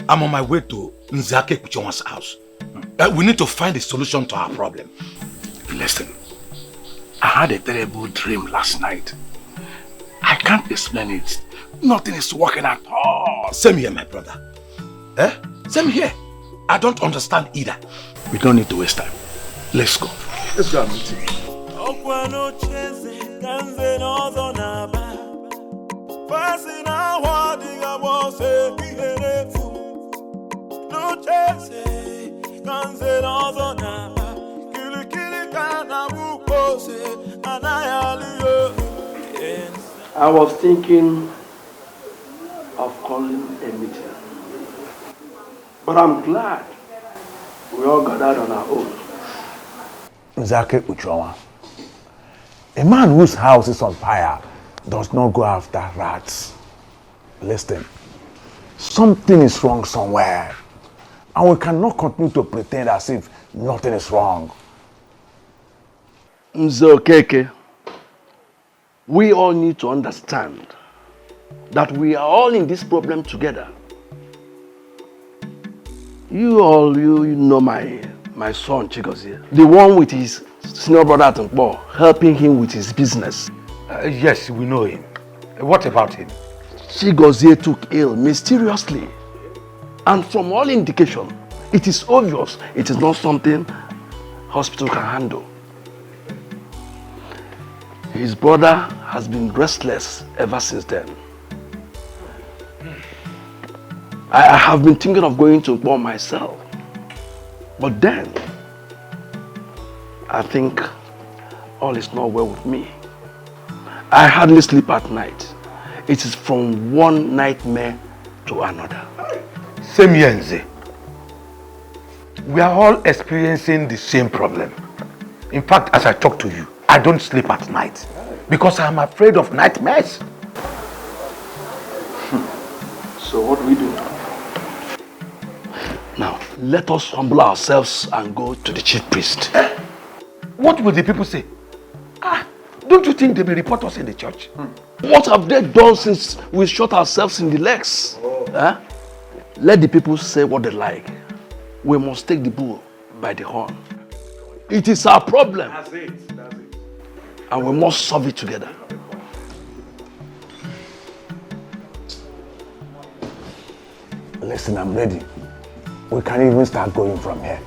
I'm on my way to Nzake Kuchonwa's house. We need to find a solution to our problem. Listen, I had a terrible dream last night. I can't explain it. Nothing is working at all. Same here, my brother. Same here. I don't understand either. We don't need to waste time. Let's go. Let's go and meet him. I was thinking of calling a meeting. But I'm glad we all gathered on our own. Nzake Uchowa, a man whose house is on fire does not go after rats. Listen, something is wrong somewhere, and we cannot continue to pretend as if nothing is wrong. Nwokoye, we all need to understand that we are all in this problem together. You know my son Chigozie, the one with his senior brother at Nkbo, helping him with his business. Yes, we know him. What about him? Chigozie took ill mysteriously. And from all indication, it is obvious it is not something hospital can handle. His brother has been restless ever since then. I have been thinking of going to Nkbo myself. But then, I think all is not well with me. I hardly sleep at night. It is from one nightmare to another. Same here, Nze. We are all experiencing the same problem. In fact, as I talk to you, I don't sleep at night because I am afraid of nightmares. So what do we do now? Now, let us humble ourselves and go to the chief priest. What will the people say? Don't you think they may report us in the church? What have they done since we shot ourselves in the legs? Let the people say what they like. We must take the bull by the horn. It is our problem. That's it. And we must solve it together. Listen, I'm ready. We can even start going from here.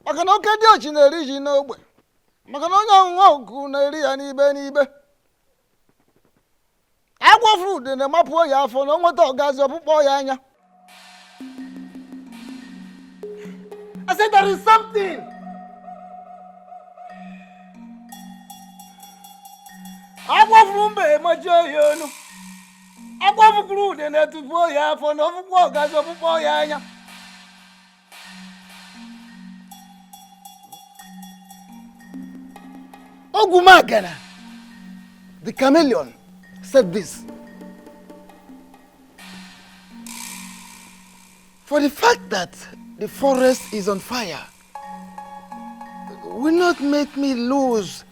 Maka na oke dị ọchị na-eri ji n'ogbe. Maka na onye ọṅụṅụ ọgụ na-eri ya n'ibe n'ibe. Agwa fruit in the mapo ya for no one talk as your boy. I said there is something. Agwa fruit be majo no. Agwa fruit in the tupo ya for no one talk as your boy. Ogumagana, the chameleon, said this. For the fact that the forest is on fire will not make me lose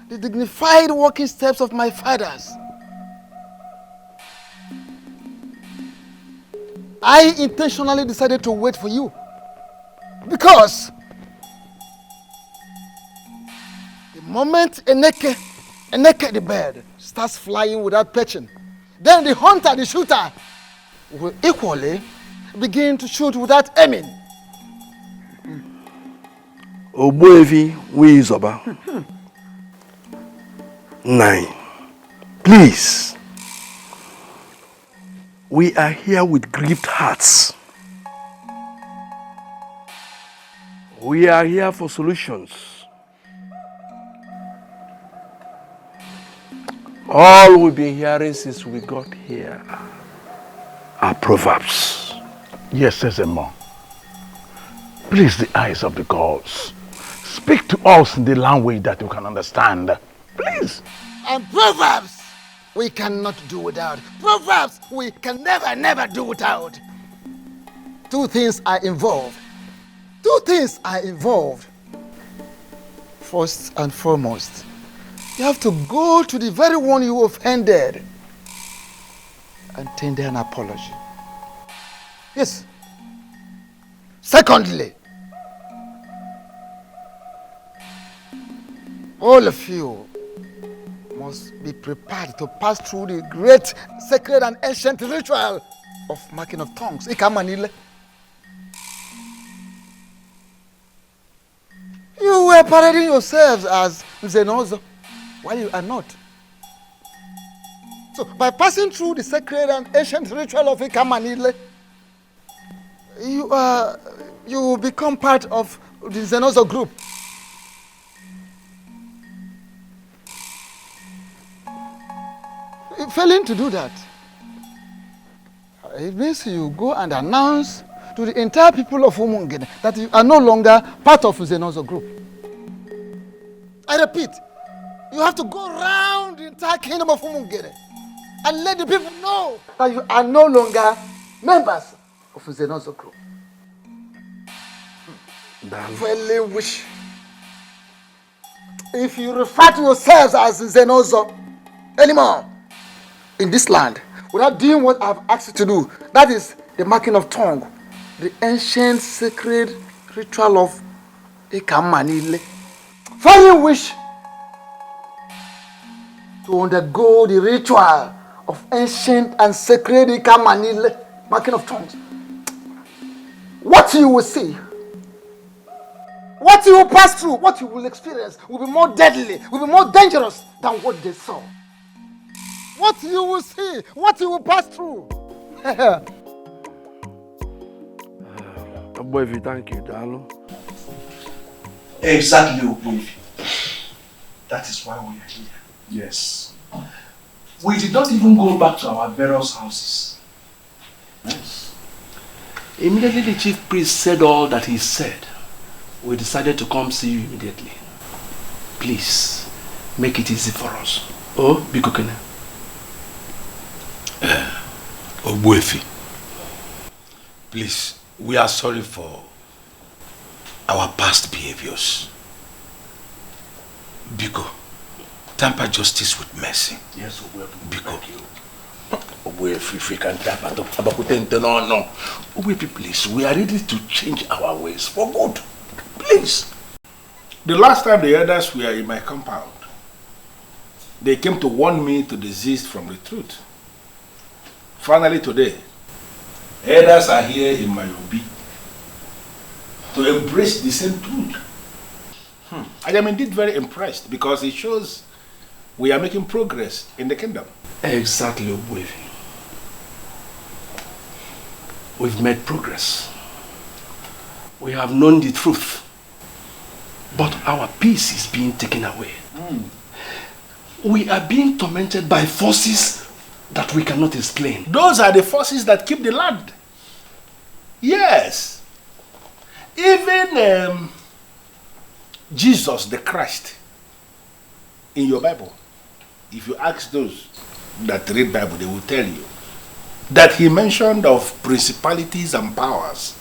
the dignified walking steps of my fathers. I intentionally decided to wait for you because the moment Eneke the bird starts flying without perching, then the hunter, the shooter, will equally begin to shoot without aiming. Obuefi Wizoba. 9. Please. We are here with grieved hearts. We are here for solutions. All we've been hearing since we got here are proverbs. Yes, STEPMOM. Please, the eyes of the gods, speak to us in the language that we can understand. Please. And proverbs we cannot do without. Proverbs we can never do without. Two things are involved. First and foremost, you have to go to the very one you offended and tender an apology. Yes. Secondly, all of you must be prepared to pass through the great sacred and ancient ritual of marking of tongues. Ikamanile. You were parading yourselves as Zenozo, while you are not. So, by passing through the sacred and ancient ritual of Ikamanile, you will become part of the Zenozo group. Failing to do that, it means you go and announce to the entire people of Umungene that you are no longer part of the Zenozo group. I repeat, you have to go around the entire kingdom of Umungene and let the people know that you are no longer members of the Zenozo group. Failing which, if you refer to yourselves as Zenozo anymore in this land, without doing what I've asked you to do, that is the marking of tongue, the ancient sacred ritual of Ikamanile. Failing which, to undergo the ritual of ancient and sacred Ikamanile, marking of tongues, what you will see, what you will pass through, what you will experience will be more deadly, will be more dangerous than what they saw. What you will see, what you will pass through. Obuefi, thank you, Dalo. Exactly, Obuefi. That is why we are here. Yes. We did not even go back to our various houses. Yes. Immediately the chief priest said all that he said, we decided to come see you immediately. Please, make it easy for us. Oh, Bikokene. Obuefi, please, we are sorry for our past behaviors. Biko, temper justice with mercy. Yes, Obuefi. Biko. Obuefi, if we can temper no. Obuefi, please, we are ready to change our ways for good. Please. The last time the elders were in my compound, they came to warn me to desist from the truth. Finally today, elders are here in my obi to embrace the same truth. I am indeed very impressed because it shows we are making progress in the kingdom. Exactly, Ebube. We've made progress. We have known the truth. But our peace is being taken away. We are being tormented by forces that we cannot explain. Those are the forces that keep the land. Yes. Even Jesus the Christ in your Bible, if you ask those that read Bible, they will tell you that he mentioned of principalities and powers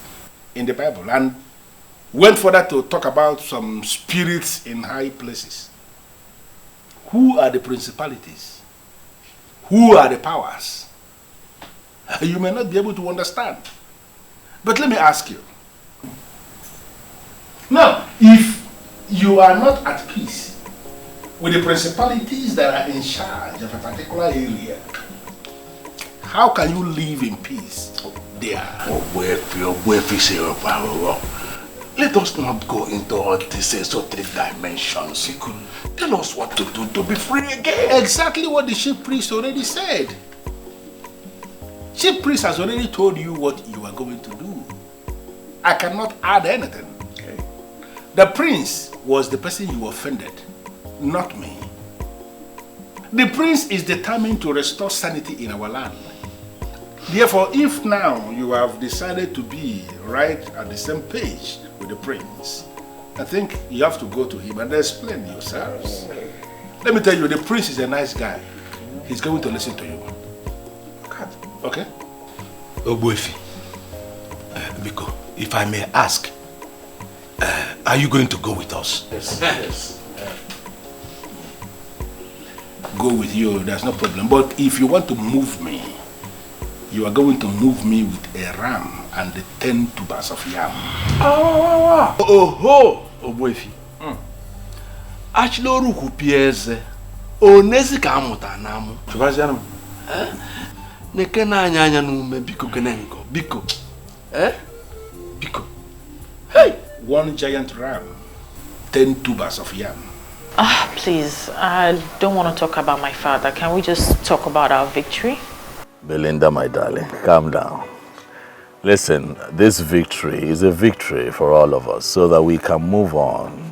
in the Bible and went further to talk about some spirits in high places. Who are the principalities? Who are the powers? You may not be able to understand. But let me ask you. Now, if you are not at peace with the principalities that are in charge of a particular area, how can you live in peace there? Let us not go into all these esoteric dimensions. Tell us what to do to be free again. Exactly what the chief priest already said. Chief priest has already told you what you are going to do. I cannot add anything. Okay. The prince was the person you offended, not me. The prince is determined to restore sanity in our land. Therefore, if now you have decided to be right at the same page with the prince, I think you have to go to him and explain yourselves. Let me tell you, the prince is a nice guy. He's going to listen to you. Okay? Ogbuefi, Biko, if I may ask, are you going to go with us? Yes. Go with you, there's no problem. But if you want to move me, you are going to move me with a ram and the 10 tubers of yam. Oh, Ogbuefi. Achilo ruku pieze. Onezi ka amuta namu. Chigozie na. Neke na anya nume biko kenenko. Biko. Biko. Hey! 1 giant ram, 10 tubers of yam. Please, I don't want to talk about my father. Can we just talk about our victory? Belinda, my darling, calm down. Listen, this victory is a victory for all of us so that we can move on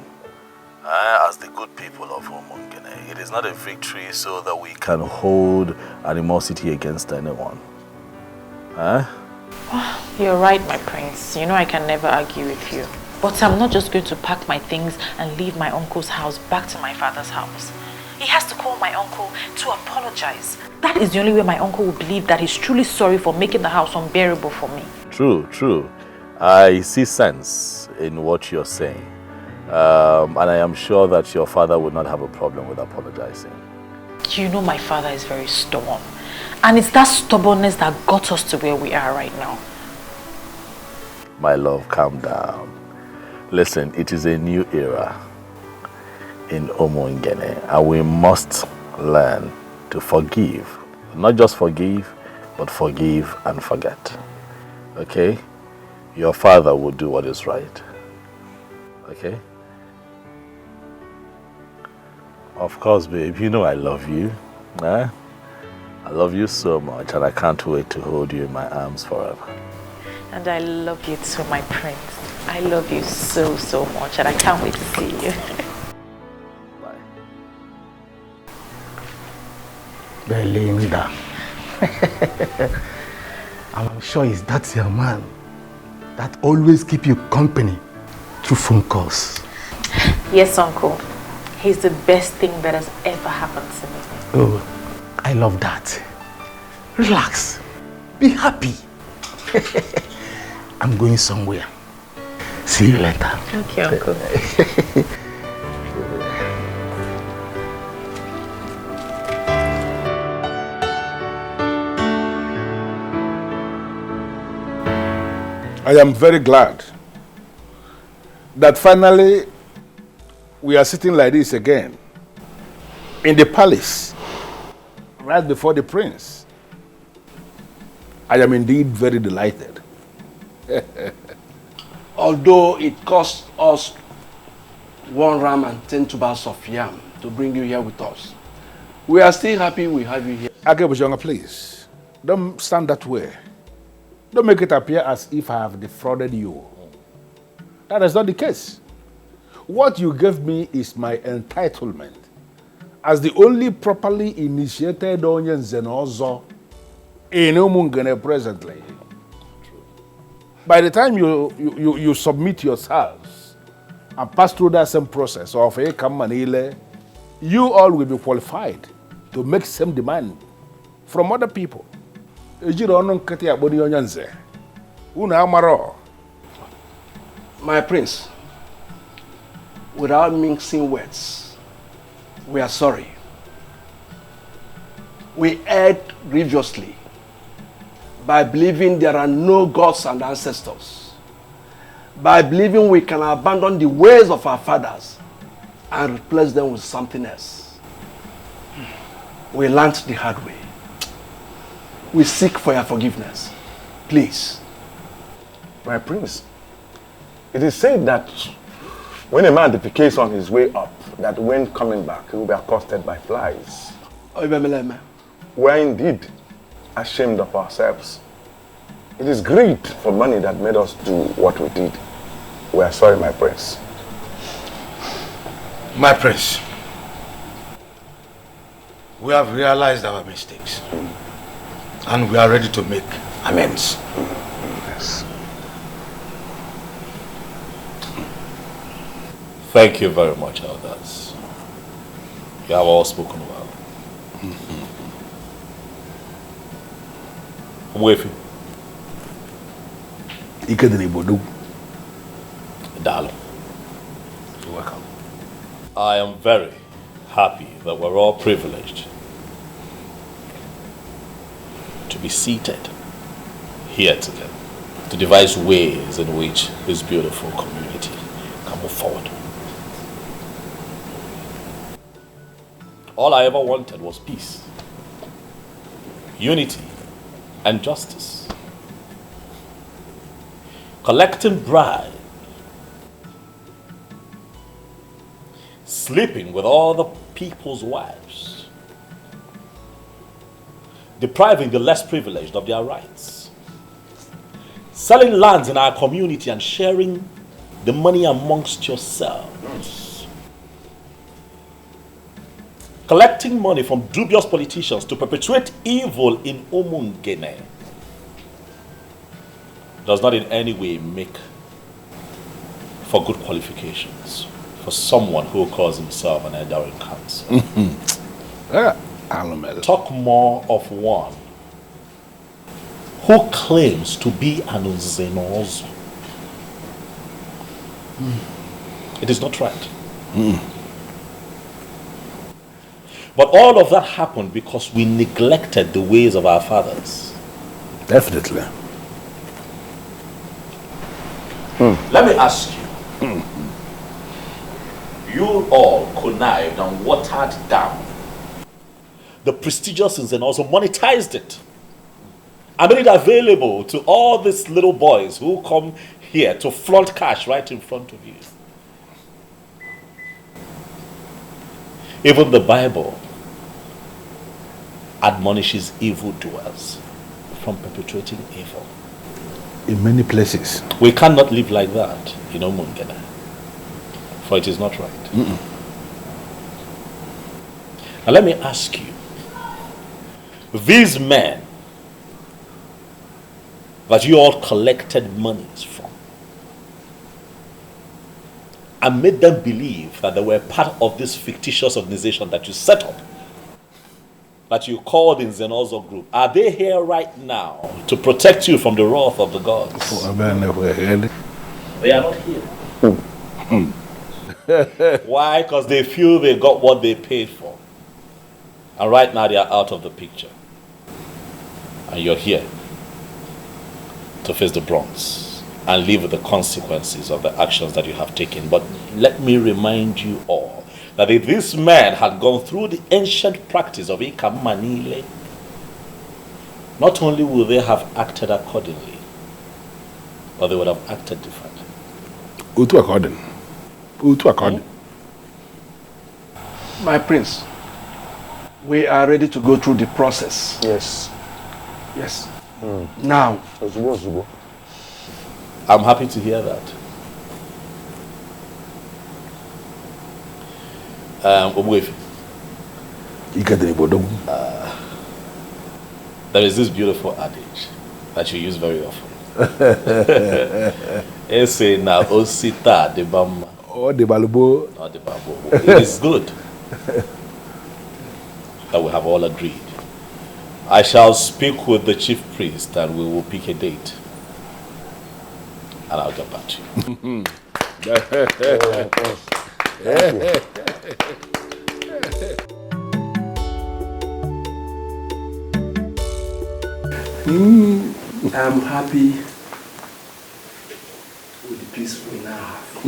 as the good people of Umungene. It is not a victory so that we can hold animosity against anyone. You're right, my prince. You know I can never argue with you. But I'm not just going to pack my things and leave my uncle's house back to my father's house. He has to call my uncle to apologize. That is the only way my uncle will believe that he's truly sorry for making the house unbearable for me. True. I see sense in what you're saying. And I am sure that your father would not have a problem with apologizing. You know my father is very stubborn. And it's that stubbornness that got us to where we are right now. My love, calm down. Listen, it is a new era in Umungene, and we must learn to forgive. Not just forgive, but forgive and forget. Okay? Your father will do what is right. Okay? Of course, babe, you know I love you. I love you so much, and I can't wait to hold you in my arms forever. And I love you too, my prince. I love you so, so much, and I can't wait to see you. Belinda. I'm sure it's that your man that always keep you company through phone calls. Yes, uncle. He's the best thing that has ever happened to me. Oh, I love that. Relax. Be happy. I'm going somewhere. See you later. Okay, uncle. I am very glad that finally we are sitting like this again in the palace right before the prince. I am indeed very delighted. Although it cost us 1 ram and 10 tubers of yam to bring you here with us, we are still happy we have you here. Akebujonga, please. Don't stand that way. Don't make it appear as if I have defrauded you. That is not the case. What you gave me is my entitlement as the only properly initiated Onyen Zenozo in Umungene presently. By the time you submit yourselves and pass through that same process of Manile, you all will be qualified to make same demand from other people. My prince, without mixing words, we are sorry. We erred grievously by believing there are no gods and ancestors, by believing we can abandon the ways of our fathers and replace them with something else. We learned the hard way. We seek for your forgiveness. Please. My prince, it is said that when a man defecates on his way up, that when coming back, he will be accosted by flies. We are indeed ashamed of ourselves. It is greed for money that made us do what we did. We are sorry, my prince. My prince, we have realized our mistakes and we are ready to make amends. Yes. Thank you very much, elders. You have all spoken well. I'm with you. Dalo. You're welcome. I am very happy that we're all privileged to be seated here together to devise ways in which this beautiful community can move forward. All I ever wanted was peace, unity, and justice. Collecting bribe, sleeping with all the people's wives, depriving the less privileged of their rights, selling lands in our community and sharing the money amongst yourselves, collecting money from dubious politicians to perpetuate evil in Umungene does not in any way make for good qualifications for someone who calls himself an elder in council. Talk more of one who claims to be an Uzenozo. It is not right. But all of that happened because we neglected the ways of our fathers. Definitely. Let me ask you. You all connived and watered down the prestigious and also monetized it. I made it available to all these little boys who come here to flaunt cash right in front of you. Even the Bible admonishes evildoers from perpetuating evil. In many places. We cannot live like that in Umungene, for it is not right. Now let me ask you, these men that you all collected monies from and made them believe that they were part of this fictitious organization that you set up, that you called in Zenozo Group, are they here right now to protect you from the wrath of the gods? They are not here. Why? Because they feel they got what they paid for. And right now they are out of the picture. And you're here to face the bronze and live with the consequences of the actions that you have taken. But let me remind you all that if this man had gone through the ancient practice of Ikamanile, not only would they have acted accordingly, but they would have acted differently. My prince, We are ready to go through the process. Yes. Yes. Now. I'm happy to hear that. Obwefi. There is this beautiful adage that you use very often. It says na osita de bamba. Oh, the balubo. Not the babo. It is good that we have all agreed. I shall speak with the chief priest and we will pick a date. And I'll get back to you. I'm happy with the peace we now have.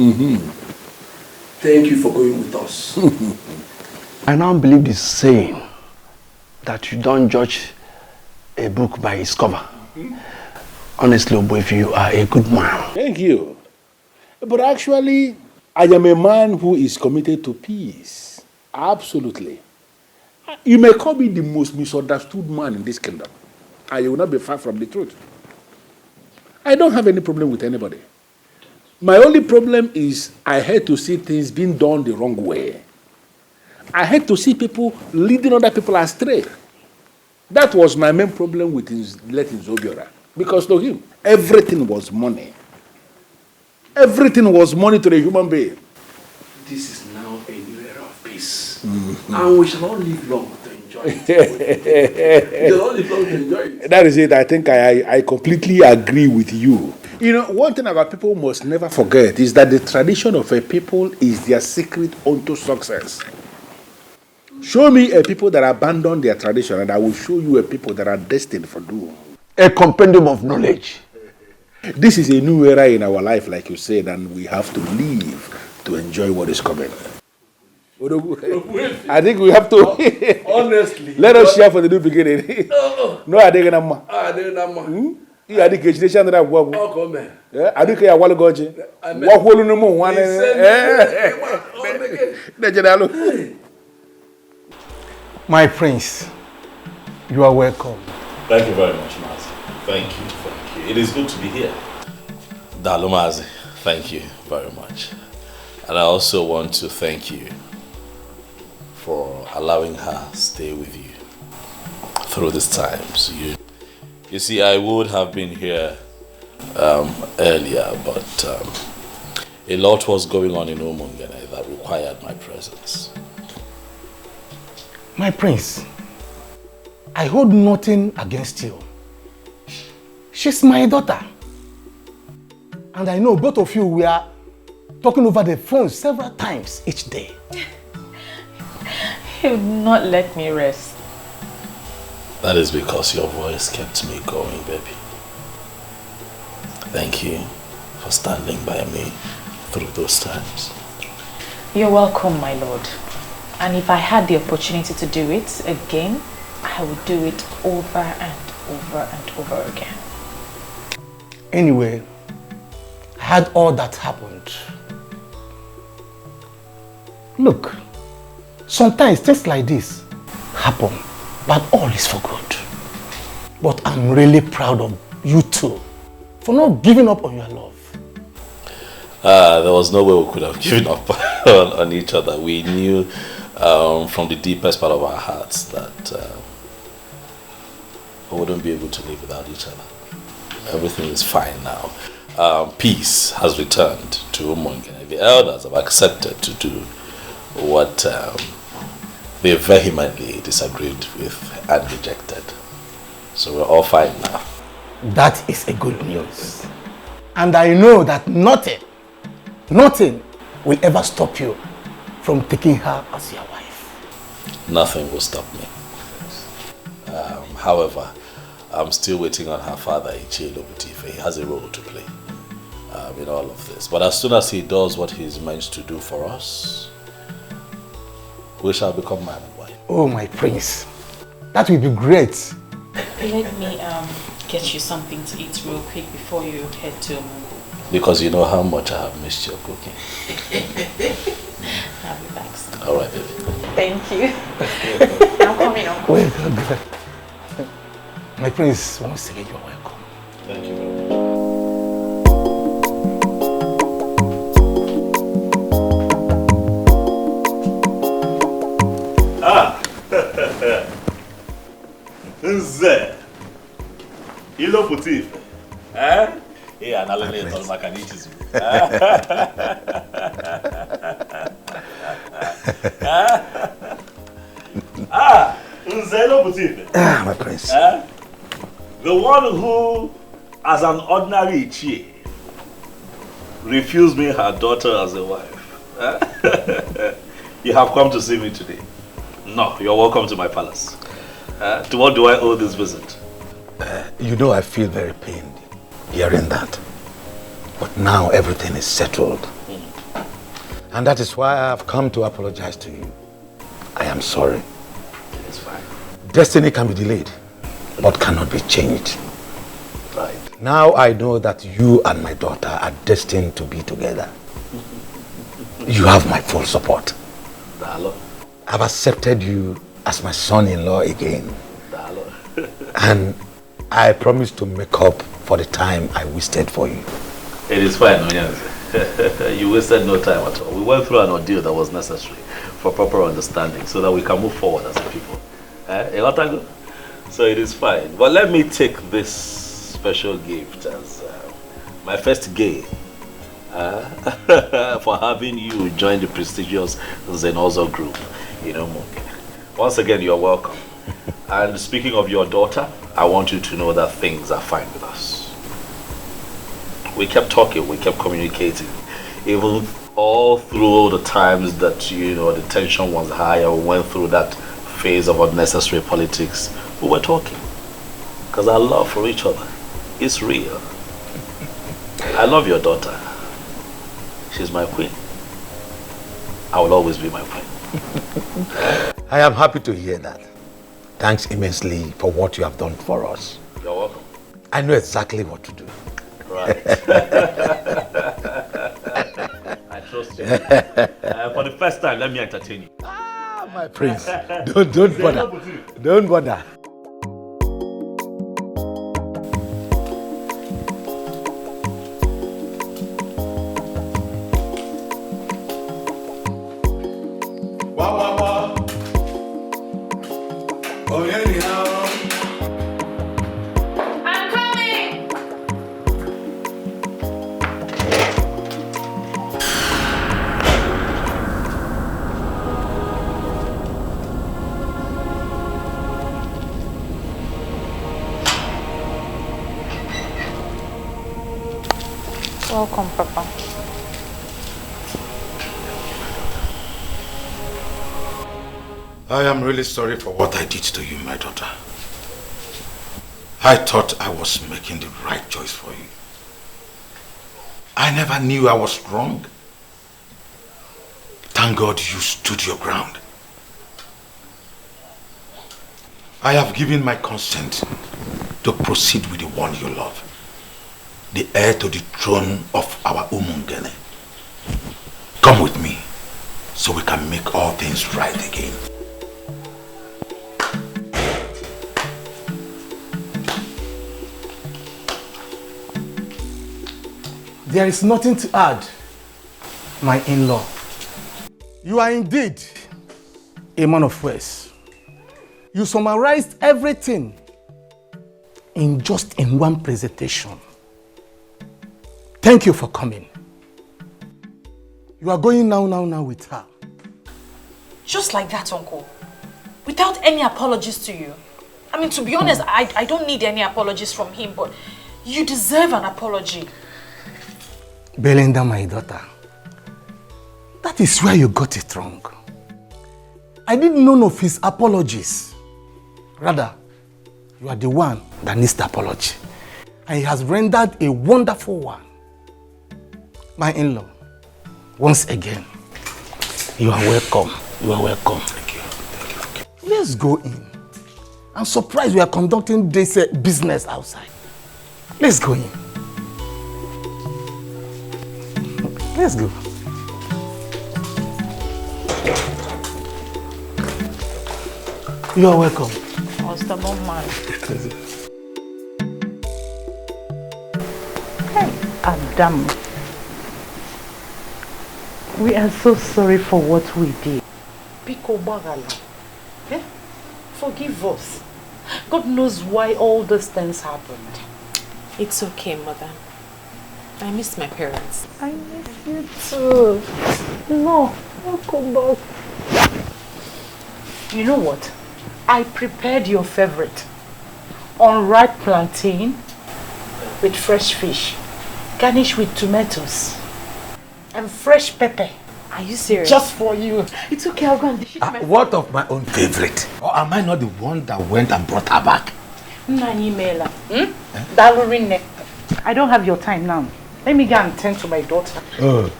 Thank you for going with us. I now believe this saying that you don't judge a book by its cover. Honestly, Obwefi, you are a good man. Thank you. But actually, I am a man who is committed to peace. Absolutely. You may call me the most misunderstood man in this kingdom. And you will not be far from the truth. I don't have any problem with anybody. My only problem is I hate to see things being done the wrong way. I hate to see people leading other people astray. That was my main problem with letting Zobiora. Because to him, everything was money. Everything was money to the human being. This is now a new era of peace. And we shall all live long to enjoy it. We shall all live long to enjoy it. That is it. I think I completely agree with you. You know, one thing about people must never forget is that the tradition of a people is their secret unto success. Show me a people that abandon their tradition and I will show you a people that are destined for doom. A compendium of knowledge. This is a new era in our life, like you said, and we have to live to enjoy what is coming. I think we have to. Honestly. Let us share for the new beginning. No, I think I'm. You are the education that I work with. Oh, come on. I think I want to go to. What will you know? One. My prince, you are welcome. Thank you very much, Mazi. Thank you. It is good to be here. Dalomazi, thank you very much. And I also want to thank you for allowing her stay with you through these times. You see, I would have been here earlier, but a lot was going on in Umungene that required my presence. My prince, I hold nothing against you. She's my daughter. And I know both of you were talking over the phone several times each day. He would not let me rest. That is because your voice kept me going, baby. Thank you for standing by me through those times. You're welcome, my lord. And if I had the opportunity to do it again, I would do it over and over and over again. Anyway, I had all that happened. Look, sometimes things like this happen, but all is for good. But I'm really proud of you two for not giving up on your love. There was no way we could have given up on each other. We knew from the deepest part of our hearts that we wouldn't be able to live without each other. Everything is fine now. Peace has returned to Umungene. The elders have accepted to do what they vehemently disagreed with and rejected. So we're all fine now. That is a good news. And I know that nothing will ever stop you from taking her as your wife. Nothing will stop me. However, I'm still waiting on her father, Chez. He has a role to play in all of this. But as soon as he does what he's meant to do for us, we shall become man and wife. Oh, my prince. That will be great. Let me get you something to eat real quick before you head to Mungo. Because you know how much I have missed your cooking. I'll be back soon. All right, baby. Thank you. I'm coming, Uncle. Wait, good. My prince, once again, you're welcome. Thank you very much. Nze. Ilo putif. Eh? Yeah, na lele tol makanichi zu. Nze ilo putif. My prince. The one who, as an ordinary Ichie, refused me her daughter as a wife. You have come to see me today. No, you're welcome to my palace. To what do I owe this visit? You know I feel very pained hearing that. But now everything is settled. And that is why I have come to apologize to you. I am sorry. It's fine. Destiny can be delayed, but cannot be changed. Right. Now I know that you and my daughter are destined to be together. You have my full support. Dalo. I've accepted you as my son-in-law again. Dalo. And I promise to make up for the time I wasted for you. It is fine, Onyanze. You wasted no time at all. We went through an ordeal that was necessary for proper understanding so that we can move forward as a people. So it is fine. But let me take this special gift as my first gain for having you join the prestigious Zenozo group in Omunge. Once again, you're welcome. And speaking of your daughter, I want you to know that things are fine with us. We kept talking, we kept communicating, even all through the times that, you know, the tension was high or we went through that phase of unnecessary politics. We were talking because our love for each other is real. I love your daughter. She's my queen. I will always be my queen. I am happy to hear that. Thanks immensely for what you have done for us. You're welcome. I know exactly what to do. Right. I trust you. For the first time, let me entertain you. My prince, don't bother. Don't bother. Welcome, Papa. I am really sorry for what I did to you, my daughter. I thought I was making the right choice for you. I never knew I was wrong. Thank God you stood your ground. I have given my consent to proceed with the one you love, the heir to the throne of our Umungene. Come with me so we can make all things right again. There is nothing to add, my in-law. You are indeed a man of words. You summarized everything in one presentation. Thank you for coming. You are going now with her. Just like that, Uncle. Without any apologies to you. I mean, to be honest, I don't need any apologies from him, but you deserve an apology. Belinda, my daughter, that is where you got it wrong. I need none of his apologies. Rather, you are the one that needs the apology. And he has rendered a wonderful one. My in-law, once again, you are welcome. You are welcome. Thank you. Thank you. Let's go in. I'm surprised we are conducting this business outside. Let's go in. Let's go. You are welcome. Oh, stubborn man. Hey, Adam. We are so sorry for what we did. Pico Bagala. Eh? Forgive us. God knows why all these things happened. It's okay, Mother. I miss my parents. I miss you too. No, don't come back. You know what? I prepared your favorite. Unripe plantain with fresh fish, garnished with tomatoes and fresh pepper. Are you serious? Just for you. It's okay, I'll go and dish it myself. What of my own favorite? Or am I not the one that went and brought her back? I don't have your time now. Let me go and tend to my daughter. Oh.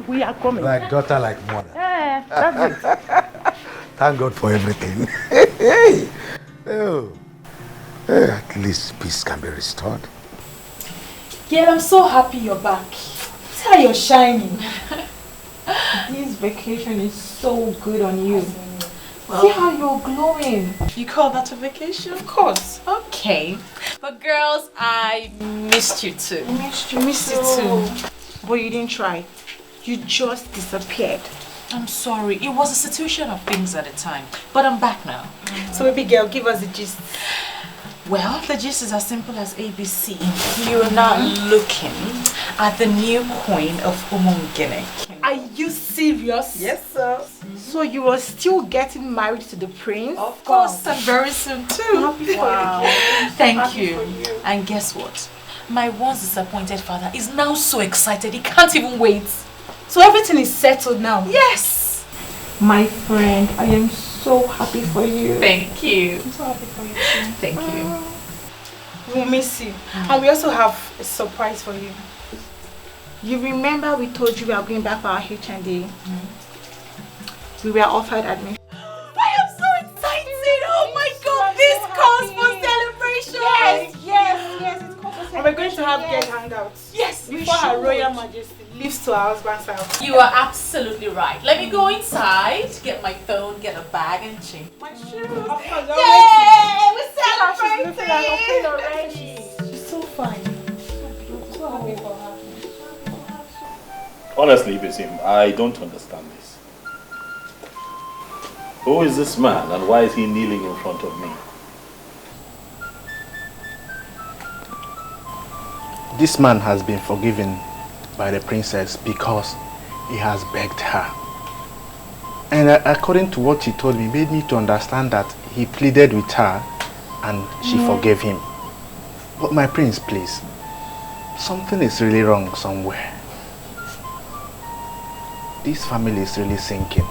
We are coming. Like daughter, like mother. Yeah, that's it. Thank God for everything. Oh. At least peace can be restored. Girl, I'm so happy you're back. See how you're shining. This vacation is so good on you. See how you're glowing. You call that a vacation? Of course. Okay. But girls, I missed you too. Missed you too. But you didn't try. You just disappeared. I'm sorry. It was a situation of things at the time. But I'm back now. So baby girl, give us the gist. Well, the gist is as simple as ABC. You're now looking at the new queen of Umungene. Are you serious? Yes, sir. So you are still getting married to the prince? Of course, and very soon too. Wow. Thank you. And guess what? My once disappointed father is now so excited he can't even wait. So everything is settled now? Yes. My friend, I am so happy for you. Thank you. I'm so happy for you too. Thank you. We'll miss you. And we also have a surprise for you. You remember we told you we are going back for our HND? We were offered admission. I am so excited! Oh my God! This calls for celebration! Yes, it calls for celebration. And we're going to have guest hangouts. Yes, before Her Royal Majesty leaves to our husband's house. You are absolutely right. Let me go inside, get my phone, get a bag, and change my shoes. Of course, yay! We're celebrating! Already. She's so fine. So happy for her. Honestly, Basim, I don't understand this. Who is this man and why is he kneeling in front of me? This man has been forgiven by the princess because he has begged her. And according to what he told me, made me to understand that he pleaded with her and she forgave him. But my prince, please, something is really wrong somewhere. This family is really sinking.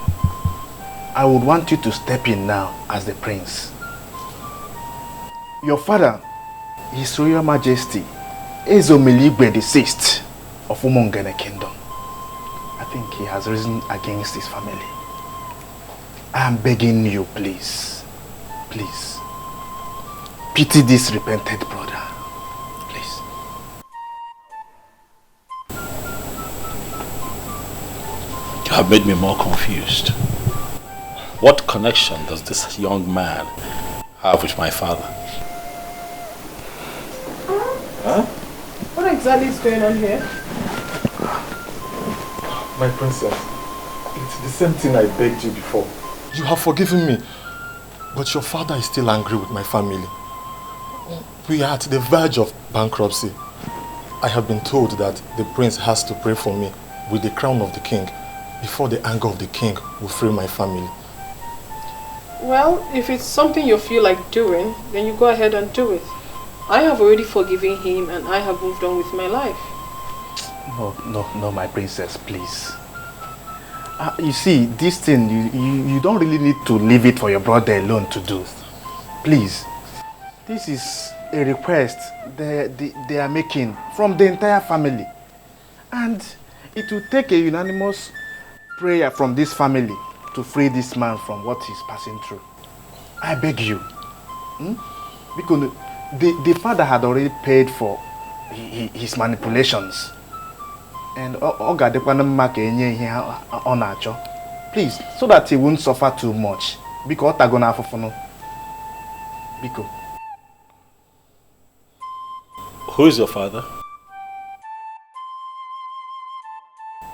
I would want you to step in now as the prince. Your father, His Royal Majesty, Ezomiligwe VI of Umungene Kingdom. I think he has risen against his family. I am begging you, please, please, pity this repented brother, please. You have made me more confused. What connection does this young man have with my father? Huh? What exactly is going on here? My princess, it's the same thing I begged you before. You have forgiven me, but your father is still angry with my family. We are at the verge of bankruptcy. I have been told that the prince has to pray for me with the crown of the king before the anger of the king will free my family. Well, if it's something you feel like doing, then you go ahead and do it. I have already forgiven him and I have moved on with my life. No, my princess, please. You see, this thing, you don't really need to leave it for your brother alone to do. Please. This is a request they are making from the entire family. And it will take a unanimous prayer from this family to free this man from what he's passing through. I beg you. Because the father had already paid for his manipulations. And please, so that he won't suffer too much. Because Biko. Who is your father?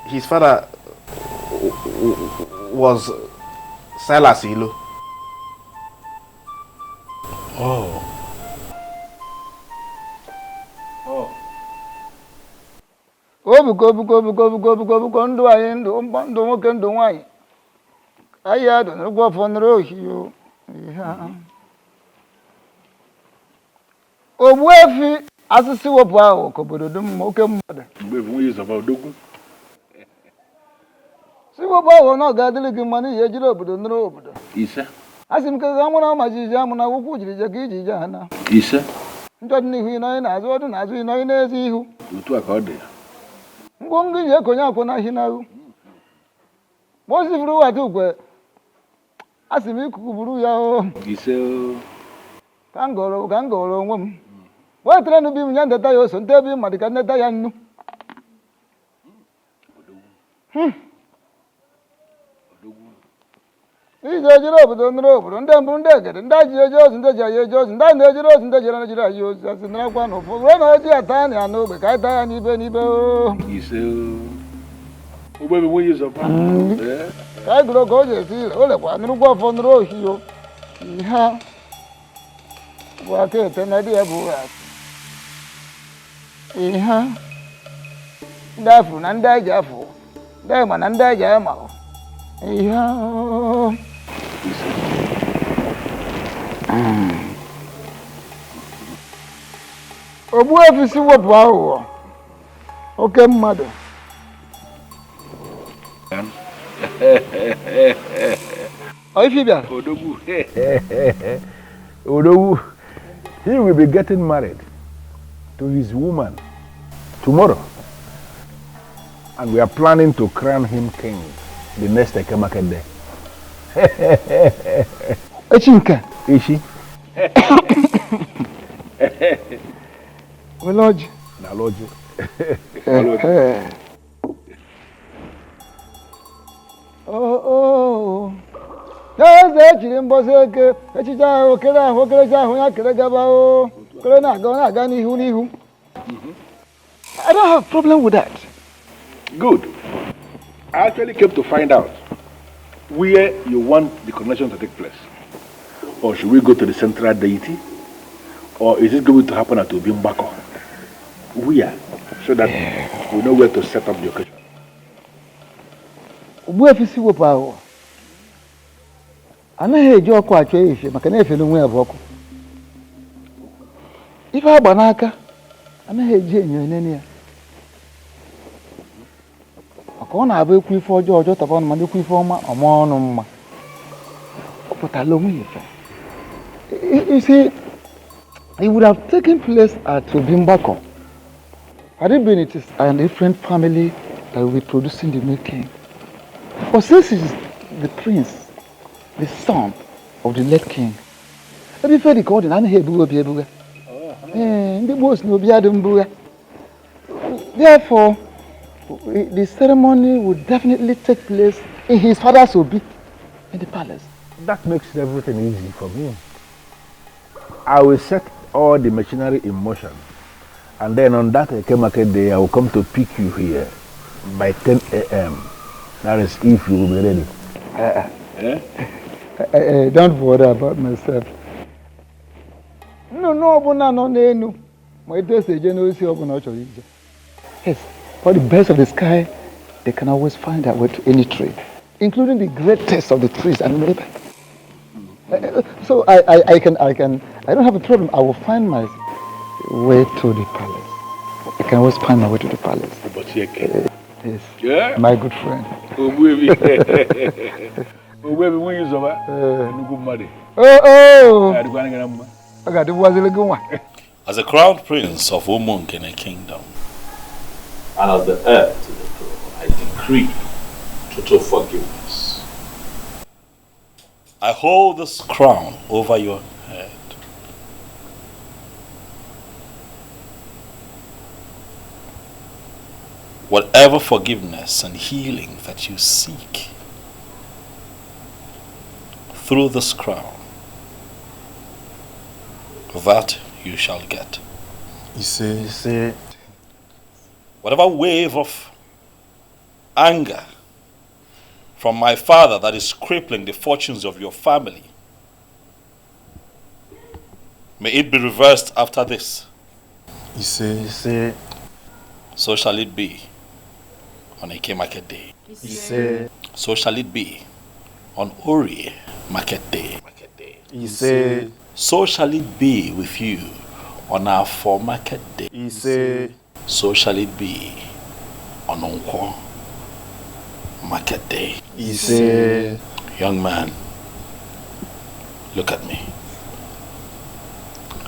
His father was Silas Ilo. Oh. Obuko ndụ anyị ndụ nwoke ndụ nwanyị anyị adụ n'ụgwọ fọnụrụ ohiyo ihe Ogbuefi asịsị wepụ ahụ ka obodo dum oke mmadụ si wepụ ahụ na ọ ga-adịrị gị mma n'ihi ejiri obodo nụrụ obodo asị m ka ga mụrụ ma jiji amụ na akwụkwọ jiri je ka iji je ha na njọ dị n'ihu ịnọghị n'azụ ọdụ n'azụ ịnọghị n'ezi ihu ngwongwo ji ekonye akwụ n'ahị n'ahụ mozi furu wata ukwe asị m ikuku buru ya o ka m gọrọ onwe m wetara n'ubi m ya ndeta ya oso ntebi mmadụ ka nneta ya nnu ije ejiri obodo nụrụ obodo ndị mbụ ndị egede ndị ji eje ozi ndị ji anyị eje ozi ndị na-ejiri ozi ndị jere Naịjirịa anyị ozi asị narakwa na ụfọdụ ruo na oji ya taa ya n'ogbe ka anyị taa ya n'ibe n'ibe ka anyị gụrụ ka o ji esi ire o lekwa nụrụ ụgwọ ọfọ nụrụ ohiyo ihe bụ aka ete na dị ya bụ ihe ndị afụrụ na ndị anyị ji afụ ndị anyị ma na ndị anyị ji ama ihe Ogbuefi si wepụ aghụghọ oke mmadụ Odogwu, he will be getting married to his woman tomorrow, and we are planning to crown him king the next Ekemake day. Echinka. Ishi. Lodge. Na lodge. Oh. N'eze echiri mbọsị eke echicha ahụ kere ahụ okerecha ahụ ya kere gaba o kere na-aga n'ihu. I don't have a problem with that. Good. I actually came to find out where you want the coronation to take place. Or should we go to the central deity? Or is it going to happen at Obimbako? Where? So that we know where to set up the occasion. Ogbuefi si wepụ ahụ anaghị eji ọkụ achọ efe maka na efe n'onwe ya bụ ọkụ. Ife agba n'aka anaghị eji enyo enene ya. Maka ọ na-abụ ekwu ife ọjọọ taba ọnụ ma ekwu ife ọma ọma ọnụ mma. Ọ pụtara onwe ya ife. You see, it would have taken place at Obimbako. Had it been, it is a different family that will be producing the new king. But since it is the prince, the son of the late king, every fair called in Ebube. Therefore, the ceremony would definitely take place in his father's obi in the palace. That makes everything easy for me. I will set all the machinery in motion, and then on that Ekemake day, I will come to pick you here by 10 a.m. That is if you will be ready. Don't worry about myself. No. My days are generously open. Yes, for the birds of the sky, they can always find their way to any tree, including the greatest of the trees and neighbor. So I don't have a problem. I will find my way to the palace. I can always find my way to the palace. Yes. Yeah? My good friend. As the crown prince of Nwokoye kingdom, and as the heir to the throne, I decree total forgiveness. I hold this crown over your head. Whatever forgiveness and healing that you seek through this crown, That you shall get. You say, whatever wave of anger from my father that is crippling the fortunes of your family, may it be reversed after this. You say, so shall it be on Eke Market Day. You say, so shall it be on Ori Market Day. You say, so shall it be with you on our for Market Day. You say, so shall it be on Nwokoye Market Day. You say, young man, look at me.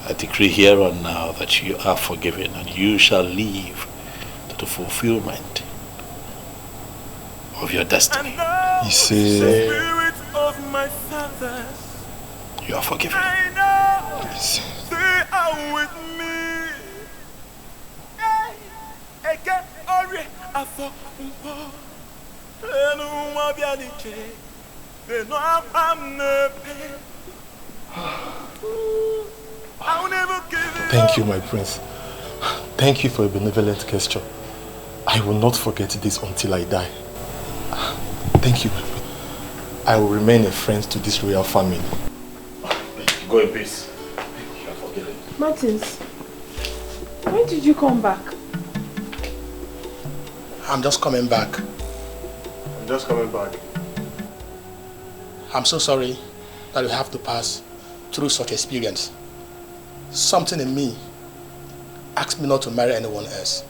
I decree here and now that you are forgiven and you shall live to the fulfillment of your destiny. You say, you are forgiven. They are with me. Thank you, my prince. Thank you for a benevolent gesture. I will not forget this until I die. Thank you, my prince. I will remain a friend to this royal family. Go in peace. You are forgiven. Martins, when did you come back? I'm just coming back. I'm so sorry that we have to pass through such experience. Something in me asked me not to marry anyone else.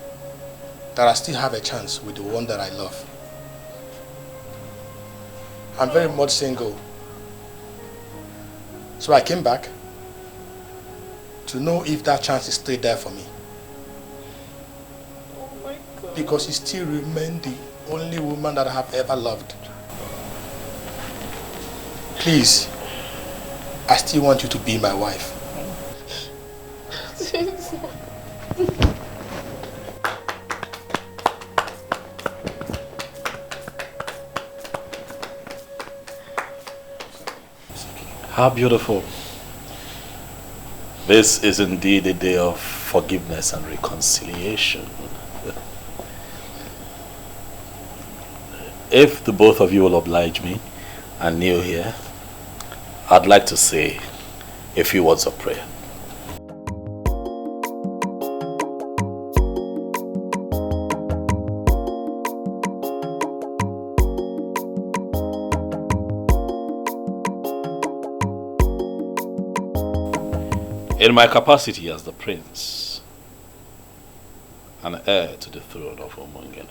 That I still have a chance with the one that I love. I'm very much single. So I came back to know if that chance is still there for me. Oh my God. Because you still remain the only woman that I have ever loved. Please, I still want you to be my wife. How beautiful. This is indeed a day of forgiveness and reconciliation. If the both of you will oblige me and kneel here, I'd like to say a few words of prayer. In my capacity as the prince and heir to the throne of Umungene,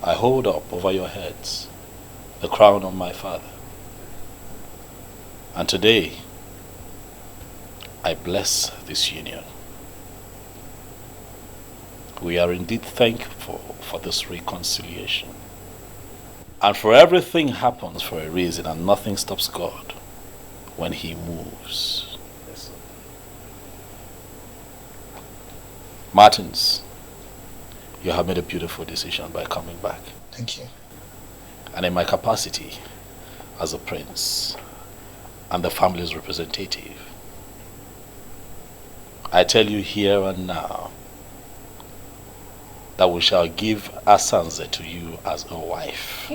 I hold up over your heads the crown of my father. And today, I bless this union. We are indeed thankful for this reconciliation. And for everything happens for a reason, and nothing stops God when He moves. Yes. Martins, you have made a beautiful decision by coming back. Thank you. And in my capacity as a prince and the family's representative, I tell you here and now that we shall give Asanze to you as a wife.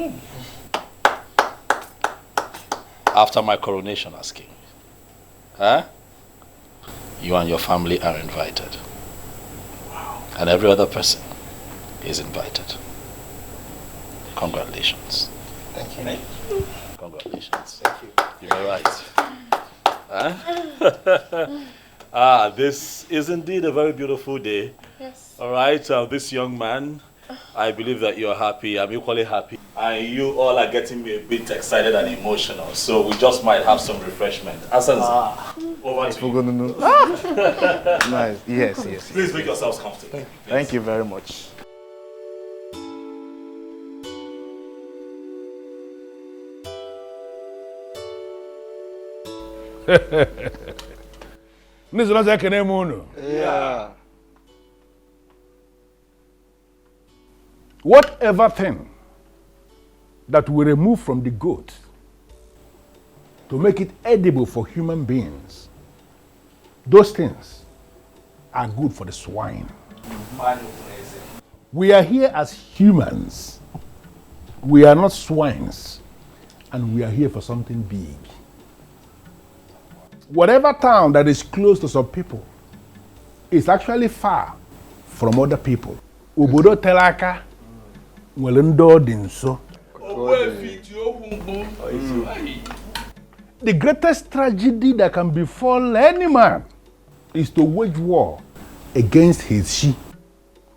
After my coronation as king. Huh? You and your family are invited. Wow. And every other person is invited. Congratulations. Thank you. Congratulations. Thank you. You're right. Huh? This is indeed a very beautiful day. Yes. All right, this young man, I believe that you're happy. I'm equally happy. And you all are getting me a bit excited and emotional. So we just might have some refreshment. Asanze, over to you. Nice. Yes. Please make yourselves comfortable. Thank you very much. Yeah. Whatever thing that we remove from the goat to make it edible for human beings, those things are good for the swine. We are here as humans. We are not swines. And we are here for something big. Whatever town that is close to some people is actually far from other people. Obodo telaka nwelendo dinso. The greatest tragedy that can befall any man is to wage war against his she.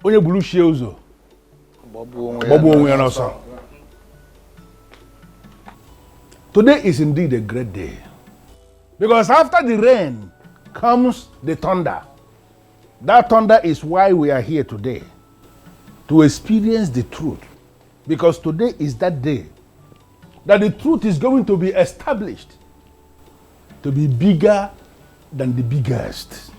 Onye bulu she uzo. Bobu onwe ya n'ọsọ. Today is indeed a great day. Because after the rain comes the thunder. That thunder is why we are here today. To experience the truth. Because today is that day that the truth is going to be established to be bigger than the biggest.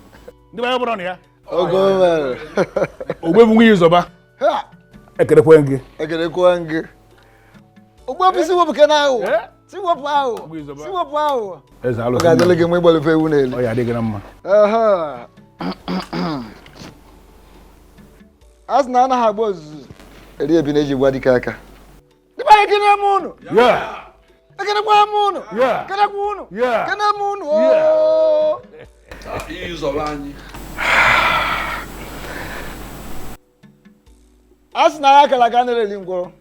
As na ha boz eri ebi na eji gwa dike aka. Di ba ekene mu unu? Yeah. Ekene kwa mu unu? Yeah. Ekene kwa unu? Yeah. Ekene mu unu? Oh. Izo banyi. As na aka la ganere lingwo.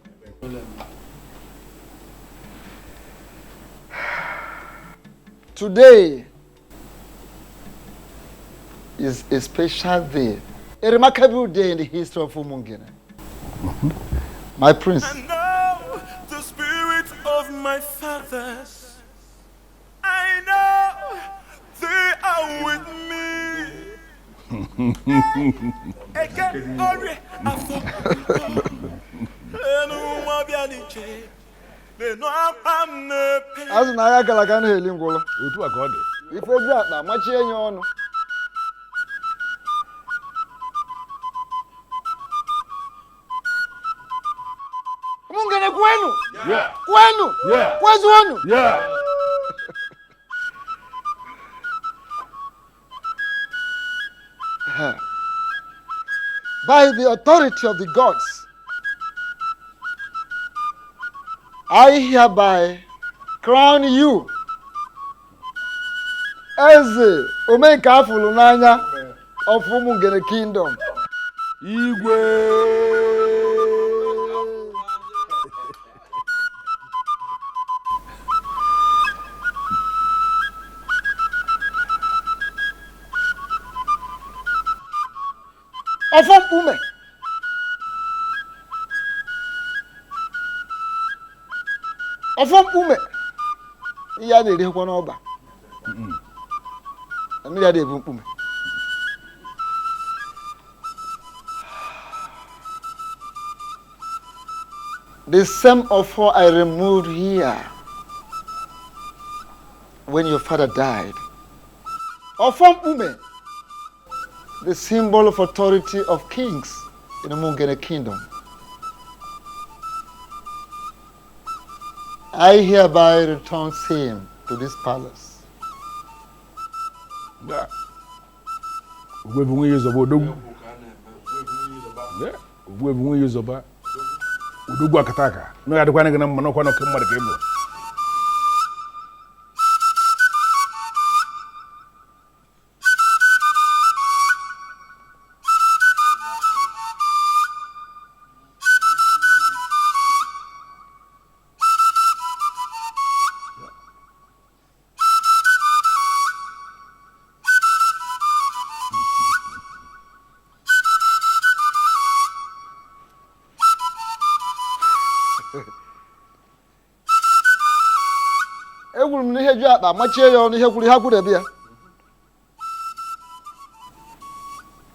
Today is a special day. A remarkable day in the history of Umungene. My prince. And now the spirit of my fathers, I know they are with me. As na ya kala kan heli ngolo. Otu akode. Ife ju akpa machi enye onu. Mungene kwenu? Yeah. Kwenu? Yeah. Kwezu wenu? Yeah. By the authority of the gods, I hereby crown you as the Omeka Fulunanya of Umungene Kingdom. Igwe. Ofom ume. Ofom ume. Iya de de kwa n'ọba. Ami ya de bu ume. The same offer I removed here when your father died. Ofom ume. The symbol of authority of kings in the Mungene kingdom. I hereby return same to this palace. Yeah. We bungi yozoba dogu. Yeah. We bungi yozoba. Udogu akataka. No ya de kwana ngana mano kwana kemma de kembo. Egwuru m n'ihe ju akpa machie ya ọnụ ihe kwuru ha kwuru ebe ya.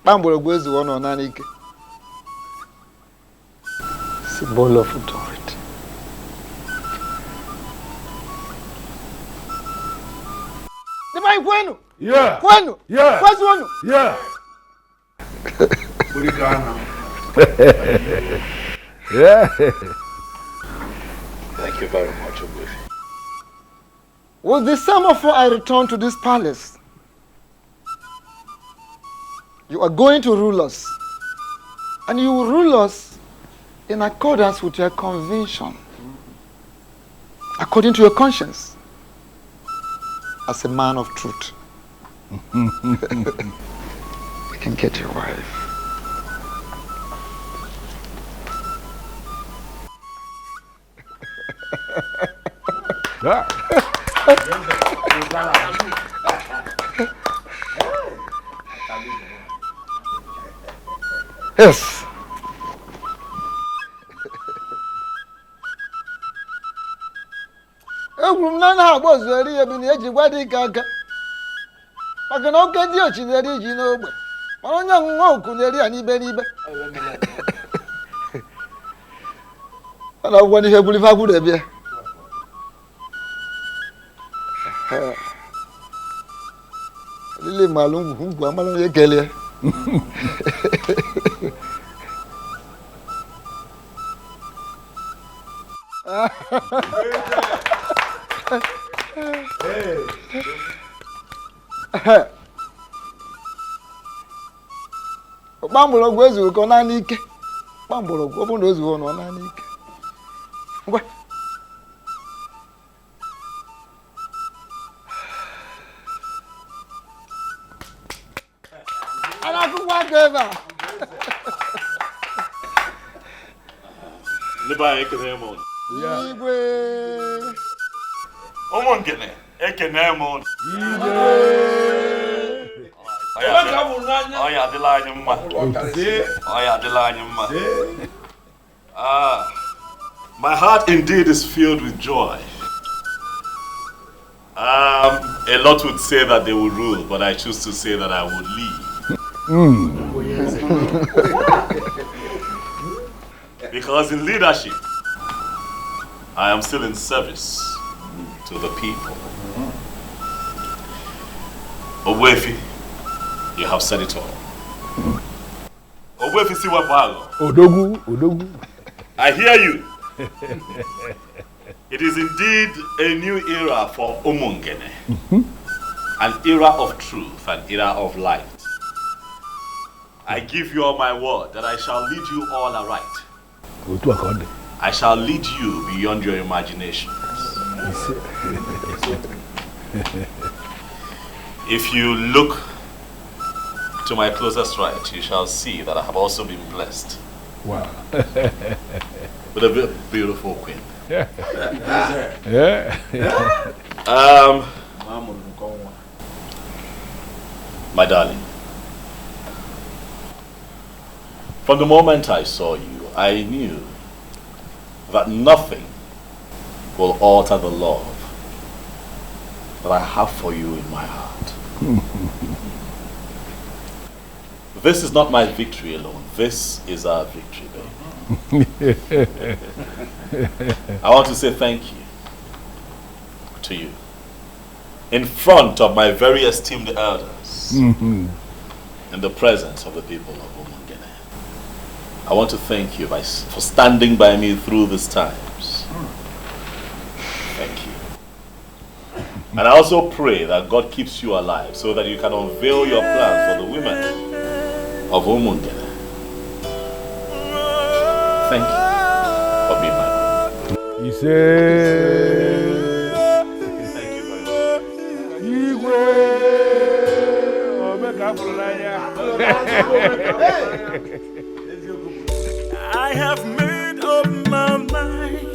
Kpamgbọrọgwụ ezuwo nọ naanị ike. Symbol of authority. Dima kwenu? Yeah. Kwenu? Yeah. Kwazi wonu? Yeah. Burigana. Yeah. Thank you very much, Ebube. With the semaphore, I return to this palace. You are going to rule us. And you will rule us in accordance with your conviction. According to your conscience. As a man of truth. You can get your wife. Yes. Egwuru m na na agba ozueri ebi na eji gwa dị aka maka na oke dị ochineri ji n'ogbe mana onye ọṅụṅụ oku na-eri ya n'ibe n'ibe ọ na-agwụgwọ n'ihe gburu ife agwụrụ ebie lile malụ ngwu amara onye kelee Gbamgbọrọgwụ ezughị ka ọ naanị ike. Gbamgbọrọgwụ ọ bụrụ na o zughị ọ naanị ike. Ngwa. Anakwụkwọ aka ebe a. Ndị anyị ekene m ụnụ. Igwe. Ụmụ nkene ekene m ụnụ. Igwe. Oya adịla anyị mma. Oya adịla anyị mma. My heart indeed is filled with joy. A lot would say that they will rule, but I choose to say that I will lead. Because in leadership, I am still in service to the people. Owefi, you have said it all. Owefi Siwabago. Odogu. I hear you. It is indeed a new era for Umungene. An era of truth, an era of light. I give you all my word that I shall lead you all aright. I shall lead you beyond your imaginations. If you look to my closest right, you shall see that I have also been blessed. Wow. With a beautiful queen. Yeah. My darling, from the moment I saw you, I knew that nothing will alter the love that I have for you in my heart. This is not my victory alone. This is our victory, baby. I want to say thank you to you in front of my very esteemed elders, in the presence of the people of Umungene. I want to thank you for standing by me through these times. Thank you. And I also pray that God keeps you alive so that you can unveil your plans for the women of Umungene. Thank you for being my brother. He said, thank you very much. I have made up my mind.